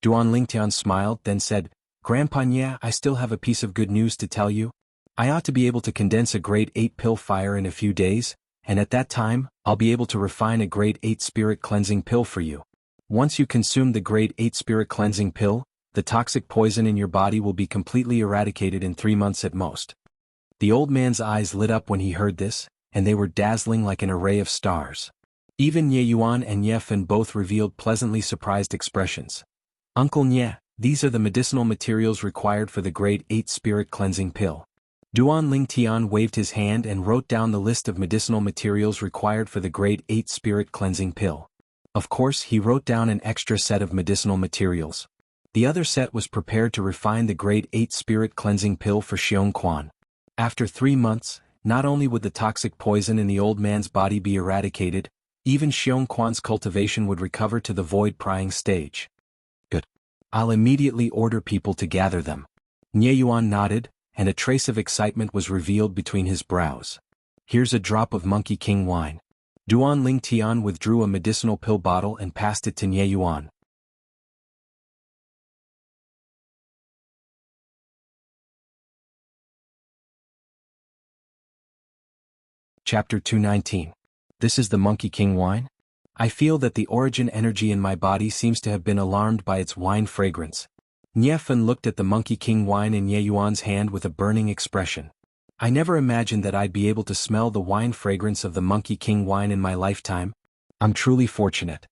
Duan Tian smiled, then said, Grandpa Nie, I still have a piece of good news to tell you. I ought to be able to condense a grade 8 pill fire in a few days, and at that time, I'll be able to refine a grade 8 spirit cleansing pill for you. Once you consume the grade 8 spirit cleansing pill, the toxic poison in your body will be completely eradicated in 3 months at most. The old man's eyes lit up when he heard this, and they were dazzling like an array of stars. Even Nie Yuan and Nie Fen both revealed pleasantly surprised expressions. Uncle Nie, these are the medicinal materials required for the grade 8 spirit cleansing pill. Duan Ling Tian waved his hand and wrote down the list of medicinal materials required for the Grade 8 Spirit Cleansing Pill. Of course, he wrote down an extra set of medicinal materials. The other set was prepared to refine the Grade 8 Spirit Cleansing Pill for Xiong Quan. After 3 months, not only would the toxic poison in the old man's body be eradicated, even Xiong Quan's cultivation would recover to the void-prying stage. Good. I'll immediately order people to gather them. Nie Yuan nodded, and a trace of excitement was revealed between his brows. Here's a drop of Monkey King wine. Duan Ling Tian withdrew a medicinal pill bottle and passed it to Nie Yuan. Chapter 219. This is the Monkey King wine? I feel that the origin energy in my body seems to have been alarmed by its wine fragrance. Nie Fen looked at the Monkey King wine in Nie Yuan's hand with a burning expression. I never imagined that I'd be able to smell the wine fragrance of the Monkey King wine in my lifetime. I'm truly fortunate.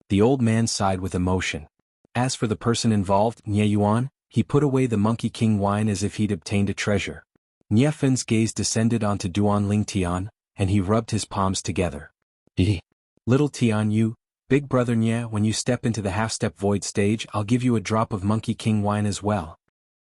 The old man sighed with emotion. As for the person involved, Nie Yuan, he put away the Monkey King wine as if he'd obtained a treasure. Nie Fen's gaze descended onto Duan Ling Tian, and he rubbed his palms together. Little Tian Yu, big brother Nie, when you step into the half-step void stage, I'll give you a drop of Monkey King wine as well.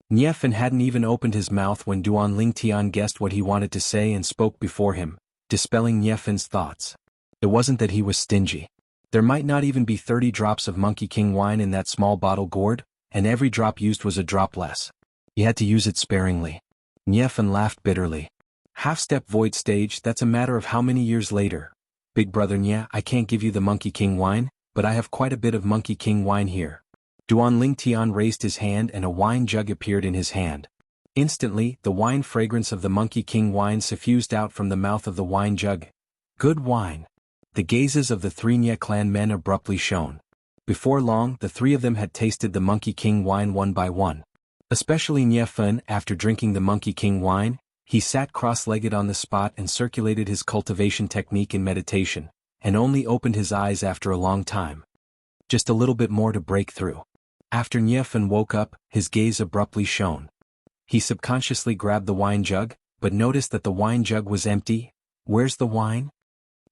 Nie Fen hadn't even opened his mouth when Duan Ling Tian guessed what he wanted to say and spoke before him, dispelling Nie Fen's thoughts. It wasn't that he was stingy. There might not even be 30 drops of Monkey King wine in that small bottle gourd, and every drop used was a drop less. He had to use it sparingly. Nie Fen laughed bitterly. Half-step void stage, that's a matter of how many years later. Big brother Nie, I can't give you the Monkey King wine, but I have quite a bit of Monkey King wine here. Duan Ling Tian raised his hand and a wine jug appeared in his hand. Instantly, the wine fragrance of the Monkey King wine suffused out from the mouth of the wine jug. Good wine. The gazes of the 3 Nie clan men abruptly shone. Before long, the 3 of them had tasted the Monkey King wine one by one. Especially Nie Fen, after drinking the Monkey King wine, he sat cross-legged on the spot and circulated his cultivation technique in meditation, and only opened his eyes after a long time. Just a little bit more to break through. After Nie Fen woke up, his gaze abruptly shone. He subconsciously grabbed the wine jug, but noticed that the wine jug was empty. Where's the wine?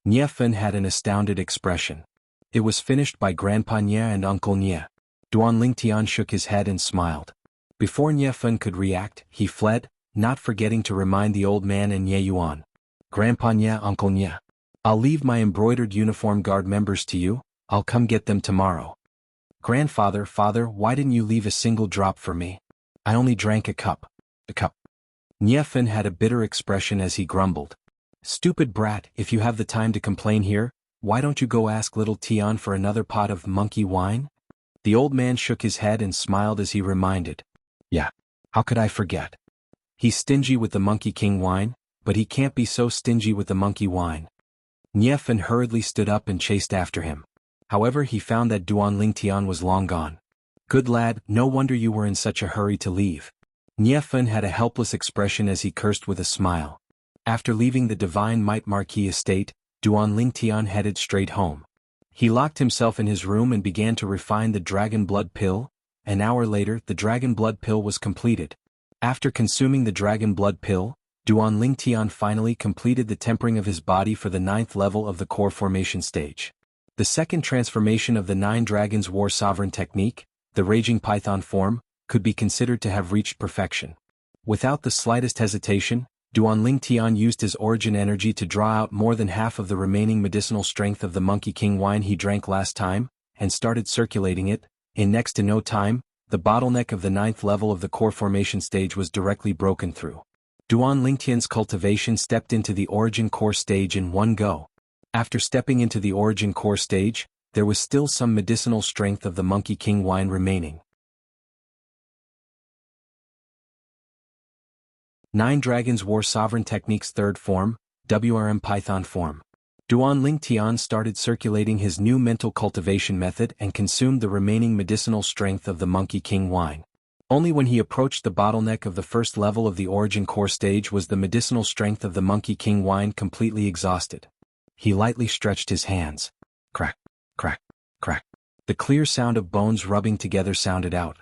Nie Fen had an astounded expression. It was finished by Grandpa Nie and Uncle Nie. Duan Ling Tian shook his head and smiled. Before Nie Fen could react, he fled, not forgetting to remind the old man and Nie Yuan. Grandpa Nie, Uncle Nie. I'll leave my embroidered uniform guard members to you, I'll come get them tomorrow. Grandfather, father, why didn't you leave a single drop for me? I only drank a cup. A cup. Nie Fen had a bitter expression as he grumbled. Stupid brat, if you have the time to complain here, why don't you go ask little Tian for another pot of monkey wine? The old man shook his head and smiled as he reminded. Yeah, how could I forget? He's stingy with the Monkey King wine, but he can't be so stingy with the monkey wine. Nie Fen hurriedly stood up and chased after him. However, he found that Duan Ling Tian was long gone. Good lad, no wonder you were in such a hurry to leave. Nie Fen had a helpless expression as he cursed with a smile. After leaving the Divine Might Marquis estate, Duan Ling Tian headed straight home. He locked himself in his room and began to refine the Dragon Blood Pill. An hour later, the Dragon Blood Pill was completed. After consuming the Dragon Blood Pill, Duan Ling Tian finally completed the tempering of his body for the 9th level of the core formation stage. The second transformation of the 9 Dragons War Sovereign technique, the Raging Python form, could be considered to have reached perfection. Without the slightest hesitation, Duan Ling Tian used his origin energy to draw out more than half of the remaining medicinal strength of the Monkey King wine he drank last time, and started circulating it. In next to no time, the bottleneck of the 9th level of the core formation stage was directly broken through. Duan Ling Tian's cultivation stepped into the origin core stage in one go. After stepping into the origin core stage, there was still some medicinal strength of the Monkey King wine remaining. 9 Dragons War Sovereign Technique's 3rd form, WRM Python form. Duan Ling Tian started circulating his new mental cultivation method and consumed the remaining medicinal strength of the Monkey King wine. Only when he approached the bottleneck of the 1st level of the origin core stage was the medicinal strength of the Monkey King wine completely exhausted. He lightly stretched his hands. Crack, crack, crack. The clear sound of bones rubbing together sounded out.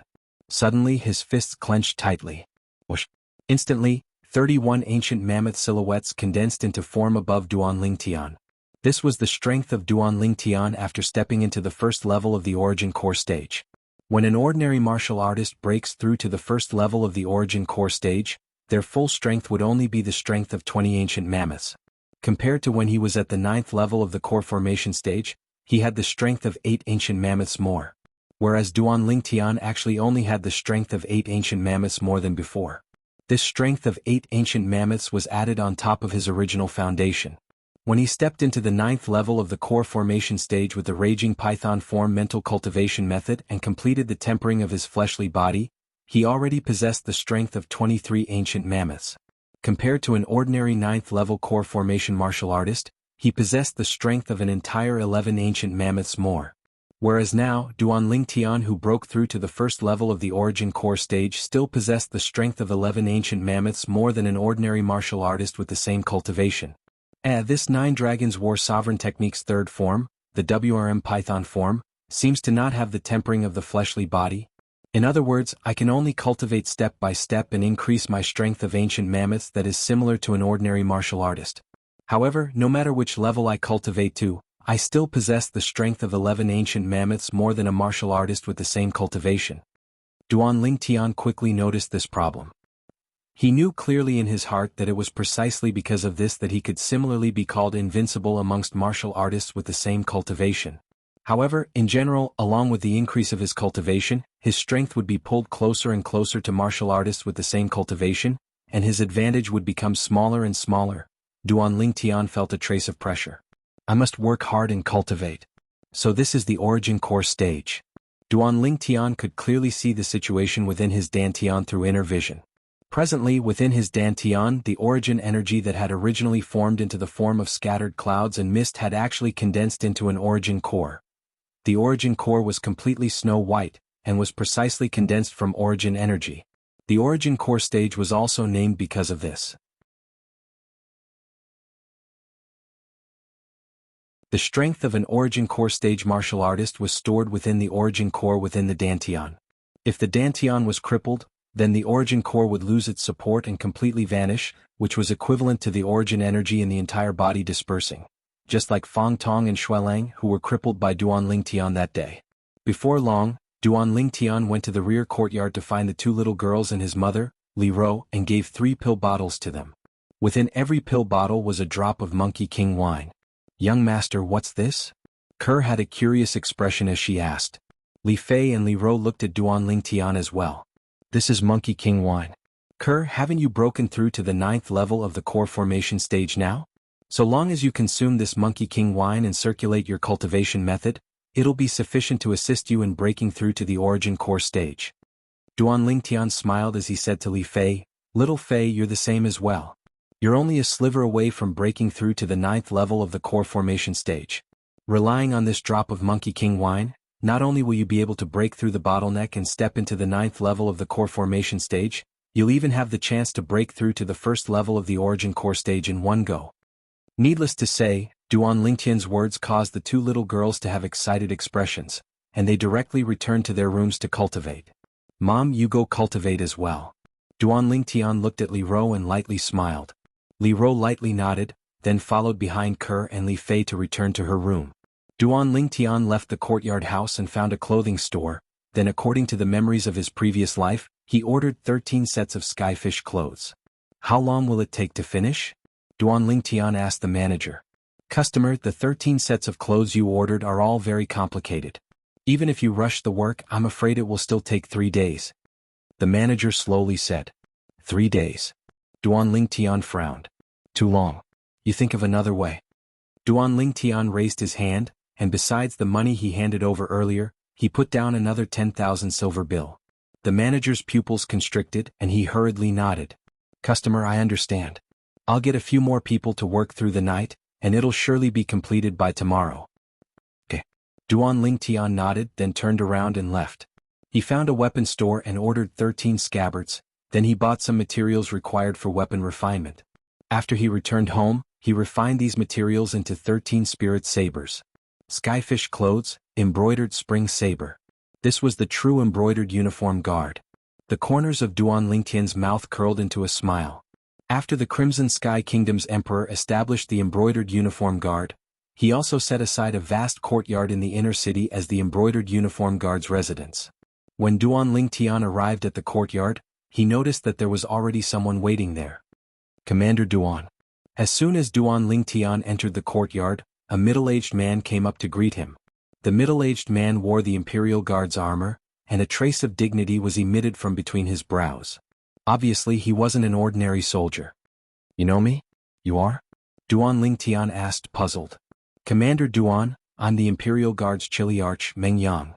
Suddenly his fists clenched tightly. Whoosh. Instantly, 31 ancient mammoth silhouettes condensed into form above Duanling Tian. This was the strength of Duanling Tian after stepping into the first level of the Origin Core stage. When an ordinary martial artist breaks through to the first level of the Origin Core stage, their full strength would only be the strength of 20 ancient mammoths. Compared to when he was at the 9th level of the core formation stage, he had the strength of 8 ancient mammoths more. Whereas Duanling Tian actually only had the strength of 8 ancient mammoths more than before. This strength of 8 ancient mammoths was added on top of his original foundation. When he stepped into the 9th level of the core formation stage with the Raging Python form mental cultivation method and completed the tempering of his fleshly body, he already possessed the strength of 23 ancient mammoths. Compared to an ordinary 9th level core formation martial artist, he possessed the strength of an entire 11 ancient mammoths more. Whereas now, Duanling Tian, who broke through to the first level of the Origin Core stage, still possessed the strength of 11 ancient mammoths more than an ordinary martial artist with the same cultivation. This 9 Dragons War Sovereign Technique's third form, the WRM Python form, seems to not have the tempering of the fleshly body. In other words, I can only cultivate step by step and increase my strength of ancient mammoths that is similar to an ordinary martial artist. However, no matter which level I cultivate to, I still possess the strength of 11 ancient mammoths more than a martial artist with the same cultivation. Duanling Tian quickly noticed this problem. He knew clearly in his heart that it was precisely because of this that he could similarly be called invincible amongst martial artists with the same cultivation. However, in general, along with the increase of his cultivation, his strength would be pulled closer and closer to martial artists with the same cultivation, and his advantage would become smaller and smaller. Duanling Tian felt a trace of pressure. I must work hard and cultivate. So this is the Origin Core stage. Duanling Tian could clearly see the situation within his Dantian through inner vision. Presently, within his Dantian, the origin energy that had originally formed into the form of scattered clouds and mist had actually condensed into an Origin Core. The Origin Core was completely snow white, and was precisely condensed from origin energy. The Origin Core stage was also named because of this. The strength of an Origin Core stage martial artist was stored within the Origin Core within the Dantian. If the Dantian was crippled, then the Origin Core would lose its support and completely vanish, which was equivalent to the origin energy in the entire body dispersing. Just like Fang Tong and Xuelang, who were crippled by Duanling Tian that day. Before long, Duanling Tian went to the rear courtyard to find the 2 little girls and his mother, Li Ro, and gave 3 pill bottles to them. Within every pill bottle was a drop of Monkey King wine. "Young master, what's this?" Kerr had a curious expression as she asked. Li Fei and Li Ro looked at Duanling Tian as well. "This is Monkey King wine. Kerr, haven't you broken through to the 9th level of the core formation stage now? So long as you consume this Monkey King wine and circulate your cultivation method, it'll be sufficient to assist you in breaking through to the Origin Core stage." Duanling Tian smiled as he said to Li Fei, "Little Fei, you're the same as well. You're only a sliver away from breaking through to the 9th level of the core formation stage. Relying on this drop of Monkey King wine, not only will you be able to break through the bottleneck and step into the 9th level of the core formation stage, you'll even have the chance to break through to the first level of the Origin Core stage in one go." Needless to say, Duanling Tian's words caused the 2 little girls to have excited expressions, and they directly returned to their rooms to cultivate. "Mom, you go cultivate as well." Duanling Tian looked at Li Ro and lightly smiled. Li Ro lightly nodded, then followed behind Kerr and Li Fei to return to her room. Duanling Tian left the courtyard house and found a clothing store, then according to the memories of his previous life, he ordered 13 sets of skyfish clothes. "How long will it take to finish?" Duanling Tian asked the manager. "Customer, the 13 sets of clothes you ordered are all very complicated. Even if you rush the work, I'm afraid it will still take 3 days." The manager slowly said. 3 days. Duanling Tian frowned. "Too long. You think of another way." Duanling Tian raised his hand, and besides the money he handed over earlier, he put down another 10,000 silver bill. The manager's pupils constricted and he hurriedly nodded. "Customer, I understand. I'll get a few more people to work through the night, and it'll surely be completed by tomorrow." "Okay." Duanling Tian nodded, then turned around and left. He found a weapon store and ordered 13 scabbards, then he bought some materials required for weapon refinement. After he returned home, he refined these materials into 13 spirit sabers. Skyfish clothes, embroidered spring saber. This was the true embroidered uniform guard. The corners of Duanling Tian's mouth curled into a smile. After the Crimson Sky Kingdom's emperor established the Embroidered Uniform Guard, he also set aside a vast courtyard in the inner city as the Embroidered Uniform Guard's residence. When Duan Lingtian arrived at the courtyard, he noticed that there was already someone waiting there. Commander Duan. As soon as Duan Lingtian entered the courtyard, a middle-aged man came up to greet him. The middle-aged man wore the Imperial Guard's armor, and a trace of dignity was emitted from between his brows. Obviously he wasn't an ordinary soldier. You know me? You are? Duan Lingtian asked, puzzled. Commander Duan, I'm the Imperial Guard's Chiliarch, Meng Yang.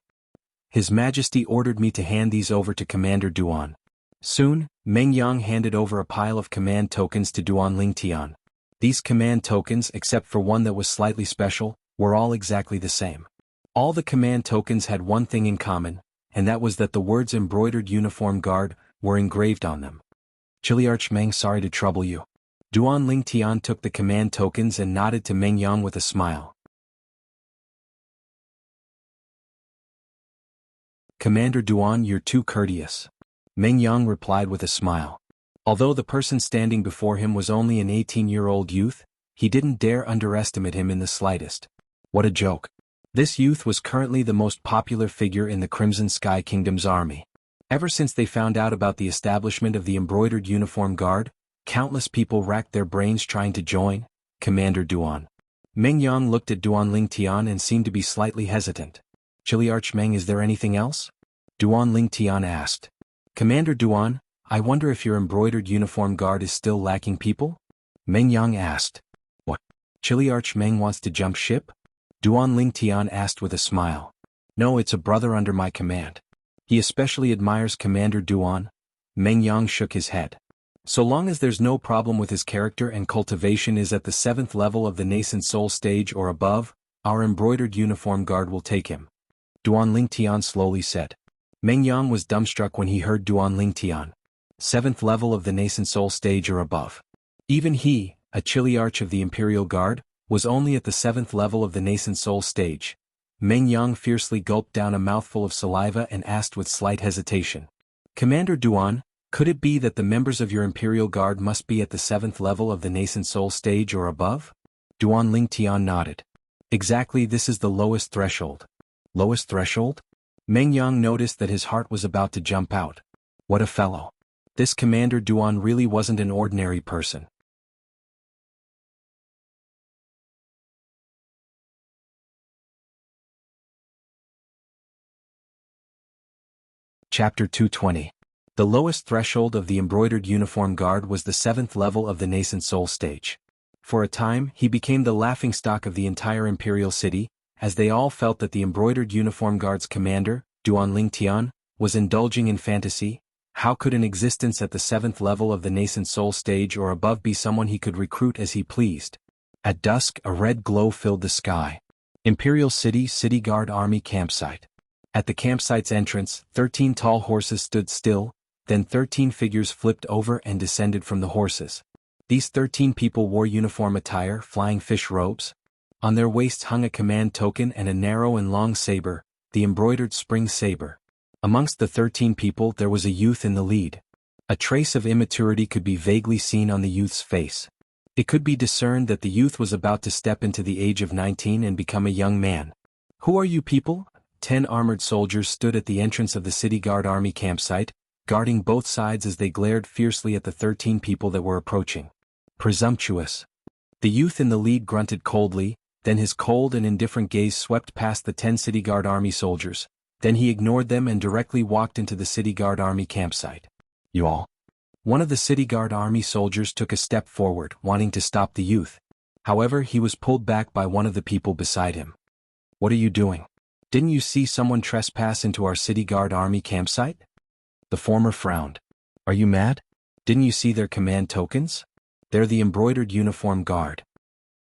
His Majesty ordered me to hand these over to Commander Duan. Soon, Meng Yang handed over a pile of command tokens to Duan Lingtian. These command tokens, except for one that was slightly special, were all exactly the same. All the command tokens had one thing in common, and that was that the words Embroidered Uniform Guard were engraved on them. Chiliarch Meng, sorry to trouble you. Duan Lingtian took the command tokens and nodded to Meng Yang with a smile. Commander Duan, you're too courteous. Meng Yang replied with a smile. Although the person standing before him was only an 18-year-old youth, he didn't dare underestimate him in the slightest. What a joke. This youth was currently the most popular figure in the Crimson Sky Kingdom's army. Ever since they found out about the establishment of the Embroidered Uniform Guard, countless people racked their brains trying to join Commander Duan. Meng Yang looked at Duan Lingtian and seemed to be slightly hesitant. Chiliarch Meng, is there anything else? Duan Lingtian asked. Commander Duan, I wonder if your Embroidered Uniform Guard is still lacking people? Meng Yang asked. What? Chiliarch Meng wants to jump ship? Duan Lingtian asked with a smile. No, it's a brother under my command. He especially admires Commander Duan. Meng Yang shook his head. So long as there's no problem with his character and cultivation is at the 7th level of the nascent soul stage or above, our Embroidered Uniform Guard will take him. Duan Lingtian slowly said. Meng Yang was dumbstruck when he heard Duan Lingtian. 7th level of the nascent soul stage or above. Even he, a Chiliarch of the Imperial Guard, was only at the 7th level of the nascent soul stage. Meng Yang fiercely gulped down a mouthful of saliva and asked with slight hesitation. Commander Duan, could it be that the members of your Imperial Guard must be at the 7th level of the nascent soul stage or above? Duan Lingtian nodded. Exactly, this is the lowest threshold. Lowest threshold? Meng Yang noticed that his heart was about to jump out. What a fellow. This Commander Duan really wasn't an ordinary person. Chapter 220. The lowest threshold of the Embroidered Uniform Guard was the 7th level of the nascent soul stage. For a time, he became the laughingstock of the entire Imperial City, as they all felt that the Embroidered Uniform Guard's commander, Duan Lingtian, was indulging in fantasy. How could an existence at the 7th level of the nascent soul stage or above be someone he could recruit as he pleased? At dusk, a red glow filled the sky. Imperial City City Guard Army Campsite. At the campsite's entrance, 13 tall horses stood still, then 13 figures flipped over and descended from the horses. These 13 people wore uniform attire, flying fish robes. On their waists hung a command token and a narrow and long saber, the embroidered spring saber. Amongst the 13 people there was a youth in the lead. A trace of immaturity could be vaguely seen on the youth's face. It could be discerned that the youth was about to step into the age of 19 and become a young man. Who are you people? 10 armored soldiers stood at the entrance of the City Guard Army campsite, guarding both sides as they glared fiercely at the 13 people that were approaching. Presumptuous. The youth in the lead grunted coldly, then his cold and indifferent gaze swept past the 10 City Guard Army soldiers. Then he ignored them and directly walked into the City Guard Army campsite. You all? One of the City Guard Army soldiers took a step forward, wanting to stop the youth. However, he was pulled back by one of the people beside him. What are you doing? Didn't you see someone trespass into our City Guard Army campsite? The former frowned. Are you mad? Didn't you see their command tokens? They're the Embroidered Uniform Guard.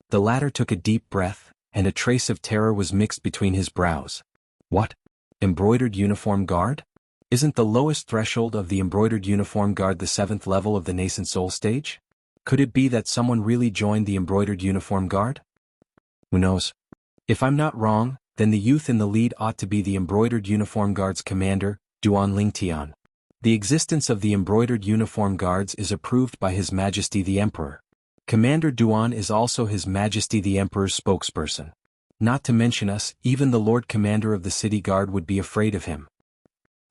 The latter took a deep breath, and a trace of terror was mixed between his brows. What? Embroidered Uniform Guard? Isn't the lowest threshold of the Embroidered Uniform Guard the 7th level of the nascent soul stage? Could it be that someone really joined the Embroidered Uniform Guard? Who knows? If I'm not wrong, then the youth in the lead ought to be the Embroidered Uniform Guard's commander, Duan Lingtian. The existence of the embroidered uniform guards is approved by His Majesty the Emperor. Commander Duan is also His Majesty the Emperor's spokesperson. Not to mention us, even the Lord Commander of the City Guard would be afraid of him.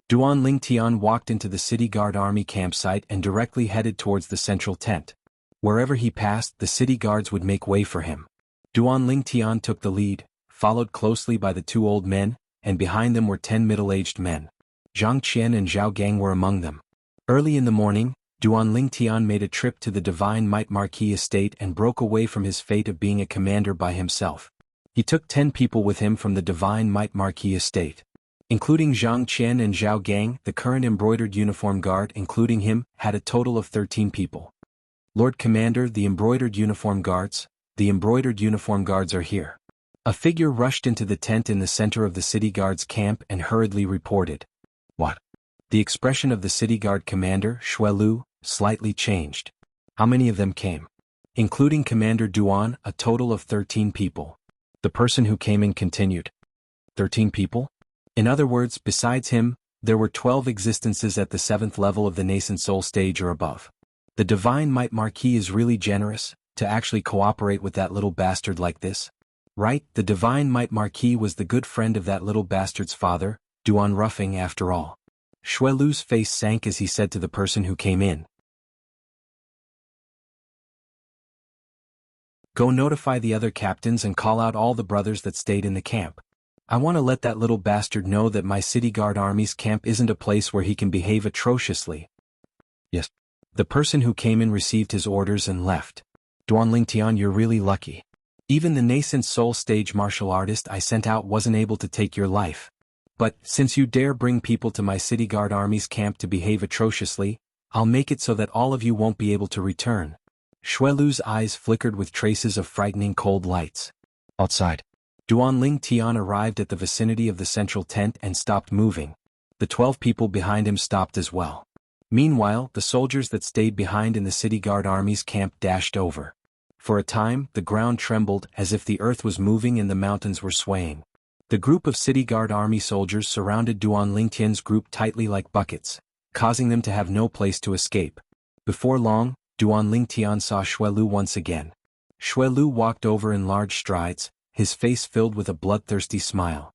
Duan Lingtian walked into the City Guard army campsite and directly headed towards the central tent. Wherever he passed, the city guards would make way for him. Duan Lingtian took the lead, followed closely by the 2 old men, and behind them were 10 middle-aged men. Zhang Qian and Zhao Gang were among them. Early in the morning, Duan Lingtian made a trip to the Divine Might Marquis estate and broke away from his fate of being a commander by himself. He took 10 people with him from the Divine Might Marquis estate. Including Zhang Qian and Zhao Gang, the current embroidered uniform guard, including him, had a total of 13 people. Lord Commander, the embroidered uniform guards are here. A figure rushed into the tent in the center of the city guard's camp and hurriedly reported. What? The expression of the city guard commander, Xuelu, slightly changed. How many of them came? Including Commander Duan, a total of 13 people. The person who came in continued. 13 people? In other words, besides him, there were 12 existences at the 7th level of the nascent soul stage or above. The Divine Might Marquis is really generous, to actually cooperate with that little bastard like this. Right, the Divine Might Marquis was the good friend of that little bastard's father, Duan Ruffing after all. Xuelu's face sank as he said to the person who came in. Go notify the other captains and call out all the brothers that stayed in the camp. I want to let that little bastard know that my city guard army's camp isn't a place where he can behave atrociously. Yes. The person who came in received his orders and left. Duan Lingtian, you're really lucky. Even the nascent soul stage martial artist I sent out wasn't able to take your life. But, since you dare bring people to my city guard army's camp to behave atrociously, I'll make it so that all of you won't be able to return. Xuelu's eyes flickered with traces of frightening cold lights. Outside. Duan Lingtian arrived at the vicinity of the central tent and stopped moving. The 12 people behind him stopped as well. Meanwhile, the soldiers that stayed behind in the city guard army's camp dashed over. For a time, the ground trembled as if the earth was moving and the mountains were swaying. The group of city guard army soldiers surrounded Duan Lingtian's group tightly like buckets, causing them to have no place to escape. Before long, Duan Lingtian saw Xuelu once again. Xuelu walked over in large strides, his face filled with a bloodthirsty smile.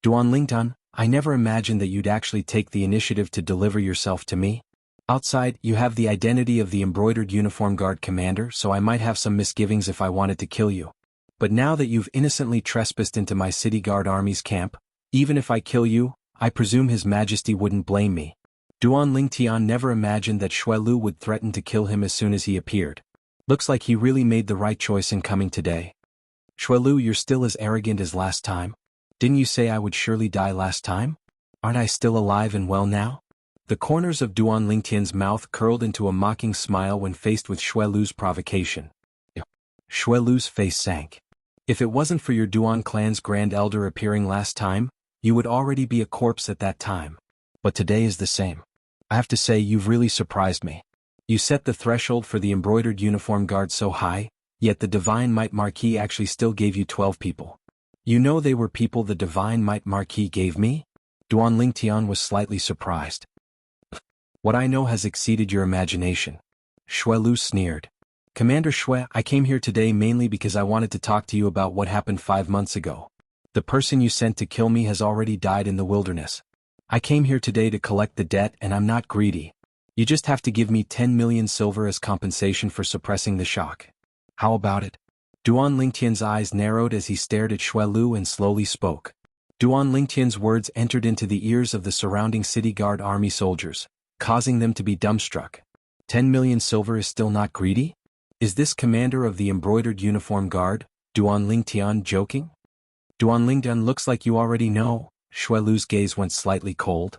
Duan Lingtian, I never imagined that you'd actually take the initiative to deliver yourself to me. Outside, you have the identity of the embroidered uniform guard commander, so I might have some misgivings if I wanted to kill you. But now that you've innocently trespassed into my city guard army's camp, even if I kill you, I presume His Majesty wouldn't blame me. Duan Lingtian never imagined that Xuelu would threaten to kill him as soon as he appeared. Looks like he really made the right choice in coming today. Xuelu, you're still as arrogant as last time. Didn't you say I would surely die last time? Aren't I still alive and well now? The corners of Duan Lingtian's mouth curled into a mocking smile when faced with Xuelu's provocation. Xuelu's face sank. If it wasn't for your Duan clan's Grand Elder appearing last time, you would already be a corpse at that time. But today is the same. I have to say you've really surprised me. You set the threshold for the embroidered uniform guard so high, yet the Divine Might Marquis actually still gave you 12 people. You know they were people the Divine Might Marquis gave me? Duan Lingtian was slightly surprised. What I know has exceeded your imagination. Xuelu sneered. Commander Xue, I came here today mainly because I wanted to talk to you about what happened 5 months ago. The person you sent to kill me has already died in the wilderness. I came here today to collect the debt and I'm not greedy. You just have to give me 10 million silver as compensation for suppressing the shock. How about it? Duan Lingtian's eyes narrowed as he stared at Xuelu and slowly spoke. Duan Lingtian's words entered into the ears of the surrounding city guard army soldiers, causing them to be dumbstruck. 10 million silver is still not greedy? Is this commander of the embroidered uniform guard, Duan Lingtian, joking? Duan Lingtian, looks like you already know. Xuelu's gaze went slightly cold.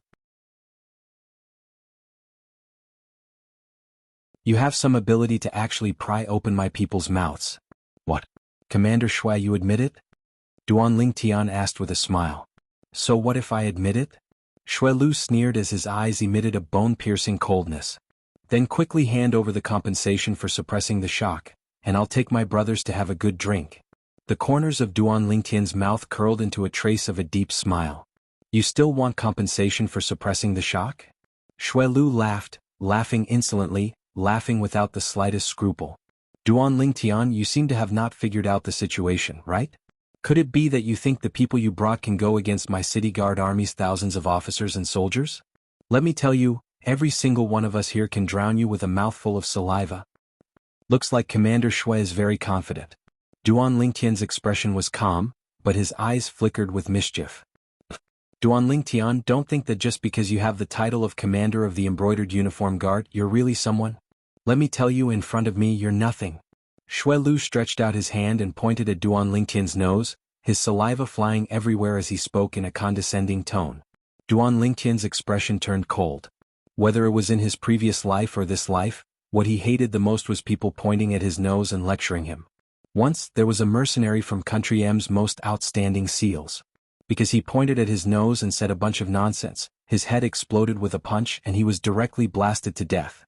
You have some ability to actually pry open my people's mouths. What? Commander Xue, you admit it? Duan Lingtian asked with a smile. So what if I admit it? Xuelu sneered as his eyes emitted a bone-piercing coldness. Then quickly hand over the compensation for suppressing the shock, and I'll take my brothers to have a good drink. The corners of Duan Lingtian's mouth curled into a trace of a deep smile. You still want compensation for suppressing the shock? Shui Lu laughed, laughing insolently, laughing without the slightest scruple. Duan Lingtian, you seem to have not figured out the situation, right? Could it be that you think the people you brought can go against my city guard army's thousands of officers and soldiers? Let me tell you, every single one of us here can drown you with a mouthful of saliva. Looks like Commander Shui is very confident. Duan Lingtian's expression was calm, but his eyes flickered with mischief. Duan Lingtian, don't think that just because you have the title of Commander of the Embroidered Uniform Guard, you're really someone. Let me tell you, in front of me you're nothing. Shui Lu stretched out his hand and pointed at Duan Lingtian's nose, his saliva flying everywhere as he spoke in a condescending tone. Duan Lingtian's expression turned cold. Whether it was in his previous life or this life, what he hated the most was people pointing at his nose and lecturing him. Once, there was a mercenary from Country M's most outstanding SEALs. Because he pointed at his nose and said a bunch of nonsense, his head exploded with a punch and he was directly blasted to death.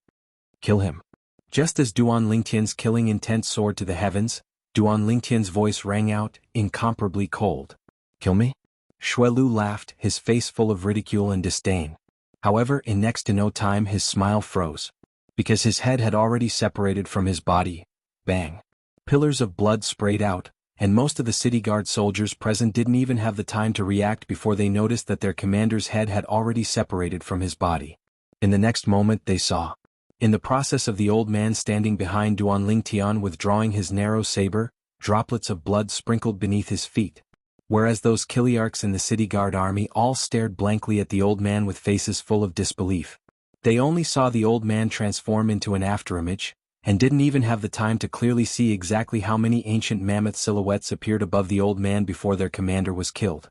Kill him. Just as Duan Lingtian's killing intent soared to the heavens, Duan Lingtian's voice rang out, incomparably cold. Kill me? Shui Lu laughed, his face full of ridicule and disdain. However, in next to no time his smile froze. Because his head had already separated from his body. Bang. Pillars of blood sprayed out, and most of the city guard soldiers present didn't even have the time to react before they noticed that their commander's head had already separated from his body. In the next moment they saw. In the process of the old man standing behind Duan Lingtian withdrawing his narrow saber, droplets of blood sprinkled beneath his feet. Whereas those Kiliarchs in the city guard army all stared blankly at the old man with faces full of disbelief. They only saw the old man transform into an afterimage, and didn't even have the time to clearly see exactly how many ancient mammoth silhouettes appeared above the old man before their commander was killed.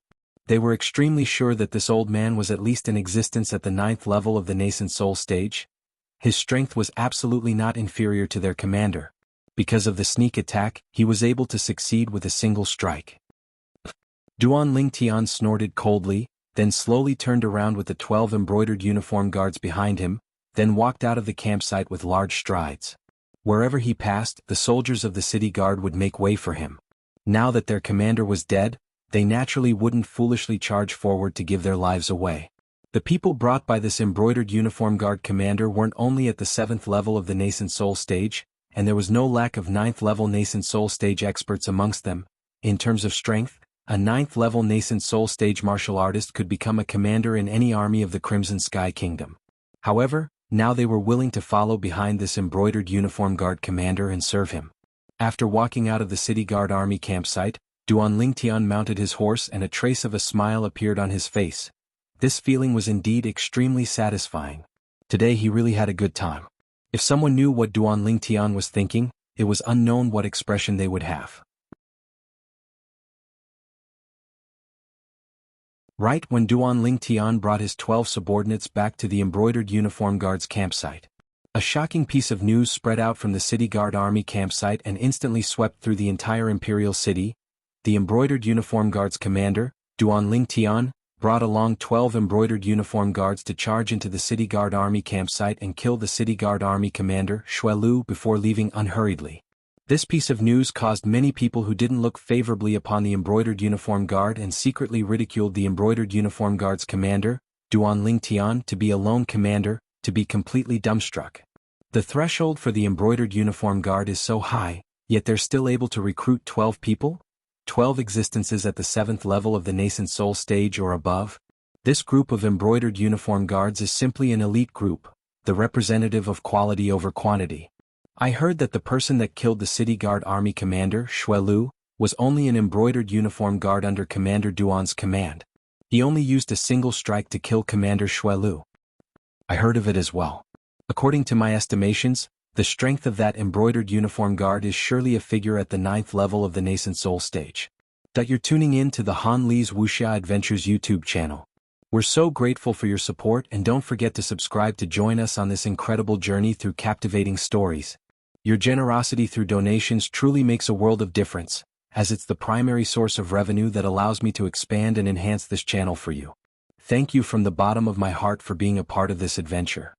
They were extremely sure that this old man was at least in existence at the 9th level of the nascent soul stage. His strength was absolutely not inferior to their commander. Because of the sneak attack, he was able to succeed with a single strike. Duan Lingtian snorted coldly, then slowly turned around with the 12 embroidered uniform guards behind him, then walked out of the campsite with large strides. Wherever he passed, the soldiers of the city guard would make way for him. Now that their commander was dead, they naturally wouldn't foolishly charge forward to give their lives away. The people brought by this embroidered uniform guard commander weren't only at the 7th level of the nascent soul stage, and there was no lack of 9th level nascent soul stage experts amongst them. In terms of strength, a 9th level nascent soul stage martial artist could become a commander in any army of the Crimson Sky Kingdom. However, now they were willing to follow behind this embroidered uniform guard commander and serve him. After walking out of the city guard army campsite, Duan Lingtian mounted his horse and a trace of a smile appeared on his face. This feeling was indeed extremely satisfying. Today he really had a good time. If someone knew what Duan Lingtian was thinking, it was unknown what expression they would have. Right when Duan Lingtian brought his 12 subordinates back to the embroidered uniform guard's campsite, a shocking piece of news spread out from the city guard army campsite and instantly swept through the entire imperial city. The embroidered uniform guard's commander, Duan Lingtian, brought along 12 embroidered uniform guards to charge into the city guard army campsite and kill the city guard army commander, Shui Lu, before leaving unhurriedly. This piece of news caused many people who didn't look favorably upon the embroidered uniform guard and secretly ridiculed the embroidered uniform guard's commander, Duan Lingtian, to be a lone commander, to be completely dumbstruck. The threshold for the embroidered uniform guard is so high, yet they're still able to recruit 12 people? 12 existences at the 7th level of the nascent soul stage or above? This group of embroidered uniform guards is simply an elite group, the representative of quality over quantity. I heard that the person that killed the city guard army commander, Shui Lu, was only an embroidered uniform guard under Commander Duan's command. He only used a single strike to kill Commander Shui Lu. I heard of it as well. According to my estimations, the strength of that embroidered uniform guard is surely a figure at the 9th level of the nascent soul stage. You're tuning in to the Han Li's Wuxia Adventures YouTube channel. We're so grateful for your support, and don't forget to subscribe to join us on this incredible journey through captivating stories. Your generosity through donations truly makes a world of difference, as it's the primary source of revenue that allows me to expand and enhance this channel for you. Thank you from the bottom of my heart for being a part of this adventure.